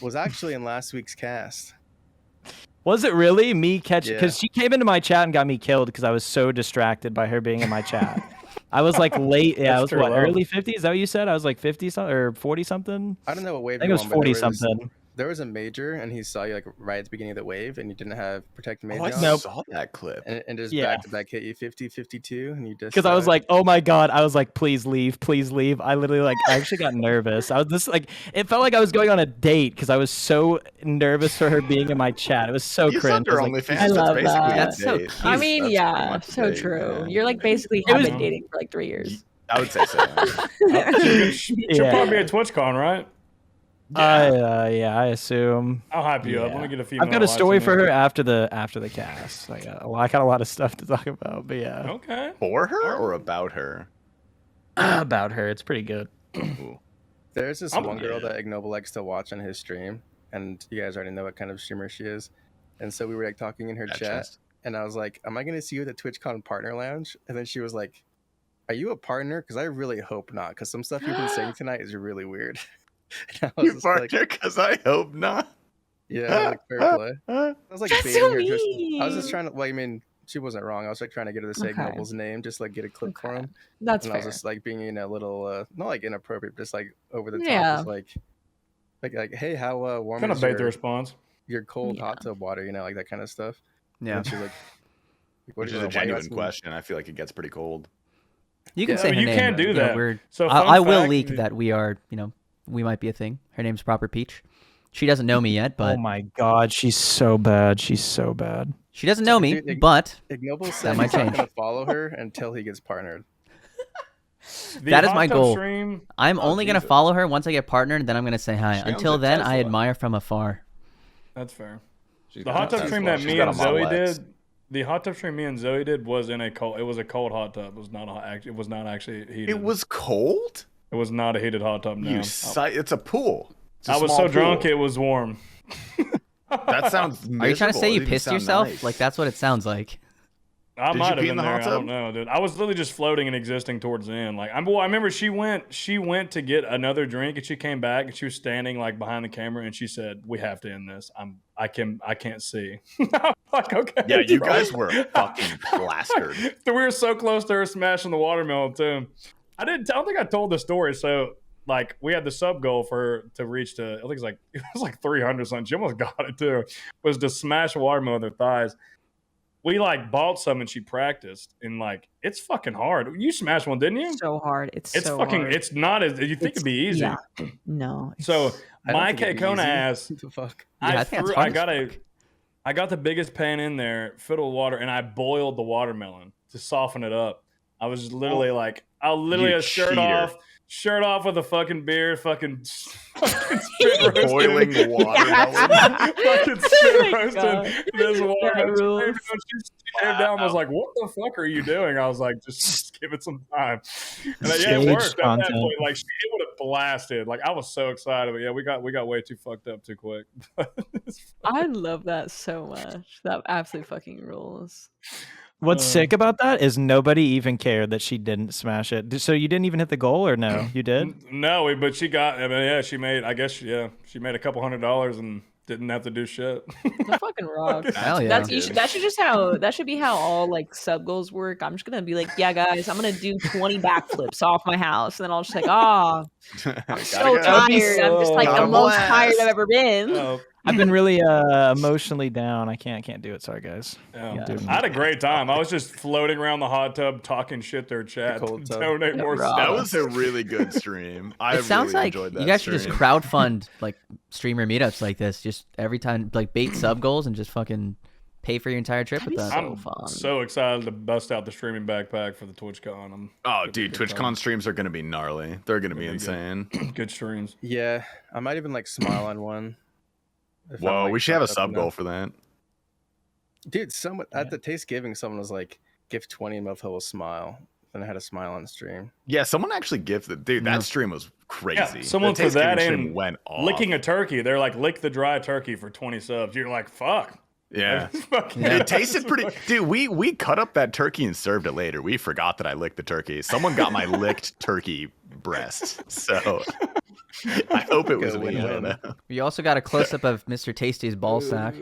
Speaker 5: was actually in last week's cast.
Speaker 6: Was it really me catching? Because she came into my chat and got me killed because I was so distracted by her being in my chat. I was like late. Yeah, I was
Speaker 1: true
Speaker 6: what,
Speaker 1: love.
Speaker 6: early 50s? Is that what you said? I was like 50 something or 40 something.
Speaker 5: I don't know what wave
Speaker 6: I think it was 40 something.
Speaker 5: There was a major, and he saw you like right at the beginning of the wave, and you didn't have protect major.
Speaker 2: I
Speaker 5: on,
Speaker 2: saw that clip.
Speaker 5: and just
Speaker 6: Yeah.
Speaker 5: back to back hit you 50, 52, and you just.
Speaker 6: Because I was like, oh my god, I was like, please leave, please leave. I literally like, I actually got nervous. I was just like, it felt like I was going on a date because I was so nervous for her being in my chat. It was so cringe. I, like,
Speaker 3: I love that.
Speaker 4: That's so cute.
Speaker 3: I mean,
Speaker 2: That's
Speaker 3: yeah,
Speaker 2: pretty much a
Speaker 3: so
Speaker 2: date,
Speaker 3: true.
Speaker 2: yeah.
Speaker 3: You're like basically have been dating for like 3 years.
Speaker 2: I would say so.
Speaker 1: She'll probably be at TwitchCon, right?
Speaker 6: Yeah, I assume.
Speaker 1: I'll hype you up.
Speaker 6: Yeah.
Speaker 1: Let me get a female.
Speaker 6: I've got a story
Speaker 1: watching
Speaker 6: for
Speaker 1: me.
Speaker 6: her after the cast. I got a lot of stuff to talk about, but yeah.
Speaker 1: Okay.
Speaker 2: For her or about her?
Speaker 6: About her, it's pretty good.
Speaker 5: There's this one girl that Ignoble likes to watch on his stream, and you guys already know what kind of streamer she is. And so we were like talking in her chat, and I was like, "Am I going to see you at the TwitchCon Partner Lounge?" And then she was like, "Are you a partner? Because I really hope not. Because some stuff you've been saying tonight is really weird."
Speaker 2: You partner? Because I hope not.
Speaker 5: Yeah, like fair play. I was like
Speaker 3: That's
Speaker 5: baiting
Speaker 3: so
Speaker 5: her.
Speaker 3: mean.
Speaker 5: I was just trying to. Well, I mean, she wasn't wrong. I was like trying to get her to say
Speaker 3: Okay.
Speaker 5: Ignoble's name, just like get a clip for him.
Speaker 3: That's
Speaker 5: and
Speaker 3: fair.
Speaker 5: I was just like being a little, not like inappropriate, just like over the top.
Speaker 3: Yeah.
Speaker 5: Just like, hey, how warm
Speaker 1: Kind of
Speaker 5: is
Speaker 1: bait the response.
Speaker 5: your cold hot tub water? You know, like that kind of stuff.
Speaker 4: Yeah.
Speaker 5: And she's like,
Speaker 2: which is a genuine question. I feel like it gets pretty cold.
Speaker 4: You can
Speaker 5: Yeah,
Speaker 4: say
Speaker 1: I mean,
Speaker 4: her
Speaker 1: you
Speaker 4: name.
Speaker 1: can't do
Speaker 4: You know,
Speaker 1: that. So
Speaker 4: I will
Speaker 1: fact-
Speaker 4: leak that we are, we might be a thing. Her name's Proper Peach. She doesn't know me yet, but
Speaker 6: Oh my god, she's so bad. She's so bad.
Speaker 4: she doesn't know me,
Speaker 5: Dude,
Speaker 4: but
Speaker 5: Ignoble
Speaker 4: that
Speaker 5: said
Speaker 4: might
Speaker 5: he's not
Speaker 4: change.
Speaker 5: gonna follow her until he gets partnered.
Speaker 4: That is my goal.
Speaker 1: Stream,
Speaker 4: I'm only going to follow her once I get partnered, and then I'm going to say hi.
Speaker 2: She owns
Speaker 4: Until
Speaker 2: a
Speaker 4: then, I
Speaker 2: Tesla.
Speaker 4: admire from afar.
Speaker 1: that's fair.
Speaker 2: She's
Speaker 1: The
Speaker 2: got a
Speaker 1: hot tub
Speaker 2: Tesla.
Speaker 1: stream that
Speaker 2: She's
Speaker 1: me
Speaker 2: got
Speaker 1: and
Speaker 2: a Model
Speaker 1: Zoe
Speaker 2: X.
Speaker 1: did. The hot tub stream me and Zoe did was in a cold. It was a cold hot tub. It was not a hot. It was not actually heated.
Speaker 2: It was cold?
Speaker 1: It was not a heated hot tub. No.
Speaker 2: It's a pool. It's a
Speaker 1: I was
Speaker 2: small
Speaker 1: so drunk
Speaker 2: pool.
Speaker 1: it was warm.
Speaker 2: That sounds miserable.
Speaker 4: Are you trying to say
Speaker 2: It
Speaker 4: you
Speaker 2: didn't
Speaker 4: pissed
Speaker 2: sound
Speaker 4: yourself?
Speaker 2: nice.
Speaker 4: Like, that's what it sounds like.
Speaker 1: I
Speaker 2: Did
Speaker 1: might
Speaker 2: you
Speaker 1: have
Speaker 2: pee
Speaker 1: been
Speaker 2: in the
Speaker 1: there.
Speaker 2: hot
Speaker 1: I
Speaker 2: tub?
Speaker 1: don't know, dude. I was literally just floating and existing towards the end. Like I remember she went to get another drink and she came back and she was standing like behind the camera and she said, "We have to end this. I can't see." I'm like, okay.
Speaker 2: Yeah, you
Speaker 1: bro.
Speaker 2: guys were fucking plastered.
Speaker 1: We were so close to her smashing the watermelon too. I don't think I told the story. So like we had the sub goal for her to reach to, I think it was like 300 something. She almost got it too. Was to smash a watermelon with her thighs. We like bought some and she practiced and like it's fucking hard. You smashed one, didn't you?
Speaker 3: So hard. It's so
Speaker 1: fucking
Speaker 3: hard.
Speaker 1: it's not as you think it'd be easy.
Speaker 3: Yeah. No.
Speaker 1: So
Speaker 5: I don't
Speaker 1: my
Speaker 5: think it'd be
Speaker 1: Kona
Speaker 5: easy.
Speaker 1: ass,
Speaker 5: What the fuck?
Speaker 4: Yeah, I think that's hard as
Speaker 1: I got the biggest pan in there, filled with water, and I boiled the watermelon to soften it up. I was just literally like,
Speaker 2: You
Speaker 1: a shirt off with a fucking beer, fucking spit roasting.
Speaker 2: Boiling the watermelon.
Speaker 1: Fucking spit roasting this
Speaker 3: That
Speaker 1: watermelon.
Speaker 3: rules.
Speaker 1: She came down and was like, "What the fuck are you doing?" I was like, "Just give it some time." And yeah, it
Speaker 6: Stage
Speaker 1: worked. At that
Speaker 6: content.
Speaker 1: point, like, it would have blasted. Like, I was so excited, but yeah, we got way too fucked up too quick.
Speaker 3: I love that so much. That absolutely fucking rules.
Speaker 6: What's sick about that is nobody even cared that she didn't smash it. So you didn't even hit the goal, or no? You did?
Speaker 1: No, but she got. I mean, yeah, she made. I guess, yeah, she made a couple $100 and didn't have to do shit.
Speaker 3: That fucking rocks.
Speaker 4: Hell yeah.
Speaker 3: That should be how all like sub goals work. I'm just gonna be like, yeah, guys, I'm gonna do 20 backflips off my house, and then I'll just like, I'm so tired. I'm just like the most tired I've ever been.
Speaker 6: I've been really emotionally down. I can't do it. Sorry, guys.
Speaker 1: Yeah. I had a great time. I was just floating around the hot tub, talking shit to their chat.
Speaker 5: Cold tub.
Speaker 1: Donate more
Speaker 3: That
Speaker 1: stuff.
Speaker 2: That was a really good stream. I
Speaker 4: It sounds
Speaker 2: really
Speaker 4: like
Speaker 2: enjoyed that
Speaker 4: you guys should just
Speaker 2: stream.
Speaker 4: crowdfund like streamer meetups like this. Just every time, like bait sub goals and just fucking pay for your entire trip with
Speaker 3: That'd
Speaker 4: them.
Speaker 3: be
Speaker 1: I'm
Speaker 3: fun.
Speaker 1: so excited to bust out the streaming backpack for the TwitchCon.
Speaker 2: Oh, dude, TwitchCon streams are gonna be gnarly. They're gonna be
Speaker 1: They'll be
Speaker 2: insane.
Speaker 1: Good streams.
Speaker 5: Yeah, I might even like smile on one. if I'm,
Speaker 2: Whoa,
Speaker 5: like,
Speaker 2: we should have a
Speaker 5: fucked up
Speaker 2: sub goal
Speaker 5: enough.
Speaker 2: for that.
Speaker 5: Dude, someone at the Taste Giving, someone was like, "Give 20 and Mofo will smile." Then I had a smile on stream.
Speaker 2: Yeah, someone actually gifted. Dude, that stream was crazy.
Speaker 1: Yeah, someone
Speaker 2: The
Speaker 1: for that
Speaker 2: Taste Giving stream
Speaker 1: and
Speaker 2: went off.
Speaker 1: licking a turkey. They're like, lick the dry turkey for 20 subs. You're like, fuck.
Speaker 2: Yeah.
Speaker 1: Fucking-
Speaker 2: It tasted pretty. Dude, we cut up that turkey and served it later. We forgot that I licked the turkey. Someone got my licked turkey breast. So I hope it was
Speaker 5: Good
Speaker 2: me. I don't
Speaker 5: win-win.
Speaker 2: know.
Speaker 4: We also got a close up of Mr. Tasty's ball sack.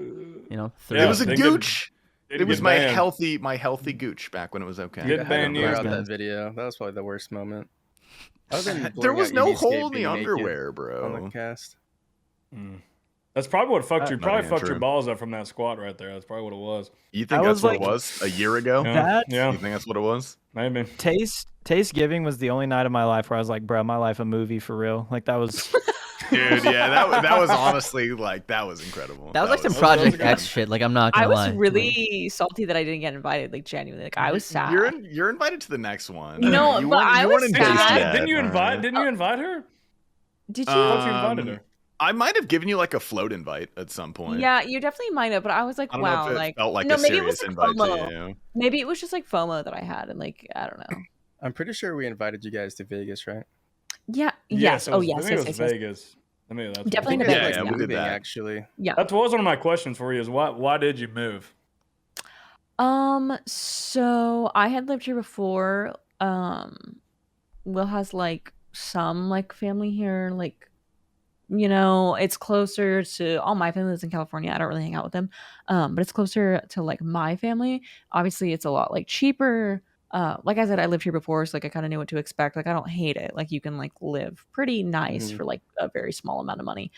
Speaker 1: Yeah,
Speaker 2: It was a
Speaker 1: they
Speaker 2: gooch. It was my healthy gooch back when it was okay.
Speaker 5: Dude, I had to blur out that video. That was probably the worst moment.
Speaker 2: There was no hole in the underwear, bro.
Speaker 5: On the cast.
Speaker 1: That's probably what fucked you. Probably fucked your balls up from that squat right there. That's probably what it was.
Speaker 2: You think that's what it was a year ago?
Speaker 1: Yeah.
Speaker 2: You think that's what it was?
Speaker 1: Maybe.
Speaker 6: Taste Giving was the only night of my life where I was like, bro, my life a movie for real. Like that was.
Speaker 2: Dude, yeah, that was honestly like that was incredible.
Speaker 4: That was like some Project X shit. Like I'm not gonna lie.
Speaker 3: I was really salty that I didn't get invited. Like genuinely, like I was sad.
Speaker 2: You're invited to the next one.
Speaker 3: No, but I was sad.
Speaker 1: Didn't you invite her?
Speaker 3: Did you?
Speaker 1: I thought you invited her.
Speaker 2: I might have given you like a float invite at some point.
Speaker 3: Yeah, you definitely might have, but I was like, wow, like
Speaker 2: felt like
Speaker 3: no,
Speaker 2: a
Speaker 3: maybe it was
Speaker 2: serious
Speaker 3: like
Speaker 2: invite
Speaker 3: FOMO.
Speaker 2: to you.
Speaker 3: Maybe it was just like FOMO that I had, and like I don't know.
Speaker 5: I'm pretty sure we invited you guys to Vegas, right?
Speaker 3: Yeah. Yes.
Speaker 1: Oh
Speaker 3: yes.
Speaker 1: I think it was Vegas. I mean, that's
Speaker 3: definitely in
Speaker 5: Vegas.
Speaker 3: Vegas.
Speaker 2: We did that
Speaker 5: actually.
Speaker 3: Yeah.
Speaker 1: That was one of my questions for you. Is why did you move?
Speaker 3: So I had lived here before. Will has like some like family here, like it's closer to all my family lives in California. I don't really hang out with them. But it's closer to like my family. Obviously it's a lot like cheaper. Like I said, I lived here before, so like I kind of knew what to expect. Like I don't hate it. Like you can like live pretty nice for like a very small amount of money.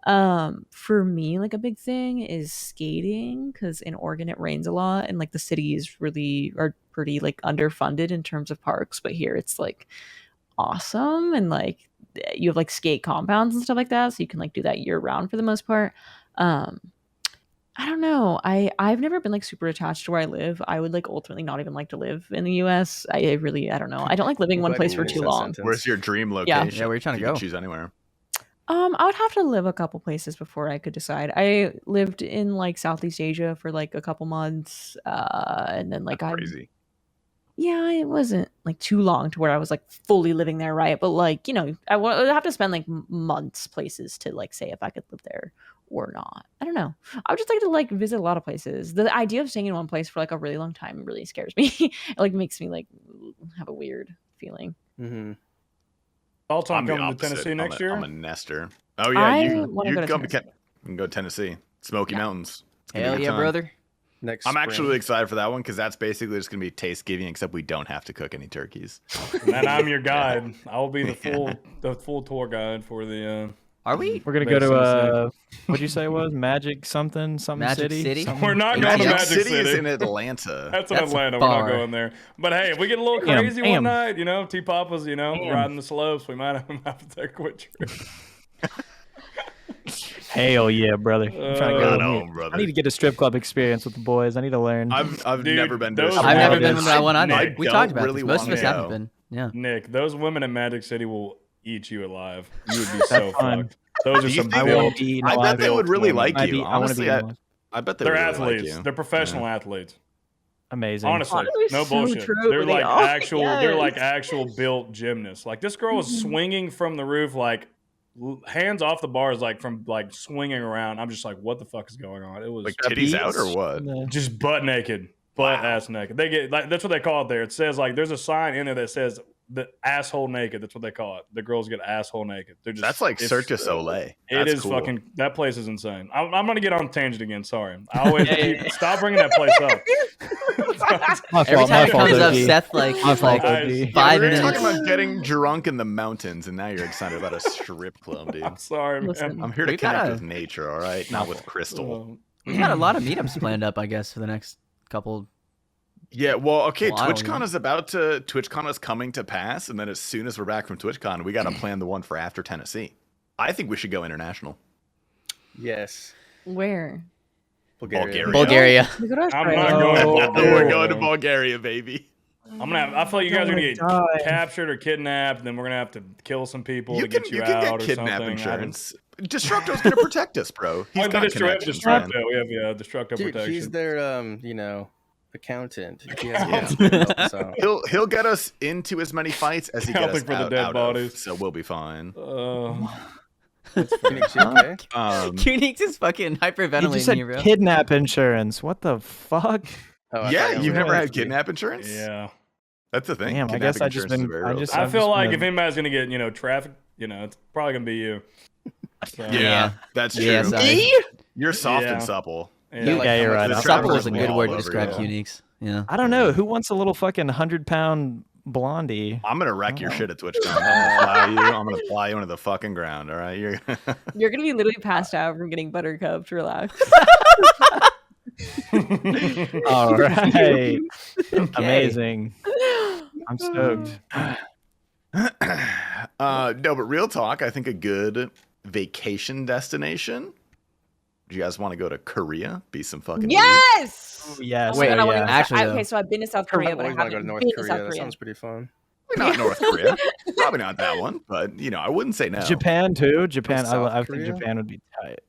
Speaker 3: For me, like a big thing is skating, because in Oregon it rains a lot, and like the cities really are pretty like underfunded in terms of parks, but here it's like awesome, and like you have like skate compounds and stuff like that, so you can like do that year round for the most part. I don't know. I've never been like super attached to where I live. I would like ultimately not even like to live in the US. I don't know. I don't like living in one place for too long.
Speaker 2: Where's your dream location?
Speaker 4: Yeah, where are you trying to go?
Speaker 2: You can choose anywhere.
Speaker 3: I would have to live a couple places before I could decide. I lived in like Southeast Asia for like a couple months, and then like
Speaker 2: crazy.
Speaker 3: Yeah, it wasn't like too long to where I was like fully living there, right? But like I would have to spend like months places to like say if I could live there or not. I don't know. I would just like to like visit a lot of places. The idea of staying in one place for like a really long time really scares me. It like makes me like have a weird feeling.
Speaker 5: Mm-hmm.
Speaker 1: Also, I'm coming to Tennessee next year.
Speaker 2: I'm a nester. Oh yeah, you can go to Tennessee, Smoky
Speaker 4: Yeah.
Speaker 2: Mountains.
Speaker 4: Hell yeah, brother.
Speaker 2: I'm actually excited for that one because that's basically just gonna be taste giving, except we don't have to cook any turkeys.
Speaker 1: And I'm your guide. I will be the full tour guide for the.
Speaker 4: Are we?
Speaker 6: We're gonna go to what'd you say it was Magic something
Speaker 4: Magic
Speaker 6: City?
Speaker 4: City?
Speaker 6: Something?
Speaker 1: We're not going to Magic City.
Speaker 2: Is in Atlanta.
Speaker 1: That's in Atlanta. We're not going there. But hey, if we get a little crazy one night, T Papa's, riding the slopes, we might have to take a quick trip.
Speaker 6: Hell yeah, brother! I'm trying to go
Speaker 2: brother.
Speaker 6: I need to get a strip club experience with the boys. I need to learn.
Speaker 2: I've
Speaker 1: Dude,
Speaker 2: never been to.
Speaker 4: I've never been to that one either.
Speaker 2: I
Speaker 4: We
Speaker 2: don't
Speaker 4: talked about
Speaker 2: really
Speaker 4: this. Most of us
Speaker 2: wanna
Speaker 4: haven't
Speaker 2: go.
Speaker 4: been. Yeah.
Speaker 1: Nick, those women in Magic City will eat you alive. You would be so
Speaker 6: fun.
Speaker 1: fucked. Those are
Speaker 2: Do you
Speaker 1: some
Speaker 2: think
Speaker 1: built.
Speaker 2: I bet they would really like
Speaker 6: I
Speaker 2: you.
Speaker 6: want to
Speaker 2: Honestly,
Speaker 6: be.
Speaker 2: I bet they
Speaker 1: They're
Speaker 2: would really
Speaker 1: athletes.
Speaker 2: like you.
Speaker 1: They're professional athletes.
Speaker 6: Amazing.
Speaker 1: Honestly, no
Speaker 3: so
Speaker 1: bullshit.
Speaker 3: true.
Speaker 1: They're
Speaker 3: They
Speaker 1: like
Speaker 3: are.
Speaker 1: actual.
Speaker 3: Yes.
Speaker 1: They're like actual built gymnasts. Like this girl was swinging from the roof, like hands off the bars, like from like swinging around. I'm just like, what the fuck is going on? It was
Speaker 2: Like titties out or what?
Speaker 1: just butt naked, ass naked. They get like that's what they call it there. It says like there's a sign in there that says the asshole naked. That's what they call it. The girls get asshole naked. They're just
Speaker 2: That's like Cirque du Soleil.
Speaker 1: It is
Speaker 2: cool.
Speaker 1: fucking. That place is insane. I'm gonna get on tangent again. Sorry. I always stop bringing that place up.
Speaker 4: Every time it comes up,
Speaker 6: OG.
Speaker 4: Seth like
Speaker 6: My fault,
Speaker 1: Like,
Speaker 6: OG.
Speaker 2: Yeah,
Speaker 4: 5
Speaker 2: we were
Speaker 4: minutes.
Speaker 2: talking about getting drunk in the mountains, and now you're excited about a strip club, dude.
Speaker 1: I'm sorry, man.
Speaker 3: Listen.
Speaker 2: I'm here to
Speaker 4: We
Speaker 2: connect
Speaker 4: gotta-
Speaker 2: with nature, all right? Not with Crystal.
Speaker 4: We've got a lot of meetups planned up, I guess, for the next couple.
Speaker 2: Yeah, well, okay,
Speaker 4: Well, I don't
Speaker 2: TwitchCon is coming to pass, and then as soon as we're back from TwitchCon, we got to plan the one for after Tennessee. I think we should go international.
Speaker 5: Yes.
Speaker 3: Where?
Speaker 4: Bulgaria.
Speaker 3: We go to
Speaker 1: I'm
Speaker 3: Australia.
Speaker 1: not going. To
Speaker 2: We're going to Bulgaria, baby.
Speaker 1: I feel like you guys are gonna get
Speaker 6: Die.
Speaker 1: captured or kidnapped, and then we're gonna have to kill some people
Speaker 2: You
Speaker 1: to
Speaker 2: can,
Speaker 1: get
Speaker 2: you
Speaker 1: you
Speaker 2: can
Speaker 1: out
Speaker 2: get
Speaker 1: or
Speaker 2: kidnap
Speaker 1: something.
Speaker 2: insurance. Destructo's going to protect us, bro. He's got connections, man.
Speaker 1: Destructo. We have Destructo
Speaker 5: Dude,
Speaker 1: protection.
Speaker 5: he's their accountant. He has to help us out.
Speaker 2: He'll get us into as many fights as he gets
Speaker 1: Helping
Speaker 2: us
Speaker 1: for the
Speaker 2: out,
Speaker 1: dead
Speaker 2: out
Speaker 1: bodies.
Speaker 2: of, so we'll be fine.
Speaker 5: Phoenix, you okay?
Speaker 4: Unique's is fucking
Speaker 6: You just
Speaker 4: hyperventilating
Speaker 6: said
Speaker 4: here, bro.
Speaker 6: kidnap insurance. What the fuck?
Speaker 5: Oh, I
Speaker 2: Yeah,
Speaker 5: thought
Speaker 2: you've
Speaker 5: were
Speaker 2: never had
Speaker 5: asking.
Speaker 2: kidnap insurance?
Speaker 1: Yeah.
Speaker 2: That's the thing.
Speaker 6: Damn, I guess
Speaker 2: Kidnapping
Speaker 6: I just
Speaker 2: insurance is
Speaker 6: been.
Speaker 2: very
Speaker 6: I
Speaker 2: real.
Speaker 6: just.
Speaker 1: I
Speaker 6: I've
Speaker 1: feel
Speaker 6: just
Speaker 1: like
Speaker 6: been-
Speaker 1: if anybody's gonna get trafficked, it's probably gonna be you. So,
Speaker 2: Yeah, that's true.
Speaker 4: Yeah, sorry.
Speaker 2: You're soft
Speaker 1: Yeah.
Speaker 2: and supple.
Speaker 6: Yeah, you're right.
Speaker 4: Supple is a good word to describe Uniques. Yeah.
Speaker 6: I don't know who wants a little fucking 100-pound blondie.
Speaker 2: I'm gonna wreck your shit at TwitchCon. I'm gonna fly you into the fucking ground. All right, you're
Speaker 3: gonna be literally passed out from getting buttercup. Relax.
Speaker 6: All right. Amazing. I'm stoked.
Speaker 2: No, but real talk, I think a good vacation destination. Do you guys want to go to Korea? Be some fucking
Speaker 3: yes.
Speaker 6: Ooh, yes.
Speaker 4: Wait,
Speaker 6: actually,
Speaker 3: okay. So I've been to South Korea, but I haven't
Speaker 5: go to North
Speaker 3: been
Speaker 5: Korea.
Speaker 3: to South
Speaker 5: That
Speaker 3: Korea.
Speaker 5: sounds pretty fun.
Speaker 2: Not North Korea. Probably not that one, but I wouldn't say no.
Speaker 6: Japan too. Japan. I think
Speaker 5: Korea?
Speaker 6: Japan would be tight.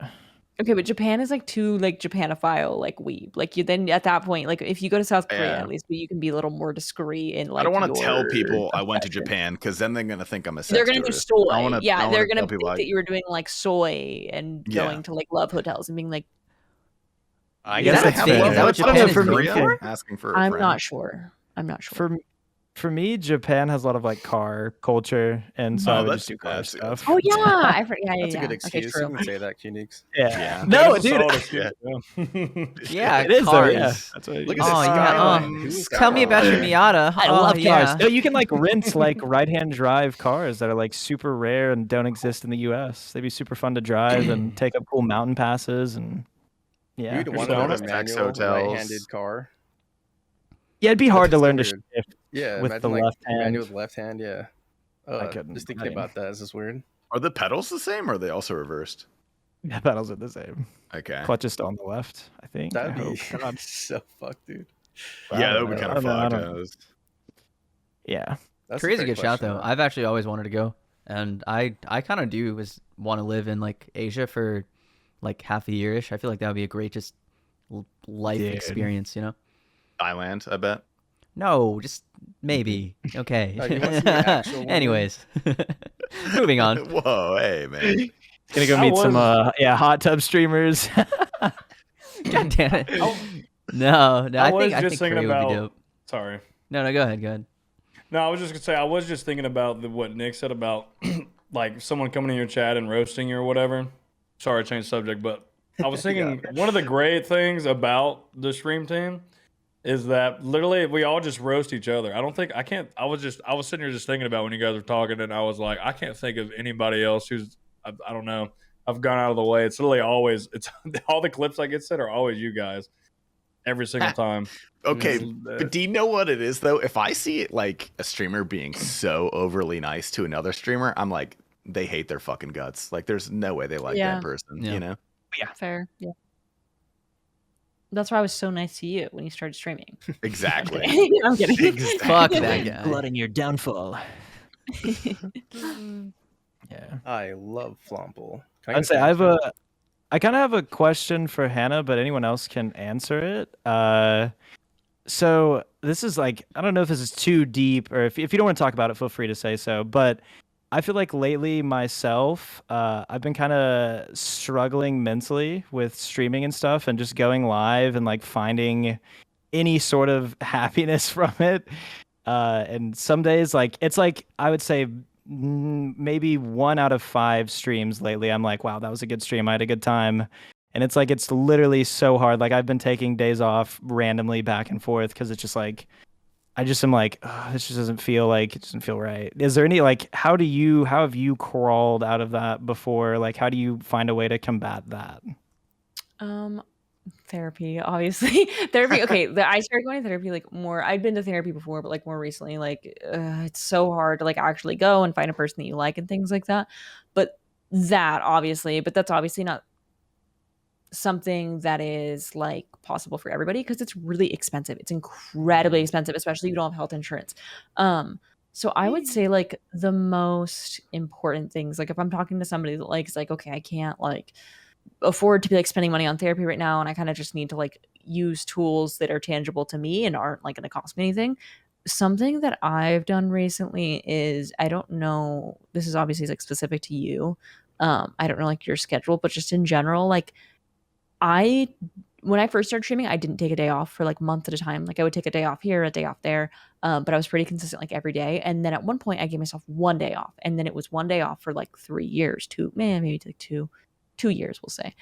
Speaker 3: Okay, but Japan is like too like Japanophile, like weeb. Like you then at that point, like if you go to South Korea, at least you can be a little more discreet and like.
Speaker 2: I don't want to tell people I went to Japan because then they're gonna think I'm a sex
Speaker 3: They're gonna
Speaker 2: tourist.
Speaker 3: do soy. They're gonna think that you were doing like soy and going to like love hotels and being like.
Speaker 6: I guess that's
Speaker 4: Is that what Japan is known for?
Speaker 2: Asking for.
Speaker 3: I'm not sure.
Speaker 6: For me, Japan has a lot of like car culture, and so I would just do car stuff.
Speaker 3: Oh yeah,
Speaker 5: That's a good excuse.
Speaker 3: Okay,
Speaker 5: you can say that, Uniques.
Speaker 6: Yeah. No, dude.
Speaker 4: Yeah,
Speaker 6: it is
Speaker 4: cars.
Speaker 6: though. Yeah. That's what
Speaker 2: Look at this.
Speaker 4: Tell me about your Miata.
Speaker 6: I love cars. No, you can like rent like right-hand drive cars that are like super rare and don't exist in the U.S. They'd be super fun to drive and take up cool mountain passes and yeah.
Speaker 5: You'd want to have a manual right-handed car.
Speaker 6: Yeah, it'd be hard to learn to shift.
Speaker 5: Yeah,
Speaker 6: with the left hand.
Speaker 5: manual with left hand. Yeah.
Speaker 6: I couldn't.
Speaker 5: Just thinking about that is just weird.
Speaker 2: Are the pedals the same, or are they also reversed?
Speaker 6: Yeah, pedals are the same.
Speaker 2: Okay.
Speaker 6: Clutch is still on the left, I think.
Speaker 5: That'd be so fucked, dude.
Speaker 2: Yeah, that would be kind of fucked.
Speaker 6: Yeah.
Speaker 4: Korea's a good shout though. I've actually always wanted to go, and I kind of do want to live in like Asia for like half a year-ish. I feel like that would be a great just life experience,
Speaker 2: Thailand, I bet.
Speaker 4: No, just maybe. Okay. Anyways, moving on.
Speaker 2: Whoa, hey man.
Speaker 6: Gonna go meet some hot tub streamers.
Speaker 4: God damn it. No, I think Korea would be dope.
Speaker 1: Sorry.
Speaker 4: No, go ahead.
Speaker 1: No, I was just gonna say I was just thinking about what Nick said about like someone coming in your chat and roasting you or whatever. Sorry, I changed subject, but I was thinking one of the great things about the stream team is that literally we all just roast each other. I was sitting here just thinking about when you guys were talking, and I was like, I can't think of anybody else who's, I don't know. I've gone out of the way. It's literally always, it's all the clips I get said are always you guys every single time.
Speaker 2: Okay. But do you know what it is though? If I see it like a streamer being so overly nice to another streamer, I'm like, they hate their fucking guts. Like there's no way they like that person,
Speaker 3: Yeah, fair. Yeah. That's why I was so nice to you when you started streaming.
Speaker 2: Exactly.
Speaker 3: I'm kidding.
Speaker 2: Exactly.
Speaker 4: Fuck that guy.
Speaker 6: Blood in your downfall.
Speaker 5: Yeah. I love Flomple.
Speaker 6: I'd say I kind of have a question for Hannah, but anyone else can answer it. So this is like, I don't know if this is too deep, or if you don't want to talk about it, feel free to say so. But I feel like lately myself, I've been kind of struggling mentally with streaming and stuff, and just going live and like finding any sort of happiness from it. And some days, like it's like I would say maybe 1 out of 5 streams lately, I'm like, wow, that was a good stream. I had a good time. And it's like it's literally so hard. Like I've been taking days off randomly back and forth because it's just like I just am like, oh, this just doesn't feel right. Is there any like how have you crawled out of that before? Like how do you find a way to combat that?
Speaker 3: Therapy, obviously. Therapy. Okay, I started going to therapy like more. I'd been to therapy before, but like more recently, like it's so hard to like actually go and find a person that you like and things like that. But that's obviously not something that is like possible for everybody because it's really expensive. It's incredibly expensive, especially if you don't have health insurance. So I would say like the most important things, like if I'm talking to somebody that likes like, okay, I can't like afford to be like spending money on therapy right now, and I kind of just need to like use tools that are tangible to me and aren't like going to cost me anything. Something that I've done recently is, I don't know, this is obviously like specific to you. I don't know like your schedule, but just in general, like when I first started streaming, I didn't take a day off for like months at a time. Like I would take a day off here, a day off there. But I was pretty consistent like every day. And then at one point I gave myself 1 day off, and then it was 1 day off for like 3 years, maybe like two years, we'll say.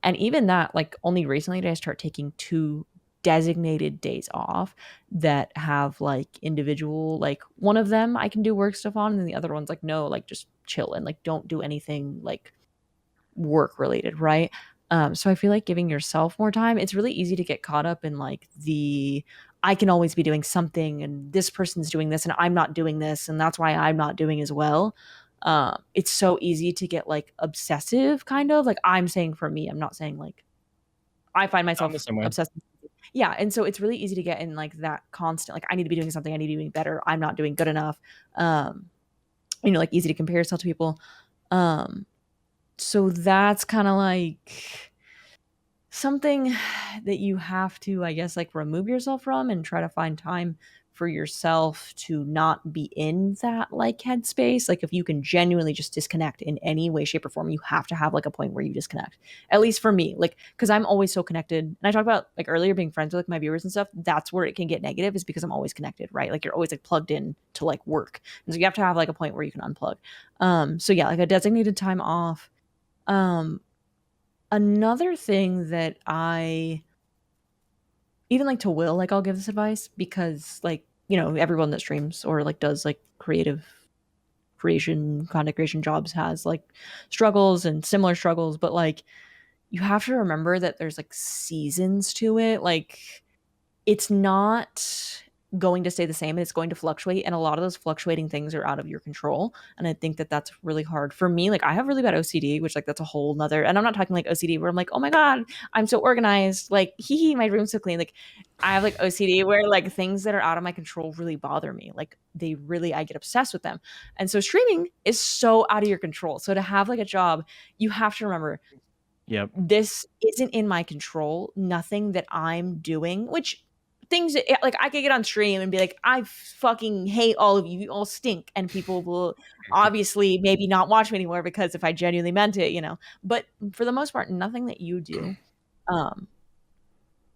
Speaker 3: And even that, like, only recently did I start taking 2 designated days off that have like individual, like, one of them I can do work stuff on, and then the other one's like, no, like, just chill and like don't do anything like work related, right? So I feel like giving yourself more time, it's really easy to get caught up in like the I can always be doing something and this person's doing this and I'm not doing this and that's why I'm not doing as well. It's so easy to get like obsessive, kind of like, I'm saying for me, I'm not saying like I find
Speaker 6: I'm the
Speaker 3: myself
Speaker 6: same way.
Speaker 3: obsessed. Yeah, and so it's really easy to get in like that constant, like, I need to be doing something, I need to be doing better, I'm not doing good enough. Um, like, easy to compare yourself to people. Um, so that's kind of like something that you have to, I guess, like, remove yourself from and try to find time for yourself to not be in that like headspace. Like, if you can genuinely just disconnect in any way, shape, or form, you have to have like a point where you disconnect. At least for me, like, because I'm always so connected. And I talked about like earlier being friends with like my viewers and stuff. That's where it can get negative, is because I'm always connected, right? Like, you're always like plugged in to like work. And so you have to have like a point where you can unplug. So yeah, like a designated time off. Another thing that I even like to Will, like, I'll give this advice because, like, everyone that streams or like does like content creation jobs has like struggles and similar struggles, but like, you have to remember that there's like seasons to it. Like, it's not going to stay the same, and it's going to fluctuate, and a lot of those fluctuating things are out of your control. And I think that that's really hard for me. Like, I have really bad OCD, which, like, that's a whole nother, and I'm not talking like OCD where I'm like, oh my god, I'm so organized, like, hee my room's so clean. Like, I have like OCD where like things that are out of my control really bother me. Like, I get obsessed with them. And so streaming is so out of your control. So to have like a job, you have to remember,
Speaker 6: Yep.
Speaker 3: this isn't in my control. Nothing that I'm doing, which things that, like, I could get on stream and be like, I fucking hate all of you. You all stink. And people will obviously maybe not watch me anymore because if I genuinely meant it, But for the most part, nothing that you do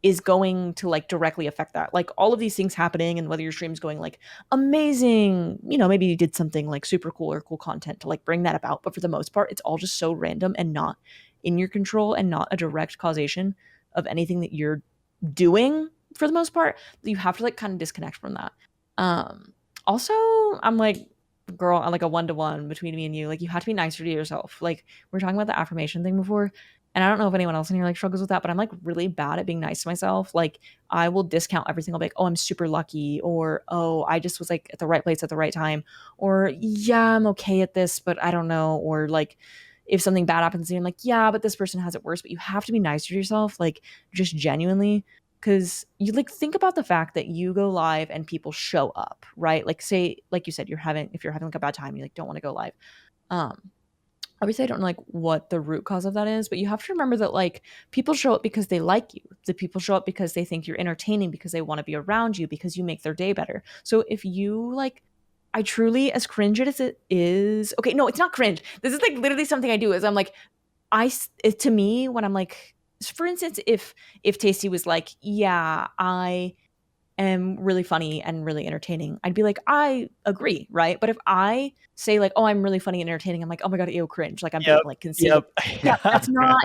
Speaker 3: is going to like directly affect that. Like, all of these things happening, and whether your stream's going like amazing, maybe you did something like super cool or cool content to like bring that about. But for the most part, it's all just so random and not in your control and not a direct causation of anything that you're doing for the most part, that you have to like kind of disconnect from that. Also, I'm like, girl, I'm like a 1-to-1 between me and you. Like, you have to be nicer to yourself. Like, we were talking about the affirmation thing before, and I don't know if anyone else in here like struggles with that, but I'm like really bad at being nice to myself. Like, I will discount everything. I'll be like, oh, I'm super lucky, or oh, I just was like at the right place at the right time, or yeah, I'm okay at this, but I don't know, or like, if something bad happens to you, I'm like, yeah, but this person has it worse. But you have to be nicer to yourself, like, just genuinely. Because you like think about the fact that you go live and people show up, right? Like, say, like you said, if you're having like a bad time, you like don't want to go live. Obviously I don't know like what the root cause of that is, but you have to remember that like people show up because they like you. The people show up because they think you're entertaining, because they want to be around you, because you make their day better. So if you like, I truly, as cringe as it is, okay, no, it's not cringe. This is like literally something I do, is I'm like, to me, when I'm like, for instance, if Tasty was like, yeah, I am really funny and really entertaining, I'd be like, I agree, right? But if I say like, oh, I'm really funny and entertaining, I'm like, oh my god, ew, cringe, like I'm being like conceited. Yeah, that's not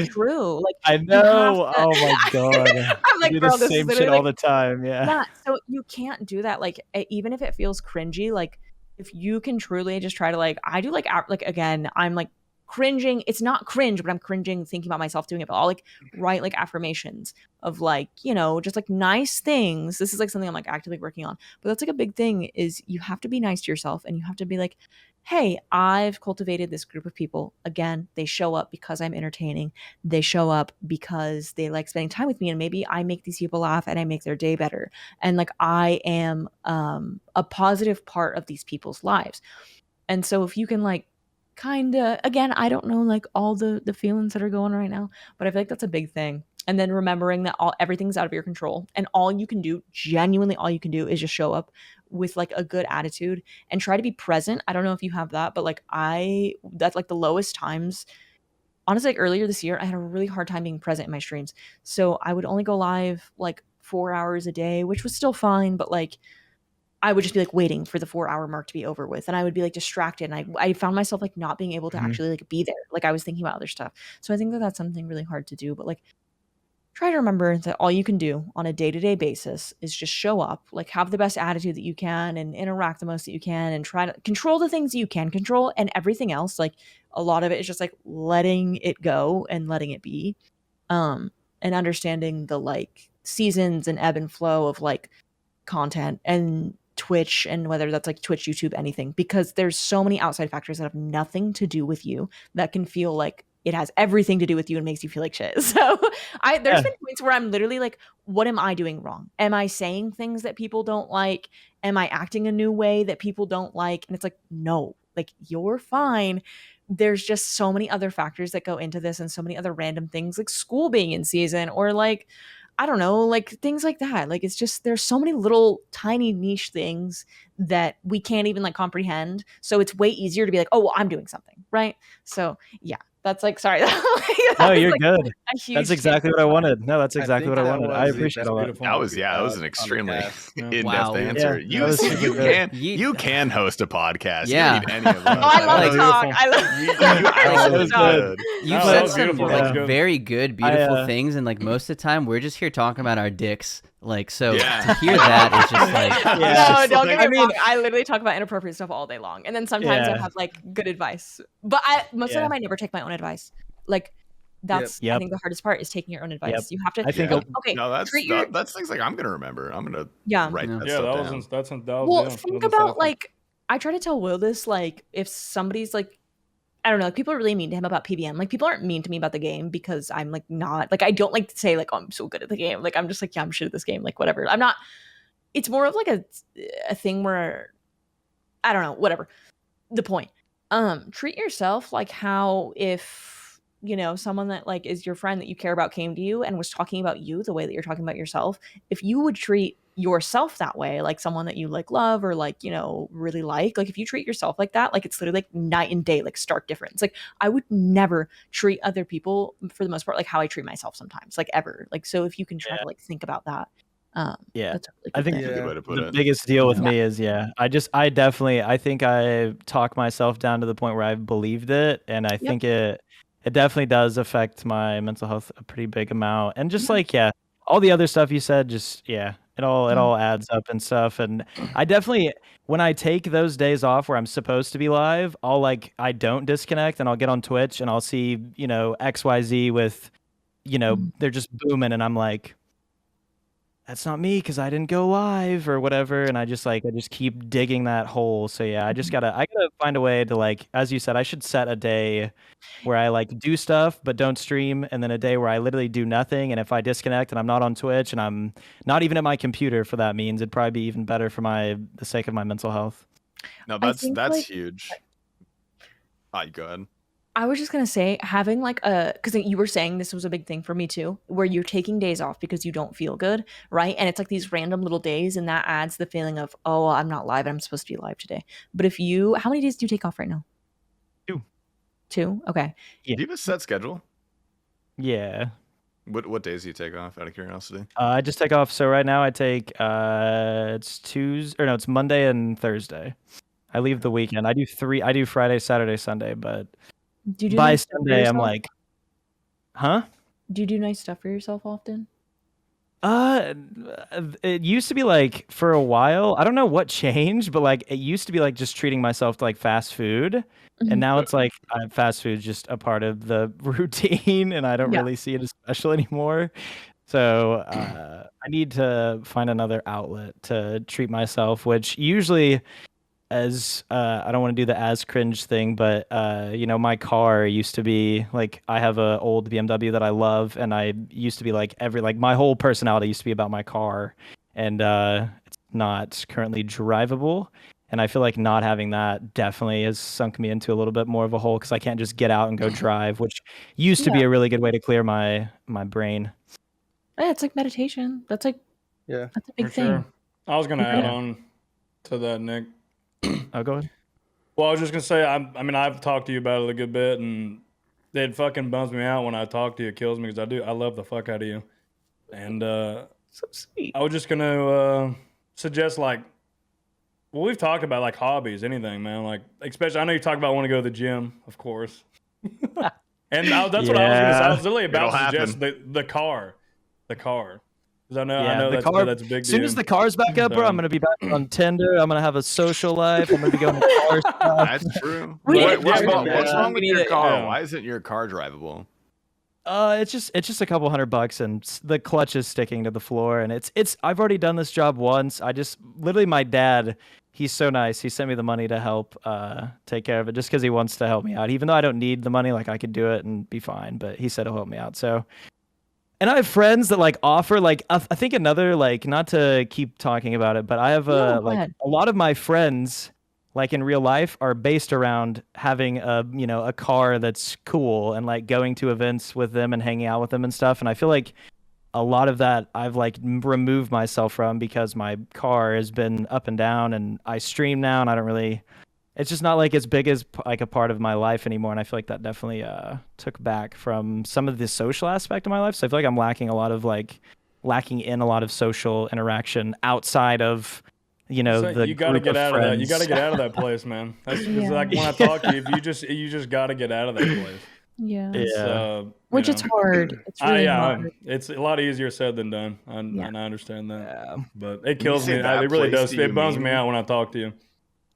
Speaker 3: true. Like,
Speaker 6: I
Speaker 3: you have
Speaker 6: know.
Speaker 3: to,
Speaker 6: Oh my god.
Speaker 3: I'm like,
Speaker 6: Do
Speaker 3: bro,
Speaker 6: the
Speaker 3: this is
Speaker 6: same shit
Speaker 3: literally
Speaker 6: all
Speaker 3: like,
Speaker 6: the time. Yeah.
Speaker 3: yeah, so you can't do that. Like, even if it feels cringy, like, if you can truly just try to like, I do like, again, I'm like cringing. It's not cringe, but I'm cringing thinking about myself doing it. But I'll like write like affirmations of like, just like nice things. This is like something I'm like actively working on. But that's like a big thing, is you have to be nice to yourself, and you have to be like, hey, I've cultivated this group of people. Again, they show up because I'm entertaining. They show up because they like spending time with me, and maybe I make these people laugh and I make their day better. And like, I am a positive part of these people's lives. And so if you can like kind of, again, I don't know like all the feelings that are going right now, but I feel like that's a big thing. And then remembering that everything's out of your control, and all you can do, genuinely all you can do, is just show up with like a good attitude and try to be present. I don't know if you have that, but like that's like the lowest times. Honestly, like earlier this year, I had a really hard time being present in my streams. So I would only go live like 4 hours a day, which was still fine, but like I would just be like waiting for the 4-hour mark to be over with, and I would be like distracted, and I found myself like not being able to actually like be there. Like I was thinking about other stuff. So I think that that's something really hard to do. But like try to remember that all you can do on a day-to-day basis is just show up, like have the best attitude that you can and interact the most that you can and try to control the things that you can control, and everything else, like a lot of it is just like letting it go and letting it be. And understanding the like seasons and ebb and flow of like content and Twitch, and whether that's like Twitch, YouTube, anything, because there's so many outside factors that have nothing to do with you that can feel like it has everything to do with you and makes you feel like shit. So there's been points where I'm literally like, what am I doing wrong? Am I saying things that people don't like? Am I acting a new way that people don't like? And it's like, no, like you're fine. There's just so many other factors that go into this, and so many other random things like school being in season, or like I don't know, like things like that. Like it's just there's so many little tiny niche things that we can't even like comprehend. So it's way easier to be like, oh, well, I'm doing something, right? So yeah, that's like sorry.
Speaker 6: No, you're
Speaker 3: like
Speaker 6: good. That's exactly what I wanted. No, that's exactly what I wanted. I appreciate all that.
Speaker 2: That was an extremely in-depth
Speaker 4: Wow.
Speaker 2: answer.
Speaker 6: Yeah,
Speaker 2: You can host a podcast.
Speaker 4: Yeah.
Speaker 2: You don't need any of us.
Speaker 3: Oh, I love to talk. I love
Speaker 2: You good.
Speaker 4: You've said some like very good, beautiful things, and like most of the time we're just here talking about our dicks. Like so to hear that is just like
Speaker 3: no, don't get me wrong. I literally talk about inappropriate stuff all day long, and then sometimes I have like good advice. But most of the time I never take my own advice. Like that's I think the hardest part is taking your own advice. You have to.
Speaker 6: I think
Speaker 3: okay.
Speaker 2: No, that's things like I'm gonna remember. I'm gonna write that stuff down.
Speaker 3: Well, think about like I try to tell Will this, like if somebody's like I don't know, like people are really mean to him about PBM. Like people aren't mean to me about the game because I'm like not like I don't like to say like oh, I'm so good at the game. Like I'm just like yeah, I'm shit at this game. Like whatever. I'm not. It's more of like a thing where I don't know. Whatever. The point. Treat yourself like how if you know someone that like is your friend that you care about came to you and was talking about you the way that you're talking about yourself. If you would treat yourself that way, like someone that you like love or like you know really like if you treat yourself like that, like it's literally like night and day, like stark difference. Like I would never treat other people for the most part like how I treat myself sometimes, like ever. Like so if you can try to like think about that. That's a really
Speaker 6: I think
Speaker 2: a good way to put
Speaker 6: the biggest deal with me is I think I talk myself down to the point where I've believed it, and I think it definitely does affect my mental health a pretty big amount. And just like all the other stuff you said, just it all adds up and stuff. And I definitely, when I take those days off where I'm supposed to be live, I don't disconnect, and I'll get on Twitch and I'll see XYZ with they're just booming, and I'm like, that's not me because I didn't go live or whatever. And I just keep digging that hole. So yeah, I gotta find a way to, like, as you said, I should set a day where I like do stuff but don't stream, and then a day where I literally do nothing. And if I disconnect and I'm not on Twitch and I'm not even at my computer for that means, it'd probably be even better for the sake of my mental health.
Speaker 2: No, that's huge. Go ahead.
Speaker 3: I was just going to say having like because you were saying this was a big thing for me too, where you're taking days off because you don't feel good, right? And it's like these random little days, and that adds the feeling of, oh, I'm not live. I'm supposed to be live today. But how many days do you take off right now? 2. Okay.
Speaker 2: Yeah. Do you have a set schedule?
Speaker 6: Yeah.
Speaker 2: What days do you take off out of curiosity?
Speaker 6: I just take off. So right now I take it's Monday and Thursday. I leave the weekend. I do Friday, Saturday, Sunday, but
Speaker 3: do you do
Speaker 6: by
Speaker 3: nice
Speaker 6: Sunday I'm like, huh?
Speaker 3: Do you do nice stuff for yourself often?
Speaker 6: It used to be like for a while. I don't know what changed, but like it used to be like just treating myself to like fast food, and now it's like fast food is just a part of the routine, and I don't really see it as special anymore. So I need to find another outlet to treat myself, which usually, as I don't want to do the as cringe thing, but my car used to be like, I have a old BMW that I love, and I used to be like my whole personality used to be about my car, and it's not currently drivable, and I feel like not having that definitely has sunk me into a little bit more of a hole because I can't just get out and go drive, which used to be a really good way to clear my brain.
Speaker 3: Yeah, it's like meditation. That's like that's a big thing.
Speaker 1: Sure. I was gonna add on to that, Nick.
Speaker 6: Oh, go ahead.
Speaker 1: Well, I was just gonna say, I've talked to you about it a good bit, and it fucking bums me out when I talk to you. It kills me because I love the fuck out of you, and
Speaker 3: so sweet.
Speaker 1: I was just gonna suggest, like, Well, we've talked about like hobbies, anything, man. Like, especially, I know you talk about wanting to go to the gym, of course. And that's what I was gonna say. I was literally about to suggest the car, because I know that's a big
Speaker 6: deal. As soon as the car's back up, bro, I'm gonna be back on Tinder. I'm gonna have a social life. I'm gonna be going to car stuff.
Speaker 2: That's true. What's wrong with your car? Why isn't your car drivable?
Speaker 6: It's just a couple $100 and the clutch is sticking to the floor, and it's I've already done this job once. I just literally, my dad, he's so nice. He sent me the money to help take care of it just because he wants to help me out. Even though I don't need the money, like I could do it and be fine, but he said he'll help me out. So, and I have friends that like offer, like I think another, like, not to keep talking about it, but I have a lot of my friends, like in real life, are based around having a car that's cool and like going to events with them and hanging out with them and stuff. And I feel like a lot of that I've like removed myself from because my car has been up and down, and I stream now, and I don't really, it's just not like as big as like a part of my life anymore. And I feel like that definitely took back from some of the social aspect of my life. So I feel like I'm lacking in a lot of social interaction outside of, you know,
Speaker 1: you got to get out of that. You got to get out of that place, man. That's like when I talk to you, if you just got to get out of that place.
Speaker 3: Yeah. Which it's hard. It's really hard.
Speaker 1: It's a lot easier said than done. And I understand that. But it kills me. It really does. It bums me out when I talk to you.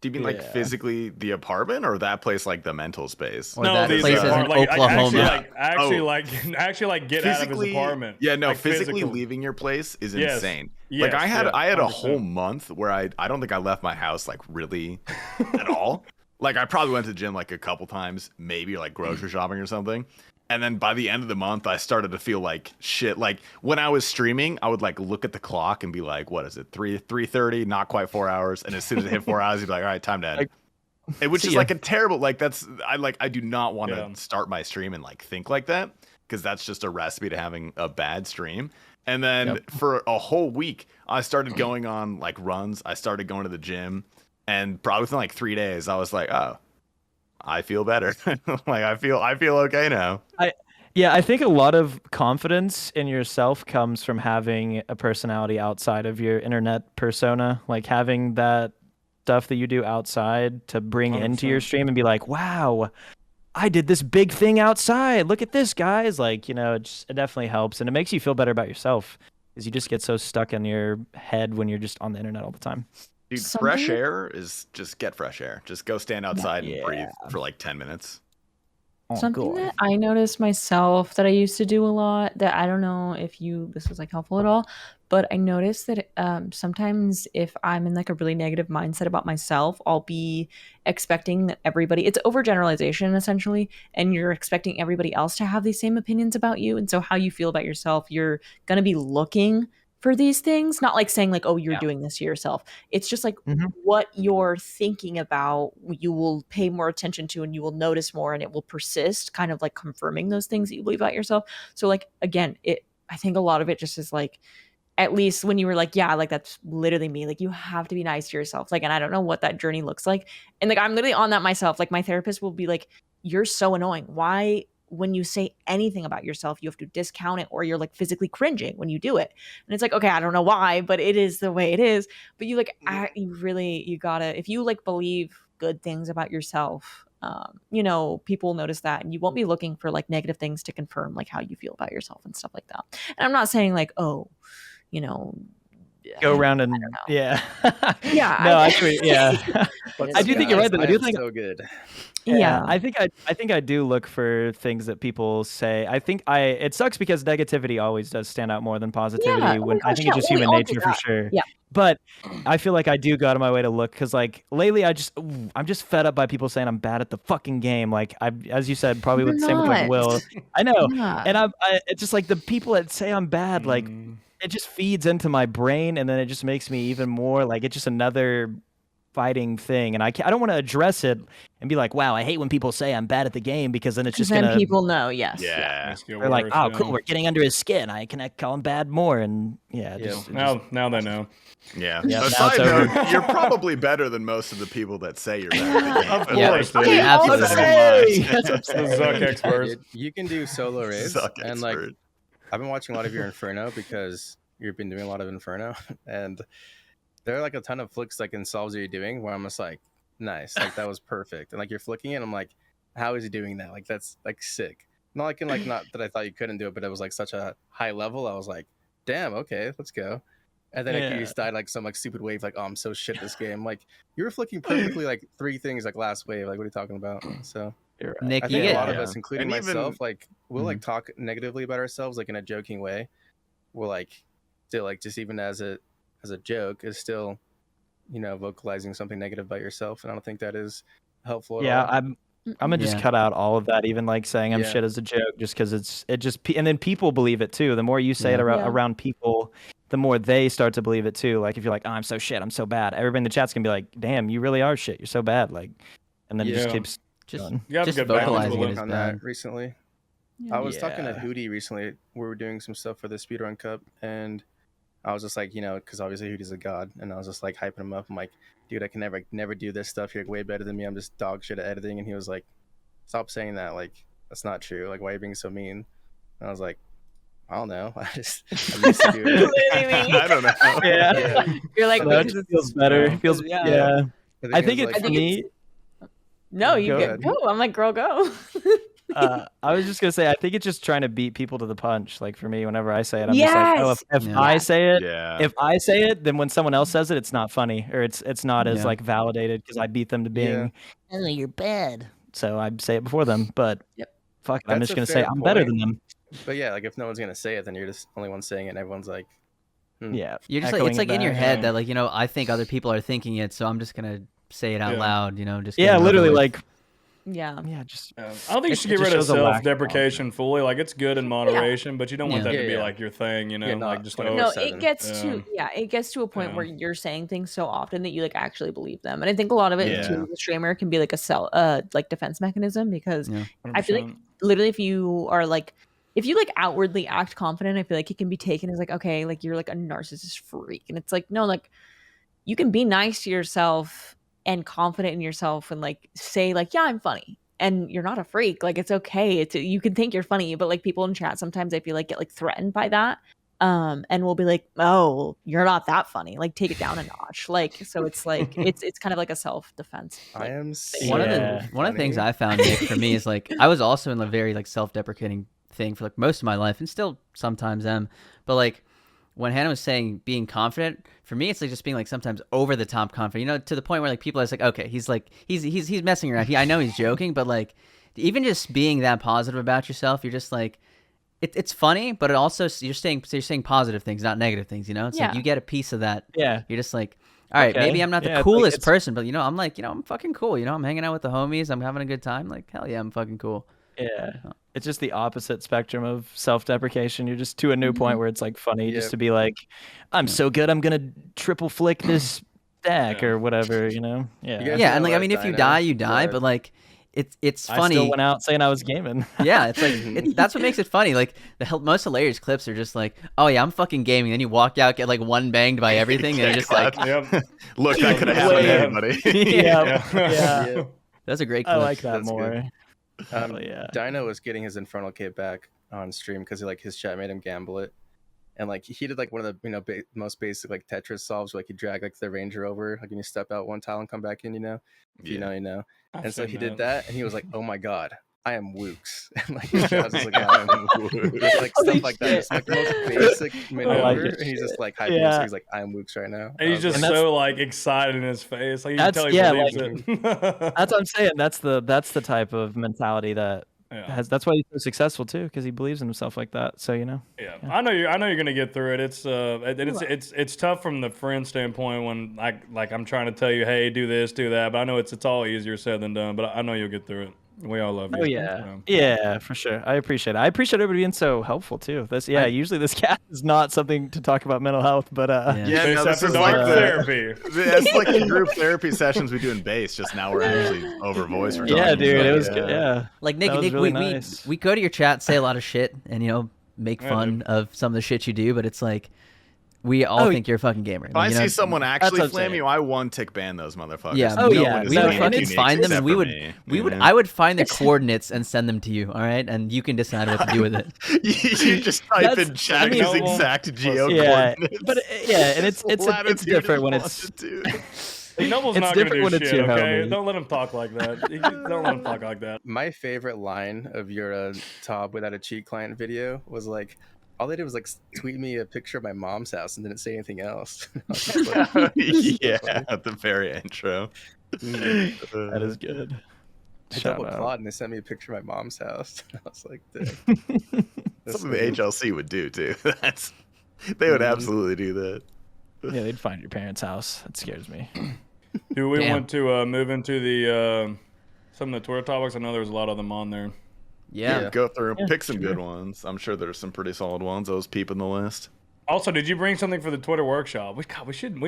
Speaker 2: Do you mean like physically the apartment, or that place like the mental space?
Speaker 4: Or no, that place is in Oklahoma.
Speaker 1: Actually, get out of his apartment.
Speaker 2: Yeah, no,
Speaker 1: like,
Speaker 2: physically leaving your place is insane. Like I had a whole month where I don't think I left my house like really at all. Like I probably went to the gym like a couple times, maybe like grocery shopping or something. And then by the end of the month, I started to feel like shit. Like when I was streaming, I would like look at the clock and be like, "What is it? 3:30? Not quite 4 hours." And as soon as it hit 4 hours, you'd be like, "All right, time to end." Which is like a terrible. Like I do not want to start my stream and like think like that, because that's just a recipe to having a bad stream. And then for a whole week, I started going on like runs. I started going to the gym, and probably within like 3 days, I was like, "Oh, I feel better." Like I feel okay now.
Speaker 6: I think a lot of confidence in yourself comes from having a personality outside of your internet persona, like having that stuff that you do outside to bring 100%. Into your stream and be like, "Wow, I did this big thing outside. Look at this, guys." Like, you know, it definitely helps, and it makes you feel better about yourself, because you just get so stuck in your head when you're just on the internet all the time.
Speaker 2: Dude, fresh air is just get fresh air. Just go stand outside and breathe for like 10 minutes.
Speaker 3: Something that I noticed myself that I used to do a lot, that I don't know if this was like helpful at all, but I noticed that sometimes if I'm in like a really negative mindset about myself, I'll be expecting that it's overgeneralization essentially, and you're expecting everybody else to have these same opinions about you. And so how you feel about yourself, you're going to be looking for these things, not like saying like, "Oh, you're doing this to yourself." It's just like what you're thinking about, you will pay more attention to, and you will notice more, and it will persist, kind of like confirming those things that you believe about yourself. So like, again, I think a lot of it just is like, at least when you were like, yeah, like that's literally me. Like you have to be nice to yourself. Like, and I don't know what that journey looks like. And like, I'm literally on that myself. Like my therapist will be like, "You're so annoying. Why, when you say anything about yourself, you have to discount it, or you're like physically cringing when you do it?" And it's like, okay, I don't know why, but it is the way it is. But you like, you gotta, if you like believe good things about yourself, you know, people will notice that, and you won't be looking for like negative things to confirm like how you feel about yourself and stuff like that. And I'm not saying like, oh, you know,
Speaker 6: go around and no,
Speaker 3: I
Speaker 6: do think you're right. I do think
Speaker 5: so good.
Speaker 3: Yeah,
Speaker 6: I think I do look for things that people say. I think it sucks because negativity always does stand out more than positivity. I think it's just human nature for sure.
Speaker 3: Yeah.
Speaker 6: But I feel like I do go out of my way to look, because like lately I'm just fed up by people saying I'm bad at the fucking game. Like as you said, probably with the same with like Will. I know, and it's just like the people that say I'm bad, like it just feeds into my brain, and then it just makes me even more like it's just another fighting thing, and I don't want to address it and be like, "Wow, I hate when people say I'm bad at the game," because then it's just gonna,
Speaker 3: people know.
Speaker 6: They're like, "Oh, cool, we're getting under his skin. I can call him bad more," and
Speaker 1: now they know.
Speaker 2: Yeah. Aside note, you're probably better than most of the people that say you're better at the game.
Speaker 1: Of course, dude.
Speaker 2: Absolutely.
Speaker 1: Zuck experts.
Speaker 5: You can do solo raids, and like I've been watching a lot of your Inferno because you've been doing a lot of Inferno, and there are like a ton of flicks like in solves that you're doing where I'm just like, nice, like that was perfect, and like you're flicking it, and I'm like, how is he doing that? Like that's like sick. Not like in like not that I thought you couldn't do it, but it was like such a high level. I was like, damn, okay, let's go. And then like, you just died like some like stupid wave, like, oh, I'm so shit this game. Like you were flicking perfectly like 3 things like last wave. Like what are you talking about? So
Speaker 6: Right.
Speaker 4: Nick,
Speaker 5: I
Speaker 4: you
Speaker 5: think
Speaker 4: get
Speaker 5: a lot of us, including
Speaker 2: And
Speaker 5: myself,
Speaker 2: even-
Speaker 5: like we'll like talk negatively about ourselves, like in a joking way. We'll like still like just even as a joke is still, you know, vocalizing something negative about yourself, and I don't think that is helpful at all.
Speaker 6: I'm gonna just cut out all of that, even like saying I'm shit as a joke, just because and then people believe it too. The more you say it around people, the more they start to believe it too. Like if you're like, oh, I'm so shit, I'm so bad, everybody in the chat's gonna be like, damn, you really are shit, you're so bad, like, and then it just keeps going.
Speaker 4: Just vocalizing it is
Speaker 5: on
Speaker 4: bad.
Speaker 5: that recently. I was talking to Hootie recently. We were doing some stuff for the Speedrun Cup, and I was just like, you know, because obviously Hootie's a god, and I was just like hyping him up. I'm like, dude, I can never do this stuff. You're like, way better than me. I'm just dog shit at editing. And he was like, stop saying that. Like, that's not true. Like, why are you being so mean? And I was like, I don't know. I'm used to do it.
Speaker 2: I don't know.
Speaker 6: Yeah.
Speaker 3: You're like,
Speaker 6: It just feels better. It feels I think it's for me.
Speaker 3: No, you
Speaker 6: Go
Speaker 3: go. I'm like, girl, go.
Speaker 6: I was just gonna say, I think it's just trying to beat people to the punch. Like for me, whenever I say it, I'm just like, oh, if I say it, if I say it, then when someone else says it, it's not funny, or it's not as like validated because I beat them to being, oh, you're bad. So I say it before them, but fuck it, I'm just gonna say I'm better than them.
Speaker 5: But yeah, like if no one's gonna say it, then you're just the only one saying it, and everyone's like,
Speaker 6: yeah,
Speaker 4: you're just like, it's like in your head that like, you know, I think other people are thinking it, so I'm just gonna say it out loud, you know, just
Speaker 6: literally like.
Speaker 3: Yeah.
Speaker 6: Just.
Speaker 1: I don't think you should get rid of self-deprecation fully. Like it's good in moderation, but you don't want that to be like your thing, you know. Like just
Speaker 3: no, it gets to it gets to a point where you're saying things so often that you like actually believe them, and I think a lot of it too, as a streamer, can be like a like defense mechanism because I feel like literally if you like outwardly act confident, I feel like it can be taken as like, okay, like you're like a narcissist freak, and it's like, no, like you can be nice to yourself and confident in yourself and like say like, yeah, I'm funny, and you're not a freak. Like it's okay. You can think you're funny, but like people in chat sometimes I feel like get like threatened by that, and we'll be like, oh, you're not that funny. Like take it down a notch. Like so it's like it's kind of like a self-defense. Like,
Speaker 5: I am
Speaker 4: one of the things I found, Nick, for me is like I was also in a very like self-deprecating thing for like most of my life, and still sometimes am, but like when Hannah was saying being confident, for me, it's like just being like sometimes over the top confident, you know, to the point where like people are just like, okay, he's messing around. I know he's joking, but like even just being that positive about yourself, you're just like, it's funny, but it also you're saying positive things, not negative things, you know. It's like you get a piece of that.
Speaker 6: Yeah.
Speaker 4: You're just like, all right, maybe I'm not the coolest person, but you know, I'm like, you know, I'm fucking cool. You know, I'm hanging out with the homies. I'm having a good time. Like, hell yeah, I'm fucking cool.
Speaker 6: Yeah. It's just the opposite spectrum of self-deprecation. You're just to a new point where it's like funny just to be like, I'm so good, I'm gonna triple flick this stack or whatever, you know?
Speaker 4: Yeah, and like I mean, if you die, you die, but like it's funny.
Speaker 6: I still went out saying I was gaming.
Speaker 4: Yeah, it's like that's what makes it funny. Like the most hilarious clips are just like, oh yeah, I'm fucking gaming. Then you walk out, get like one banged by everything, and you're just like,
Speaker 2: look, that could have happened to anybody.
Speaker 6: Yeah.
Speaker 4: That's a great clip.
Speaker 6: I like that more.
Speaker 5: Dino was getting his Infernal Cape back on stream because like his chat made him gamble it, and like he did like one of the most basic like Tetris solves where like you drag like the Ranger over, like when you step out one tile and come back in, you know, if you know, you know. And so he did that, and he was like, oh my god, I am Wooks. And like his chat was like, I am Wooks. Like stuff like that. It's like the most basic maneuver, and he's just like hyping. So he's like, I am Wooks right now.
Speaker 1: And he's just so like excited in his face. Like you can tell he believes it.
Speaker 6: That's what I'm saying. That's the type of mentality that that's why he's so successful too, because he believes in himself like that. So you know.
Speaker 1: Yeah. I know you're gonna get through it. It's tough from the friend standpoint when I'm trying to tell you, hey, do this, do that, but I know it's all easier said than done. But I know you'll get through it. We all love you.
Speaker 6: Oh yeah, yeah, for sure. I appreciate it. I appreciate everybody being so helpful too. Usually this cast is not something to talk about mental health, but
Speaker 2: no, this is like therapy. It's like the group therapy sessions we do in base. Just now we're actually over voice.
Speaker 6: Yeah, dude, it was good. Yeah,
Speaker 4: like Nick,
Speaker 6: really nice.
Speaker 4: we go to your chat, say a lot of shit, and you know make fun of some of the shit you do, but it's like we all think you're a fucking gamer.
Speaker 2: If I see someone actually flame you, I one-tick ban those motherfuckers.
Speaker 4: Yeah.
Speaker 2: No
Speaker 4: we
Speaker 2: would
Speaker 4: find them, and I would find the coordinates and send them to you. All right, and you can decide what to do with it.
Speaker 2: You just type in Jack's exact geo coordinates.
Speaker 6: But and it's different when it's.
Speaker 1: Noble's not going to do shit, okay? Don't let him talk like that. Don't let him talk like that.
Speaker 5: My favorite line of your Tob without a cheat client video was like, all they did was like tweet me a picture of my mom's house and didn't say anything else.
Speaker 2: Like, yeah, at the very intro.
Speaker 6: That is good.
Speaker 5: I double clawed and they sent me a picture of my mom's house. I was like, dang.
Speaker 2: Something the HLC would do too. They would absolutely do that.
Speaker 6: Yeah, they'd find your parents' house. That scares me.
Speaker 1: Do we want to move into the some of the Twitter topics? I know there's a lot of them on there.
Speaker 4: Yeah.
Speaker 2: Go through and pick some good ones. I'm sure there's some pretty solid ones. Those peeping the list.
Speaker 1: Also, did you bring something for the Twitter workshop? We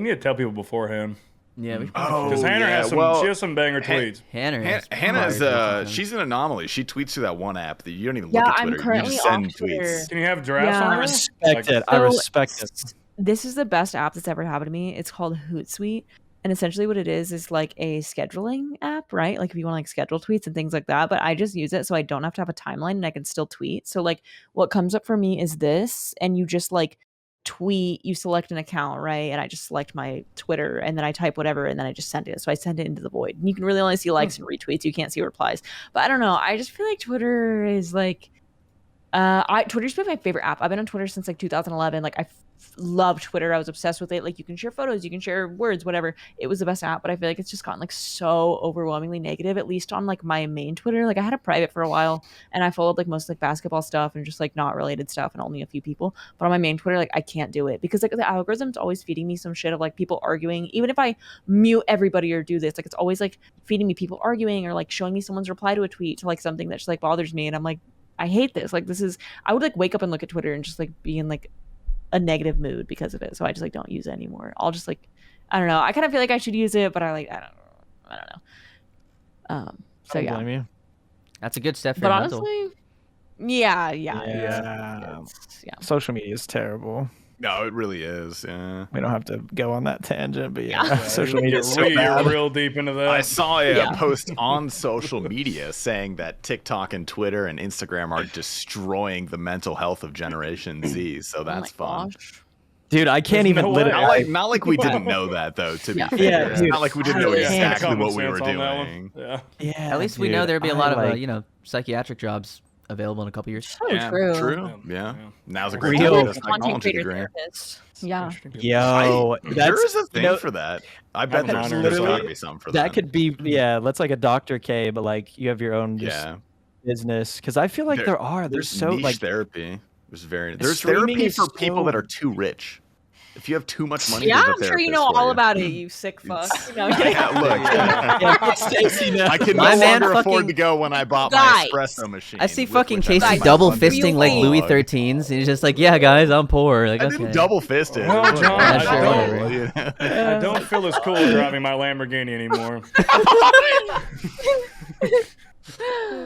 Speaker 1: need to tell people beforehand.
Speaker 4: Yeah.
Speaker 1: Because Hannah has some. She has some banger tweets.
Speaker 2: Hannah's she's an anomaly. She tweets through that one app that you don't even look at Twitter.
Speaker 3: I'm currently
Speaker 2: you just send
Speaker 3: off Twitter.
Speaker 2: tweets.
Speaker 1: Can you have drafts on?
Speaker 6: I respect it. I respect it.
Speaker 3: This is the best app that's ever happened to me. It's called Hootsuite. And essentially what it is like a scheduling app, right? Like if you want to like schedule tweets and things like that. But I just use it so I don't have to have a timeline and I can still tweet. So like what comes up for me is this, and you just like tweet, you select an account, right? And I just select my Twitter and then I type whatever and then I just send it. So I send it into the void. And you can really only see likes and retweets. You can't see replies. But I don't know. I just feel like Twitter is like Twitter's been my favorite app. I've been on Twitter since like 2011. Like I love Twitter. I was obsessed with it. Like you can share photos, you can share words, whatever. It was the best app, but I feel like it's just gotten like so overwhelmingly negative, at least on like my main Twitter. Like I had a private for a while and I followed like most like basketball stuff and just like not related stuff and only a few people. But on my main Twitter, like I can't do it because like the algorithm's always feeding me some shit of like people arguing. Even if I mute everybody or do this, like it's always like feeding me people arguing or like showing me someone's reply to a tweet to like something that just like bothers me. And I'm like, I hate this. Like this is, I would like wake up and look at Twitter and just like be in like a negative mood because of it. So I just like don't use it anymore. I'll just like, I don't know. I kind of feel like I should use it, but I don't know. So yeah.
Speaker 6: Blame you.
Speaker 4: That's a good step for
Speaker 3: But
Speaker 4: your
Speaker 3: honestly, yeah.
Speaker 6: Social media is terrible.
Speaker 2: No, it really is. Yeah.
Speaker 6: We don't have to go on that tangent, but social media is so
Speaker 1: You're
Speaker 6: bad.
Speaker 1: real deep into that.
Speaker 2: I saw a post on social media saying that TikTok and Twitter and Instagram are destroying the mental health of Generation Z. So that's fun.
Speaker 3: Gosh.
Speaker 6: Dude, I can't even literally.
Speaker 2: Not like we didn't know that though. To be fair,
Speaker 6: Yeah, dude.
Speaker 2: not like we didn't know exactly what we were
Speaker 1: doing.
Speaker 2: doing.
Speaker 6: Yeah.
Speaker 4: At least we know there'd be a lot of psychiatric jobs available in a couple years.
Speaker 3: So true.
Speaker 2: Yeah. Now's a great
Speaker 6: Real
Speaker 2: time to psychology degree.
Speaker 3: Yeah.
Speaker 6: Yo,
Speaker 2: there is a thing for that. I bet there's got to be some for that.
Speaker 6: That could be, that's like a Dr. K, but like you have your own business. Because I feel like there's so
Speaker 2: niche
Speaker 6: like
Speaker 2: therapy. There's therapy for people that are too rich. If you have too much money,
Speaker 3: yeah, I'm sure you know all about it, you sick fuck. No,
Speaker 2: look, I can no longer afford to go when I bought my espresso machine.
Speaker 4: I see fucking Casey double fisting like Louis 13s. He's just like, yeah, guys, I'm poor. Like,
Speaker 2: I didn't double fist it.
Speaker 1: Well, John, I don't feel as cool driving my Lamborghini anymore.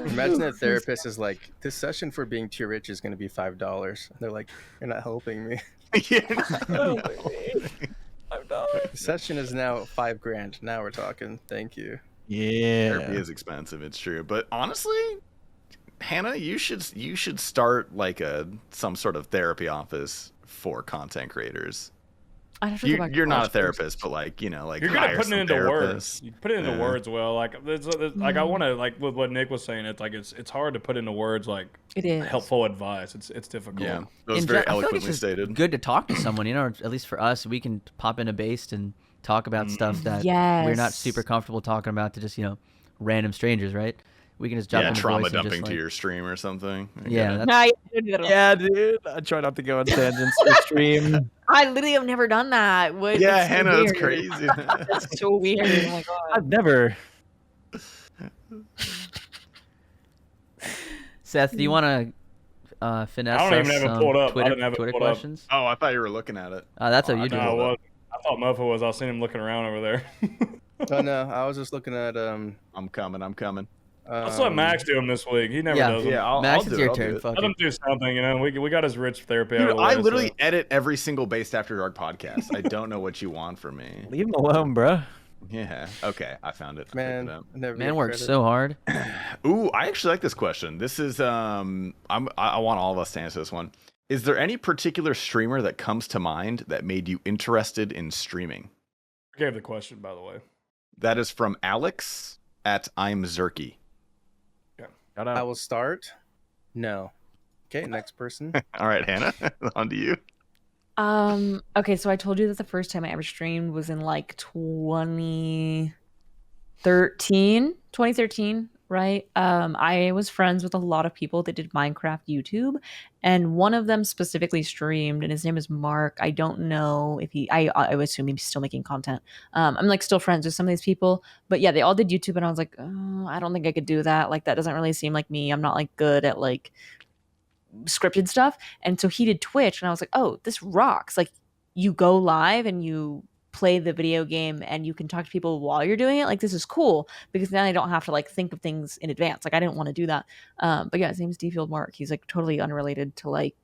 Speaker 5: Imagine a therapist is like, this session for being too rich is going to be $5. They're like, you're not helping me. The session is now $5,000. Now we're talking. Thank you.
Speaker 6: Yeah,
Speaker 2: therapy is expensive. It's true, but honestly, Hannah, you should start like some sort of therapy office for content creators. You're not a therapist, but like you're
Speaker 1: gonna put it into words. You put it into words well. Like like I want to like with what Nick was saying. It's like it's hard to put into words like
Speaker 3: it is
Speaker 1: helpful advice. It's difficult.
Speaker 2: Yeah, that was very eloquently stated.
Speaker 4: Good to talk to someone. At least for us, we can pop in a Based and talk about stuff that we're not super comfortable talking about to just random strangers, right? We can just jump in
Speaker 2: trauma
Speaker 4: voice
Speaker 2: dumping
Speaker 4: and
Speaker 2: to your stream or something.
Speaker 6: Dude. I try not to go on tangents to stream.
Speaker 3: I literally have never done that.
Speaker 2: Hannah, it's crazy.
Speaker 3: That's so weird. Oh my god.
Speaker 6: I've never.
Speaker 4: Seth, do you want to finesse
Speaker 1: I don't even have it pulled up.
Speaker 4: Twitter questions?
Speaker 2: Oh, I thought you were looking at it.
Speaker 4: That's how you do it.
Speaker 1: I thought Mofo was. I was seeing him looking around over there.
Speaker 5: Oh no, I was just looking at
Speaker 2: I'm coming.
Speaker 1: Let's let Max do them this week. He never does them.
Speaker 2: Yeah,
Speaker 4: Max,
Speaker 2: I'll
Speaker 4: it's
Speaker 2: do
Speaker 4: your
Speaker 2: it.
Speaker 4: turn.
Speaker 1: Let him do something. You know, we got his rich therapy out
Speaker 2: Dude,
Speaker 1: of the way.
Speaker 2: I literally edit every single Based After Dark podcast. I don't know what you want from me.
Speaker 6: Leave him alone, bro.
Speaker 2: Yeah. Okay, I found it.
Speaker 5: Man,
Speaker 4: Man works so hard.
Speaker 2: Ooh, I actually like this question. This is I want all of us to answer this one. Is there any particular streamer that comes to mind that made you interested in streaming?
Speaker 1: I gave the question, by the way.
Speaker 2: That is from Alex at I'm Zerky.
Speaker 5: I will start. No. Okay, next person.
Speaker 2: All right, Hannah, on to you.
Speaker 3: Okay, so I told you that the first time I ever streamed was in like 2013, right? I was friends with a lot of people that did Minecraft YouTube, and one of them specifically streamed, and his name is Mark. I don't know if I would assume he's still making content. I'm like still friends with some of these people, but yeah, they all did YouTube, and I was like, oh, I don't think I could do that. Like that doesn't really seem like me. I'm not like good at like scripted stuff. And so he did Twitch, and I was like, oh, this rocks. Like you go live and you play the video game and you can talk to people while you're doing it. Like this is cool because then I don't have to like think of things in advance. Like I didn't want to do that. But yeah, his name's Dfield Mark. He's like totally unrelated to like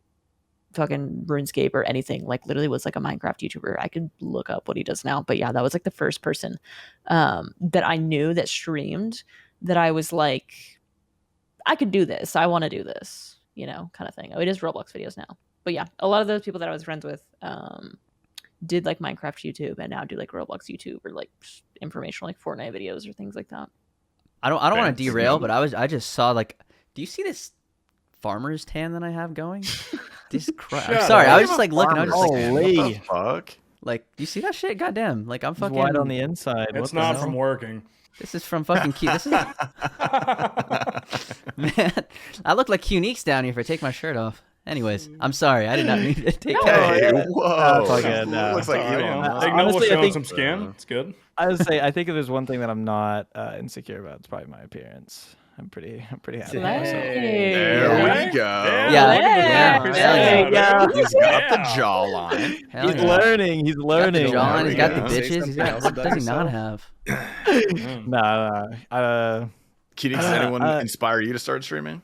Speaker 3: fucking RuneScape or anything. Like literally was like a Minecraft YouTuber. I could look up what he does now. But yeah, that was like the first person that I knew that streamed that I was like, I could do this. I want to do this, you know, kind of thing. Oh, it is Roblox videos now. But yeah, a lot of those people that I was friends with did like Minecraft YouTube and now do like Roblox YouTube or like informational like Fortnite videos or things like that.
Speaker 4: I don't want to derail, but I just saw like, do you see this farmer's tan that I have going? I'm sorry, I was just like looking. I was just like,
Speaker 2: what the fuck?
Speaker 4: Like, do you see that shit? Goddamn! Like I'm fucking
Speaker 6: white on the inside.
Speaker 1: It's not from working.
Speaker 4: This is from fucking Q. This is man. I look like Qneeks down here if I take my shirt off. Anyways, I'm sorry. I did not mean to take
Speaker 2: Hey, whoa!
Speaker 6: It's all good.
Speaker 2: Looks like Elon Musk.
Speaker 1: Honestly, showing some skin. It's good.
Speaker 6: I would say I think if there's one thing that I'm not insecure about, it's probably my appearance. I'm pretty happy with myself.
Speaker 2: There we go.
Speaker 4: Yeah.
Speaker 2: He's got the jawline.
Speaker 6: He's learning. He's learning.
Speaker 4: He's got the bitches. What does he not have?
Speaker 6: Nah.
Speaker 2: Qneeks, does anyone inspire you to start streaming?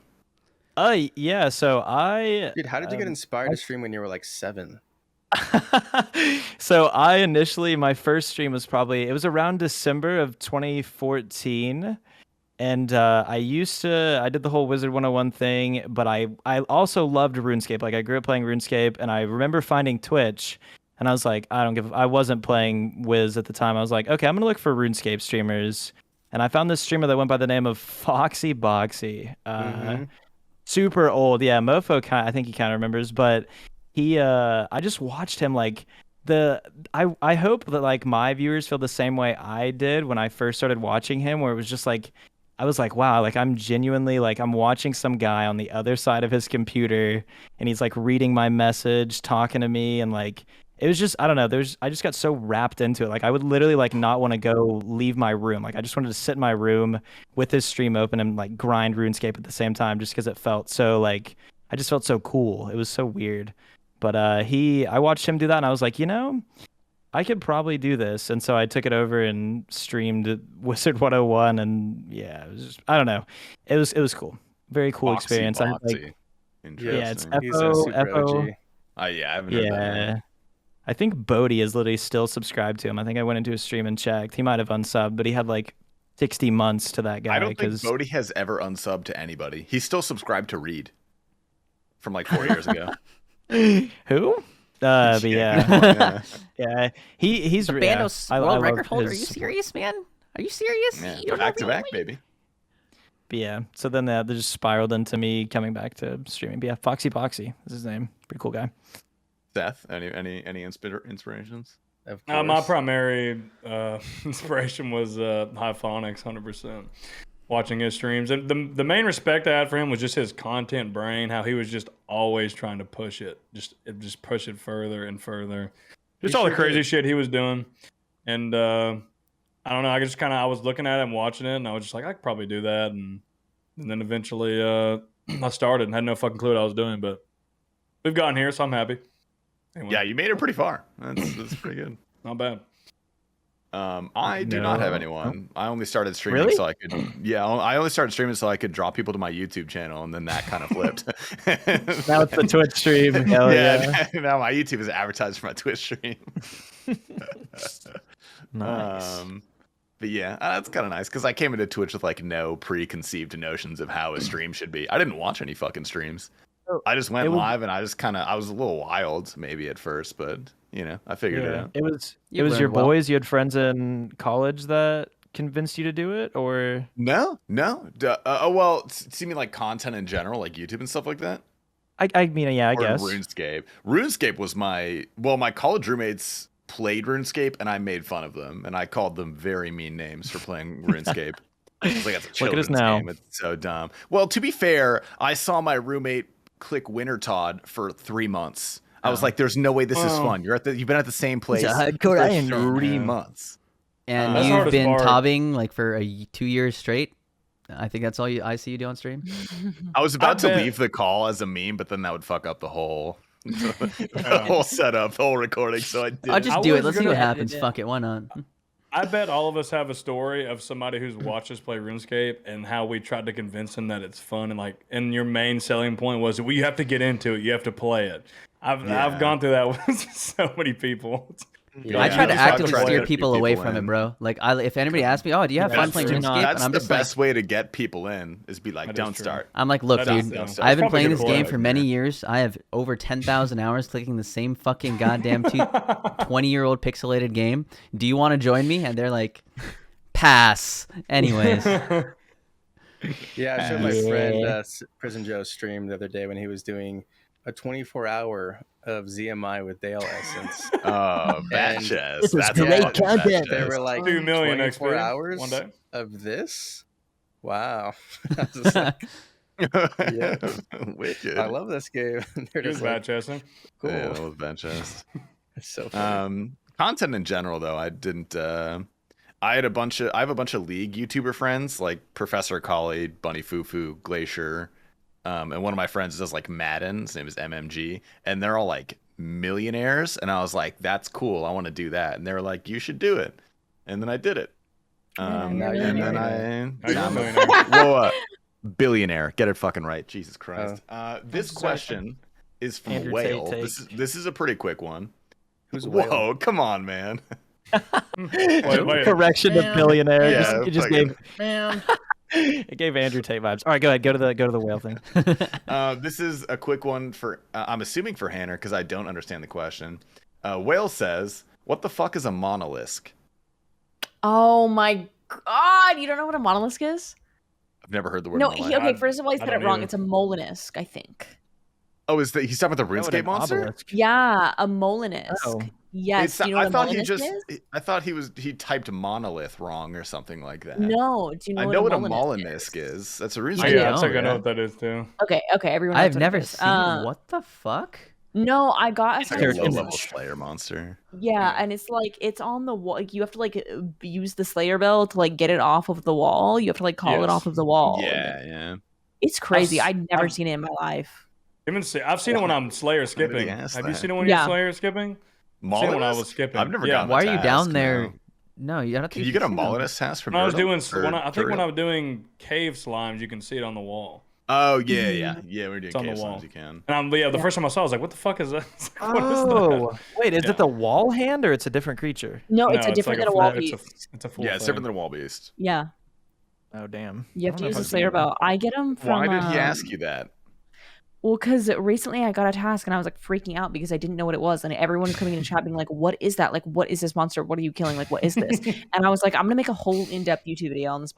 Speaker 6: Yeah. So
Speaker 5: Dude, how did you get inspired to stream when you were like 7?
Speaker 6: So I initially, my first stream was it was around December of 2014. And I did the whole Wizard 101 thing, but I also loved RuneScape. Like I grew up playing RuneScape, and I remember finding Twitch, and I was like, I wasn't playing Wiz at the time. I was like, okay, I'm gonna look for RuneScape streamers, and I found this streamer that went by the name of Foxy Boxy. Super old, yeah. Mofo, I think he kind of remembers, but he, I just watched him like. I hope that like my viewers feel the same way I did when I first started watching him, where it was just like. I was like, wow, like I'm genuinely like I'm watching some guy on the other side of his computer and he's like reading my message, talking to me, and like it was just I don't know, I just got so wrapped into it. Like I would literally like not want to go leave my room. Like I just wanted to sit in my room with his stream open and like grind RuneScape at the same time just because it felt so like I just felt so cool. It was so weird. But I watched him do that and I was like, you know, I could probably do this, and so I took it over and streamed Wizard 101, and yeah, it was just, I don't know, it was cool, very cool experience. I had, like, yeah, it's FO.
Speaker 2: I haven't heard that.
Speaker 6: I think Bodhi is literally still subscribed to him. I think I went into his stream and checked. He might have unsubbed, but he had like 60 months to that guy.
Speaker 2: I don't think Bodhi has ever unsubbed to anybody. He's still subscribed to Reed from like 4 years ago.
Speaker 6: Who? But yeah. He's
Speaker 4: the Bandos world record holder. Are you serious, man? Are you serious?
Speaker 2: Yeah, back to back, baby.
Speaker 6: But yeah, so then they just spiraled into me coming back to streaming. But yeah, Foxy Boxy is his name. Pretty cool guy.
Speaker 2: Seth, any inspirations?
Speaker 1: My primary inspiration was Hyphonics, 100%. Watching his streams, and the main respect I had for him was just his content brain, how he was just always trying to push it, just push it further and further, just all the crazy shit he was doing. And I don't know, I was looking at it and watching it, and I was just like, I could probably do that. And then eventually I started and had no fucking clue what I was doing, but we've gotten here, so I'm happy. Anyway.
Speaker 2: Yeah, you made it pretty far. That's pretty good.
Speaker 1: Not bad.
Speaker 2: I do not have anyone. I only started streaming
Speaker 6: Really?
Speaker 2: so I could. Yeah, I only started streaming so I could draw people to my YouTube channel, and then that kind of flipped.
Speaker 6: Now it's the Twitch stream. Hell yeah.
Speaker 2: Now my YouTube is advertised for my Twitch stream.
Speaker 6: Nice.
Speaker 2: But yeah, that's kind of nice because I came into Twitch with like no preconceived notions of how a stream should be. I didn't watch any fucking streams. I just went live and I was a little wild maybe at first, but you know, I figured it out.
Speaker 6: It was your boys. You had friends in college that convinced you to do it, or
Speaker 2: no? Well, see me like content in general, like YouTube and stuff like that.
Speaker 6: I mean, yeah, I guess
Speaker 2: RuneScape. RuneScape was my college roommates played RuneScape, and I made fun of them, and I called them very mean names for playing RuneScape. It's like, it's a children's game. It's so dumb. Well, to be fair, I saw my roommate click Winter Todd for 3 months. I was like, "There's no way this is fun. You've been at the same place for 3 months,
Speaker 4: and you've been tobbing like for 2 years straight." I think that's all I see you do on stream.
Speaker 2: I was about to leave the call as a meme, but then that would fuck up the whole setup, the whole recording. So I did.
Speaker 4: I'll just do it. Let's see what happens. Fuck it. Why not?
Speaker 1: I bet all of us have a story of somebody who's watched us play RuneScape and how we tried to convince them that it's fun, and your main selling point was, well, you have to get into it, you have to play it. I've gone through that with so many people.
Speaker 4: Yeah. I try to actively steer people away from it, bro. Like, if anybody asks me, "Oh, do you have fun playing RuneScape?"
Speaker 2: That's
Speaker 4: and I'm
Speaker 2: the
Speaker 4: just
Speaker 2: best way to get people in is be like, "Don't start."
Speaker 4: I'm like, "Look, dude, I've been playing this game for many years. I have over 10,000 hours clicking the same fucking goddamn 20-year-old pixelated game. Do you want to join me?" And they're like, "Pass." Anyways.
Speaker 5: Yeah, I showed my friend Prison Joe stream the other day when he was doing a 24-hour of ZMI with Dale Essence.
Speaker 2: Oh, batch chest.
Speaker 6: That's great content.
Speaker 5: They were like
Speaker 1: 2 million
Speaker 5: 24 hours
Speaker 1: one day
Speaker 5: of this. Wow. I was just like, yeah,
Speaker 2: wicked.
Speaker 5: I love this game. They're just like,
Speaker 1: batch chesting.
Speaker 5: Cool.
Speaker 2: Yeah, I love batch chest.
Speaker 5: It's so funny.
Speaker 2: Content in general, though, I didn't. I have a bunch of League YouTuber friends like Professor Collie, Bunny Fufu, Glacier. And one of my friends does like Madden. His name is MMG, and they're all like millionaires. And I was like, "That's cool. I want to do that." And they were like, "You should do it." And then I did it. Billionaire. Get it fucking right. Jesus Christ. This question is from
Speaker 6: Andrew
Speaker 2: Whale.
Speaker 6: Tate.
Speaker 2: This is a pretty quick one.
Speaker 5: Who's Whale?
Speaker 2: Whoa, come on, man.
Speaker 1: Wait.
Speaker 6: Correction of billionaire.
Speaker 2: Yeah,
Speaker 6: It just gave. It gave Andrew Tate vibes. All right, go ahead. Go to the whale thing.
Speaker 2: This is a quick one for I'm assuming for Hanner because I don't understand the question. Whale says, "What the fuck is a monolith?"
Speaker 3: Oh my god! You don't know what a monolith is?
Speaker 2: I've never heard the word.
Speaker 3: No. Okay. First of all, he said it wrong.
Speaker 1: either.
Speaker 3: It's a mollusk, I think.
Speaker 2: Oh, he's talking about the RuneScape monster?
Speaker 6: Obelisk.
Speaker 3: Yeah, a mollusk.
Speaker 6: Oh.
Speaker 3: Yes. Do you know what a mollusk is?
Speaker 2: I thought he typed monolith wrong or something like that.
Speaker 3: No. Do you know
Speaker 2: I
Speaker 3: what
Speaker 2: know
Speaker 3: a
Speaker 2: what a
Speaker 3: mollusk
Speaker 2: mollusk is. That's a
Speaker 1: Oh,
Speaker 2: RuneScape.
Speaker 1: yeah,
Speaker 2: monster,
Speaker 1: I know
Speaker 2: right?
Speaker 1: what that is too.
Speaker 3: Okay. Everyone. knows
Speaker 4: I've
Speaker 3: what
Speaker 4: never
Speaker 3: it is.
Speaker 4: seen. What the fuck?
Speaker 3: No, I got
Speaker 2: It's like
Speaker 3: assigned
Speaker 2: a
Speaker 3: to
Speaker 2: low-level
Speaker 3: this.
Speaker 2: Slayer monster.
Speaker 3: Yeah, and it's like it's on the wall. Like, you have to like use the Slayer bell to like get it off of the wall. You have to like call it off of the wall.
Speaker 2: Yeah.
Speaker 3: It's crazy. I've never seen it in my life.
Speaker 1: I've seen it when I'm Slayer skipping. Have you seen it when you're Slayer skipping? I've seen it when I was skipping.
Speaker 2: I've never gotten the
Speaker 4: Why are you
Speaker 2: task,
Speaker 4: down there?
Speaker 2: no.
Speaker 4: No, you gotta.
Speaker 2: Can you get a mollusk task from?
Speaker 1: When I was
Speaker 2: Myrtle?
Speaker 1: doing,
Speaker 2: Or
Speaker 1: I think when
Speaker 2: Turiel?
Speaker 1: I was doing cave slimes, you can see it on the wall.
Speaker 2: Oh yeah. We're doing
Speaker 1: It's on the
Speaker 2: cave
Speaker 1: wall.
Speaker 2: slimes. You can.
Speaker 1: And the first time I saw, it, I was like, "What the fuck is that?" What is that?
Speaker 6: Oh, wait, is it the wall hand or it's a different creature?
Speaker 3: No, it's
Speaker 1: No,
Speaker 3: a different
Speaker 1: like
Speaker 3: than a wall
Speaker 1: it's
Speaker 3: beast.
Speaker 1: it's a full.
Speaker 2: Yeah, it's different than a wall beast.
Speaker 3: Yeah,
Speaker 6: Oh, damn.
Speaker 3: you have
Speaker 6: I
Speaker 3: to
Speaker 6: don't
Speaker 3: use
Speaker 6: know
Speaker 3: a
Speaker 6: if I've
Speaker 3: Slayer
Speaker 6: seen
Speaker 3: bell. I get them from.
Speaker 2: Why did he ask you that?
Speaker 3: Well, because recently I got a task and I was like freaking out because I didn't know what it was, and everyone was coming in the chat being like, "What is that? Like, what is this monster? What are you killing? Like, what is this?" And I was like, "I'm gonna make a whole in-depth YouTube video on this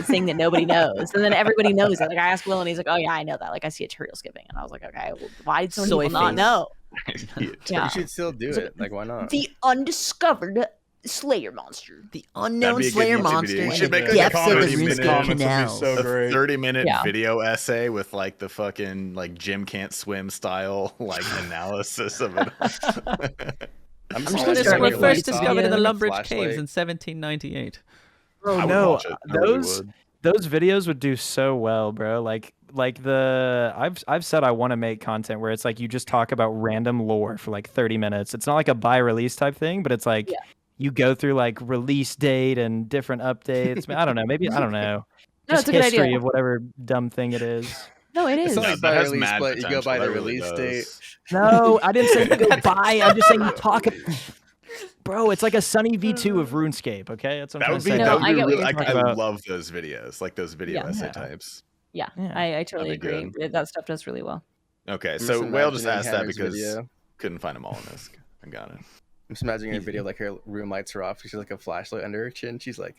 Speaker 3: thing that nobody knows," and then everybody knows it. Like, I asked Will, and he's like, "Oh yeah, I know that. Like, I see a Turiel skipping," and I was like, "Okay, well, why did so many people not know?" Yeah.
Speaker 5: You should still do it. Like, why not?
Speaker 3: The undiscovered Slayer monster.
Speaker 4: The unknown
Speaker 2: That'd be a good
Speaker 4: Slayer
Speaker 2: YouTube
Speaker 4: monster.
Speaker 2: video. You
Speaker 4: in
Speaker 2: should
Speaker 4: the
Speaker 2: make, like,
Speaker 4: depths
Speaker 2: a
Speaker 4: of the
Speaker 2: comedy
Speaker 4: RuneScape
Speaker 2: minute.
Speaker 1: Comments would be
Speaker 4: canals.
Speaker 1: so
Speaker 2: A
Speaker 1: great.
Speaker 2: 30-minute
Speaker 3: Yeah.
Speaker 2: video essay with like the fucking like Jim Can't Swim style like analysis of it.
Speaker 5: I'm
Speaker 3: just
Speaker 5: always
Speaker 3: gonna
Speaker 5: gonna
Speaker 3: start
Speaker 5: make
Speaker 3: with
Speaker 5: a
Speaker 3: first
Speaker 5: laptop
Speaker 3: discovered in the
Speaker 5: with a
Speaker 4: Lumbridge
Speaker 5: flashlight.
Speaker 4: Caves in 1798.
Speaker 6: Oh
Speaker 2: I would
Speaker 6: no,
Speaker 2: watch it. I really
Speaker 6: those
Speaker 2: would.
Speaker 6: those videos would do so well, bro. Like I've said I want to make content where it's like you just talk about random lore for like 30 minutes. It's not like a buy release type thing, but it's like
Speaker 3: Yeah.
Speaker 6: you go through like release date and different updates. I don't know. Maybe I don't know.
Speaker 3: No,
Speaker 6: Just
Speaker 3: it's a good
Speaker 6: history
Speaker 3: idea.
Speaker 6: of whatever dumb thing it is.
Speaker 3: No, it
Speaker 5: It's
Speaker 3: is.
Speaker 5: not
Speaker 2: No,
Speaker 5: like
Speaker 2: that
Speaker 5: by
Speaker 2: has
Speaker 5: release,
Speaker 2: mad
Speaker 5: but you go
Speaker 2: potential.
Speaker 5: by the
Speaker 2: That really
Speaker 5: release
Speaker 2: does.
Speaker 5: date.
Speaker 6: No, I didn't say you go buy. I'm just saying you talk. Bro, it's like a Sunny V2 of RuneScape. Okay, that's what I'm
Speaker 2: That would be
Speaker 6: trying to say.
Speaker 3: No,
Speaker 2: that would
Speaker 3: I
Speaker 2: be
Speaker 3: get what
Speaker 2: really.
Speaker 3: you're
Speaker 2: I
Speaker 3: saying.
Speaker 2: love those videos, like those video
Speaker 3: Yeah.
Speaker 2: essay
Speaker 6: Yeah.
Speaker 2: types.
Speaker 3: Yeah,
Speaker 6: Yeah.
Speaker 3: I totally
Speaker 2: That'd be
Speaker 3: agree. That stuff does really well.
Speaker 2: Okay,
Speaker 5: I'm
Speaker 2: so
Speaker 5: just
Speaker 2: Whale just
Speaker 5: imagining
Speaker 2: asked that
Speaker 5: Hannah's
Speaker 2: because
Speaker 5: video.
Speaker 2: couldn't find them all in this. I got it.
Speaker 5: I'm just imagining a video like her room lights are off. She's like a flashlight under her chin. She's like,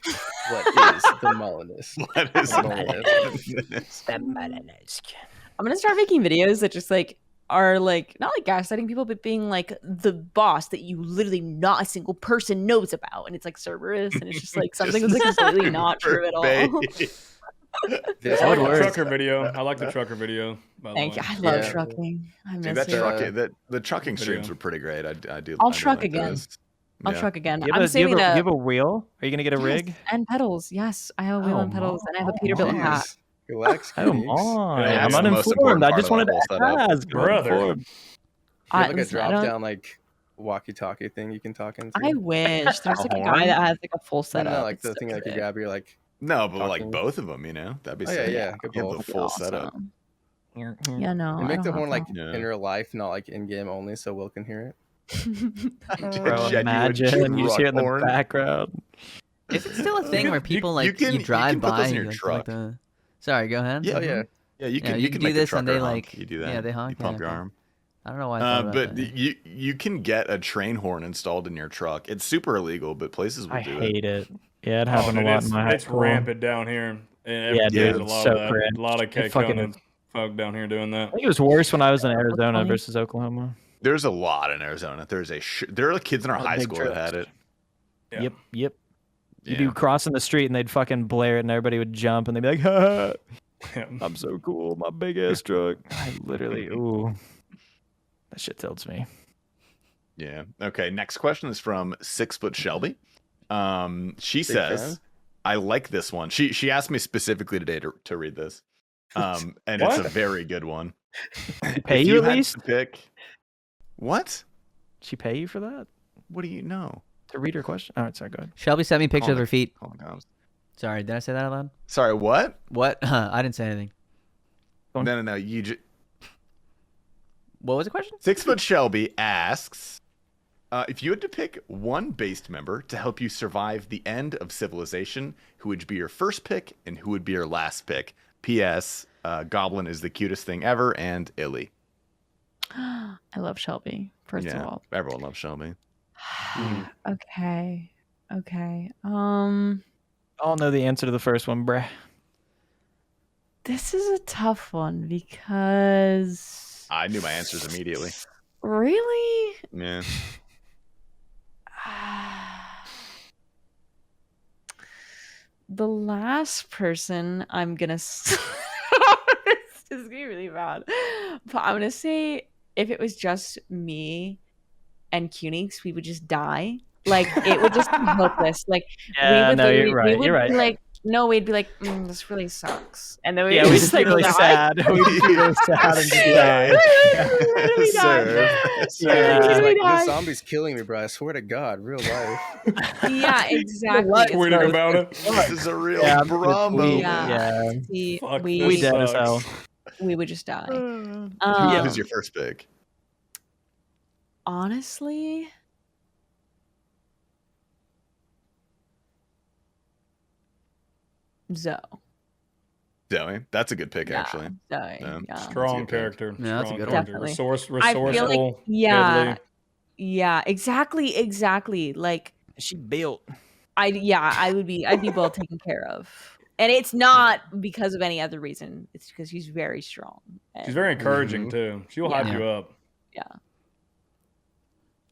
Speaker 5: "What is the Molinist?"
Speaker 2: What is
Speaker 5: Molinist.
Speaker 3: I'm gonna start making videos that just like are like not like gaslighting people, but being like the boss that you literally not a single person knows about, and it's like Cerberus, and it's just like something that's like completely not true at all.
Speaker 1: I like the trucker video. I like the trucker video. By the
Speaker 3: Thank
Speaker 1: way.
Speaker 3: you. I love
Speaker 5: Yeah.
Speaker 3: trucking. I
Speaker 2: Dude,
Speaker 3: miss
Speaker 2: the trucking
Speaker 1: Video.
Speaker 2: streams were pretty great. I do.
Speaker 3: I'll
Speaker 2: I do
Speaker 3: truck
Speaker 2: like
Speaker 3: again.
Speaker 2: those.
Speaker 3: I'll
Speaker 2: Yeah.
Speaker 3: truck again.
Speaker 6: Do you
Speaker 3: I'm
Speaker 6: have, do you
Speaker 3: saving
Speaker 6: have, a,
Speaker 3: a
Speaker 6: you have a wheel? Are you gonna get a rig?
Speaker 3: and pedals. Yes, I have a wheel
Speaker 6: Oh,
Speaker 3: and pedals, and I have a
Speaker 6: my.
Speaker 3: Peterbilt hat.
Speaker 5: Jeez. Relax,
Speaker 6: Oh
Speaker 5: Phoenix.
Speaker 6: my!
Speaker 2: Yeah,
Speaker 6: I'm
Speaker 2: that's the most important
Speaker 6: uninformed. I
Speaker 2: part
Speaker 6: just
Speaker 2: of
Speaker 6: wanted
Speaker 2: that
Speaker 6: to
Speaker 2: whole setup.
Speaker 6: ask. I'm
Speaker 1: Brother.
Speaker 6: uninformed.
Speaker 5: You have like a
Speaker 3: Listen, I
Speaker 5: drop
Speaker 3: don't-
Speaker 5: down like walkie-talkie thing you can talk into.
Speaker 3: I wish there's
Speaker 2: A
Speaker 3: like a
Speaker 2: horn?
Speaker 3: guy that has like a full
Speaker 5: No,
Speaker 3: setup.
Speaker 5: no, like
Speaker 3: It's
Speaker 5: the
Speaker 3: so
Speaker 5: thing that you
Speaker 3: sick.
Speaker 5: grab your like.
Speaker 2: No, but like
Speaker 5: Talking.
Speaker 2: both of them, you know, that'd be
Speaker 5: Oh yeah,
Speaker 2: sick.
Speaker 5: yeah, good
Speaker 2: You have
Speaker 5: pull.
Speaker 2: the
Speaker 3: That'd be
Speaker 2: full setup.
Speaker 3: awesome. Yeah, no.
Speaker 5: And
Speaker 3: I
Speaker 5: make the
Speaker 3: don't
Speaker 5: horn
Speaker 3: have
Speaker 5: like
Speaker 2: that.
Speaker 5: in real life, not like in game only, so Will can hear it.
Speaker 6: Bro,
Speaker 2: Genuine
Speaker 6: imagine you just hear it in the
Speaker 2: truck horn.
Speaker 6: background.
Speaker 4: Is it still a thing
Speaker 2: can-
Speaker 4: where
Speaker 2: you-
Speaker 4: people
Speaker 2: you
Speaker 4: like
Speaker 2: can-
Speaker 4: you
Speaker 2: you
Speaker 4: drive
Speaker 2: can put
Speaker 4: by
Speaker 2: those in
Speaker 4: and
Speaker 2: your
Speaker 4: you, like,
Speaker 2: truck.
Speaker 4: Sorry, go ahead.
Speaker 5: Oh yeah.
Speaker 2: Yeah, you can.
Speaker 4: Yeah,
Speaker 2: you can
Speaker 4: do
Speaker 2: make
Speaker 4: this
Speaker 2: the
Speaker 4: and
Speaker 2: trucker
Speaker 4: they
Speaker 2: honk.
Speaker 4: like
Speaker 2: You do that.
Speaker 4: Yeah, they honk.
Speaker 2: You pump
Speaker 4: yeah,
Speaker 2: your
Speaker 4: okay.
Speaker 2: arm.
Speaker 4: I don't know why I thought about
Speaker 2: But
Speaker 4: that.
Speaker 2: you can get a train horn installed in your truck. It's super illegal, but places will
Speaker 6: I
Speaker 2: do it.
Speaker 6: hate it. Yeah, it
Speaker 1: Oh,
Speaker 6: happened
Speaker 1: dude,
Speaker 6: a lot in my high
Speaker 1: it's
Speaker 6: school.
Speaker 1: rampant down here. And
Speaker 6: Yeah,
Speaker 1: there's
Speaker 2: dude,
Speaker 1: a
Speaker 6: it's
Speaker 1: lot
Speaker 6: so
Speaker 1: of that.
Speaker 6: cringe.
Speaker 1: A lot of
Speaker 6: It
Speaker 1: K
Speaker 6: fucking-
Speaker 1: folk down here doing that.
Speaker 6: I think it was worse when I was in Arizona
Speaker 3: funny.
Speaker 6: versus Oklahoma.
Speaker 2: There's a lot in Arizona. There are kids in our
Speaker 6: Oh,
Speaker 2: high
Speaker 6: big
Speaker 2: school
Speaker 6: trips.
Speaker 2: that had it.
Speaker 1: Yeah.
Speaker 6: Yep. You
Speaker 2: Yeah.
Speaker 6: do crossing the street and they'd fucking blare it and everybody would jump and they'd be like, ha,
Speaker 1: Yeah.
Speaker 6: I'm so cool, my big ass truck. I literally, ooh, that shit tilts me.
Speaker 2: Yeah. Okay. Next question is from 6 Foot Shelby. She
Speaker 5: Big
Speaker 2: says,
Speaker 5: fan.
Speaker 2: "I like this one." She asked me specifically today to read this, and it's a
Speaker 1: What?
Speaker 2: very good one.
Speaker 6: Pay
Speaker 2: If
Speaker 6: you at
Speaker 2: had
Speaker 6: least?
Speaker 2: to pick what?
Speaker 6: She pay you for that
Speaker 2: What do you know?
Speaker 6: to read her question? All right, sorry, go ahead.
Speaker 4: Shelby sent me pictures of
Speaker 2: my-
Speaker 4: her feet.
Speaker 2: Oh my god.
Speaker 4: Sorry, did I say that out loud?
Speaker 2: Sorry. What?
Speaker 4: What? I didn't say anything.
Speaker 2: No. You just.
Speaker 4: What was the question?
Speaker 2: 6 Foot Shelby asks, if you had to pick one based member to help you survive the end of civilization, who would be your first pick and who would be your last pick? P.S. Goblin is the cutest thing ever, and Illy.
Speaker 3: I love Shelby. First
Speaker 2: Yeah,
Speaker 3: of all.
Speaker 2: everyone loves Shelby.
Speaker 3: Okay.
Speaker 6: I'll know the answer to the first one, bruh.
Speaker 3: This is a tough one because
Speaker 2: I knew my answers immediately.
Speaker 3: really
Speaker 2: Yeah.
Speaker 3: the last person I'm gonna this is gonna be really bad, but I'm gonna say if it was just me and Cunix, we would just die. Like it would just be hopeless. Like
Speaker 6: Yeah,
Speaker 3: we would
Speaker 6: no, you're
Speaker 3: literally-
Speaker 6: right,
Speaker 3: we would
Speaker 6: you're right.
Speaker 3: be like, no, we'd be like, this really sucks, and then we
Speaker 6: Yeah,
Speaker 3: would
Speaker 6: we
Speaker 3: just
Speaker 6: just be
Speaker 3: like
Speaker 6: really
Speaker 3: die.
Speaker 6: sad. We just be really sad and just die.
Speaker 3: Literally die.
Speaker 6: Yeah.
Speaker 5: He's
Speaker 3: Literally
Speaker 5: like,
Speaker 3: die.
Speaker 5: this zombie's killing me, bro. I swear to God, real life.
Speaker 3: Yeah, exactly.
Speaker 1: Tweeting about it.
Speaker 2: This is a real
Speaker 6: Yeah,
Speaker 2: Brahmo.
Speaker 6: we-
Speaker 3: Yeah.
Speaker 6: yeah.
Speaker 3: See,
Speaker 1: Fuck
Speaker 3: we
Speaker 1: this
Speaker 6: We dead as
Speaker 1: sucks.
Speaker 6: hell.
Speaker 3: we would just die.
Speaker 2: Who's your first pick?
Speaker 3: Honestly, Zoe.
Speaker 2: Zoe. That's a good pick,
Speaker 3: Yeah,
Speaker 2: actually.
Speaker 3: Zoe.
Speaker 2: Yeah.
Speaker 3: Yeah.
Speaker 1: Strong
Speaker 2: pick.
Speaker 1: character.
Speaker 4: Yeah, that's a
Speaker 1: Strong
Speaker 4: good
Speaker 3: one.
Speaker 1: character.
Speaker 3: Definitely.
Speaker 1: Resourceful.
Speaker 3: I feel like, yeah,
Speaker 1: deadly.
Speaker 3: yeah, exactly. Like,
Speaker 6: She built.
Speaker 3: I'd be well taken care of. And it's not because of any other reason. It's because she's very strong.
Speaker 1: She's very encouraging
Speaker 5: Mhm.
Speaker 1: too. She'll
Speaker 3: Yeah.
Speaker 1: hype you up.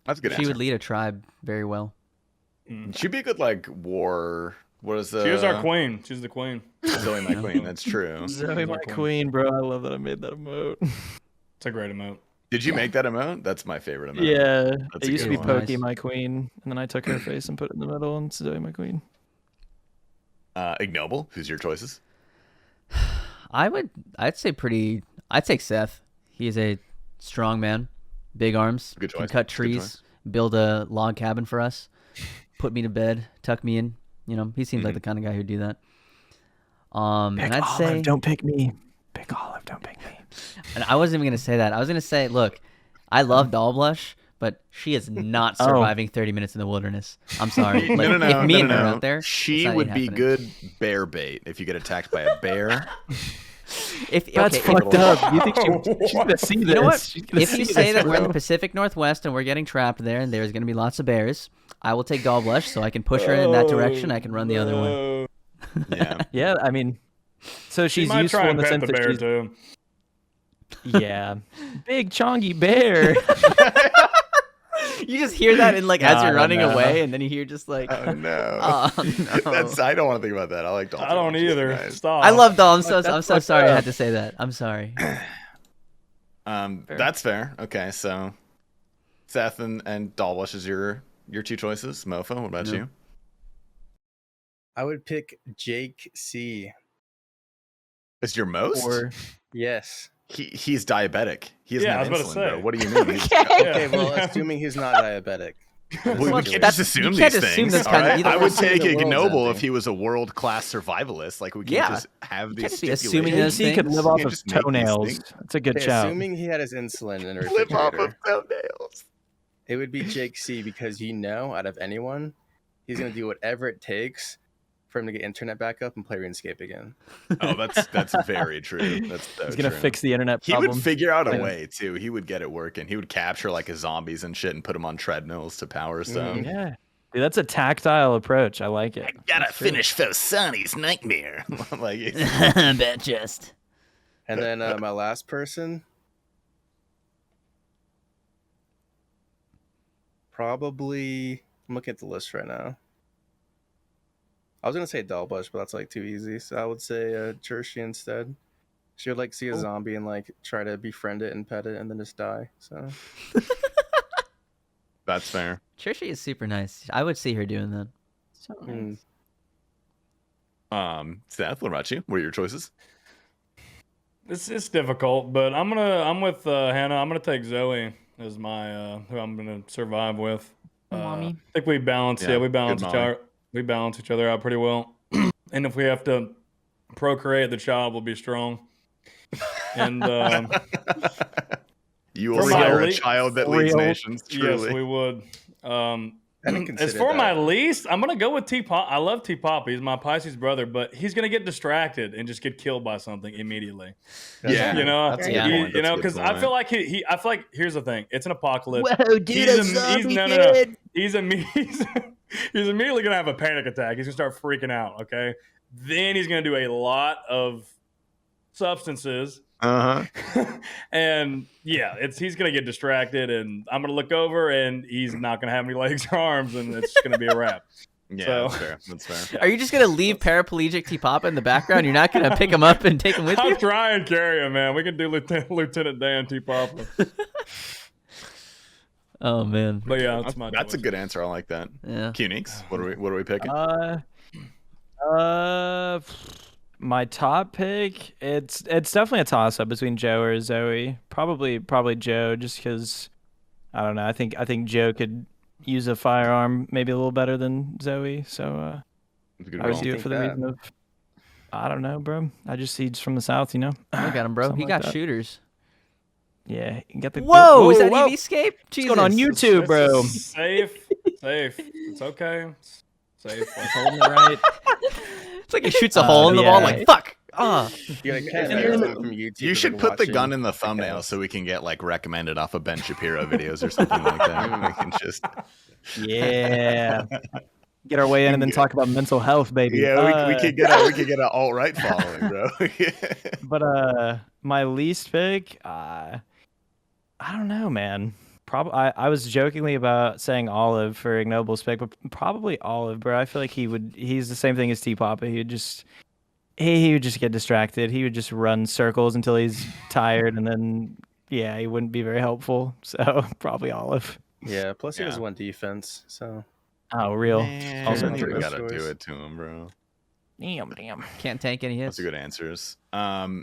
Speaker 2: That's a good
Speaker 4: She
Speaker 2: answer.
Speaker 4: would lead a tribe very well.
Speaker 2: She'd be a good, like, war. What is the.
Speaker 1: She is our queen. She's the queen.
Speaker 2: Zoe, my queen. That's true.
Speaker 6: Zoe, my queen, bro. I love that I made that emote.
Speaker 1: It's a great emote.
Speaker 2: Did you make that emote? That's my favorite emote.
Speaker 6: Yeah,
Speaker 2: That's
Speaker 6: it
Speaker 2: a
Speaker 6: used to
Speaker 2: good
Speaker 6: be
Speaker 2: one.
Speaker 6: Pokey,
Speaker 4: Nice.
Speaker 6: my queen, and then I took her face and put it in the middle, and Zoe, my queen.
Speaker 2: Ignoble, who's your choices?
Speaker 4: I'd take Seth. He's a strong man, big arms,
Speaker 2: Good
Speaker 4: can
Speaker 2: choice.
Speaker 4: cut
Speaker 2: Good
Speaker 4: trees,
Speaker 2: choice.
Speaker 4: build a log cabin for us. put me to bed, tuck me in. You know, he seems like the kind of guy who'd do that. And
Speaker 6: Pick
Speaker 4: I'd
Speaker 6: Olive,
Speaker 4: say,
Speaker 6: don't pick me. Pick Olive, don't pick me.
Speaker 4: and I wasn't even gonna say that. I was gonna say, look, I love Doll Blush, but she is not surviving 30 minutes in the wilderness. I'm sorry. Like, if me and her out there,
Speaker 2: she would be good bear bait if you get attacked by a bear.
Speaker 6: That's fucked up. You think she's gonna see this?
Speaker 4: You know what? If you say that we're in the Pacific Northwest and we're getting trapped there, and there's gonna be lots of bears, I will take Doll Blush so I can push her in that direction. I can run the other way.
Speaker 2: Yeah.
Speaker 6: Yeah, I mean, so she's
Speaker 1: might
Speaker 6: useful
Speaker 1: try
Speaker 6: in the
Speaker 1: and
Speaker 6: sense
Speaker 1: pet the
Speaker 6: that
Speaker 1: bear
Speaker 6: she's
Speaker 1: too.
Speaker 6: yeah, big chongy bear.
Speaker 4: You just hear that in as you're running away, and then you hear just like,
Speaker 2: oh no,
Speaker 4: oh no.
Speaker 2: I don't want to think about that. I like dolphins.
Speaker 1: I don't either. Stop.
Speaker 4: I love Doll. I'm so sorry I had to say that. I'm sorry.
Speaker 2: That's fair. Okay, so Seth and Dollblush is your two choices. Mofo, what about you?
Speaker 5: I would pick Jake C.
Speaker 2: Is your most?
Speaker 5: Yes.
Speaker 2: He's diabetic. He has
Speaker 1: Yeah,
Speaker 2: no
Speaker 1: I was about to
Speaker 2: insulin,
Speaker 1: say.
Speaker 2: bro. What do you mean?
Speaker 5: Okay, well, assuming he's not diabetic.
Speaker 2: We can't just assume
Speaker 4: you can't
Speaker 2: these
Speaker 4: assume
Speaker 2: things.
Speaker 4: this
Speaker 2: All
Speaker 4: kind of-
Speaker 2: right?
Speaker 4: either
Speaker 2: I
Speaker 4: way.
Speaker 2: would take
Speaker 5: The world's
Speaker 2: ignoble
Speaker 5: ending.
Speaker 2: if he was a world-class survivalist. Like we can't
Speaker 4: Yeah.
Speaker 2: just have these
Speaker 4: just be assuming
Speaker 2: stipulations.
Speaker 4: those
Speaker 6: He could
Speaker 4: things.
Speaker 6: live off
Speaker 2: Can't
Speaker 6: of
Speaker 2: just make these
Speaker 6: toenails.
Speaker 2: things.
Speaker 6: That's a good
Speaker 5: Okay,
Speaker 6: shout.
Speaker 5: assuming he had his insulin in a
Speaker 2: Live off of
Speaker 5: refrigerator,
Speaker 2: toenails.
Speaker 5: it would be Jake C because out of anyone, he's gonna do whatever it takes for him to get internet back up and play RuneScape again.
Speaker 2: Oh, that's very true. That's so
Speaker 6: He's gonna
Speaker 2: true.
Speaker 6: fix the internet
Speaker 2: He
Speaker 6: problem.
Speaker 2: would figure out a
Speaker 6: Yeah.
Speaker 2: way too. He would get it working. He would capture like his zombies and shit and put them on treadmills to power stuff.
Speaker 6: Yeah, dude, that's a tactile approach. I like it.
Speaker 2: Gotta finish Fosani's nightmare. Like,
Speaker 4: Bet just.
Speaker 5: And then my last person, probably. I'm looking at the list right now. I was gonna say Dollbush, but that's too easy. So I would say Chershi instead. She would see a zombie and try to befriend it and pet it and then just die. So
Speaker 2: that's fair.
Speaker 4: Trisha is super nice. I would see her doing that.
Speaker 3: So nice.
Speaker 2: Seth, what about you? What are your choices?
Speaker 1: It's difficult, but I'm with Hannah. I'm gonna take Zoe as my who I'm gonna survive with.
Speaker 3: Mommy.
Speaker 1: I think we balance.
Speaker 2: Yeah,
Speaker 1: We balance
Speaker 2: good
Speaker 1: each
Speaker 2: mommy.
Speaker 1: other. We balance each other out pretty well. And if we have to procreate, the child will be strong. And
Speaker 2: you will
Speaker 1: For
Speaker 2: see
Speaker 1: my
Speaker 2: a
Speaker 1: le-
Speaker 2: child that leads
Speaker 6: real-
Speaker 2: nations. Truly.
Speaker 1: yes, we would.
Speaker 5: I didn't
Speaker 1: As
Speaker 5: consider
Speaker 1: for
Speaker 5: that.
Speaker 1: my least, I'm gonna go with T-Pop. I love T-Pop. He's my Pisces brother, but he's gonna get distracted and just get killed by something immediately.
Speaker 2: Yeah,
Speaker 1: You know,
Speaker 2: that's a good
Speaker 4: Yeah.
Speaker 2: point.
Speaker 1: you
Speaker 2: That's a
Speaker 1: know,
Speaker 2: good
Speaker 1: because I
Speaker 2: point.
Speaker 1: feel like I feel like here's the thing. It's an apocalypse.
Speaker 4: Whoa, dude,
Speaker 1: He's he's immediately gonna have a panic attack. He's gonna start freaking out. Okay, then he's gonna do a lot of substances. And yeah, he's gonna get distracted, and I'm gonna look over, and he's not gonna have any legs or arms, and it's gonna be a wrap.
Speaker 2: Yeah,
Speaker 1: So-
Speaker 2: that's fair. That's fair.
Speaker 4: Are you just gonna leave paraplegic T-Papa in the background? You're not gonna pick him up and take him with
Speaker 1: I'll
Speaker 4: you?
Speaker 1: try and carry him, man. We can do Lieutenant Dan T-Papa.
Speaker 4: Oh man.
Speaker 1: But yeah, that's my
Speaker 2: That's a
Speaker 1: choice.
Speaker 2: good answer. I like that.
Speaker 4: Yeah.
Speaker 2: Qnix, what are we picking?
Speaker 6: My top pick, it's definitely a toss up between Joe or Zoe. Probably Joe, just because I don't know. I think Joe could use a firearm maybe a little better than Zoe. So
Speaker 2: That's a good
Speaker 6: I would
Speaker 2: roll.
Speaker 6: do it
Speaker 5: think
Speaker 6: for the
Speaker 5: that?
Speaker 6: reason of I don't know, bro. He's from the south, you know.
Speaker 4: Look at him, bro.
Speaker 6: Something
Speaker 4: He
Speaker 6: like
Speaker 4: got
Speaker 6: that.
Speaker 4: shooters.
Speaker 6: Yeah, you got the
Speaker 4: Whoa, is that
Speaker 6: whoa.
Speaker 4: EV-scape?
Speaker 6: What's going on
Speaker 4: Jesus.
Speaker 6: YouTube, bro?
Speaker 1: Safe. It's okay. It's safe.
Speaker 6: Holding it right.
Speaker 4: It's like he shoots a hole in the wall.
Speaker 6: yeah.
Speaker 4: Like fuck.
Speaker 5: You're
Speaker 6: And
Speaker 5: catch
Speaker 6: you're-
Speaker 5: that from YouTube.
Speaker 2: You
Speaker 5: of,
Speaker 2: should put the
Speaker 5: watching
Speaker 2: gun in the
Speaker 5: the
Speaker 2: thumbnail
Speaker 5: cows.
Speaker 2: so we can get recommended off of Ben Shapiro videos or something like that. We can just
Speaker 6: Yeah. Get our way in and then talk about mental health, baby.
Speaker 2: we could get an alt right following, bro.
Speaker 6: But my least pick, I don't know, man. I was jokingly about saying Olive for Ignoble's pick, but probably Olive, bro. I feel like he's the same thing as T-Papa. He would just get distracted. He would just run circles until he's tired, and then yeah, he wouldn't be very helpful. So probably Olive.
Speaker 5: Yeah, plus he has
Speaker 2: Yeah.
Speaker 5: one defense, so
Speaker 6: Oh, real.
Speaker 2: Man,
Speaker 6: Also
Speaker 2: you
Speaker 6: true.
Speaker 2: gotta do
Speaker 5: choice.
Speaker 2: it to him, bro.
Speaker 6: Damn.
Speaker 4: Can't tank any hits.
Speaker 2: Those are good answers.
Speaker 6: Yeah.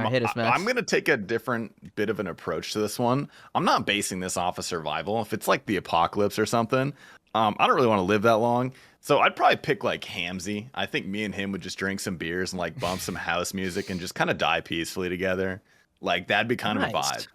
Speaker 4: Hit us, Max.
Speaker 2: I'm gonna take a different bit of an approach to this one. I'm not basing this off of survival. If it's like the apocalypse or something, I don't really want to live that long. So I'd probably pick like Hamzy. I think me and him would just drink some beers and like bump some house music and just kind of die peacefully together. Like that'd be kind of a vibe.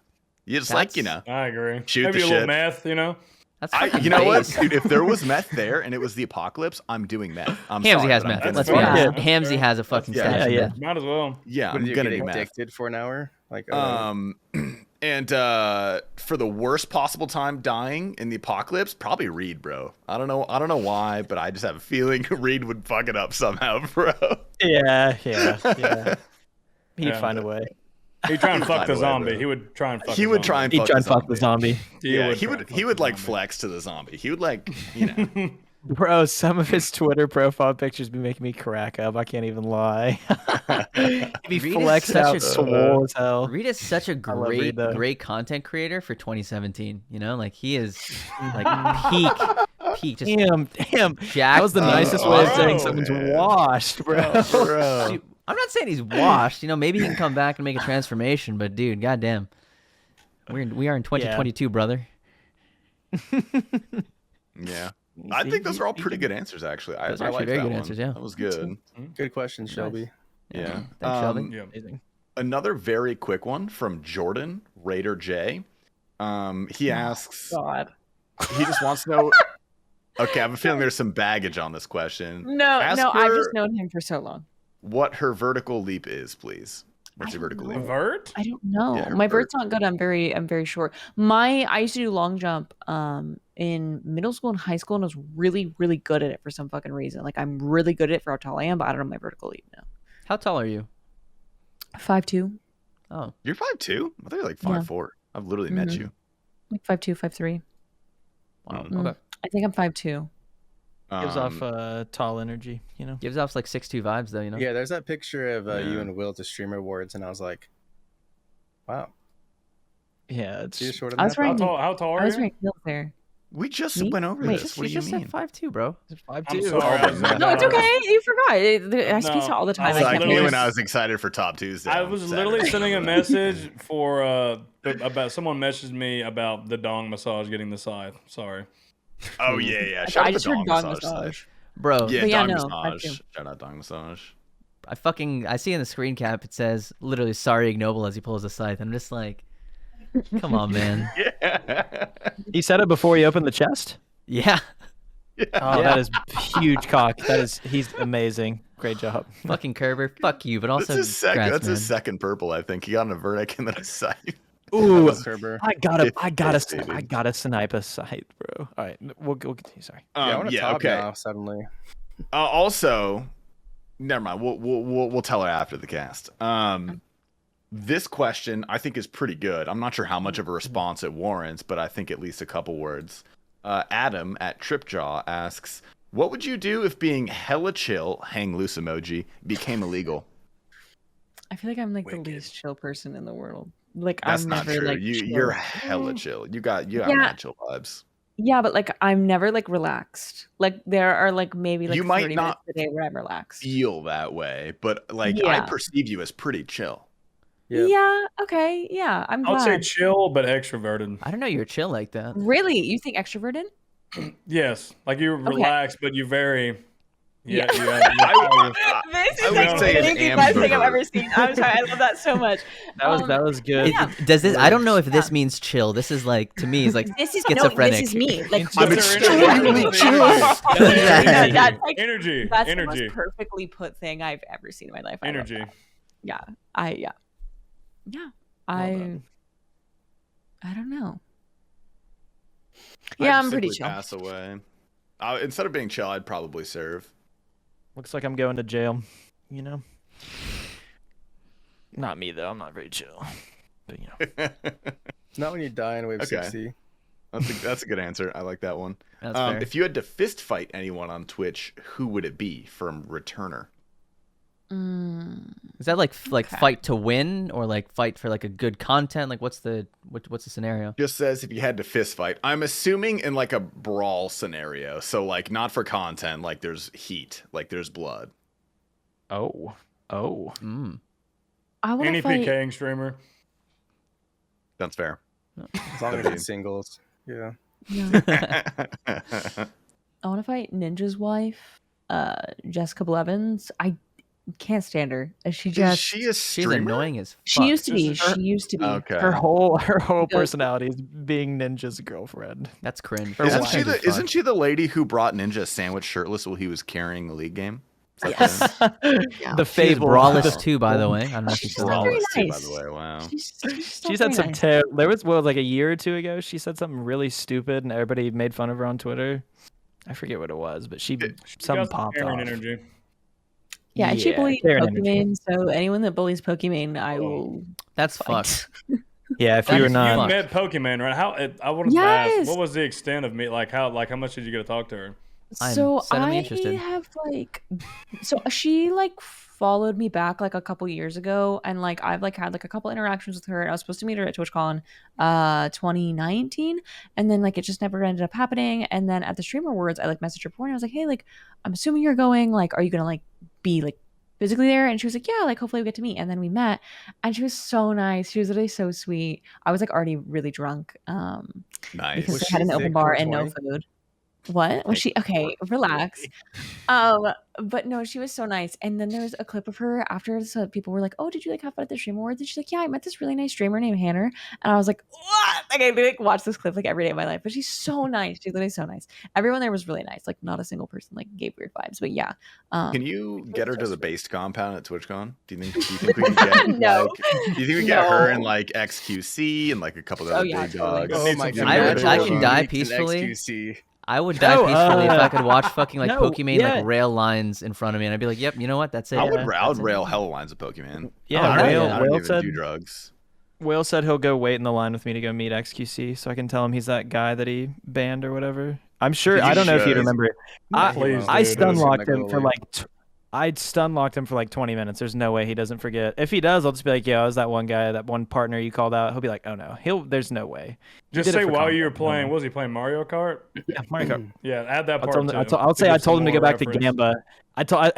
Speaker 2: You just like, you know,
Speaker 1: I agree.
Speaker 2: Shoot
Speaker 1: Maybe
Speaker 2: the
Speaker 1: a little
Speaker 2: shit.
Speaker 1: meth, you know.
Speaker 4: That's
Speaker 2: you know what,
Speaker 4: base.
Speaker 2: dude? If there was meth there and it was the apocalypse, I'm doing meth. I'm
Speaker 4: Hamzy
Speaker 2: sorry,
Speaker 4: has
Speaker 2: but I'm
Speaker 4: meth.
Speaker 2: gonna
Speaker 4: Let's
Speaker 2: do
Speaker 4: be
Speaker 2: it.
Speaker 4: honest.
Speaker 1: Yeah.
Speaker 4: Hamzy has a fucking
Speaker 2: Yeah,
Speaker 4: stash.
Speaker 6: yeah.
Speaker 4: of meth.
Speaker 1: Might as well.
Speaker 2: Yeah,
Speaker 5: What,
Speaker 2: I'm
Speaker 5: did you
Speaker 2: gonna
Speaker 5: get
Speaker 2: do meth.
Speaker 5: addicted for an hour? Like,
Speaker 2: And for the worst possible time dying in the apocalypse, probably Reed, bro. I don't know why, but I just have a feeling Reed would fuck it up somehow, bro.
Speaker 6: Yeah. He'd
Speaker 1: Yeah.
Speaker 6: find a way.
Speaker 1: He'd try and fuck
Speaker 2: Find
Speaker 1: the
Speaker 2: a way,
Speaker 1: zombie.
Speaker 2: bro.
Speaker 1: He would try and fuck.
Speaker 2: He
Speaker 1: the
Speaker 2: would
Speaker 1: zombie.
Speaker 2: try and
Speaker 6: He'd
Speaker 2: fuck
Speaker 6: try
Speaker 2: the
Speaker 6: and fuck the
Speaker 2: zombie.
Speaker 6: zombie.
Speaker 2: Yeah,
Speaker 1: would
Speaker 2: he
Speaker 1: try
Speaker 2: would
Speaker 1: and
Speaker 2: he
Speaker 1: fuck
Speaker 2: would
Speaker 1: the
Speaker 2: like
Speaker 1: zombie.
Speaker 2: flex to the zombie. He would like, you know.
Speaker 6: Bro, some of his Twitter profile pictures be making me crack up. I can't even lie. He'd be
Speaker 4: Reed is
Speaker 6: flexed
Speaker 4: such
Speaker 6: out
Speaker 4: a-
Speaker 6: swole as hell.
Speaker 4: Reed is such a
Speaker 6: love Reed, though.
Speaker 4: great content creator for 2017. You know, like he is like peak. Just
Speaker 6: Damn.
Speaker 4: jacked.
Speaker 6: That was the nicest way of saying
Speaker 1: bro.
Speaker 6: someone's
Speaker 2: Man.
Speaker 6: washed, bro.
Speaker 2: Bro.
Speaker 4: Dude, I'm not saying he's washed. You know, maybe he can come back and make a transformation. But dude, goddamn, we are in 2022, brother.
Speaker 2: Yeah. I think those are all pretty good answers, actually.
Speaker 4: Those are
Speaker 2: I
Speaker 4: actually
Speaker 2: like
Speaker 4: very
Speaker 2: that
Speaker 4: good
Speaker 2: one.
Speaker 4: answers, yeah.
Speaker 2: That was good.
Speaker 5: good question, Shelby.
Speaker 2: Yeah.
Speaker 4: Thanks, Shelby.
Speaker 1: Yeah.
Speaker 6: Amazing.
Speaker 2: Another very quick one from Jordan Raider J. He asks.
Speaker 3: God.
Speaker 2: He just wants to know. Okay, I have a feeling there's some baggage on this question.
Speaker 3: No,
Speaker 2: Ask
Speaker 3: I've
Speaker 2: her
Speaker 3: just known him for so long.
Speaker 2: what her vertical leap is, please. What's your vertical leap?
Speaker 1: Vert?
Speaker 3: I don't know.
Speaker 2: Yeah, her
Speaker 3: My
Speaker 2: vert.
Speaker 3: vert's not good. I'm very short. I used to do long jump in middle school and high school, and I was really, really good at it for some fucking reason. Like I'm really good at it for how tall I am, but I don't know my vertical leap now.
Speaker 4: How tall are you?
Speaker 3: 5'2",
Speaker 4: Oh,
Speaker 2: You're 5'2"? I thought you were like
Speaker 3: Yeah.
Speaker 2: 5'4". I've literally met
Speaker 3: Mhm.
Speaker 2: you.
Speaker 3: like 5'2", 5'3".
Speaker 4: wow.
Speaker 2: Mm.
Speaker 4: Okay.
Speaker 3: I think I'm 5'2".
Speaker 6: Gives off tall energy, you know.
Speaker 4: Gives off like 6'2" vibes though. You know.
Speaker 5: Yeah, there's that picture of you
Speaker 2: Yeah.
Speaker 5: and Will at the Streamer Awards, and I was like, wow.
Speaker 6: Yeah, it's
Speaker 5: You're shorter
Speaker 3: I
Speaker 5: than
Speaker 3: was
Speaker 5: I
Speaker 3: right.
Speaker 5: thought.
Speaker 1: How tall
Speaker 3: I
Speaker 1: are
Speaker 3: was
Speaker 1: you?
Speaker 3: wearing heels there.
Speaker 2: We just
Speaker 3: Me?
Speaker 2: went over
Speaker 3: Wait,
Speaker 2: this. What do
Speaker 4: He
Speaker 2: you
Speaker 4: just
Speaker 2: mean?
Speaker 4: said 5'2", bro.
Speaker 6: 5'2".
Speaker 1: I'm sorry. I was-
Speaker 3: No, it's okay. You forgot. I speak to
Speaker 1: No,
Speaker 3: all the time.
Speaker 1: I
Speaker 2: It's
Speaker 1: was
Speaker 2: like
Speaker 3: can't
Speaker 2: me
Speaker 1: literally-
Speaker 2: when I was excited for Top Tuesday.
Speaker 1: I
Speaker 2: on
Speaker 1: was
Speaker 2: Saturday.
Speaker 1: literally sending a message for about someone messaged me about the dong massage getting the scythe. Sorry.
Speaker 2: Oh yeah.
Speaker 3: I
Speaker 2: Shout out
Speaker 3: just
Speaker 2: to
Speaker 3: heard
Speaker 2: dong
Speaker 3: dog
Speaker 2: massage.
Speaker 3: massage.
Speaker 4: Bro,
Speaker 2: Yeah,
Speaker 3: But yeah,
Speaker 2: dong
Speaker 3: no,
Speaker 2: massage.
Speaker 3: 5'2".
Speaker 2: Shout out dong massage.
Speaker 4: I see in the screen cap it says literally "Sorry, ignoble" as he pulls the scythe. I'm just like, come on, man.
Speaker 2: Yeah.
Speaker 6: He said it before he opened the chest.
Speaker 4: Yeah.
Speaker 6: Oh, that is huge cock. He's amazing. Great job.
Speaker 4: Fucking Kerber, fuck you, but also
Speaker 2: That's
Speaker 4: congrats,
Speaker 2: his
Speaker 4: man.
Speaker 2: second purple, I think. He got an Avernic and then a scythe.
Speaker 6: Ooh,
Speaker 5: That was Kerber.
Speaker 6: I gotta
Speaker 2: Devastating.
Speaker 6: snipe a sight, bro. All right, we'll continue. Sorry.
Speaker 5: Yeah, I want to top
Speaker 2: okay.
Speaker 5: now suddenly.
Speaker 2: Also, never mind. We'll tell her after the cast. This question I think is pretty good. I'm not sure how much of a response it warrants, but I think at least a couple words. Adam at Tripjaw asks, "What would you do if being hella chill, hang loose emoji, became illegal?"
Speaker 3: I feel like I'm like
Speaker 2: Wicked.
Speaker 3: the least chill person in the world. Like
Speaker 2: That's
Speaker 3: I'm
Speaker 2: not
Speaker 3: never
Speaker 2: true.
Speaker 3: like
Speaker 2: You're
Speaker 3: chill.
Speaker 2: hella chill. You got
Speaker 3: Yeah.
Speaker 2: mad chill vibes.
Speaker 3: Yeah, but like I'm never like relaxed. Like there are like maybe like
Speaker 2: You might
Speaker 3: 30
Speaker 2: not
Speaker 3: minutes a day where I'm relaxed.
Speaker 2: Feel that way, but like I
Speaker 3: Yeah.
Speaker 2: perceive you as pretty chill.
Speaker 5: Yep.
Speaker 3: Yeah. Okay. Yeah. I'm
Speaker 1: I would say
Speaker 3: glad.
Speaker 1: chill but extroverted.
Speaker 4: I don't know you're chill like that.
Speaker 3: Really? You think extroverted?
Speaker 1: Yes, like you're
Speaker 3: Okay.
Speaker 1: relaxed, but you're very.
Speaker 3: Yeah.
Speaker 1: Yeah.
Speaker 3: This
Speaker 2: I
Speaker 3: is
Speaker 2: would
Speaker 3: like
Speaker 2: say
Speaker 3: the
Speaker 2: an
Speaker 3: best thing I've
Speaker 2: ambivert.
Speaker 3: ever seen. I'm sorry. I love that so much.
Speaker 6: That was good.
Speaker 3: Yeah.
Speaker 4: Does this? I don't know if this
Speaker 3: Yeah.
Speaker 4: means chill. This is like to me is like
Speaker 3: This is
Speaker 4: schizophrenic.
Speaker 3: No, this is me. Like
Speaker 2: I'm
Speaker 3: this is
Speaker 2: extremely
Speaker 3: me.
Speaker 2: chill.
Speaker 3: Yeah, that's like
Speaker 1: Energy.
Speaker 3: that's the
Speaker 1: Energy.
Speaker 3: most perfectly put thing I've ever seen in my life. I love
Speaker 1: Energy.
Speaker 3: that. Yeah. Yeah.
Speaker 6: Well
Speaker 3: I
Speaker 6: done.
Speaker 3: don't know.
Speaker 2: I'd
Speaker 3: Yeah, I'm pretty
Speaker 2: simply
Speaker 3: chill.
Speaker 2: Pass away. Instead of being chill, I'd probably serve.
Speaker 6: Looks like I'm going to jail. You know. Not me though. I'm not very chill. But you know.
Speaker 5: Not when you die in wave
Speaker 2: Okay.
Speaker 5: 60.
Speaker 2: That's a good answer. I like that one.
Speaker 4: That's fair.
Speaker 2: If you had to fist fight anyone on Twitch, who would it be from Returner?
Speaker 4: Is that like
Speaker 3: Okay.
Speaker 4: fight to win or like fight for like a good content? Like what's the scenario?
Speaker 2: Just says if you had to fist fight. I'm assuming in like a brawl scenario. So like not for content, like there's heat, like there's blood.
Speaker 6: Oh.
Speaker 3: I want
Speaker 1: Any
Speaker 3: to fight.
Speaker 1: PKing streamer.
Speaker 2: That's fair.
Speaker 5: As long as it's singles. Yeah.
Speaker 3: No. I want to fight Ninja's wife, Jessica Blevins. I can't stand her. She just
Speaker 2: Is she a
Speaker 4: She's
Speaker 2: streamer?
Speaker 4: annoying as fuck.
Speaker 3: she used to be.
Speaker 1: Just-
Speaker 3: She used to be.
Speaker 2: Okay.
Speaker 6: Her whole
Speaker 3: Go-
Speaker 6: personality is being Ninja's girlfriend.
Speaker 4: That's cringe.
Speaker 6: Or
Speaker 2: Isn't
Speaker 6: why?
Speaker 2: she the lady who brought Ninja a sandwich shirtless while he was carrying the league game? Is that
Speaker 3: Yes.
Speaker 2: the
Speaker 6: The
Speaker 4: She's
Speaker 6: fable.
Speaker 4: braless too, by the way. I don't know if you
Speaker 3: She's
Speaker 4: saw
Speaker 3: not
Speaker 4: that.
Speaker 3: very
Speaker 2: Braless too, by
Speaker 3: nice.
Speaker 2: the way. Wow.
Speaker 6: She said some there was like a year or two ago. She said something really stupid, and everybody made fun of her on Twitter. I forget what it was, but something
Speaker 1: Got some
Speaker 6: popped
Speaker 1: Karen
Speaker 6: off.
Speaker 1: energy.
Speaker 3: Yeah, and she bullied
Speaker 6: Karen energy.
Speaker 3: Pokemon. So anyone that bullies Pokemon, I will
Speaker 4: That's
Speaker 3: fight.
Speaker 4: fucked.
Speaker 6: Yeah, if
Speaker 4: That
Speaker 6: you were
Speaker 4: is
Speaker 6: not,
Speaker 1: You
Speaker 4: fucked.
Speaker 1: met Pokemon, right? I wanted to ask,
Speaker 3: Yes.
Speaker 1: what was the extent of me? Like how much did you get to talk to her?
Speaker 4: I'm
Speaker 3: So
Speaker 4: suddenly
Speaker 3: I
Speaker 4: interested.
Speaker 3: have like, so she like followed me back like a couple years ago, and like I've like had like a couple interactions with her. I was supposed to meet her at TwitchCon 2019, and then like it just never ended up happening. And then at the Stream Awards, I like messaged her before, and I was like, hey, like I'm assuming you're going. Like, are you gonna like be like physically there? And she was like, yeah, like hopefully we get to meet. And then we met, and she was so nice. She was literally so sweet. I was like already really drunk
Speaker 2: Nice.
Speaker 3: because
Speaker 5: Was
Speaker 3: they had
Speaker 5: she
Speaker 3: an open
Speaker 5: thick
Speaker 3: bar
Speaker 5: or
Speaker 3: and no
Speaker 5: 20?
Speaker 3: food. What was she? Okay, relax. But no, she was so nice. And then there was a clip of her after, so people were like, "Oh, did you like have fun at the Stream Awards?" And she's like, "Yeah, I met this really nice streamer named Hannah." And I was like, "What?" Like I like watch this clip like every day of my life. But she's so nice. She's literally so nice. Everyone there was really nice. Like not a single person like gave weird vibes. But yeah.
Speaker 2: Can you get her to the based compound at TwitchCon? Do you think we can get
Speaker 3: No.
Speaker 2: like, do you think we can get her
Speaker 3: No.
Speaker 2: and like XQC and like a couple of other
Speaker 3: yeah,
Speaker 2: big
Speaker 3: totally.
Speaker 2: dogs?
Speaker 1: Oh
Speaker 5: Oh my
Speaker 1: some
Speaker 5: god!
Speaker 4: I would- I
Speaker 5: imagine
Speaker 4: can
Speaker 5: if
Speaker 4: die
Speaker 5: you leaked an
Speaker 4: peacefully.
Speaker 5: XQC.
Speaker 4: I would die
Speaker 6: No,
Speaker 4: peacefully if I could watch fucking like
Speaker 6: no,
Speaker 4: Pokemon
Speaker 6: yeah.
Speaker 4: like rail lines in front of me, and I'd be like, "Yep, you know what? That's it."
Speaker 2: I would
Speaker 4: That's it.
Speaker 2: rail hella lines of Pokemon.
Speaker 6: Yeah,
Speaker 2: I don't
Speaker 4: Whale-
Speaker 2: even- I don't
Speaker 6: Whale
Speaker 2: even
Speaker 6: said-
Speaker 2: do drugs.
Speaker 6: Will said he'll go wait in the line with me to go meet XQC, so I can tell him he's that guy that he banned or whatever. I'm sure.
Speaker 2: You
Speaker 6: I don't know if
Speaker 2: should.
Speaker 6: you'd remember.
Speaker 5: Yeah,
Speaker 1: Please,
Speaker 6: I
Speaker 1: dude.
Speaker 6: stun
Speaker 5: Those are
Speaker 6: locked him
Speaker 5: mega
Speaker 6: for
Speaker 5: elite.
Speaker 6: like. I stun locked him for like 20 minutes. There's no way he doesn't forget. If he does, I'll just be like, "Yeah, I was that one guy, that one partner you called out." He'll be like, "Oh no, there's no way." He
Speaker 1: Just
Speaker 6: did it
Speaker 1: say
Speaker 6: for
Speaker 1: while you were
Speaker 6: content,
Speaker 1: playing,
Speaker 6: no.
Speaker 1: what was he playing? Mario Kart?
Speaker 6: Yeah, Mario Kart.
Speaker 1: Yeah, add that
Speaker 6: I'll
Speaker 1: part
Speaker 6: tell him.
Speaker 1: too.
Speaker 6: I'll say I
Speaker 1: Give
Speaker 6: told him
Speaker 1: some
Speaker 6: to go
Speaker 1: more
Speaker 6: back to
Speaker 1: reference.
Speaker 6: Gamba.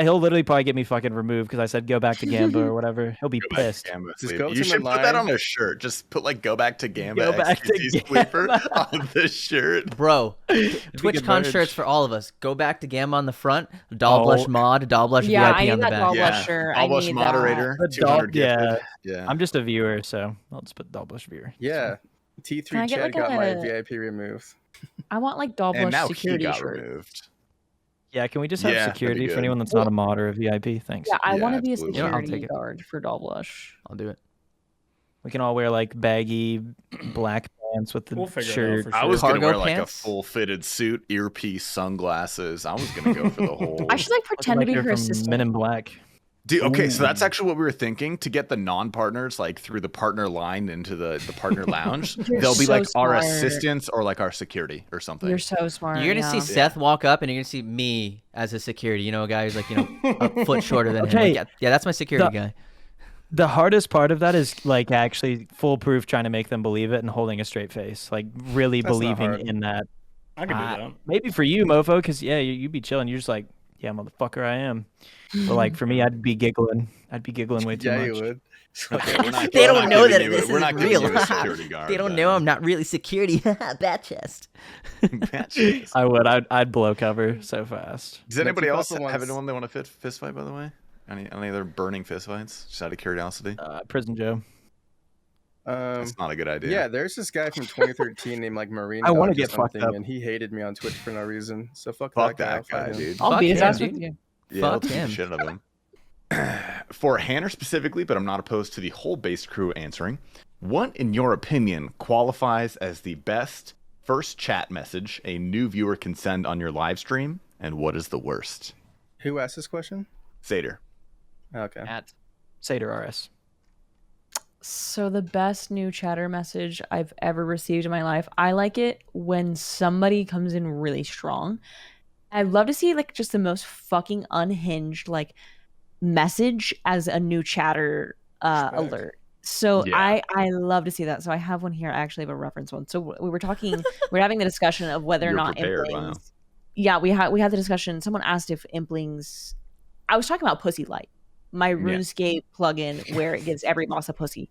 Speaker 6: He'll literally probably get me fucking removed because I said go back to Gamba or whatever. He'll be
Speaker 2: Go back to
Speaker 6: pissed.
Speaker 2: Gamba
Speaker 5: Just
Speaker 2: sleep.
Speaker 5: go to
Speaker 2: You
Speaker 5: him
Speaker 2: should
Speaker 5: in
Speaker 2: put that
Speaker 5: line.
Speaker 2: on a shirt. Just put like "Go back to Gamba"
Speaker 6: Go back to
Speaker 2: XQC sleeper
Speaker 6: Gamba.
Speaker 2: on the shirt.
Speaker 4: Bro, TwitchCon
Speaker 6: merge.
Speaker 4: shirts for all of us. Go back to Gamma on the front. Doll Blush
Speaker 6: Oh.
Speaker 4: mod. Doll Blush
Speaker 3: Yeah, I
Speaker 4: VIP
Speaker 3: need
Speaker 4: on the
Speaker 3: that
Speaker 4: back.
Speaker 3: doll
Speaker 2: Yeah,
Speaker 3: blush shirt. I
Speaker 2: Albush
Speaker 3: need
Speaker 2: moderator,
Speaker 6: The
Speaker 2: 200
Speaker 6: dog-
Speaker 2: gifted. Yeah.
Speaker 6: I'm just a viewer, so I'll just put Dollbush viewer.
Speaker 5: Yeah.
Speaker 3: Can I
Speaker 5: T3
Speaker 3: get,
Speaker 5: Chad
Speaker 3: like,
Speaker 5: got my
Speaker 3: a-
Speaker 5: VIP removed.
Speaker 3: I want like doll
Speaker 2: And
Speaker 3: blush
Speaker 2: now he
Speaker 3: security
Speaker 2: got
Speaker 3: shirt.
Speaker 2: removed.
Speaker 6: Yeah, can we just have
Speaker 2: Yeah, that'd be
Speaker 6: security for
Speaker 2: good.
Speaker 6: anyone that's not a mod or a VIP? Thanks.
Speaker 3: Yeah, I
Speaker 2: Yeah,
Speaker 3: want to be a
Speaker 2: absolutely.
Speaker 4: You know what, I'll
Speaker 3: security
Speaker 4: take it.
Speaker 3: guard for doll blush.
Speaker 4: I'll do it.
Speaker 6: We can all wear like baggy black pants with the
Speaker 1: We'll figure it out
Speaker 6: shirt.
Speaker 1: for
Speaker 2: I
Speaker 1: sure.
Speaker 2: was gonna
Speaker 4: Cargo
Speaker 2: wear like a
Speaker 4: pants?
Speaker 2: full fitted suit, earpiece, sunglasses. I was gonna go for the whole.
Speaker 3: I should like pretend to be
Speaker 6: Like
Speaker 3: her
Speaker 6: they're from
Speaker 3: assistant.
Speaker 6: Men in Black.
Speaker 2: Dude, okay, so that's
Speaker 6: Ooh.
Speaker 2: actually what we were thinking to get the non-partners like through the partner line into the partner lounge.
Speaker 3: You're
Speaker 2: They'll be
Speaker 3: so
Speaker 2: like our
Speaker 3: smart.
Speaker 2: assistants or like our security or something.
Speaker 3: You're so smart.
Speaker 4: You're gonna see
Speaker 3: yeah.
Speaker 4: Seth walk up, and you're gonna see me as a security. You know, a guy who's like, a foot shorter than him.
Speaker 6: Okay.
Speaker 4: Like, yeah, that's my security guy.
Speaker 6: The hardest part of that is like actually foolproof, trying to make them believe it and holding a straight face, like really
Speaker 5: That's not
Speaker 6: believing
Speaker 5: hard.
Speaker 6: in that.
Speaker 1: I can do that.
Speaker 6: Maybe for you, mofo, because yeah, you'd be chilling. You're just like, yeah, motherfucker, I am. But like for me, I'd be giggling. I'd be giggling way too
Speaker 5: Yeah,
Speaker 6: much.
Speaker 5: you would.
Speaker 2: Okay, we're not,
Speaker 4: They
Speaker 2: we're
Speaker 4: don't
Speaker 2: not
Speaker 4: know
Speaker 2: giving
Speaker 4: that
Speaker 2: you,
Speaker 4: this
Speaker 2: we're
Speaker 4: is
Speaker 2: not giving
Speaker 4: real.
Speaker 2: you a security guard.
Speaker 4: They don't know I'm not really security. Bat chest.
Speaker 2: Bat chest.
Speaker 6: I would. I'd blow cover so fast.
Speaker 2: Does anybody
Speaker 5: keep
Speaker 2: else
Speaker 5: up the
Speaker 2: have
Speaker 5: ones-
Speaker 2: anyone they want to fist fight? By the way, any other burning fist fights? Just out of curiosity.
Speaker 6: Prison Joe.
Speaker 2: That's not a good idea.
Speaker 5: Yeah, there's this guy from 2013 named like Marine.
Speaker 6: I wanna
Speaker 5: Dodge or
Speaker 6: get fucked
Speaker 5: something,
Speaker 6: up.
Speaker 5: and he hated me on Twitch for no reason. So fuck
Speaker 2: Fuck
Speaker 5: that guy.
Speaker 2: that
Speaker 5: I'll fight
Speaker 2: guy,
Speaker 5: him.
Speaker 2: dude.
Speaker 3: I'll
Speaker 4: Fuck
Speaker 3: beat his
Speaker 4: him,
Speaker 3: ass
Speaker 4: dude.
Speaker 3: with you.
Speaker 2: Yeah, I'll
Speaker 4: Fuck
Speaker 2: take the
Speaker 4: him.
Speaker 2: shit out of him. For Hanner specifically, but I'm not opposed to the whole base crew answering. What, in your opinion, qualifies as the best first chat message a new viewer can send on your live stream, and what is the worst?
Speaker 5: Who asked this question?
Speaker 2: Satyr.
Speaker 5: Okay.
Speaker 6: At Satyr RS.
Speaker 3: So the best new chatter message I've ever received in my life. I like it when somebody comes in really strong. I'd love to see like just the most fucking unhinged like message as a new chatter
Speaker 5: Respect.
Speaker 3: alert. So
Speaker 2: Yeah.
Speaker 3: I love to see that. So I have one here. I actually have a reference one. So we were talking, we're having the discussion of whether or
Speaker 2: You're
Speaker 3: not
Speaker 2: prepared,
Speaker 3: implings.
Speaker 2: wow.
Speaker 3: Yeah, we had the discussion. Someone asked if implings. I was talking about pussy light. my RuneScape plugin where it gives every boss a pussy,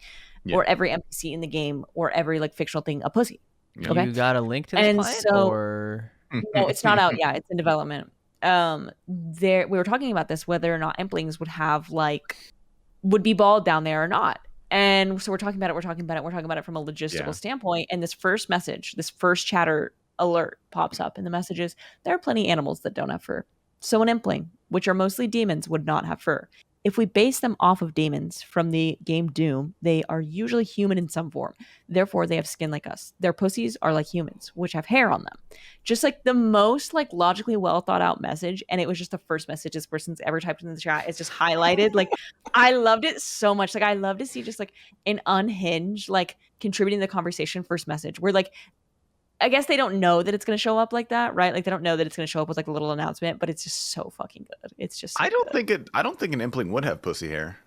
Speaker 3: or every NPC in the game, or every like fictional thing a pussy. Okay,
Speaker 4: You got a link to this client, or
Speaker 3: no, it's not out yet. It's in development. We were talking about this, whether or not Implings would be bald down there or not. And so we're talking about it from a logistical standpoint. And this first message, this first chatter alert pops up, and the message is, there are plenty of animals that don't have fur. So an Impling, which are mostly demons, would not have fur. If we base them off of demons from the game Doom, they are usually human in some form. Therefore, they have skin like us. Their pussies are like humans, which have hair on them. Just like the most like logically well thought out message. And it was just the first message this person's ever typed in the chat. It's just highlighted. Like, I loved it so much. Like, I love to see just like an unhinged, like contributing to the conversation first message where like, I guess they don't know that it's going to show up like that, right? Like they don't know that it's going to show up with like a little announcement, but it's just so fucking good. It's just so
Speaker 2: I don't think an Impling would have pussy hair.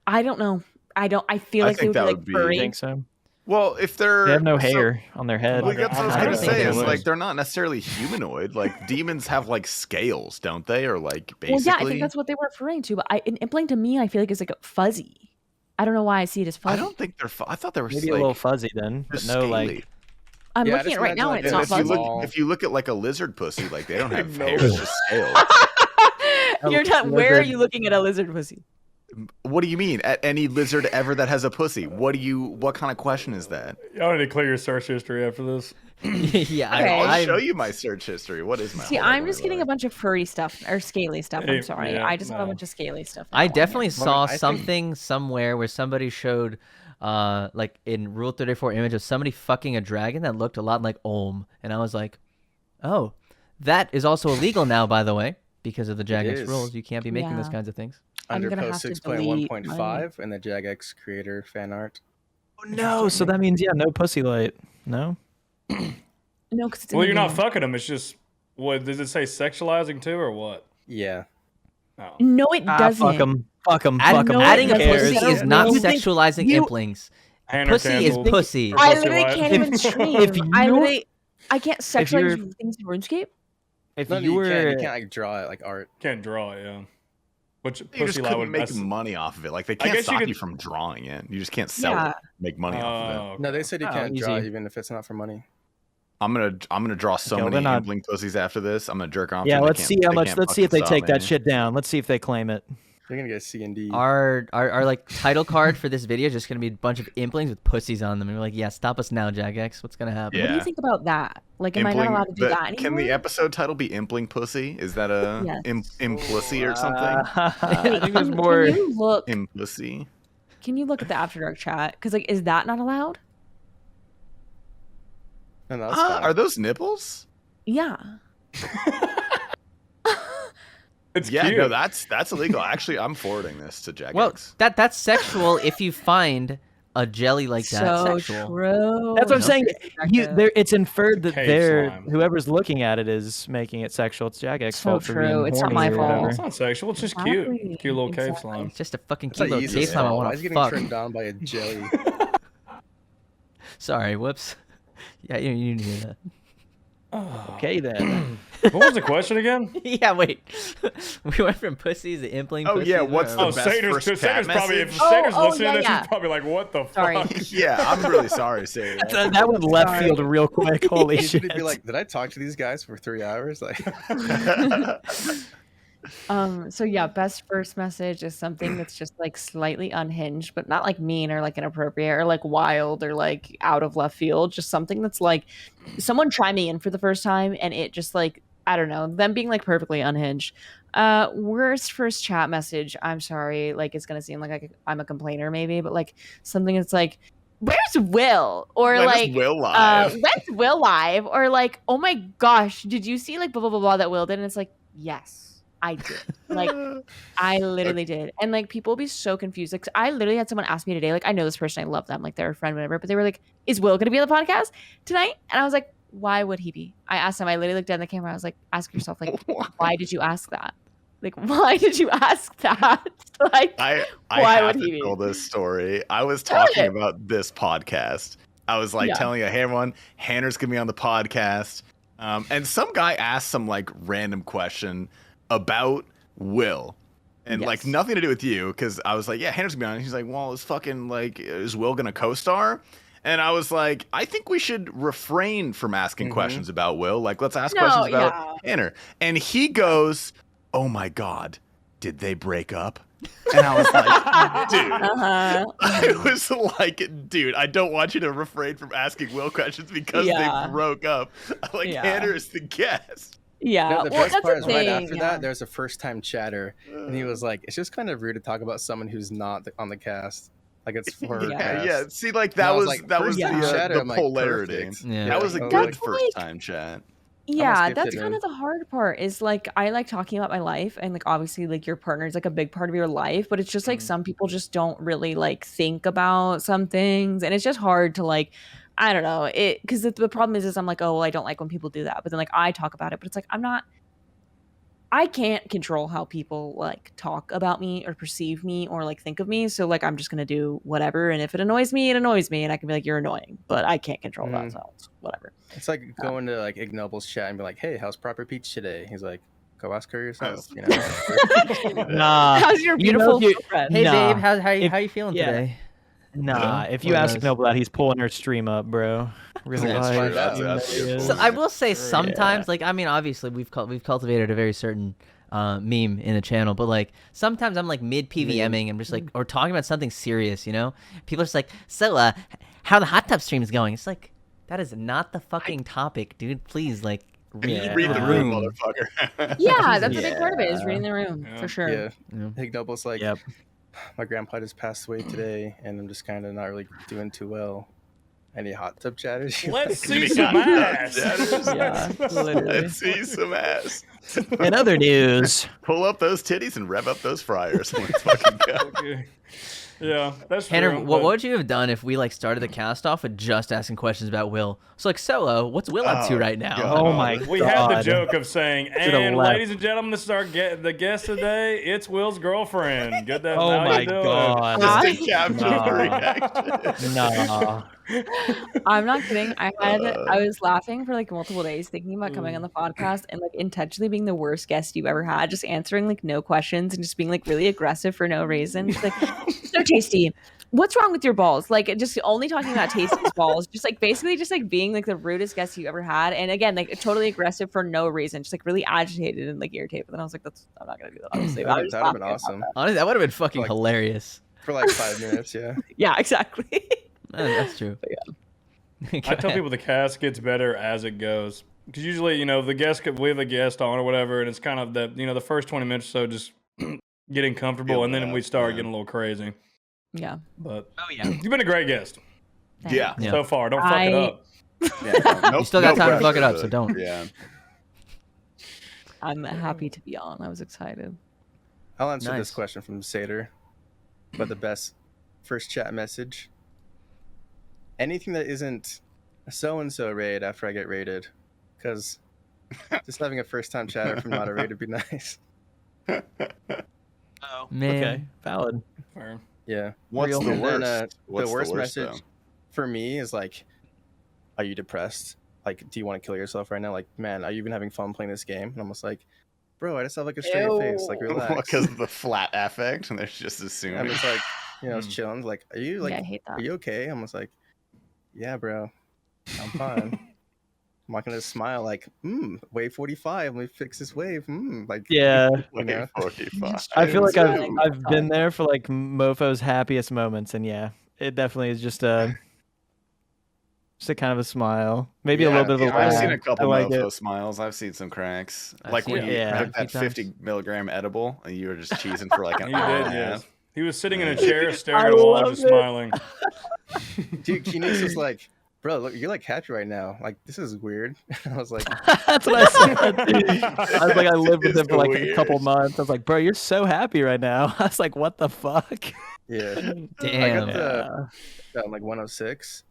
Speaker 3: I don't know. I feel like they would be like furry.
Speaker 6: I think so.
Speaker 2: Well, if they
Speaker 6: have no hair on their head.
Speaker 2: Well, that's what I was gonna say. Is like they're not necessarily humanoid. Like demons have like scales, don't they? Or like basically.
Speaker 3: Well, yeah, I think that's what they were referring to. But an Impling to me, I feel like is like fuzzy. I don't know why I see it as fuzzy.
Speaker 2: I don't think they're. I thought they were
Speaker 6: maybe like, a little fuzzy then, but no like.
Speaker 3: I'm looking at it right now, and it's not fuzzy.
Speaker 2: If you look at like a lizard pussy, like they don't have hair, it's just scales.
Speaker 3: Where are you looking at a lizard pussy?
Speaker 2: What do you mean? At any lizard ever that has a pussy? What kind of question is that?
Speaker 1: Y'all need to clear your search history after this.
Speaker 4: Yeah,
Speaker 3: okay.
Speaker 2: I'll show you my search history. What is my?
Speaker 3: See, I'm just getting a bunch of furry stuff or scaly stuff. I'm sorry, I just have a bunch of scaly stuff.
Speaker 4: I definitely saw something somewhere where somebody showed. Like in Rule 34 image of somebody fucking a dragon that looked a lot like Olm, and I was like, oh, that is also illegal now, by the way, because of the Jagex rules. You can't be making those kinds of things.
Speaker 5: Under post 6.1.5 and the Jagex creator fan art.
Speaker 6: Oh, no, so that means no pussy light. No.
Speaker 3: No, because
Speaker 1: you're not fucking them. It's just what does it say? Sexualizing too, or what?
Speaker 5: Yeah.
Speaker 3: Oh. No, it doesn't.
Speaker 6: Fuck them.
Speaker 4: Adding a pussy is not sexualizing Implings. Pussy is pussy.
Speaker 3: I literally can't even stream. I can't sexualize things in RuneScape.
Speaker 5: If you can't like draw it like art.
Speaker 1: Can't draw it, yeah. Which
Speaker 2: you just couldn't make money off of it. Like they can't stop you from drawing it. You just can't sell it, make money off of it.
Speaker 5: No, they said you can't draw even if it's not for money.
Speaker 2: I'm gonna draw so many Impling pussies after this. I'm gonna jerk off.
Speaker 6: Yeah, let's see how much. Let's see if they take that shit down. Let's see if they claim it.
Speaker 5: You're gonna get a C&D.
Speaker 4: Our like title card for this video is just gonna be a bunch of Implings with pussies on them, and we're like, yeah, stop us now, Jagex. What's gonna happen?
Speaker 3: What do you think about that? Like, am I not allowed to do that anymore?
Speaker 2: Can the episode title be Impling Pussy? Is that a Impussy or something?
Speaker 6: I think there's more
Speaker 2: Impussy.
Speaker 3: Can you look at the After Dark chat? Because like, is that not allowed?
Speaker 2: Are those nipples?
Speaker 3: Yeah.
Speaker 1: It's cute.
Speaker 2: No, that's illegal. Actually, I'm forwarding this to Jagex.
Speaker 4: Well, that's sexual if you find a jelly like that. Sexual.
Speaker 3: True.
Speaker 6: That's what I'm saying. It's inferred that whoever's looking at it is making it sexual. It's Jagex fault for being
Speaker 3: It's not my fault.
Speaker 1: It's not sexual. It's just cute. Cute little cave slime.
Speaker 4: It's just a fucking cute little cave slime. I want to fuck.
Speaker 5: Why is getting turned down by a jelly?
Speaker 4: Sorry, whoops. Yeah, you knew that.
Speaker 6: Okay then.
Speaker 1: What was the question again?
Speaker 4: Yeah, wait. We went from pussies to Impling.
Speaker 2: Oh yeah, what's the best first chat
Speaker 1: probably,
Speaker 2: message?
Speaker 1: if Sater's listening to this, he's probably like, what the fuck?
Speaker 2: Yeah, I'm really sorry, Sater.
Speaker 6: That went left field real quick. Holy shit.
Speaker 5: Be like, did I talk to these guys for 3 hours? Like.
Speaker 3: So yeah, best first message is something that's just like slightly unhinged, but not like mean or like inappropriate or like wild or like out of left field. Just something that's like someone try me in for the first time and it just like, I don't know, them being like perfectly unhinged. Worst first chat message, I'm sorry, like it's gonna seem like I'm a complainer maybe, but like something that's like, where's Will? Or
Speaker 2: when's Will live?
Speaker 3: When's Will live? Or like, oh my gosh, did you see like blah blah blah blah that Will did? And it's like, yes. I did. Like, I literally did. And like, people will be so confused. Like, I literally had someone ask me today, like, I know this person, I love them, like, they're a friend, whatever, but they were like, is Will going to be on the podcast tonight? And I was like, why would he be? I asked him, I literally looked down the camera, I was like, ask yourself, like, why did you ask that? Like, why did you ask that? Like,
Speaker 2: why would he tell this story? I was talking about this podcast. I was like telling you, hey, everyone, Hannah's going to be on the podcast. And some guy asked some like random question about Will. And like nothing to do with you, because I was like, yeah, Hannah's gonna be on. He's like, well, is fucking like, is Will gonna co-star? And I was like, I think we should refrain from asking questions about Will. Like, let's ask questions about Hannah. And he goes, oh my God, did they break up? And I was like, dude, I was like, dude, I don't want you to refrain from asking Will questions because they broke up. Like, Hannah is the guest.
Speaker 3: Yeah.
Speaker 5: No, the best part is right after that, there's a first-time chatter, and he was like, it's just kind of rude to talk about someone who's not on the cast. Like, it's for her cast.
Speaker 2: Yeah. See, like, that was the polarity.
Speaker 5: Yeah.
Speaker 2: That was a good first-time chat.
Speaker 3: Yeah, that's kind of the hard part is like I like talking about my life and like obviously like your partner is like a big part of your life, but it's just like some people just don't really like think about some things, and it's just hard to like I don't know it because the problem is I'm like, oh well, I don't like when people do that, but then like I talk about it, but it's like I can't control how people like talk about me or perceive me or like think of me. So like I'm just gonna do whatever, and if it annoys me, and I can be like, you're annoying, but I can't control that, so it's whatever.
Speaker 5: It's like going to like Ignoble's chat and be like, hey, how's Proper Peach today? He's like, go ask her yourself. You know?
Speaker 6: Nah.
Speaker 3: How's your beautiful girlfriend?
Speaker 4: Hey babe, how you feeling today?
Speaker 6: Nah, if you ask Ignoble that, he's pulling her stream up, bro. Real life.
Speaker 4: So I will say sometimes, like I mean, obviously we've cultivated a very certain meme in the channel, but like sometimes I'm like mid PVMing and just like or talking about something serious, you know? People are just like, so how the hot tub stream is going? It's like that is not the fucking topic, dude. Please, like read
Speaker 2: the room, motherfucker.
Speaker 3: Yeah, that's a big part of it is reading the room for sure.
Speaker 5: Yeah, Ignoble's like, my grandpa just passed away today, and I'm just kind of not really doing too well. Any hot tub chatters?
Speaker 1: Let's see some ass.
Speaker 2: Let's see some ass.
Speaker 6: In other news,
Speaker 2: pull up those titties and rev up those fryers. Let's fucking go.
Speaker 1: Okay. Yeah, that's
Speaker 4: Hannah,
Speaker 1: true.
Speaker 4: what would you have done if we like started the cast off with just asking questions about Will? So like Solo, what's Will up to right now?
Speaker 2: God.
Speaker 6: Oh my God.
Speaker 1: We had the joke of saying, and ladies and gentlemen, this is our the guest today. It's Will's girlfriend. Get that?
Speaker 6: Oh my God.
Speaker 2: Just to capture the reaction.
Speaker 6: No.
Speaker 3: I'm not kidding. I was laughing for like multiple days thinking about coming on the podcast and like intentionally being the worst guest you ever had, just answering like no questions and just being like really aggressive for no reason. Just like, so Tasty, what's wrong with your balls? Like just only talking about Tasty's balls, just like basically just like being like the rudest guest you ever had. And again, like totally aggressive for no reason, just like really agitated and like irritated. But then I was like, I'm not gonna do that, honestly.
Speaker 5: That would have been awesome.
Speaker 4: Honestly, that would have been fucking hilarious.
Speaker 5: For like 5 minutes, yeah.
Speaker 3: Yeah, exactly.
Speaker 4: That's true.
Speaker 3: But
Speaker 1: I tell people the cast gets better as it goes. Because usually, we have a guest on or whatever, and it's kind of the first 20 minutes or so just getting comfortable, and then we start getting a little crazy.
Speaker 3: Yeah.
Speaker 1: But you've been a great guest.
Speaker 2: Yeah.
Speaker 1: So far. Don't fuck it up.
Speaker 2: Yeah,
Speaker 4: you still got time to fuck it up, so don't.
Speaker 2: Yeah.
Speaker 3: I'm happy to be on. I was excited.
Speaker 5: I'll answer this question from Sater. But the best first chat message. Anything that isn't a so-and-so raid after I get raided. Because just having a first-time chatter from not a raid would be nice.
Speaker 6: Oh,
Speaker 4: man.
Speaker 6: Okay, valid.
Speaker 1: Fair.
Speaker 5: Yeah.
Speaker 2: What's the worst?
Speaker 5: Then,
Speaker 2: What's
Speaker 5: the worst
Speaker 2: message
Speaker 5: though? For me is like, are you depressed? Like, do you want to kill yourself right now? Like, man, are you even having fun playing this game? And I'm almost like, bro, I just have like a straight face. Like, relax.
Speaker 2: Because of the flat affect, and there's just assuming.
Speaker 5: I'm just like, it's chilling. Like, are you like,
Speaker 3: I hate that.
Speaker 5: are you okay? I'm just like, yeah, bro, I'm fine. I'm not gonna smile like, wave 45. Let me fix this wave. Like,
Speaker 6: Yeah.
Speaker 2: Wave 45.
Speaker 6: I feel like I've been there for like Mofo's happiest moments, and yeah, it definitely is just a kind of a smile, maybe a little bit of a laugh.
Speaker 2: I've seen a couple
Speaker 6: like
Speaker 2: Mofo smiles. I've seen some cracks. Like when you took that 50 milligram edible, and you were just cheesing for like an hour and a half.
Speaker 1: He was sitting in a chair staring at a wall just smiling.
Speaker 5: Dude, Keenies was like, bro, look, you're like happy right now. Like, this is weird. I was like,
Speaker 6: that's what I said. I was like, I lived with him for like a couple months. I was like, bro, you're so happy right now. I was like, what the fuck?
Speaker 5: Yeah.
Speaker 4: Damn.
Speaker 5: I got like 106,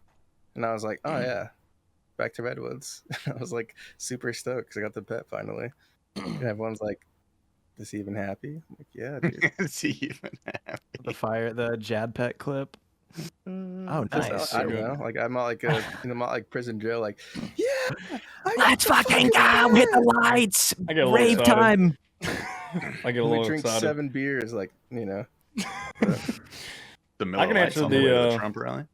Speaker 5: and I was like, oh yeah, back to Redwoods. I was like super stoked because I got the pet finally. And everyone's like, is he even happy? I'm like, yeah, dude.
Speaker 2: Is he even happy?
Speaker 6: The Jad pet clip. Oh, nice.
Speaker 5: I don't know. Like, I'm not like I'm not like prison drill. Like, yeah,
Speaker 6: let's fucking go. Hit the lights.
Speaker 1: I get a little
Speaker 6: Rave
Speaker 1: excited.
Speaker 6: time.
Speaker 1: I get a
Speaker 5: We
Speaker 1: little
Speaker 5: drink
Speaker 1: excited.
Speaker 5: 7 beers, like, you know.
Speaker 2: The Miller
Speaker 1: I can
Speaker 2: Lights
Speaker 1: answer
Speaker 2: on the way to
Speaker 1: the,
Speaker 2: the Trump rally.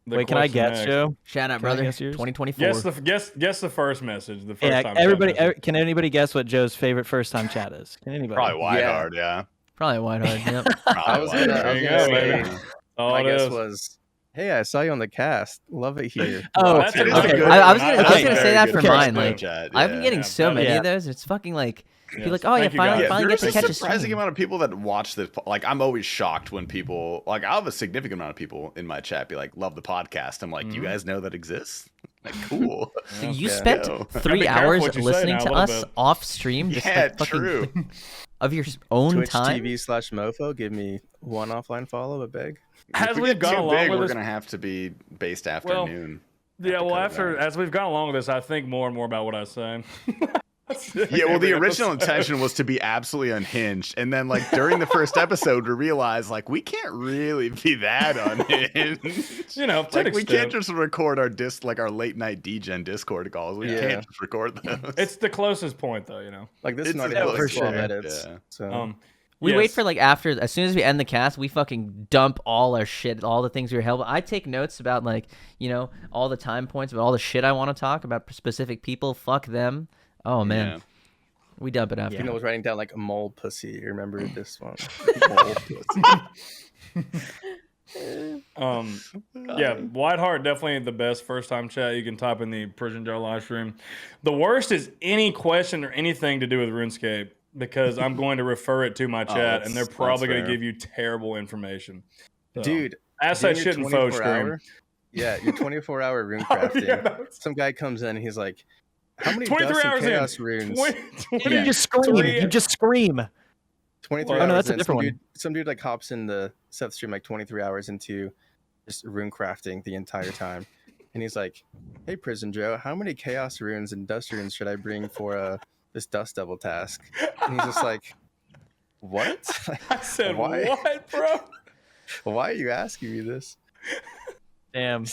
Speaker 6: Wait, can I guess, Joe?
Speaker 4: Shout out,
Speaker 6: Can I
Speaker 4: brother.
Speaker 6: guess yours?
Speaker 4: 2024.
Speaker 1: Guess the first message. The first
Speaker 6: Yeah,
Speaker 1: time.
Speaker 6: everybody.
Speaker 1: chat message.
Speaker 6: Can anybody guess what Joe's favorite first time chat is? Can anybody?
Speaker 2: Probably Wide
Speaker 5: Yeah.
Speaker 2: Hard, yeah.
Speaker 4: Probably White Hard. Yep.
Speaker 5: I was gonna
Speaker 1: There you go,
Speaker 5: say,
Speaker 1: baby. Oh,
Speaker 5: my
Speaker 1: it
Speaker 5: guess
Speaker 1: is.
Speaker 5: was, hey, I saw you on the cast. Love it here.
Speaker 6: Oh,
Speaker 1: That's
Speaker 2: It is
Speaker 1: okay.
Speaker 2: a good
Speaker 4: I was
Speaker 2: one.
Speaker 4: gonna
Speaker 6: Okay.
Speaker 4: say that for
Speaker 6: Okay.
Speaker 4: mine. Like,
Speaker 2: Chat,
Speaker 4: I've been getting
Speaker 1: Yeah,
Speaker 4: so
Speaker 1: that
Speaker 4: many
Speaker 6: is-
Speaker 4: of those. It's fucking like,
Speaker 1: Yes.
Speaker 4: be like, oh yeah,
Speaker 1: Thank you,
Speaker 4: finally,
Speaker 1: guys.
Speaker 4: finally get
Speaker 2: There's
Speaker 4: to
Speaker 2: a
Speaker 4: catch a
Speaker 2: surprising
Speaker 4: stream.
Speaker 2: amount of people that watch this. Like, I'm always shocked when people, like, I have a significant amount of people in my chat be like, love the podcast. I'm like, you guys know that exists? Like, cool.
Speaker 4: So you
Speaker 5: Yeah.
Speaker 4: spent
Speaker 2: Yo.
Speaker 4: 3
Speaker 1: Be careful
Speaker 4: hours
Speaker 1: what you say
Speaker 4: listening
Speaker 1: now, a
Speaker 4: to
Speaker 1: little
Speaker 4: us
Speaker 1: bit.
Speaker 4: off stream, just
Speaker 2: Yeah,
Speaker 4: like fucking
Speaker 2: true.
Speaker 4: of your own
Speaker 5: Twitch
Speaker 4: time.
Speaker 5: TV/mofo. Give me one offline follow, I beg.
Speaker 1: As
Speaker 2: If we
Speaker 1: we've
Speaker 2: get
Speaker 1: gone
Speaker 2: too
Speaker 1: along
Speaker 2: big,
Speaker 1: with
Speaker 2: we're
Speaker 1: this,
Speaker 2: gonna have to be based afternoon.
Speaker 1: yeah. Well,
Speaker 2: cut it out.
Speaker 1: as we've gone along with this, I think more and more about what I say.
Speaker 2: Yeah, well, the original intention was to be absolutely unhinged, and then like during the first episode, we realized like we can't really be that unhinged.
Speaker 1: You know, to an
Speaker 2: like we can't
Speaker 1: extent.
Speaker 2: just record our late night DGen Discord calls. We
Speaker 5: Yeah.
Speaker 2: can't just record those.
Speaker 1: It's the closest point, though. You know.
Speaker 5: Like this
Speaker 2: It's
Speaker 5: is not
Speaker 2: a
Speaker 5: even
Speaker 2: close
Speaker 5: like 12
Speaker 6: one.
Speaker 5: edits.
Speaker 2: Yeah.
Speaker 5: So
Speaker 4: We wait
Speaker 1: yes.
Speaker 4: for like after, as soon as we end the cast, we fucking dump all our shit, all the things we were held. I take notes about like, you know, all the time points, about all the shit I want to talk about specific people. Fuck them. Oh man,
Speaker 2: Yeah.
Speaker 4: we dump it after.
Speaker 5: you know, I was writing down like mole pussy. Remember this one? Mole pussy.
Speaker 1: Yeah, Whiteheart definitely the best first time chat. You can type in the Prison Jar live stream. The worst is any question or anything to do with RuneScape because I'm going to refer it to my chat and they're
Speaker 2: that's
Speaker 1: probably going to
Speaker 2: fair.
Speaker 1: give you terrible information. So,
Speaker 5: Dude,
Speaker 1: ask that
Speaker 5: during your
Speaker 1: shit in faux
Speaker 5: 24
Speaker 1: stream.
Speaker 5: hour- Yeah, your 24-hour rune
Speaker 1: Oh,
Speaker 5: crafting.
Speaker 1: yeah, that's-
Speaker 5: Some guy comes in and he's like, how many
Speaker 1: 23
Speaker 5: dust and
Speaker 1: hours
Speaker 5: chaos
Speaker 1: in.
Speaker 5: runes?
Speaker 1: 20
Speaker 6: You just scream. You just scream.
Speaker 5: 23
Speaker 1: Oh,
Speaker 5: hours
Speaker 6: no, that's a
Speaker 5: in,
Speaker 6: different one.
Speaker 5: some dude like hops in the Seth stream like 23 hours into just rune crafting the entire time. And he's like, hey, Prison Joe, how many chaos runes and dust runes should I bring for this dust devil task? And he's just like, what?
Speaker 1: I said,
Speaker 5: Why?
Speaker 1: what, bro?
Speaker 5: Why are you asking me this?
Speaker 6: Damn.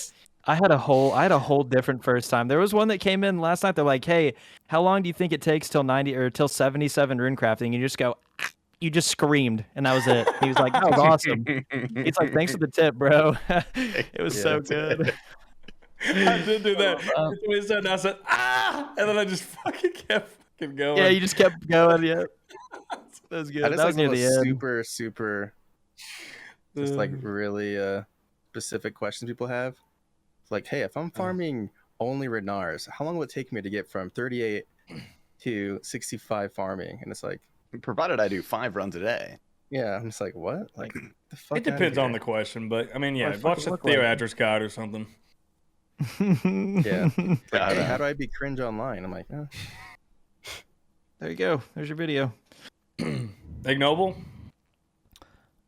Speaker 6: I had a whole different first time. There was one that came in last night. They're like, "Hey, how long do you think it takes till 90 or till 77 rune crafting?" And you just go, you just screamed, and that was it. He was like, "That was awesome." He's like, "Thanks for the tip, bro." It was so good.
Speaker 1: I did do that. That's what he said, and I said, ah! And then I just fucking kept fucking going.
Speaker 6: Yeah, you just kept going. Yeah, that was good.
Speaker 5: I just
Speaker 6: That was
Speaker 5: like
Speaker 6: near the
Speaker 5: those
Speaker 6: end.
Speaker 5: super, just like really specific questions people have. It's like, hey, if I'm farming only Renars, how long will it take me to get from 38 to 65 farming? And it's like,
Speaker 2: Provided I do 5 runs a day.
Speaker 5: yeah, I'm just like, what? Like, the fuck?
Speaker 1: It depends on the question, but I mean, yeah,
Speaker 6: What
Speaker 1: watch the
Speaker 6: fucking look like?
Speaker 1: Theoatrix guide or something.
Speaker 5: Yeah. Like, hey,
Speaker 2: Yeah.
Speaker 5: how do I be cringe online? I'm like, oh.
Speaker 6: There you go. There's your video.
Speaker 1: Ignoble?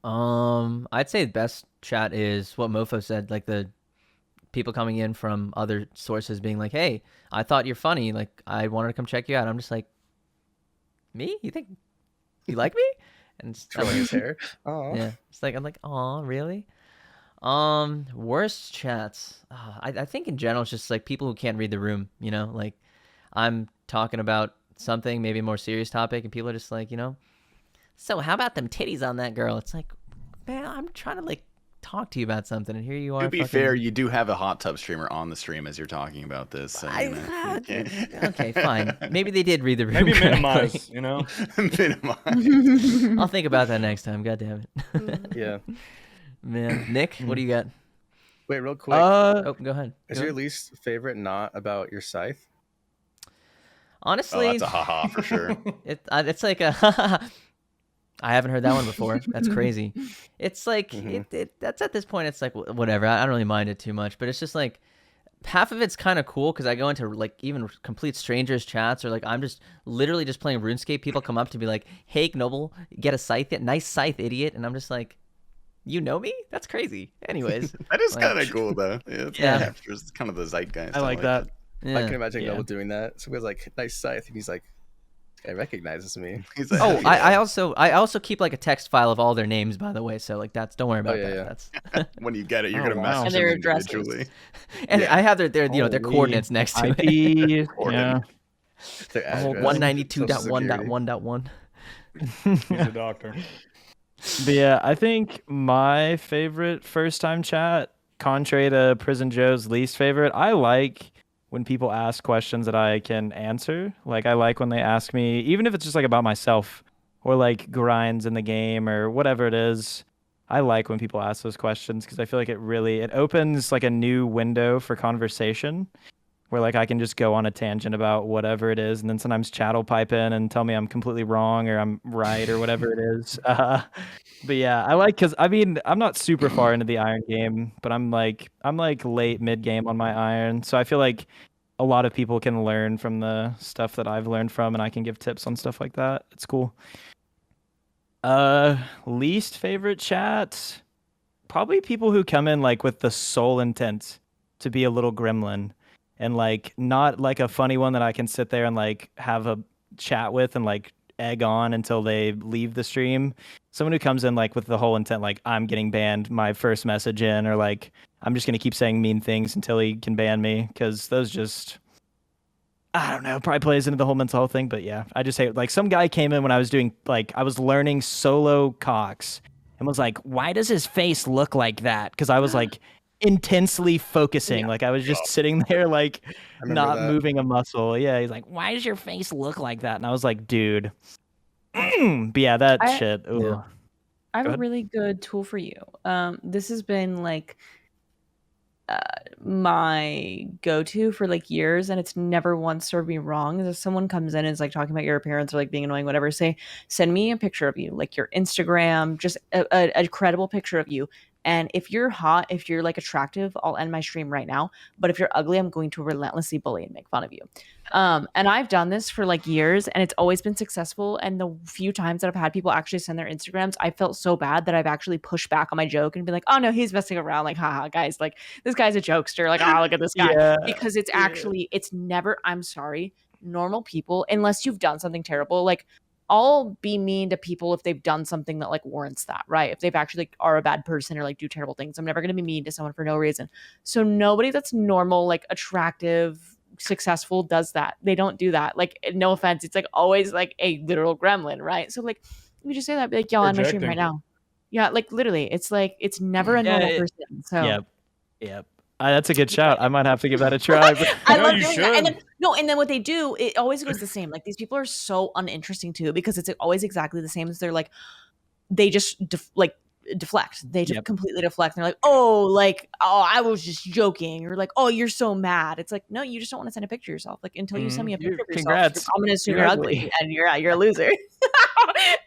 Speaker 4: I'd say the best chat is what Mofo said, like the people coming in from other sources being like, "Hey, I thought you're funny. Like, I wanted to come check you out." I'm just like, "Me? You think you like me?" And it's, I'm
Speaker 5: Twirling
Speaker 4: like,
Speaker 5: his hair. Oh,
Speaker 4: yeah, it's like I'm like, "Aw, really?" Worst chats. I think in general it's just like people who can't read the room. You know, like I'm talking about something, maybe a more serious topic, and people are just like, you know, so how about them titties on that girl? It's like, man, I'm trying to like talk to you about something, and here you are.
Speaker 2: To be
Speaker 4: fucking...
Speaker 2: fair, you do have a hot tub streamer on the stream as you're talking about this. So, you know.
Speaker 4: Okay, fine. Maybe they did read the room.
Speaker 1: Maybe
Speaker 4: correctly.
Speaker 1: minimize, you know?
Speaker 2: Minimize.
Speaker 4: I'll think about that next time. God damn it.
Speaker 5: yeah.
Speaker 4: Man, Nick, what do you got?
Speaker 5: Wait, real quick.
Speaker 4: Oh, go ahead.
Speaker 5: is
Speaker 4: Go
Speaker 5: your
Speaker 4: ahead.
Speaker 5: least favorite not about your scythe?
Speaker 2: Oh,
Speaker 4: Honestly,
Speaker 2: that's a haha for sure.
Speaker 4: it's like a. I haven't heard that one before. That's crazy. It's like that's at this point. It's like whatever. I don't really mind it too much, but it's just like half of it's kind of cool because I go into like even complete strangers chats or like I'm just literally just playing RuneScape. People come up to be like, "Hey, Noble, get a scythe? Nice scythe, idiot!" And I'm just like, "You know me? That's crazy." Anyways,
Speaker 2: That is
Speaker 4: like-
Speaker 2: kind of cool though. Yeah, it's
Speaker 4: Yeah.
Speaker 2: captures it's kind of the zeitgeist.
Speaker 6: I like that.
Speaker 4: yeah.
Speaker 5: I can imagine
Speaker 6: Yeah.
Speaker 5: Noble doing that. Somebody's like, nice scythe. And he's like, this guy recognizes me.
Speaker 2: He's like,
Speaker 4: Oh, I also keep like a text file of all their names, by the way. So like that's don't worry about
Speaker 5: yeah,
Speaker 4: that.
Speaker 5: yeah.
Speaker 4: That's
Speaker 2: when you get it, you're
Speaker 6: Oh,
Speaker 2: gonna
Speaker 6: wow.
Speaker 2: message
Speaker 3: And their
Speaker 2: them
Speaker 3: addresses.
Speaker 2: individually.
Speaker 4: and
Speaker 2: Yeah.
Speaker 4: I have their their
Speaker 6: Holy
Speaker 4: coordinates next to it.
Speaker 6: IP. Yeah.
Speaker 5: Their
Speaker 6: whole
Speaker 5: address,
Speaker 4: 192.1.1.1.
Speaker 1: He's a doctor.
Speaker 6: But yeah, I think my favorite first time chat, contrary to Prison Joe's least favorite, I like when people ask questions that I can answer. Like I like when they ask me, even if it's just like about myself or like grinds in the game or whatever it is. I like when people ask those questions because I feel like it opens like a new window for conversation where like I can just go on a tangent about whatever it is, and then sometimes Chad will pipe in and tell me I'm completely wrong or I'm right or whatever it is. But yeah, I like because I mean I'm not super far into the iron game, but I'm like late mid game on my iron, so I feel like a lot of people can learn from the stuff that I've learned from, and I can give tips on stuff like that. It's cool. Least favorite chat, probably people who come in like with the sole intent to be a little gremlin and like not like a funny one that I can sit there and like have a chat with and like egg on until they leave the stream. Someone who comes in like with the whole intent like I'm getting banned my first message in, or like I'm just going to keep saying mean things until he can ban me, because those just, I don't know, probably plays into the whole mental health thing. But yeah, I just hate, like, some guy came in when I was doing, like, I was learning solo Cox and was like, why does his face look like that? Because I was like intensely focusing. Like I was just sitting there like not moving a muscle. Yeah, he's like, why does your face look like that? And I was like, dude. But yeah, that shit. Ooh.
Speaker 3: Yeah. I have a really good tool for you. This has been like my go-to for like years, and it's never once served me wrong. If someone comes in and is like talking about your appearance or like being annoying, whatever, send me a picture of you, like your Instagram, just a credible picture of you. And if you're hot, if you're like attractive, I'll end my stream right now. But if you're ugly, I'm going to relentlessly bully and make fun of you. And I've done this for like years, and it's always been successful. And the few times that I've had people actually send their Instagrams, I felt so bad that I've actually pushed back on my joke and been like, oh no, he's messing around. Like, haha, guys, like this guy's a jokester. Like, oh, look at this guy. Yeah. Because it's actually, it's never, I'm sorry, normal people, unless you've done something terrible, like, I'll be mean to people if they've done something that like warrants that, right? If they've actually like, are a bad person or like do terrible things, I'm never going to be mean to someone for no reason. So nobody that's normal, like attractive, successful does that. They don't do that. Like, no offense, it's like always like a literal gremlin, right? So like, you just say that, be like, y'all on my stream right now. Yeah, like literally, it's like it's never a normal person. So
Speaker 6: yep. That's a good shout. I might have to give that a try. But
Speaker 3: I love doing that. And then what they do, it always goes the same. Like these people are so uninteresting too, because it's always exactly the same. As they're like, they just deflect. They just completely deflect. And they're like, oh, I was just joking, or like, oh, you're so mad. It's like, no, you just don't want to send a picture of yourself. Like until you send me a picture of yourself, I'm gonna assume you're ugly and you're a loser.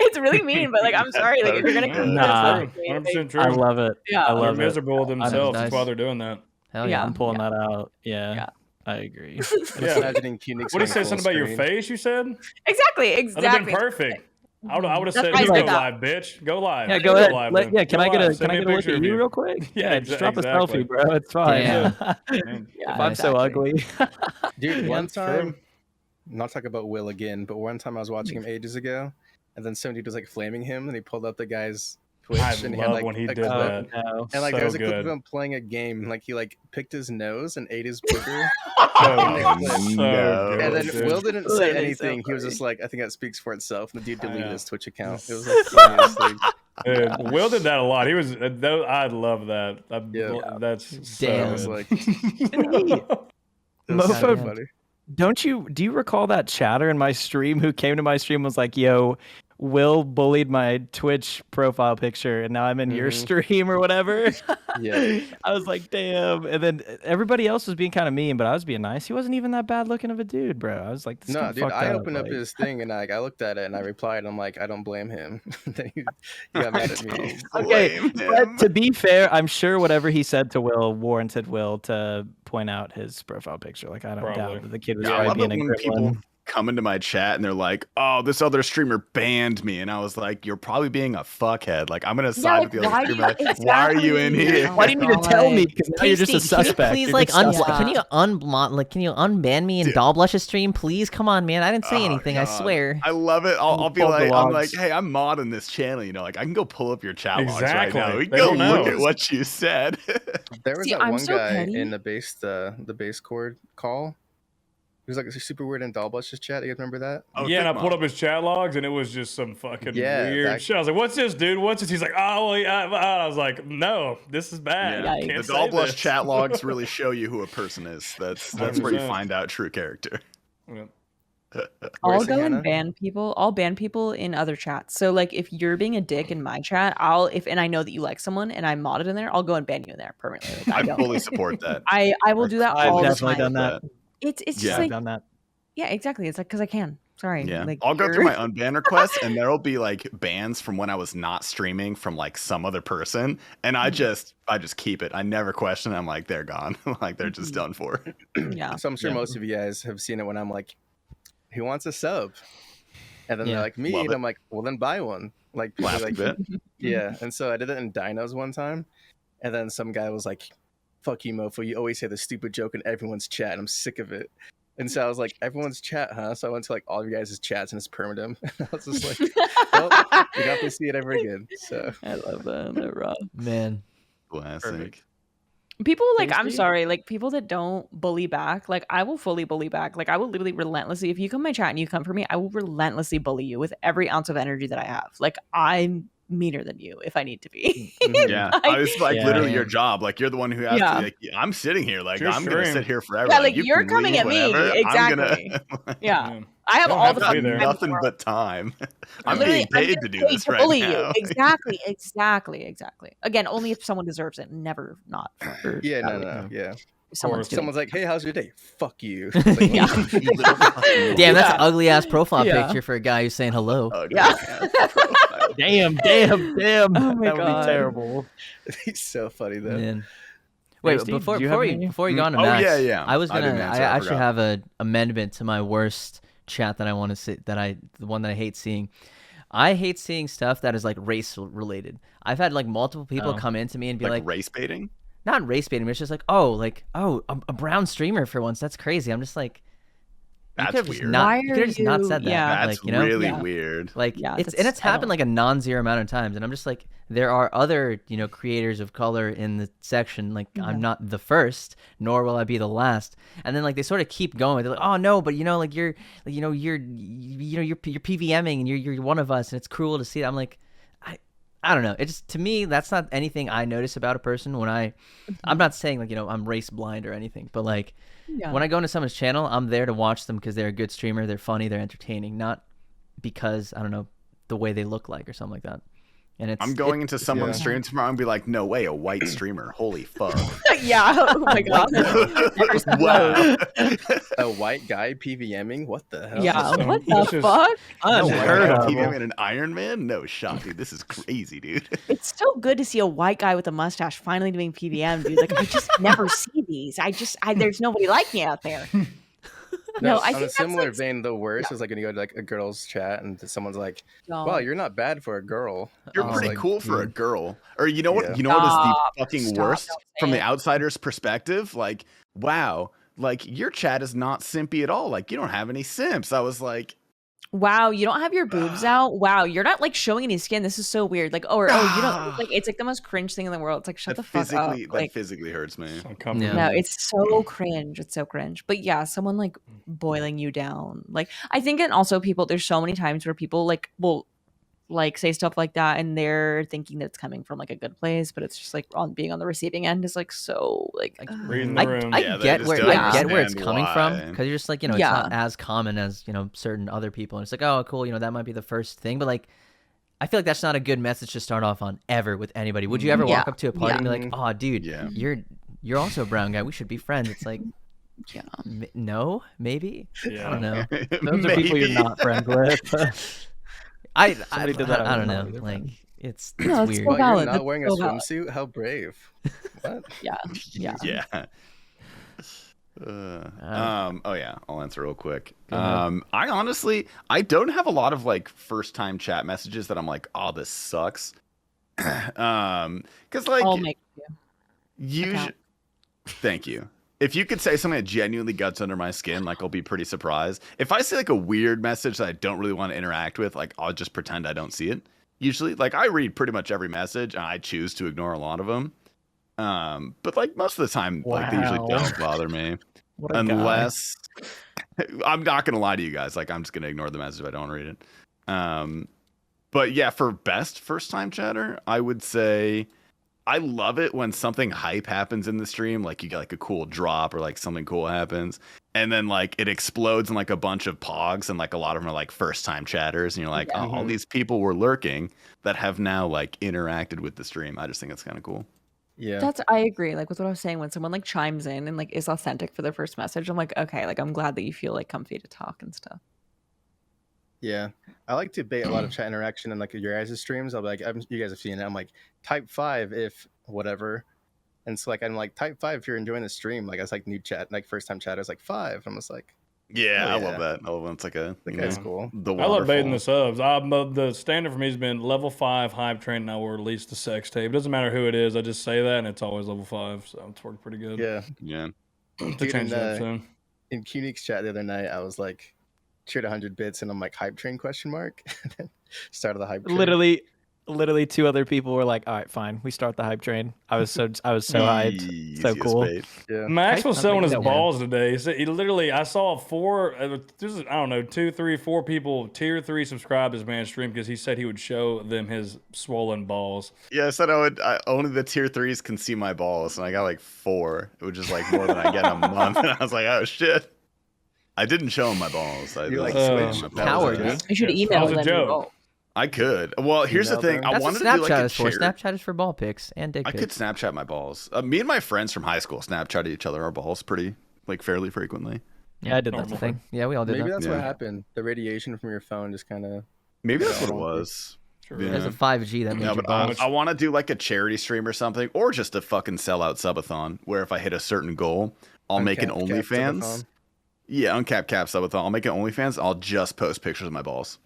Speaker 3: It's really mean, but like, I'm sorry. Like if you're gonna come,
Speaker 1: 100% true.
Speaker 6: I love it.
Speaker 3: Yeah,
Speaker 6: I love
Speaker 1: they're miserable themselves. That's why they're doing that.
Speaker 4: Hell yeah.
Speaker 6: I'm pulling that out. Yeah. I agree.
Speaker 5: Imagining
Speaker 1: what did you say? Something about your face? You said
Speaker 3: exactly.
Speaker 1: That'd have been perfect. I would have said, "Go live, bitch. Go live."
Speaker 6: Yeah, go ahead. Can I get a look at you real quick?
Speaker 1: Yeah,
Speaker 6: just drop a selfie, bro. It's fine. If I'm so ugly,
Speaker 5: dude. One time, not talk about Will again, but one time I was watching him ages ago, and then somebody was like flaming him, and he pulled up the guy's Twitch, and he had like
Speaker 1: when he did that.
Speaker 5: And like there was a clip of him playing a game, and like he like picked his nose and ate his booger. And then Will didn't say anything. He was just like, I think that speaks for itself. And the dude deleted his Twitch account. It was like funniest thing.
Speaker 1: Dude, Will did that a lot. He was. I love that. That's so
Speaker 5: damn. Was like,
Speaker 6: Mofo, funny. Do you recall that chatter in my stream who came to my stream and was like, yo, Will bullied my Twitch profile picture and now I'm in your stream or whatever? I was like, damn. And then everybody else was being kind of mean, but I was being nice. He wasn't even that bad looking of a dude, bro. I was like, this
Speaker 5: no, dude, I opened up his thing and I looked at it and I replied. I'm like, I don't blame him. Then he got mad at me.
Speaker 6: Okay, but to be fair, I'm sure whatever he said to Will warranted Will to point out his profile picture. Like, I don't doubt that the kid was probably being a gremlin.
Speaker 2: Come into my chat and they're like, oh, this other streamer banned me, and I was like, you're probably being a fuckhead. Like, I'm gonna side with the other streamer. Why are you in here?
Speaker 6: Why do you need to tell me? Because now you're just a suspect.
Speaker 4: Please, like, can you unban me and Doll Blush's stream, please? Come on, man. I didn't say anything. God. I swear.
Speaker 2: I love it. I'll be like, I'm like, hey, I'm modding this channel. You know, like I can go pull up your chat logs right now. We can go look at what you said.
Speaker 5: There was that one guy in the base chord call. was like a super weird in Dollbuster's chat. You guys remember that?
Speaker 2: Oh,
Speaker 1: yeah, and I
Speaker 2: Thick
Speaker 1: pulled
Speaker 2: Mom.
Speaker 1: up his chat logs, and it was just some fucking weird
Speaker 5: that-
Speaker 1: shit. I was like, "What's this, dude? What's this?" He's like, "Oh, well, yeah." I was like, "No, this is bad.
Speaker 2: Yeah.
Speaker 1: You
Speaker 2: The
Speaker 1: can't say
Speaker 2: Dollblush
Speaker 1: this."
Speaker 2: chat logs really show you who a person is. That's where you
Speaker 1: 100%.
Speaker 2: find out true character.
Speaker 1: Yeah.
Speaker 3: I'll
Speaker 5: Where's
Speaker 3: go
Speaker 5: Hannah?
Speaker 3: and ban people. I'll ban people in other chats. So like if you're being a dick in my chat, and I know that you like someone and I'm modded in there, I'll go and ban you in there permanently. Like, I
Speaker 2: I
Speaker 3: don't.
Speaker 2: fully support that.
Speaker 3: I will do that
Speaker 6: I've
Speaker 3: all the
Speaker 6: definitely
Speaker 3: time.
Speaker 6: done that.
Speaker 3: It's
Speaker 2: Yeah.
Speaker 3: just
Speaker 6: I've
Speaker 3: like
Speaker 6: done that.
Speaker 3: yeah, exactly. It's like because I can. Sorry.
Speaker 2: Yeah,
Speaker 3: Like,
Speaker 2: I'll go through my unban requests, and there'll be like bans from when I was not streaming from like some other person, and I just keep it. I never question. I'm like, they're gone. Like they're just done for.
Speaker 3: Yeah.
Speaker 5: So I'm sure most of you guys have seen it when I'm like, "Who wants a sub?" And then they're like, "Me,"
Speaker 2: Love
Speaker 5: and
Speaker 2: it.
Speaker 5: I'm like, "Well, then buy one." Like, people are
Speaker 2: Plastic
Speaker 5: like,
Speaker 2: bit.
Speaker 5: yeah. And so I did it in Dinos one time, and then some guy was like, "Fuck you, mofo! You always say the stupid joke in everyone's chat. And I'm sick of it." And so I was like, "Everyone's chat, huh?" So I went to like all of you guys' chats and just permed them. I was just like, "Well, you got to see it ever again." So
Speaker 3: I love that. They're rough.
Speaker 4: Man.
Speaker 2: Classic.
Speaker 6: Perfect.
Speaker 3: People like I'm
Speaker 6: Tasty?
Speaker 3: sorry, like people that don't bully back, like I will fully bully back. Like I will literally relentlessly, if you come in my chat and you come for me, I will relentlessly bully you with every ounce of energy that I have. Like I'm meaner than you if I need to be.
Speaker 2: Yeah, I was like
Speaker 6: Yeah.
Speaker 2: literally your job. Like you're the one who has
Speaker 3: Yeah.
Speaker 2: to. Like, I'm sitting here. Like
Speaker 1: Your
Speaker 2: I'm gonna
Speaker 1: stream.
Speaker 2: sit here forever.
Speaker 3: Yeah, like
Speaker 2: you
Speaker 3: you're
Speaker 2: can
Speaker 3: coming
Speaker 2: leave
Speaker 3: at me.
Speaker 2: whenever.
Speaker 3: Exactly.
Speaker 2: I'm gonna.
Speaker 3: Yeah. I have
Speaker 1: Don't
Speaker 3: all
Speaker 1: have
Speaker 3: the
Speaker 1: to
Speaker 2: I've
Speaker 1: be
Speaker 3: fucking
Speaker 1: there.
Speaker 3: time in the
Speaker 2: nothing
Speaker 3: world.
Speaker 2: but time. I'm
Speaker 3: Literally,
Speaker 2: being paid
Speaker 3: getting
Speaker 2: to do
Speaker 3: paid
Speaker 2: this
Speaker 3: to
Speaker 2: right
Speaker 3: bully
Speaker 2: now.
Speaker 3: you. Exactly. Again, only if someone deserves it. Never not. For
Speaker 5: yeah,
Speaker 3: that
Speaker 5: no,
Speaker 3: reason.
Speaker 5: yeah.
Speaker 3: If someone's doing
Speaker 5: Someone's like, "Hey, how's your day?" Fuck you. It's like,
Speaker 3: Yeah.
Speaker 2: You little fucking
Speaker 4: Damn, that's an
Speaker 3: Yeah.
Speaker 4: ugly ass profile
Speaker 3: Yeah.
Speaker 4: picture for a guy who's saying hello.
Speaker 2: ugly
Speaker 3: Yeah.
Speaker 2: ass profile.
Speaker 6: Damn.
Speaker 3: Oh my
Speaker 6: That would
Speaker 3: God.
Speaker 6: be terrible.
Speaker 5: He's so funny though.
Speaker 4: Man. Wait,
Speaker 6: Tasty,
Speaker 4: before
Speaker 6: do you have
Speaker 4: before you
Speaker 6: any?
Speaker 4: before you go on to
Speaker 2: Oh,
Speaker 4: Max,
Speaker 2: yeah, yeah.
Speaker 4: I was
Speaker 2: I didn't
Speaker 4: gonna. I
Speaker 2: answer, I
Speaker 4: actually
Speaker 2: forgot.
Speaker 4: have an amendment to my worst chat that I want to see. The one that I hate seeing. I hate seeing stuff that is like race related. I've had like multiple people
Speaker 6: Oh.
Speaker 4: come into me and be
Speaker 2: Like
Speaker 4: like,
Speaker 2: race baiting.
Speaker 4: not race baiting, but it's just like, oh, a brown streamer for once. That's crazy. I'm just like,
Speaker 2: That's
Speaker 4: you could have just
Speaker 2: weird.
Speaker 4: not.
Speaker 3: Why
Speaker 4: You
Speaker 3: are
Speaker 4: could have just not
Speaker 3: you-
Speaker 4: said that.
Speaker 3: yeah.
Speaker 2: That's
Speaker 4: like, you know,
Speaker 2: really
Speaker 3: Yeah.
Speaker 2: weird.
Speaker 4: like
Speaker 3: Yeah,
Speaker 4: it's
Speaker 3: that's- I
Speaker 4: happened
Speaker 3: don't-
Speaker 4: like a non-zero amount of times, and I'm just like, there are other creators of color in the section. Like I'm not the first, nor will I be the last. And then like they sort of keep going. They're like, oh no, but you're PVMing and you're one of us, and it's cruel to see that. I'm like, I don't know. It's to me that's not anything I notice about a person when I'm not saying like I'm race blind or anything, but like
Speaker 3: Yeah.
Speaker 4: when I go into someone's channel, I'm there to watch them because they're a good streamer, they're funny, they're entertaining, not because I don't know the way they look like or something like that. And
Speaker 2: I'm going into someone's stream tomorrow and be like, no way, a white streamer. Holy fuck.
Speaker 3: Yeah. Oh my God.
Speaker 2: Wow.
Speaker 5: A white guy PVMing? What the hell?
Speaker 3: Yeah.
Speaker 1: So,
Speaker 3: What
Speaker 1: let's
Speaker 3: the
Speaker 1: just-
Speaker 3: fuck?
Speaker 2: No
Speaker 6: Unheard
Speaker 2: way,
Speaker 6: of.
Speaker 2: TV and an Iron Man? No shot, dude. This is crazy, dude.
Speaker 3: It's so good to see a white guy with a mustache finally doing PVM, dude. Like I just never see these. There's nobody like me out there. No, I
Speaker 5: on
Speaker 3: think
Speaker 5: a
Speaker 3: that's,
Speaker 5: similar
Speaker 3: like,
Speaker 5: vein, the worst is like when you go to like a girl's chat and someone's like,
Speaker 3: Don't.
Speaker 5: "Wow, you're not bad for a girl."
Speaker 2: You're
Speaker 4: Oh,
Speaker 2: pretty
Speaker 5: like,
Speaker 2: cool for a girl. Or you know what?
Speaker 5: Yeah.
Speaker 2: You know what is the
Speaker 3: Stop.
Speaker 2: fucking
Speaker 3: Stop.
Speaker 2: worst
Speaker 3: Don't say
Speaker 2: from the
Speaker 3: it.
Speaker 2: outsider's perspective? Like, wow, like your chat is not simpy at all. Like you don't have any simps. I was like,
Speaker 3: Wow, you don't have your boobs out. Wow, you're not like showing any skin. This is so weird. Like, you don't like. It's like the most cringe thing in the world. It's like shut
Speaker 2: that
Speaker 3: the fuck up.
Speaker 2: physically
Speaker 3: Like,
Speaker 2: that physically hurts me.
Speaker 1: It's uncomfortable.
Speaker 3: no, it's so cringe. It's so cringe. But yeah, someone like boiling you down. Like I think, and also people. There's so many times where people like will like say stuff like that, and they're thinking that it's coming from like a good place, but it's just like being on the receiving end is like so like.
Speaker 1: Reading the room.
Speaker 4: I
Speaker 2: Yeah, they
Speaker 4: get
Speaker 2: just
Speaker 4: where
Speaker 2: don't
Speaker 4: I get where it's
Speaker 2: understand
Speaker 4: coming from
Speaker 2: why.
Speaker 4: because you're just like it's
Speaker 3: Yeah.
Speaker 4: not as common as certain other people, and it's like, oh cool, that might be the first thing, but like I feel like that's not a good message to start off on ever with anybody. Would you ever walk
Speaker 3: Yeah.
Speaker 4: up to a party and be like, oh dude,
Speaker 2: Yeah.
Speaker 4: you're also a brown guy, we should be friends? It's like,
Speaker 3: Yeah.
Speaker 4: no, maybe.
Speaker 1: Yeah.
Speaker 4: I don't know.
Speaker 6: Those are people you're not friends with.
Speaker 4: I
Speaker 6: Somebody did that
Speaker 4: I don't
Speaker 6: over
Speaker 4: know.
Speaker 6: their
Speaker 4: Like
Speaker 6: friends.
Speaker 4: it's
Speaker 3: No, it's
Speaker 4: weird.
Speaker 3: so
Speaker 5: "Wow,
Speaker 3: valid.
Speaker 5: you're not
Speaker 3: That's
Speaker 5: wearing a
Speaker 3: so valid.
Speaker 5: swimsuit? How brave!" What?
Speaker 3: Yeah. Yeah.
Speaker 2: Yeah. Oh yeah, I'll answer real quick.
Speaker 4: Go ahead.
Speaker 2: I honestly, I don't have a lot of like first time chat messages that I'm like, oh, this sucks. Because like
Speaker 3: I'll make you.
Speaker 2: usually,
Speaker 3: account.
Speaker 2: thank you. If you could say something that genuinely guts under my skin, like I'll be pretty surprised. If I see like a weird message that I don't really want to interact with, like I'll just pretend I don't see it. Usually, like I read pretty much every message, and I choose to ignore a lot of them. But like most of the time, like they usually
Speaker 6: Wow.
Speaker 2: don't bother me. Unless I'm not gonna lie to you guys, like I'm just gonna ignore the message if I don't read it. But yeah, for best first time chatter, I would say I love it when something hype happens in the stream, like you get like a cool drop or like something cool happens, and then like it explodes in like a bunch of pogs, and like a lot of them are like first time chatters, and you're like, oh, all these people were lurking that have now like interacted with the stream. I just think it's kind of cool.
Speaker 5: Yeah,
Speaker 3: I agree. Like with what I was saying, when someone like chimes in and like is authentic for their first message, I'm like, okay, like I'm glad that you feel like comfy to talk and stuff.
Speaker 5: yeah. I like to bait a lot of chat interaction in like your guys' streams. I'll be like, you guys have seen it. I'm like, type 5 if whatever. And so like I'm like, type 5 if you're enjoying the stream. Like I was like new chat, like first time chatters like 5. I'm just like,
Speaker 2: yeah, I love that. I love when it's like a
Speaker 5: that's cool.
Speaker 1: I love baiting the subs. The standard for me has been level 5 hype train now, or at least the sex tape. It doesn't matter who it is. I just say that, and it's always level 5. So it's worked pretty good.
Speaker 5: Yeah.
Speaker 1: To change that soon.
Speaker 5: In QNeek's chat the other night, I was like, cheered 100 bits, and I'm like, hype train question mark. Started the hype train.
Speaker 6: Literally 2 other people were like, all right, fine, we start the hype train. I was so hyped. So cool.
Speaker 5: Yeah.
Speaker 1: Max was selling his balls today. So he literally, I saw 4, I don't know, 2, 3, 4 people, tier 3 subscribe to this man's stream because he said he would show them his swollen balls.
Speaker 2: Yeah, I said only the tier 3s can see my balls, and I got like 4, which is like more than I get in a month. And I was like, oh shit. I didn't show him my balls.
Speaker 5: You like switch?
Speaker 4: Coward.
Speaker 3: You should email them.
Speaker 1: A joke.
Speaker 2: I could. Well, here's the thing.
Speaker 4: That's
Speaker 2: wanted
Speaker 4: what
Speaker 2: to do like
Speaker 4: Snapchat
Speaker 2: a
Speaker 4: is for. Snapchat is for ball pics and dick pics.
Speaker 2: I could Snapchat my balls. Me and my friends from high school Snapchatted each other our balls fairly frequently.
Speaker 6: Yeah, I did that thing.
Speaker 4: Yeah, we all did that.
Speaker 5: Maybe that's what happened. The radiation from your phone just kind of.
Speaker 2: Maybe that's what it was.
Speaker 1: Sure.
Speaker 4: There's a 5G that made your balls.
Speaker 2: I want to do like a charity stream or something, or just a fucking sellout subathon where if I hit a certain goal, I'll make an OnlyFans. Yeah, uncapped cap subathon. I'll make an OnlyFans. I'll just post pictures of my balls.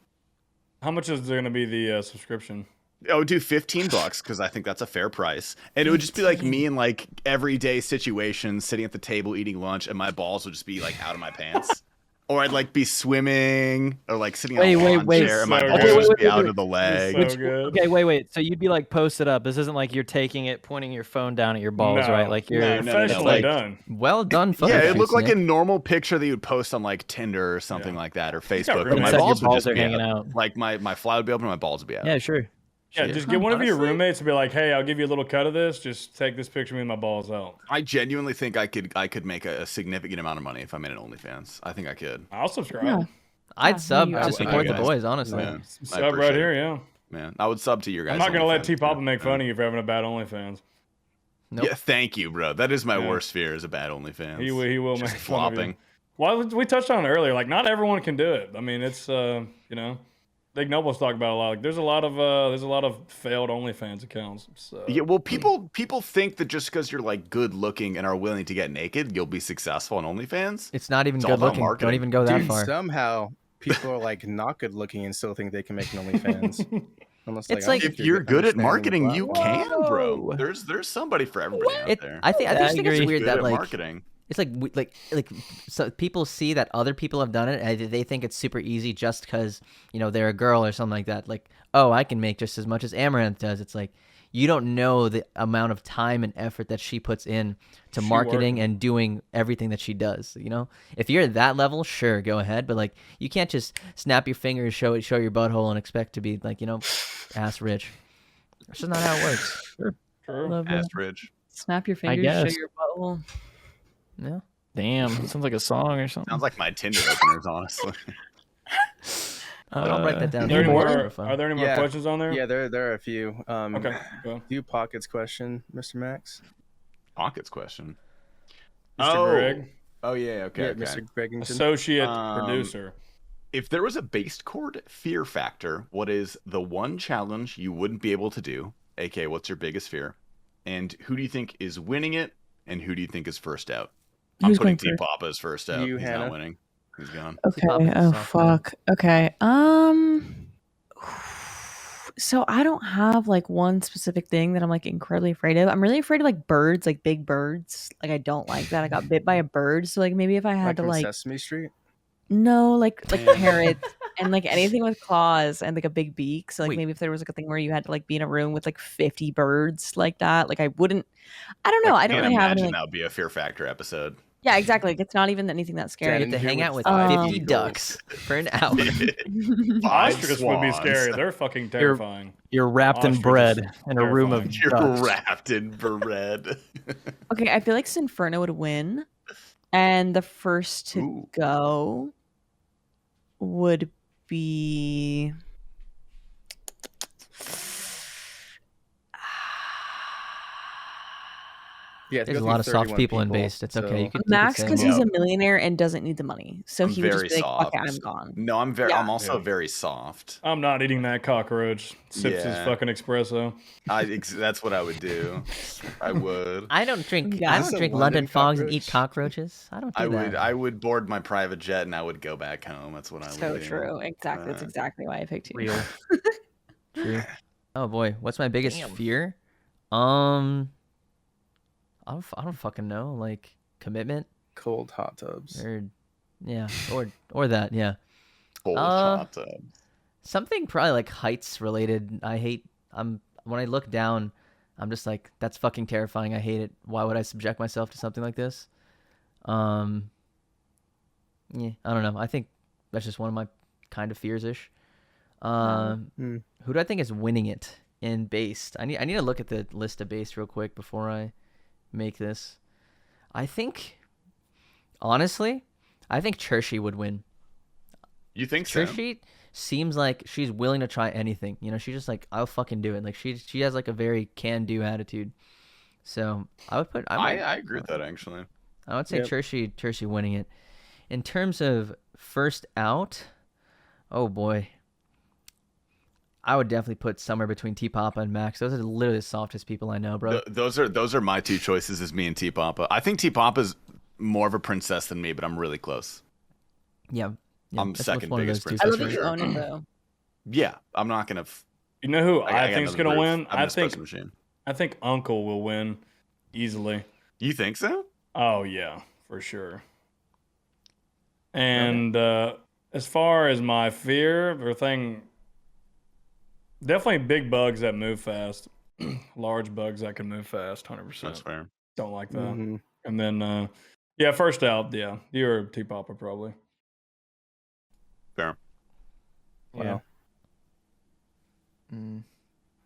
Speaker 1: How much is there going to be the subscription?
Speaker 2: I would do $15 because I think that's a fair price, and it would just be like me in like everyday situations, sitting at the table eating lunch, and my balls would just be like out of my pants, or I'd like be swimming, or like sitting on a lawn chair, and my balls would just be out of the leg.
Speaker 1: So good.
Speaker 6: Okay, wait. So you'd be like posted up. This isn't like you're taking it, pointing your phone down at your balls, right? Like you're
Speaker 1: professionally done.
Speaker 4: Well done, photo.
Speaker 2: Yeah, it looked like a normal picture that you'd post on like Tinder or something like that, or Facebook.
Speaker 1: But
Speaker 2: my
Speaker 6: balls
Speaker 2: balls
Speaker 6: are
Speaker 2: would just be
Speaker 6: hanging
Speaker 2: out. Like my fly would be open, and my balls would be out.
Speaker 6: Yeah, sure.
Speaker 1: Yeah, just get one of your roommates and be like, "Hey, I'll give you a little cut of this. Just take this picture of me and my balls out."
Speaker 2: I genuinely think I could make a significant amount of money if I made an OnlyFans. I think I could.
Speaker 1: I'll subscribe.
Speaker 3: Yeah.
Speaker 4: I'd sub
Speaker 3: I
Speaker 4: to support the boys, honestly.
Speaker 2: Yeah,
Speaker 1: Sub right here, yeah.
Speaker 2: Man, I would sub to your guys.
Speaker 1: I'm not gonna let T Papa make fun of you for having a bad OnlyFans.
Speaker 4: Nope.
Speaker 2: Yeah, thank you, bro. That is my worst fear is a bad OnlyFans.
Speaker 1: He will
Speaker 2: just
Speaker 1: make
Speaker 2: flopping.
Speaker 1: Well, we touched on it earlier. Like, not everyone can do it. I mean, it's Big Noble's talked about a lot. Like, there's a lot of failed OnlyFans accounts. So.
Speaker 2: Yeah, well, people think that just because you're like good looking and are willing to get naked, you'll be successful on OnlyFans.
Speaker 4: It's not even good looking. Don't even go that far.
Speaker 5: Somehow people are like not good looking and still think they can make an OnlyFans.
Speaker 4: It's like
Speaker 2: if you're good at marketing, you can, bro. There's somebody for everybody out there.
Speaker 4: I think it's weird that like
Speaker 2: marketing.
Speaker 4: It's like so people see that other people have done it and they think it's super easy just because they're a girl or something like that. Like, oh, I can make just as much as Amaranth does. It's like you don't know the amount of time and effort that she puts in to marketing and doing everything that she does. If you're at that level, sure, go ahead. But like, you can't just snap your fingers, show your butthole, and expect to be like ass rich. That's just not how it works.
Speaker 1: True.
Speaker 2: Ass rich.
Speaker 3: Snap your fingers, show your butthole.
Speaker 4: Yeah.
Speaker 6: Damn, it sounds like a song or something.
Speaker 2: Sounds like my Tinder openers, honestly.
Speaker 4: I'll write that down.
Speaker 1: Are there any more questions on there?
Speaker 5: Yeah, there are a few.
Speaker 1: Okay. Go.
Speaker 5: Do Pockets question, Mr. Max?
Speaker 2: Pockets question.
Speaker 1: Mr. Greg.
Speaker 2: Oh yeah. Okay.
Speaker 5: Mr. Greggington.
Speaker 1: Associate producer.
Speaker 2: If there was a based chord fear factor, what is the one challenge you wouldn't be able to do? aka, what's your biggest fear? And who do you think is winning it? And who do you think is first out? I'm putting T Papa as first out. He's
Speaker 5: Hannah.
Speaker 2: not winning. He's gone.
Speaker 3: Okay. Oh fuck. Okay. So I don't have like one specific thing that I'm like incredibly afraid of. I'm really afraid of like birds, like big birds. Like I don't like that. I got bit by a bird. So like maybe if I had to like
Speaker 5: Sesame Street.
Speaker 3: No, like parrots and like anything with claws and like a big beak. So like maybe if there was like a thing where you had to like be in a room with like 50 birds like that, like I wouldn't. I don't know. I don't really have any.
Speaker 2: That would be a Fear Factor episode.
Speaker 3: Yeah, exactly. It's not even anything that's
Speaker 4: You
Speaker 3: scary.
Speaker 4: get to hang out with
Speaker 3: 5
Speaker 4: 50 ducks for an hour.
Speaker 2: 5
Speaker 1: Ostriches would be
Speaker 2: swans.
Speaker 1: scary. They're fucking terrifying.
Speaker 6: You're wrapped in
Speaker 1: Ostriches
Speaker 6: bread in a room of
Speaker 1: terrifying.
Speaker 2: You're
Speaker 6: ducks.
Speaker 2: wrapped in bread.
Speaker 3: Okay, I feel like Sinferno would win, and the first to
Speaker 2: Ooh.
Speaker 3: go would be.
Speaker 5: Yeah,
Speaker 4: There's a lot of soft people in Based. It's okay. You could
Speaker 3: Max,
Speaker 4: say
Speaker 3: because
Speaker 4: that.
Speaker 3: he's a millionaire and doesn't need the money, so
Speaker 2: I'm
Speaker 3: he would just
Speaker 2: very
Speaker 3: be like,
Speaker 2: soft.
Speaker 3: "Okay, I'm gone."
Speaker 2: No, I'm very.
Speaker 3: Yeah.
Speaker 2: I'm also very soft.
Speaker 1: I'm not eating that cockroach. Sips his fucking espresso.
Speaker 2: That's what I would do. I would.
Speaker 4: I don't drink.
Speaker 3: Yeah.
Speaker 4: I
Speaker 5: Is
Speaker 4: don't
Speaker 5: this a
Speaker 4: drink
Speaker 5: London
Speaker 4: London fogs and eat
Speaker 5: cockroach?
Speaker 4: cockroaches. I don't do that.
Speaker 2: I would board my private jet and I would go back home. That's what I would
Speaker 3: So
Speaker 2: do.
Speaker 3: true. Exactly. That's exactly why I picked you.
Speaker 6: Real.
Speaker 4: True. Oh boy, what's my biggest fear? I don't fucking know. Like commitment
Speaker 5: Cold hot tubs.
Speaker 4: or yeah, or that yeah.
Speaker 2: Cold hot tub.
Speaker 4: Something probably like heights related. When I look down, I'm just like, that's fucking terrifying. I hate it. Why would I subject myself to something like this? Yeah, I don't know. I think that's just one of my kind of fears ish. Who do I think is winning it in Based? I need to look at the list of Based real quick before I make this. I think, honestly, Chershi would win.
Speaker 2: You think so?
Speaker 4: Chershi seems like she's willing to try anything. You know, she's just like, I'll fucking do it. Like she has like a very can-do attitude. So I would put.
Speaker 2: I agree with that actually.
Speaker 4: I would say Chershi winning it. In terms of first out, oh boy, I would definitely put somewhere between T Papa and Max. Those are literally the softest people I know, bro.
Speaker 2: Those are my two choices, is me and T Papa. I think T Papa's more of a princess than me, but I'm really close.
Speaker 4: Yeah,
Speaker 2: I'm second
Speaker 4: one of
Speaker 2: biggest
Speaker 4: those two
Speaker 2: princess.
Speaker 3: I
Speaker 2: for
Speaker 3: love that you
Speaker 2: sure.
Speaker 3: own it though.
Speaker 2: Yeah, I'm not gonna.
Speaker 1: You know who I think's gonna win?
Speaker 2: I
Speaker 1: think Uncle will win easily.
Speaker 2: You think so?
Speaker 1: Oh yeah, for sure. And as far as my fear or thing, definitely big bugs that move fast, large bugs that can move fast. 100%.
Speaker 2: That's fair.
Speaker 1: Don't like that.
Speaker 5: Mm-hmm.
Speaker 1: And then yeah, first out, yeah, you're T Papa probably.
Speaker 2: Fair.
Speaker 5: Wow.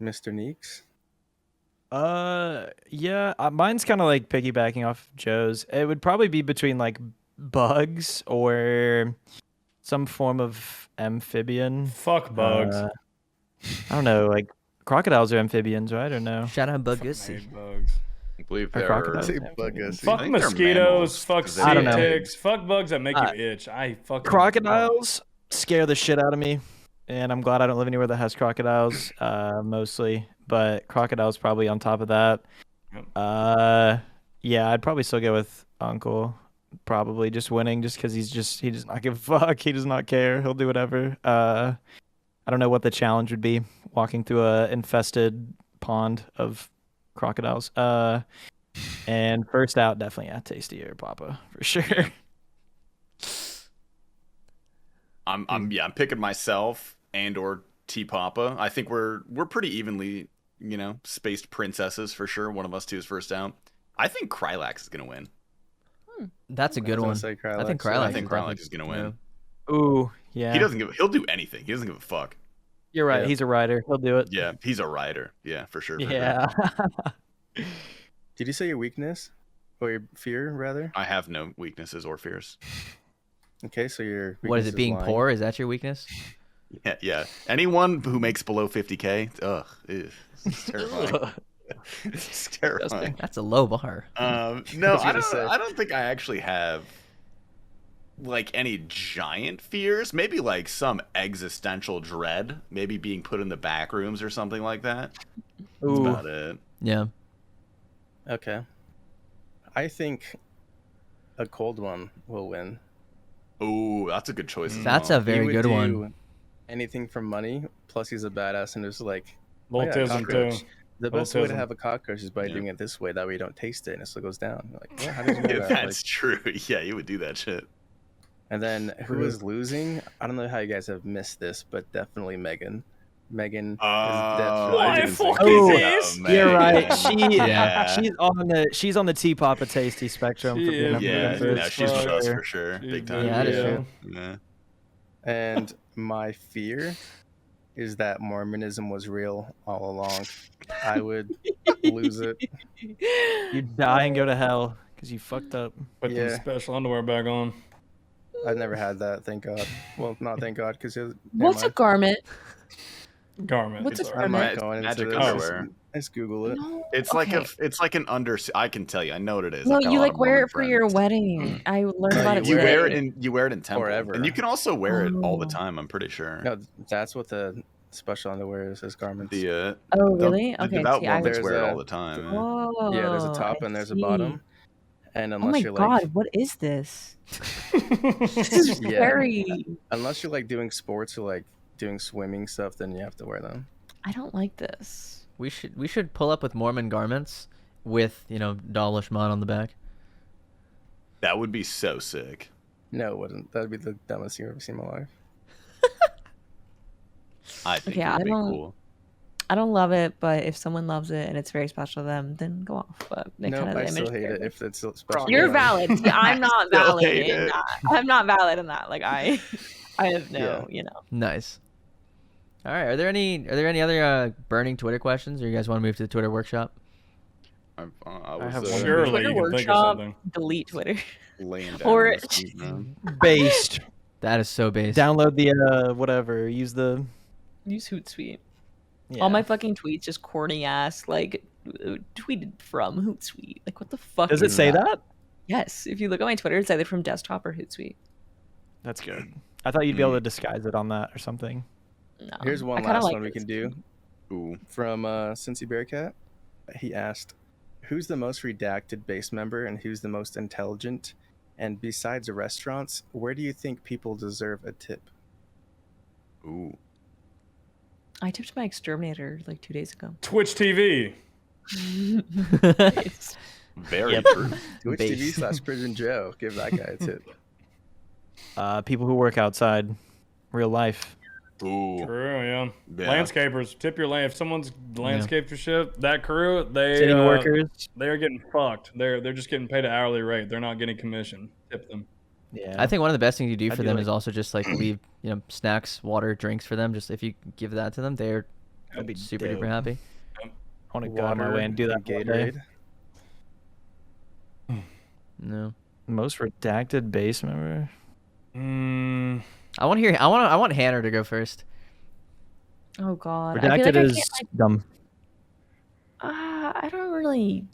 Speaker 5: Mr. Neeks?
Speaker 6: Yeah, mine's kind of like piggybacking off Joe's. It would probably be between like bugs or some form of amphibian.
Speaker 1: Fuck bugs.
Speaker 6: I don't know, like crocodiles are amphibians, right? Or no?
Speaker 4: Shout out
Speaker 1: Fucking
Speaker 4: Bugus.
Speaker 1: hate bugs.
Speaker 2: I believe
Speaker 6: Are
Speaker 2: they're
Speaker 6: crocodiles
Speaker 5: Bugus.
Speaker 1: Fuck
Speaker 2: think they're
Speaker 1: mosquitoes.
Speaker 2: mammals,
Speaker 1: Fuck
Speaker 2: 'cause
Speaker 1: sea
Speaker 6: I don't know.
Speaker 1: ticks. Fuck bugs that make you itch. I fucking
Speaker 6: Crocodiles scare the shit out of me, and I'm glad I don't live anywhere that has crocodiles, mostly. But crocodiles probably on top of that.
Speaker 1: Yep.
Speaker 6: Yeah, I'd probably still go with Uncle. Probably just winning, just because he does not give a fuck. He does not care. He'll do whatever. I don't know what the challenge would be. Walking through a infested pond of crocodiles. And first out, definitely Tasty or Papa for sure.
Speaker 2: I'm picking myself and or T Papa. I think we're pretty evenly, spaced princesses for sure. One of us two is first out. I think Krylax is gonna win.
Speaker 4: That's a good one. I think
Speaker 2: Krylax is gonna win.
Speaker 6: Ooh, yeah.
Speaker 2: He'll do anything. He doesn't give a fuck.
Speaker 6: You're right.
Speaker 5: Yeah.
Speaker 6: He's a rider. He'll do it.
Speaker 2: Yeah, he's a rider. Yeah, for sure.
Speaker 6: Yeah.
Speaker 5: Did you say your weakness? Or your fear, rather?
Speaker 2: I have no weaknesses or fears.
Speaker 5: Okay, so your
Speaker 4: What is
Speaker 5: weakness
Speaker 4: it? Being
Speaker 5: lying.
Speaker 4: poor? Is that your weakness?
Speaker 2: Yeah. Anyone who makes below 50K, it's terrifying. It's terrifying.
Speaker 4: That's a low bar.
Speaker 2: No, I don't think I actually have like any giant fears. Maybe like some existential dread. Maybe being put in the back rooms or something like that. That's
Speaker 6: Ooh.
Speaker 2: about it.
Speaker 4: Yeah.
Speaker 5: Okay. I think a cold one will win.
Speaker 2: Ooh, that's a good choice. as
Speaker 4: That's
Speaker 2: well.
Speaker 4: a very
Speaker 5: He would
Speaker 4: good
Speaker 5: do
Speaker 4: one.
Speaker 5: Anything for money, plus he's a badass and there's like
Speaker 1: Voltism
Speaker 5: cockroach.
Speaker 1: too.
Speaker 5: The best way to
Speaker 1: Autism.
Speaker 5: have a cockroach is by
Speaker 2: Yeah.
Speaker 5: doing it this way. That way you don't taste it and it still goes down. You're like, how did you know
Speaker 2: Yeah,
Speaker 5: that?
Speaker 2: that's
Speaker 5: Like,
Speaker 2: true. Yeah, you would do that shit.
Speaker 5: and then who is losing? I don't know how you guys have missed this, but definitely Megan. Megan is
Speaker 2: I
Speaker 5: definitely
Speaker 6: You're right. She's on the T-Papa tasty spectrum.
Speaker 1: She
Speaker 6: for being
Speaker 1: is,
Speaker 6: a
Speaker 2: Yeah,
Speaker 1: man.
Speaker 2: no, she's with us for sure. Big time.
Speaker 4: Yeah, that is true.
Speaker 2: Yeah.
Speaker 5: And my fear is that Mormonism was real all along. I would lose it.
Speaker 6: You die and go to hell because you fucked up.
Speaker 1: Put them special underwear back on.
Speaker 5: I've never had that, thank God. Well, not thank God, because
Speaker 3: What's a garment?
Speaker 1: Garment.
Speaker 3: What's a
Speaker 1: sorry.
Speaker 5: I'm not
Speaker 3: garment?
Speaker 5: going into
Speaker 2: Magic
Speaker 5: this.
Speaker 2: underwear.
Speaker 5: Let's Google it.
Speaker 3: No,
Speaker 2: It's
Speaker 3: okay.
Speaker 2: like an under. I can tell you. I know what it is.
Speaker 3: No,
Speaker 2: I've got
Speaker 3: you
Speaker 2: a lot
Speaker 3: like
Speaker 2: of
Speaker 3: wear
Speaker 2: Mormon
Speaker 3: it for your
Speaker 2: friends.
Speaker 3: wedding. I learned about it
Speaker 5: you
Speaker 3: today.
Speaker 2: You wear it in temple,
Speaker 5: Forever.
Speaker 2: and you can also wear it all the
Speaker 3: Oh.
Speaker 2: time. I'm pretty sure.
Speaker 5: No, that's what the special underwear is, as garments.
Speaker 2: The
Speaker 3: Oh, really?
Speaker 2: the
Speaker 3: Okay,
Speaker 2: devout
Speaker 3: see, I
Speaker 2: Mormons
Speaker 5: There's
Speaker 2: wear it
Speaker 5: a-
Speaker 2: all the time. Yeah.
Speaker 3: Oh,
Speaker 5: Yeah, there's a top
Speaker 3: I
Speaker 5: and there's a
Speaker 3: see.
Speaker 5: bottom. And
Speaker 3: Oh
Speaker 5: unless
Speaker 3: my
Speaker 5: you're
Speaker 3: god,
Speaker 5: like,
Speaker 3: what is this? This is
Speaker 5: Yeah.
Speaker 3: very.
Speaker 5: unless you're like doing sports or like doing swimming stuff, then you have to wear them.
Speaker 3: I don't like this.
Speaker 4: We should pull up with Mormon garments with Dalishman on the back.
Speaker 2: That would be so sick.
Speaker 5: No, it wouldn't. That'd be the dumbest thing I've ever seen in my life.
Speaker 2: I think
Speaker 3: Okay,
Speaker 2: it would
Speaker 3: I
Speaker 2: be
Speaker 3: don't-
Speaker 2: cool.
Speaker 3: I don't love it, but if someone loves it and it's very special to them, then go off. But it
Speaker 5: No,
Speaker 3: kind of
Speaker 5: I still hate it if it's special.
Speaker 3: You're
Speaker 5: to them.
Speaker 3: valid. See, I'm not
Speaker 2: still
Speaker 3: valid
Speaker 2: hate
Speaker 3: in
Speaker 2: it.
Speaker 3: that. I'm not valid in that. Like I have no,
Speaker 4: Nice. All right. Are there any other burning Twitter questions, or you guys want to move to the Twitter workshop?
Speaker 2: I
Speaker 6: have
Speaker 2: was
Speaker 6: one.
Speaker 1: Surely
Speaker 3: Twitter
Speaker 1: you can think of
Speaker 3: workshop,
Speaker 1: something.
Speaker 3: delete Twitter.
Speaker 2: laying down.
Speaker 3: Or-
Speaker 2: on the seat, man.
Speaker 6: Based.
Speaker 4: That is so base.
Speaker 6: Download the whatever. Use the.
Speaker 3: Use Hootsuite.
Speaker 6: Yeah.
Speaker 3: All my fucking tweets just corny ass like tweeted from Hootsuite. Like what the fuck?
Speaker 6: Does it
Speaker 3: is
Speaker 6: say that?
Speaker 3: Yes. If you look at my Twitter, it's either from desktop or Hootsuite.
Speaker 6: That's good. I thought you'd be able to disguise it on that or something.
Speaker 3: No.
Speaker 5: Here's
Speaker 3: I
Speaker 5: one
Speaker 3: kinda
Speaker 5: last
Speaker 3: like
Speaker 5: one we
Speaker 3: this.
Speaker 5: can do
Speaker 2: Ooh.
Speaker 5: from Cincy Bearcat. He asked, "Who's the most redacted base member and who's the most intelligent? And besides restaurants, where do you think people deserve a tip?"
Speaker 2: Ooh.
Speaker 3: I tipped my exterminator like 2 days ago.
Speaker 1: Twitch TV.
Speaker 2: Very true.
Speaker 5: Twitch
Speaker 4: Base.
Speaker 5: TV / Prison Joe. Give that guy a tip.
Speaker 6: People who work outside, real life.
Speaker 2: Ooh.
Speaker 1: True, yeah.
Speaker 2: Yeah.
Speaker 1: Landscapers, tip your land. If someone's landscaped your shit, that crew, they
Speaker 6: City workers.
Speaker 1: they are getting fucked. They're just getting paid an hourly rate. They're not getting commission. Tip them.
Speaker 6: Yeah.
Speaker 4: I think one of the best things you do
Speaker 6: I'd
Speaker 4: for
Speaker 6: be
Speaker 4: them
Speaker 6: like-
Speaker 4: is also just like leave snacks, water, drinks for them. Just if you give that to them, they're
Speaker 6: That'd be
Speaker 4: super
Speaker 6: dope.
Speaker 4: duper happy.
Speaker 6: I want to go out of my way and do that.
Speaker 5: Gatorade.
Speaker 4: No,
Speaker 6: Most redacted base member.
Speaker 4: I want to hear. I want Hannah to go first.
Speaker 3: Oh god. I feel like
Speaker 6: Redacted
Speaker 3: I
Speaker 6: is
Speaker 3: can't, like,
Speaker 6: dumb.
Speaker 3: I don't really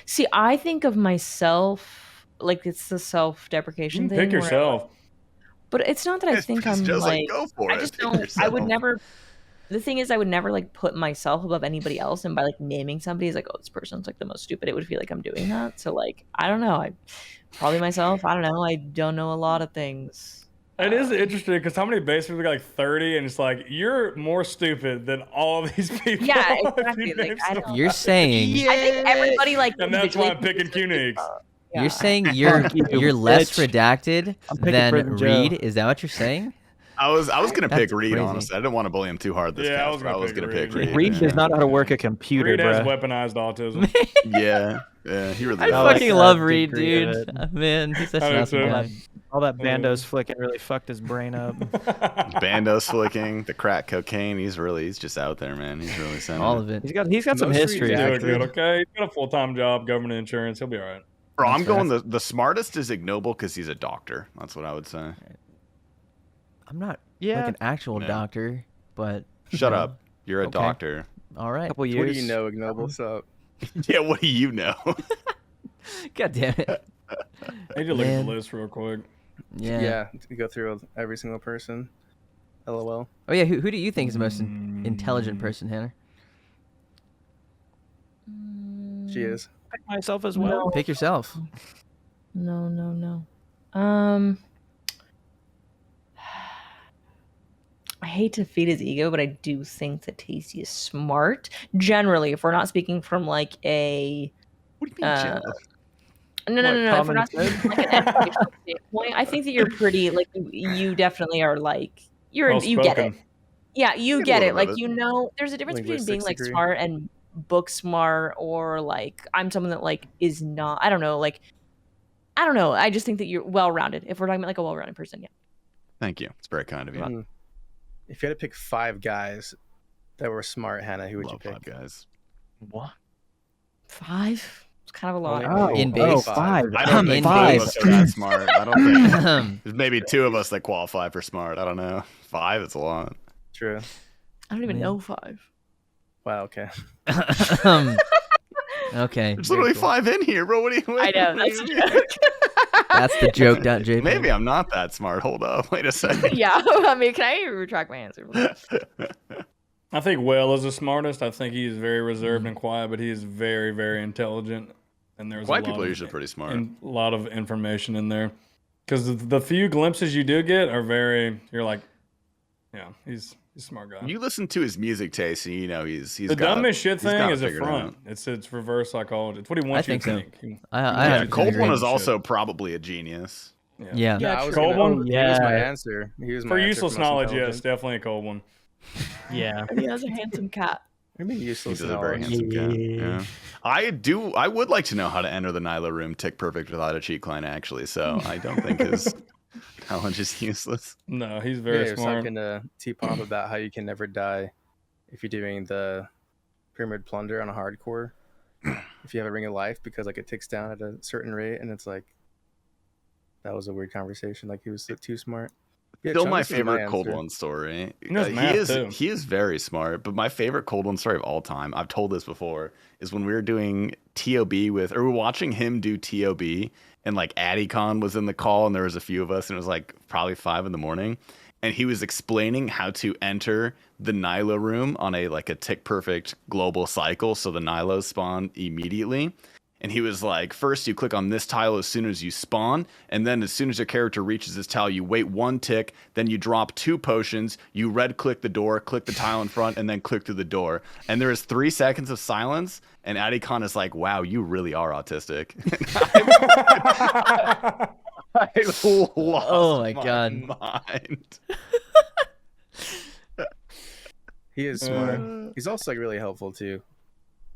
Speaker 3: see. I think of myself like it's the self-deprecation
Speaker 1: You
Speaker 3: thing.
Speaker 1: pick
Speaker 3: where,
Speaker 1: yourself.
Speaker 3: but it's not that I
Speaker 2: It's
Speaker 3: think
Speaker 2: just
Speaker 3: I'm like.
Speaker 2: go for
Speaker 3: I
Speaker 2: it.
Speaker 3: just
Speaker 2: Pick
Speaker 3: don't. I would
Speaker 2: yourself.
Speaker 3: never. The thing is, I would never like put myself above anybody else, and by like naming somebody as like, oh, this person's like the most stupid, it would feel like I'm doing that. So like, I don't know. I probably myself. I don't know. I don't know a lot of things.
Speaker 1: It is interesting because how many base people got like 30, and it's like you're more stupid than all these people.
Speaker 3: Yeah,
Speaker 1: if you
Speaker 3: exactly. Like,
Speaker 1: name
Speaker 3: I don't.
Speaker 1: somebody.
Speaker 4: You're saying
Speaker 3: I think everybody like.
Speaker 1: And that's why I'm
Speaker 3: individually
Speaker 1: picking
Speaker 3: thinks
Speaker 1: Q-Nicks.
Speaker 3: yeah.
Speaker 4: you're saying you're
Speaker 6: you,
Speaker 4: less
Speaker 6: bitch.
Speaker 4: redacted
Speaker 6: I'm picking
Speaker 4: than
Speaker 6: Prison Joe.
Speaker 4: Reed. Is that what you're saying?
Speaker 2: I was gonna pick
Speaker 4: That's
Speaker 2: Reed,
Speaker 4: crazy.
Speaker 2: honestly. I didn't want to bully him too hard this
Speaker 1: Yeah,
Speaker 2: cast,
Speaker 1: I was
Speaker 2: but
Speaker 1: gonna
Speaker 2: gonna
Speaker 1: pick
Speaker 2: pick
Speaker 1: Reed.
Speaker 2: Reed.
Speaker 6: Reed
Speaker 2: yeah.
Speaker 6: does not know how to work a computer,
Speaker 1: Reed has
Speaker 6: bruh.
Speaker 1: weaponized autism.
Speaker 2: Yeah, he really
Speaker 4: I
Speaker 6: I like
Speaker 4: fucking
Speaker 6: that
Speaker 4: love Reed,
Speaker 6: degree of
Speaker 4: dude.
Speaker 6: it.
Speaker 4: Man, he's such
Speaker 1: I
Speaker 4: an
Speaker 1: do
Speaker 4: awesome
Speaker 1: too.
Speaker 4: guy.
Speaker 6: All that bandos flicking really fucked his brain up.
Speaker 2: Bandos flicking, the crack cocaine. He's just out there, man. He's really sending
Speaker 4: All
Speaker 2: it.
Speaker 4: of it.
Speaker 6: He's got some
Speaker 5: Most
Speaker 6: history.
Speaker 1: He's doing
Speaker 5: redacted.
Speaker 1: good, okay? He's got a full-time job, government insurance. He'll be all right.
Speaker 2: Bro, I'm
Speaker 4: That's fair.
Speaker 2: going the smartest is ignoble because he's a doctor. That's what I would say.
Speaker 4: I'm not
Speaker 6: Yeah.
Speaker 4: like an actual
Speaker 2: Yeah.
Speaker 4: doctor, but
Speaker 2: Shut up. You're a
Speaker 4: Okay.
Speaker 2: doctor.
Speaker 4: all right.
Speaker 6: Couple
Speaker 5: What
Speaker 6: years.
Speaker 5: do you know, Ignoble? So
Speaker 2: Yeah, what do you know?
Speaker 4: God damn it.
Speaker 1: I need to look at
Speaker 4: Man.
Speaker 1: the list real quick.
Speaker 4: Yeah.
Speaker 5: you go through every single person. LOL.
Speaker 4: Oh yeah. Who do you think is the most intelligent person, Hannah?
Speaker 5: She is.
Speaker 6: Pick myself as well.
Speaker 3: No.
Speaker 4: Pick yourself.
Speaker 3: No. I hate to feed his ego, but I do think that Tasty is smart. Generally, if we're not speaking from like a
Speaker 2: What do you mean, Jill?
Speaker 3: no. If we're
Speaker 6: common
Speaker 3: not speaking from like an educational standpoint, I think that you're pretty like you definitely are like you get it.
Speaker 1: Well-spoken.
Speaker 3: Yeah, you get it. Like,
Speaker 2: it.
Speaker 3: you know, there's a difference between being like smart and book smart, or like I'm someone that like is not. I don't know. Like, I don't know. I just think that you're well-rounded. If we're talking about like a well-rounded person, yeah.
Speaker 2: Thank you. It's very kind of you.
Speaker 5: If you had to pick 5 guys that were smart, Hannah, who would you pick?
Speaker 2: 5 guys.
Speaker 6: What?
Speaker 3: 5? It's kind of a lot.
Speaker 4: In base.
Speaker 6: 5.
Speaker 2: I don't think 5 of us are that smart. I don't think there's maybe 2 of us that qualify for smart. I don't know. 5, it's a lot.
Speaker 5: True.
Speaker 3: I don't even know 5.
Speaker 5: Wow. Okay.
Speaker 4: Okay.
Speaker 2: There's literally 5 in here, bro. What do you?
Speaker 3: I know. That's a joke.
Speaker 4: That's the joke, JP.
Speaker 2: Maybe I'm not that smart. Hold up. Wait a second.
Speaker 3: Yeah. I mean, can I retract my answer?
Speaker 1: I think Will is the smartest. I think he's very reserved and quiet, but he is very, very intelligent. And there's
Speaker 2: White
Speaker 1: a lot
Speaker 2: people are
Speaker 1: of,
Speaker 2: usually pretty smart.
Speaker 1: A lot of information in there. Because the few glimpses you do get are very, you're like, yeah, he's a smart guy.
Speaker 2: You listen to his music taste, and you know he's
Speaker 1: the dumbest shit thing is a front. It's reverse psychology. It's what he wants you to think.
Speaker 2: Cold One is also probably a genius.
Speaker 4: Yeah.
Speaker 1: Cold One.
Speaker 5: He was my answer. He was my
Speaker 1: for
Speaker 5: answer
Speaker 1: useless knowledge. Yes, definitely a Cold One.
Speaker 6: Yeah.
Speaker 3: And he has a handsome cat.
Speaker 5: I mean, useless
Speaker 2: He's a very
Speaker 5: knowledge.
Speaker 2: handsome cat. Yeah. I would like to know how to enter the Nyla room tick perfect without a cheat client, actually. So I don't think his knowledge is useless.
Speaker 1: No, he's very
Speaker 5: smart. I was talking to T-Pop about how you can never die if you're doing the Pyramid Plunder on a hardcore. If you have a Ring of Life, because like it ticks down at a certain rate, and it's like that was a weird conversation. Like he was too smart. Yeah,
Speaker 2: Still my favorite Cold One story. He is very smart, but my favorite Cold One story of all time, I've told this before, is when we were doing TOB we were watching him do TOB, and like AddyCon was in the call, and there was a few of us, and it was like probably 5 a.m, and he was explaining how to enter the Nyla room on a tick perfect global cycle, so the Nylas spawn immediately. And he was like, first you click on this tile as soon as you spawn, and then as soon as your character reaches this tile, you wait 1 tick, then you drop 2 potions, you red click the door, click the tile in front, and then click through the door. And there is 3 seconds of silence, and AddyCon is like, wow, you really are autistic. I lost my mind.
Speaker 5: He is smart. He's also really helpful too.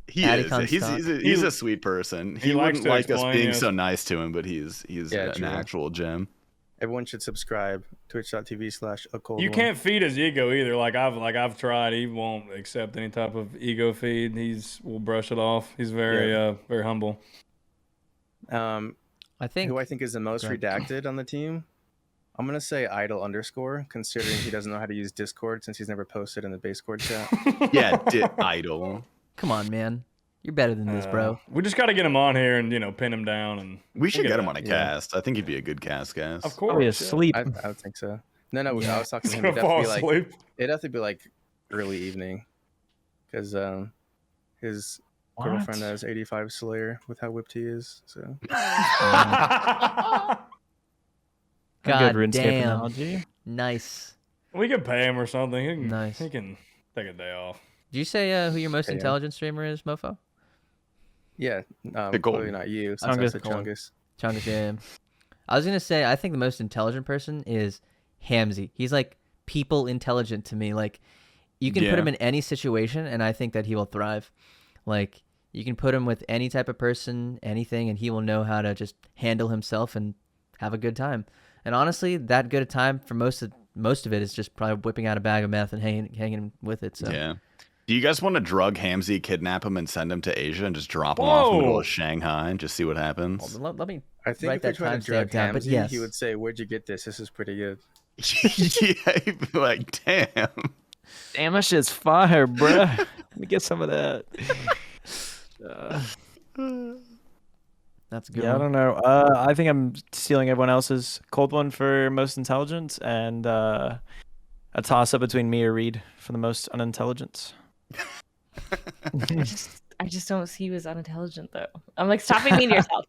Speaker 2: He is. He's a sweet person. He wouldn't like us being so nice to him, but he's an actual gem.
Speaker 5: Everyone should subscribe. Twitch.tv/acoldone.
Speaker 1: You can't feed his ego either. Like I've tried. He won't accept any type of ego feed. Will brush it off. He's very very humble.
Speaker 5: I think is the most redacted on the team. I'm gonna say idle _ considering he doesn't know how to use Discord since he's never posted in the base Discord chat.
Speaker 2: Yeah, idle.
Speaker 4: Come on, man. You're better than this, bro.
Speaker 1: We just got to get him on here and pin him down, and
Speaker 2: we should get him on a cast. I think he'd be a good cast.
Speaker 1: Of course,
Speaker 6: be asleep.
Speaker 5: I would think so. No, I was talking to him. It'd have to be like early evening, because his girlfriend has 85 Slayer with how whipped he is. So.
Speaker 4: God damn. Analogy. Nice.
Speaker 1: We could pay him or something. He can take a day off.
Speaker 4: Did you say who your most intelligent streamer is, Mofo?
Speaker 5: Yeah, probably not you. Chungus.
Speaker 4: Chungus, yeah. I was gonna say I think the most intelligent person is Hamzy. He's like people intelligent to me. Like you can put him in any situation, and I think that he will thrive. Like you can put him with any type of person, anything, and he will know how to just handle himself and have a good time. And honestly, that good a time for most of it is just probably whipping out a bag of meth and hanging with it. So
Speaker 2: yeah. Do you guys want to drug Hamzy, kidnap him, and send him to Asia and just drop him off in the middle of Shanghai and just see what happens?
Speaker 4: Well, let me.
Speaker 5: I think if they try to drug Hamzy, he would say, "Where'd you get this? This is pretty good."
Speaker 2: Yeah, he'd be like, "Damn,
Speaker 6: that shit's fire, bruh. Let me get some of that."
Speaker 4: That's a good.
Speaker 6: Yeah,
Speaker 4: one.
Speaker 6: I don't know. I think I'm stealing everyone else's Cold One for most intelligent, and a toss up between me or Reed for the most unintelligent.
Speaker 3: I just don't see you as unintelligent though. I'm like, stop being mean to yourself.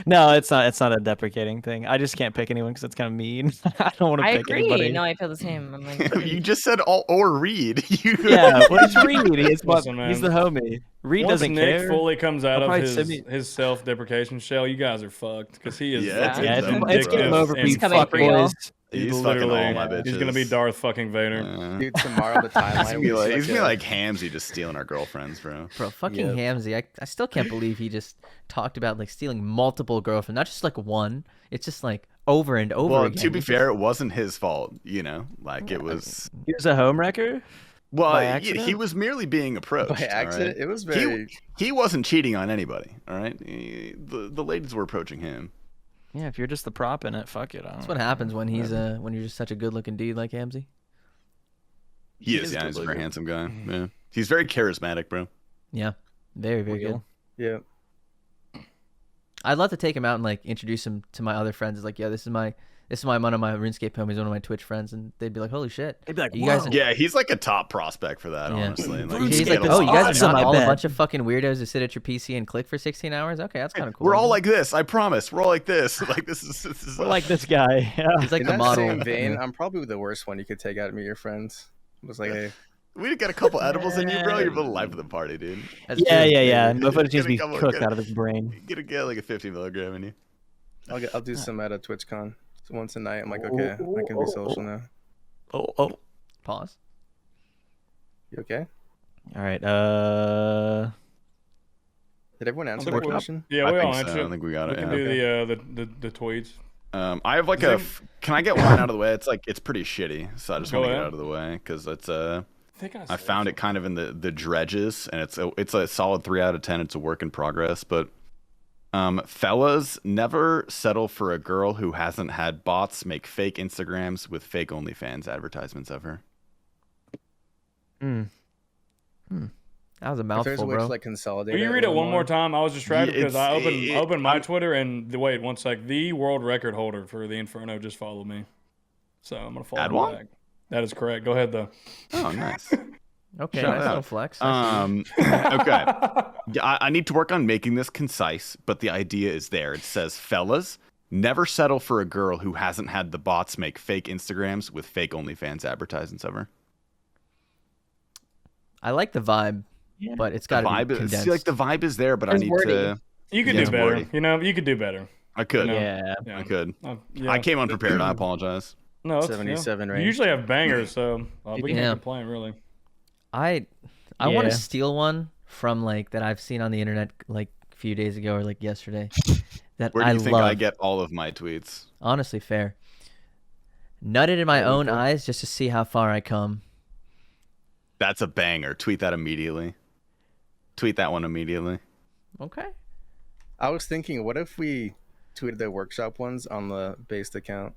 Speaker 6: No, it's not a deprecating thing. I just can't pick anyone because it's kind of mean. I don't want to pick anybody.
Speaker 3: No, I feel the same. I'm like,
Speaker 2: you just said or Reed.
Speaker 6: Yeah, what's Reed? He's the homie. Reed
Speaker 1: Once
Speaker 6: doesn't
Speaker 1: Nick
Speaker 6: care.
Speaker 1: fully comes out of his self-deprecation shell, you guys are fucked because he is.
Speaker 6: It's getting over for you fuck boys.
Speaker 2: He's fucking all my bitches.
Speaker 1: He's gonna be Darth fucking Vader.
Speaker 5: Dude, tomorrow the timeline.
Speaker 2: He's gonna be like Hamzy, just stealing our girlfriends, bro.
Speaker 4: Bro, fucking Hamzy. I still can't believe he just talked about like stealing multiple girlfriends, not just like one. It's just like over and over again.
Speaker 2: Well, to be fair, it wasn't his fault, you know. Like it was.
Speaker 6: He was a homewrecker.
Speaker 2: Well, he was merely being approached.
Speaker 5: By accident,
Speaker 2: right?
Speaker 5: it was very.
Speaker 2: He wasn't cheating on anybody. All right, the ladies were approaching him.
Speaker 6: Yeah, if you're just the prop in it, fuck it.
Speaker 4: That's what happens when when you're just such a good-looking dude like Hamzy.
Speaker 2: He is. Yeah, he's a very handsome guy. Yeah, he's very charismatic, bro.
Speaker 4: Yeah, very good.
Speaker 5: Yeah.
Speaker 4: I'd love to take him out and like introduce him to my other friends. It's like, yeah, this is one of my RuneScape homies, one of my Twitch friends, and they'd be like, holy shit.
Speaker 6: They'd be like,
Speaker 4: you guys.
Speaker 2: Yeah, he's like a top prospect for that, honestly.
Speaker 4: Like, he's like, oh, you guys are not all a bunch of fucking weirdos who sit at your PC and click for 16 hours? Okay, that's kind of cool.
Speaker 2: We're all like this, I promise. We're all like this. Like this is
Speaker 6: We're like this guy. Yeah.
Speaker 4: He's like
Speaker 5: In
Speaker 4: the
Speaker 5: that
Speaker 4: model.
Speaker 5: same vein, I'm probably the worst one you could take out and meet your friends. It was like, hey.
Speaker 2: We got a couple edibles in you, bro. You're the life of the party, dude.
Speaker 6: Yeah. No footage needs to be cooked out of his brain.
Speaker 2: Get like a 50 milligram in you.
Speaker 5: I'll do some at a TwitchCon. So once a night, I'm like, okay, I can be social now.
Speaker 2: Oh.
Speaker 4: Pause.
Speaker 5: You okay?
Speaker 6: All right.
Speaker 5: Did everyone answer the question?
Speaker 1: Yeah, we all
Speaker 2: so.
Speaker 1: answered.
Speaker 2: I think we got it.
Speaker 1: We can do the tweets.
Speaker 2: I have like can I get one out of the way? It's pretty shitty, so I just want to get it out of the way because it's I found it kind of in the dredges, and it's a solid 3 out of 10. It's a work in progress, but fellas, never settle for a girl who hasn't had bots make fake Instagrams with fake OnlyFans advertisements ever.
Speaker 4: That was a mouthful, bro.
Speaker 5: Like consolidate.
Speaker 1: Will you read it one more time? I was distracted because I opened my Twitter and wait one sec. The world record holder for the Inferno just followed me, so I'm gonna follow him back. That is correct. Go ahead though.
Speaker 2: Oh, nice.
Speaker 4: Okay, nice little flex.
Speaker 2: Okay. I need to work on making this concise, but the idea is there. It says, fellas, never settle for a girl who hasn't had the bots make fake Instagrams with fake OnlyFans advertisements ever.
Speaker 4: I like the vibe, but it's got to be condensed.
Speaker 2: See, like the vibe is there, but I need to.
Speaker 1: You could do better. Wordy. You know, you could do better.
Speaker 2: I could.
Speaker 1: You know?
Speaker 2: Yeah, I could. I came unprepared. I apologize.
Speaker 1: No,
Speaker 5: 77 range.
Speaker 1: You usually have bangers, so we can't complain, really.
Speaker 4: I want to steal one from like that I've seen on the internet like a few days ago or like yesterday. That
Speaker 2: Where do you think I get all of my tweets?
Speaker 4: Honestly, fair. Nutted in my own eyes just to see how far I come.
Speaker 2: That's a banger. Tweet that immediately. Tweet that one immediately.
Speaker 4: Okay.
Speaker 5: I was thinking, what if we tweeted the workshop ones on the based account?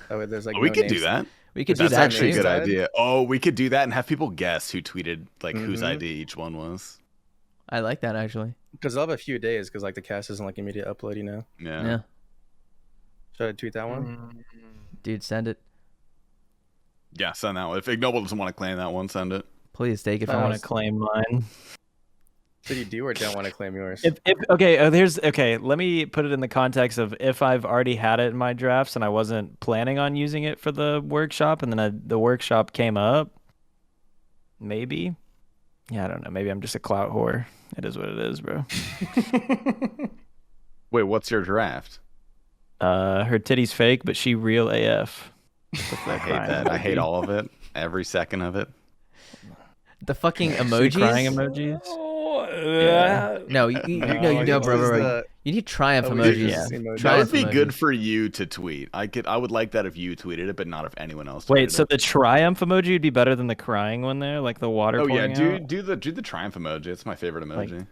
Speaker 5: That way there's like
Speaker 2: we could do that.
Speaker 4: We could
Speaker 2: do
Speaker 4: that.
Speaker 2: That's actually a good idea. Oh, we could do that and have people guess who tweeted, like whose idea each one was.
Speaker 4: I like that actually.
Speaker 5: Because I'll have a few days because like the cast isn't like immediate upload, you know?
Speaker 2: Yeah.
Speaker 5: Should I tweet that one?
Speaker 4: Dude, send it.
Speaker 2: Yeah, send that one. If Ignoble doesn't want to claim that one, send it.
Speaker 4: Please take it.
Speaker 6: I want to claim mine.
Speaker 5: So you do or don't want to claim yours?
Speaker 6: Okay. Let me put it in the context of if I've already had it in my drafts and I wasn't planning on using it for the workshop, and then the workshop came up. Maybe. Yeah, I don't know. Maybe I'm just a clout whore. It is what it is, bro.
Speaker 2: Wait, what's your draft?
Speaker 6: Her titty's fake, but she real AF.
Speaker 2: I hate that. I hate all of it. Every second of it.
Speaker 4: The fucking emojis.
Speaker 6: Crying emojis.
Speaker 4: No, bro. You need triumph emojis.
Speaker 5: Yeah.
Speaker 2: That would be good for you to tweet. I would like that if you tweeted it, but not if anyone else.
Speaker 6: Wait, so the triumph emoji would be better than the crying one there, like the water.
Speaker 2: Oh yeah, do the triumph emoji. It's my favorite emoji.
Speaker 6: Like,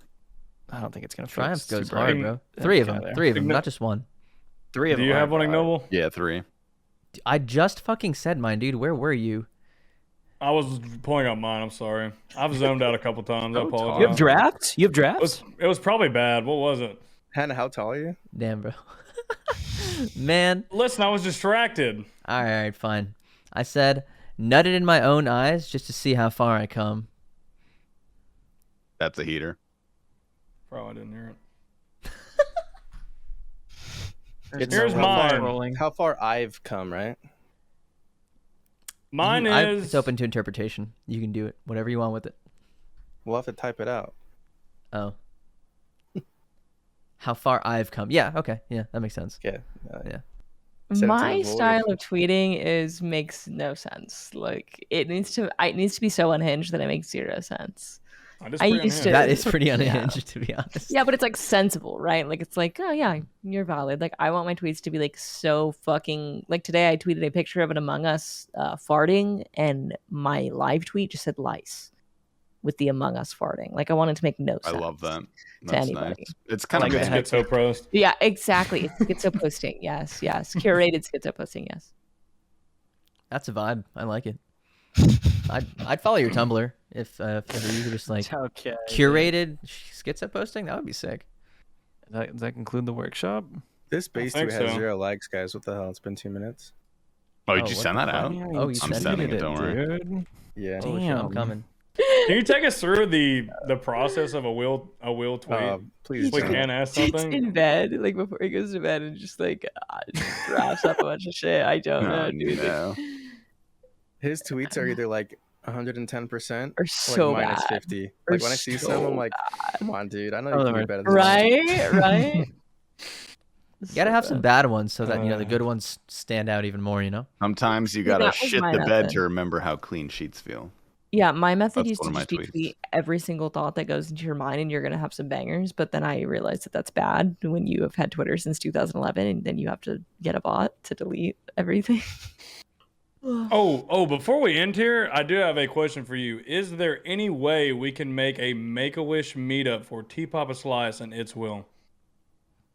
Speaker 6: I don't think it's gonna.
Speaker 4: Triumph goes hard, bro. Three of them, not just one.
Speaker 6: Three of them.
Speaker 1: Do you have one, Ignoble?
Speaker 2: Yeah, 3.
Speaker 4: I just fucking said mine, dude. Where were you?
Speaker 1: I was pulling up mine. I'm sorry. I've zoned out a couple times. I apologize.
Speaker 6: You have drafts? You have drafts?
Speaker 1: It was probably bad. What was it?
Speaker 5: Hannah, how tall are you?
Speaker 4: Damn, bro. Man.
Speaker 1: Listen, I was distracted.
Speaker 4: All right, fine. I said, nutted in my own eyes just to see how far I come.
Speaker 2: That's a heater.
Speaker 1: Probably didn't hear
Speaker 5: It's
Speaker 1: Here's mine.
Speaker 5: How far I've come, right?
Speaker 1: Mine is...
Speaker 4: It's open to interpretation. You can do it. Whatever you want with it.
Speaker 5: We'll have to type it out.
Speaker 4: Oh. How far I've come. Yeah, okay. Yeah, that makes sense.
Speaker 5: Yeah.
Speaker 4: Yeah.
Speaker 3: My style of tweeting makes no sense. Like it needs to be so unhinged that it makes zero sense.
Speaker 4: That is pretty unhinged, to be honest.
Speaker 3: Yeah, but it's like sensible, right? Like it's like, oh yeah, you're valid. Like I want my tweets to be like so fucking like today I tweeted a picture of an Among Us farting, and my live tweet just said lice with the Among Us farting. Like I wanted to make no sense.
Speaker 2: I love that. That's nice. It's kind
Speaker 1: of
Speaker 2: like
Speaker 1: schizo post.
Speaker 3: Yeah, exactly. It's schizo posting. Yes. Curated schizo posting. Yes.
Speaker 4: That's a vibe. I like it. I'd follow your Tumblr if you could just like curated schizo posting. That would be sick.
Speaker 6: Does that include the workshop?
Speaker 5: This base tweet has 0 likes, guys. What the hell? It's been 2 minutes.
Speaker 2: Oh, did you send that out?
Speaker 4: Oh, I'm
Speaker 2: sending it. Don't worry.
Speaker 5: Dude. Yeah.
Speaker 4: Oh, shit, I'm coming.
Speaker 1: Can you take us through the process of a will tweet?
Speaker 5: Please.
Speaker 1: We can ask something.
Speaker 3: In bed, like before he goes to bed, and just like drafts up a bunch of shit. I don't know, dude.
Speaker 2: No.
Speaker 5: His tweets are either like 110%
Speaker 3: or so
Speaker 5: like minus
Speaker 3: bad.
Speaker 5: 50. Like when I see some, I'm like, come on, dude. I know you can do better than
Speaker 3: that. Right.
Speaker 4: You gotta have some bad ones so that the good ones stand out even more.
Speaker 2: Sometimes you gotta shit the bed to remember how clean sheets feel.
Speaker 3: Yeah, my method used to just be tweet every single thought that goes into your mind, and you're gonna have some bangers. But then I realized that that's bad when you have had Twitter since 2011, and then you have to get a bot to delete everything.
Speaker 1: Before we end here, I do have a question for you. Is there any way we can make a Make-A-Wish meetup for T Papa Slice and It's Will?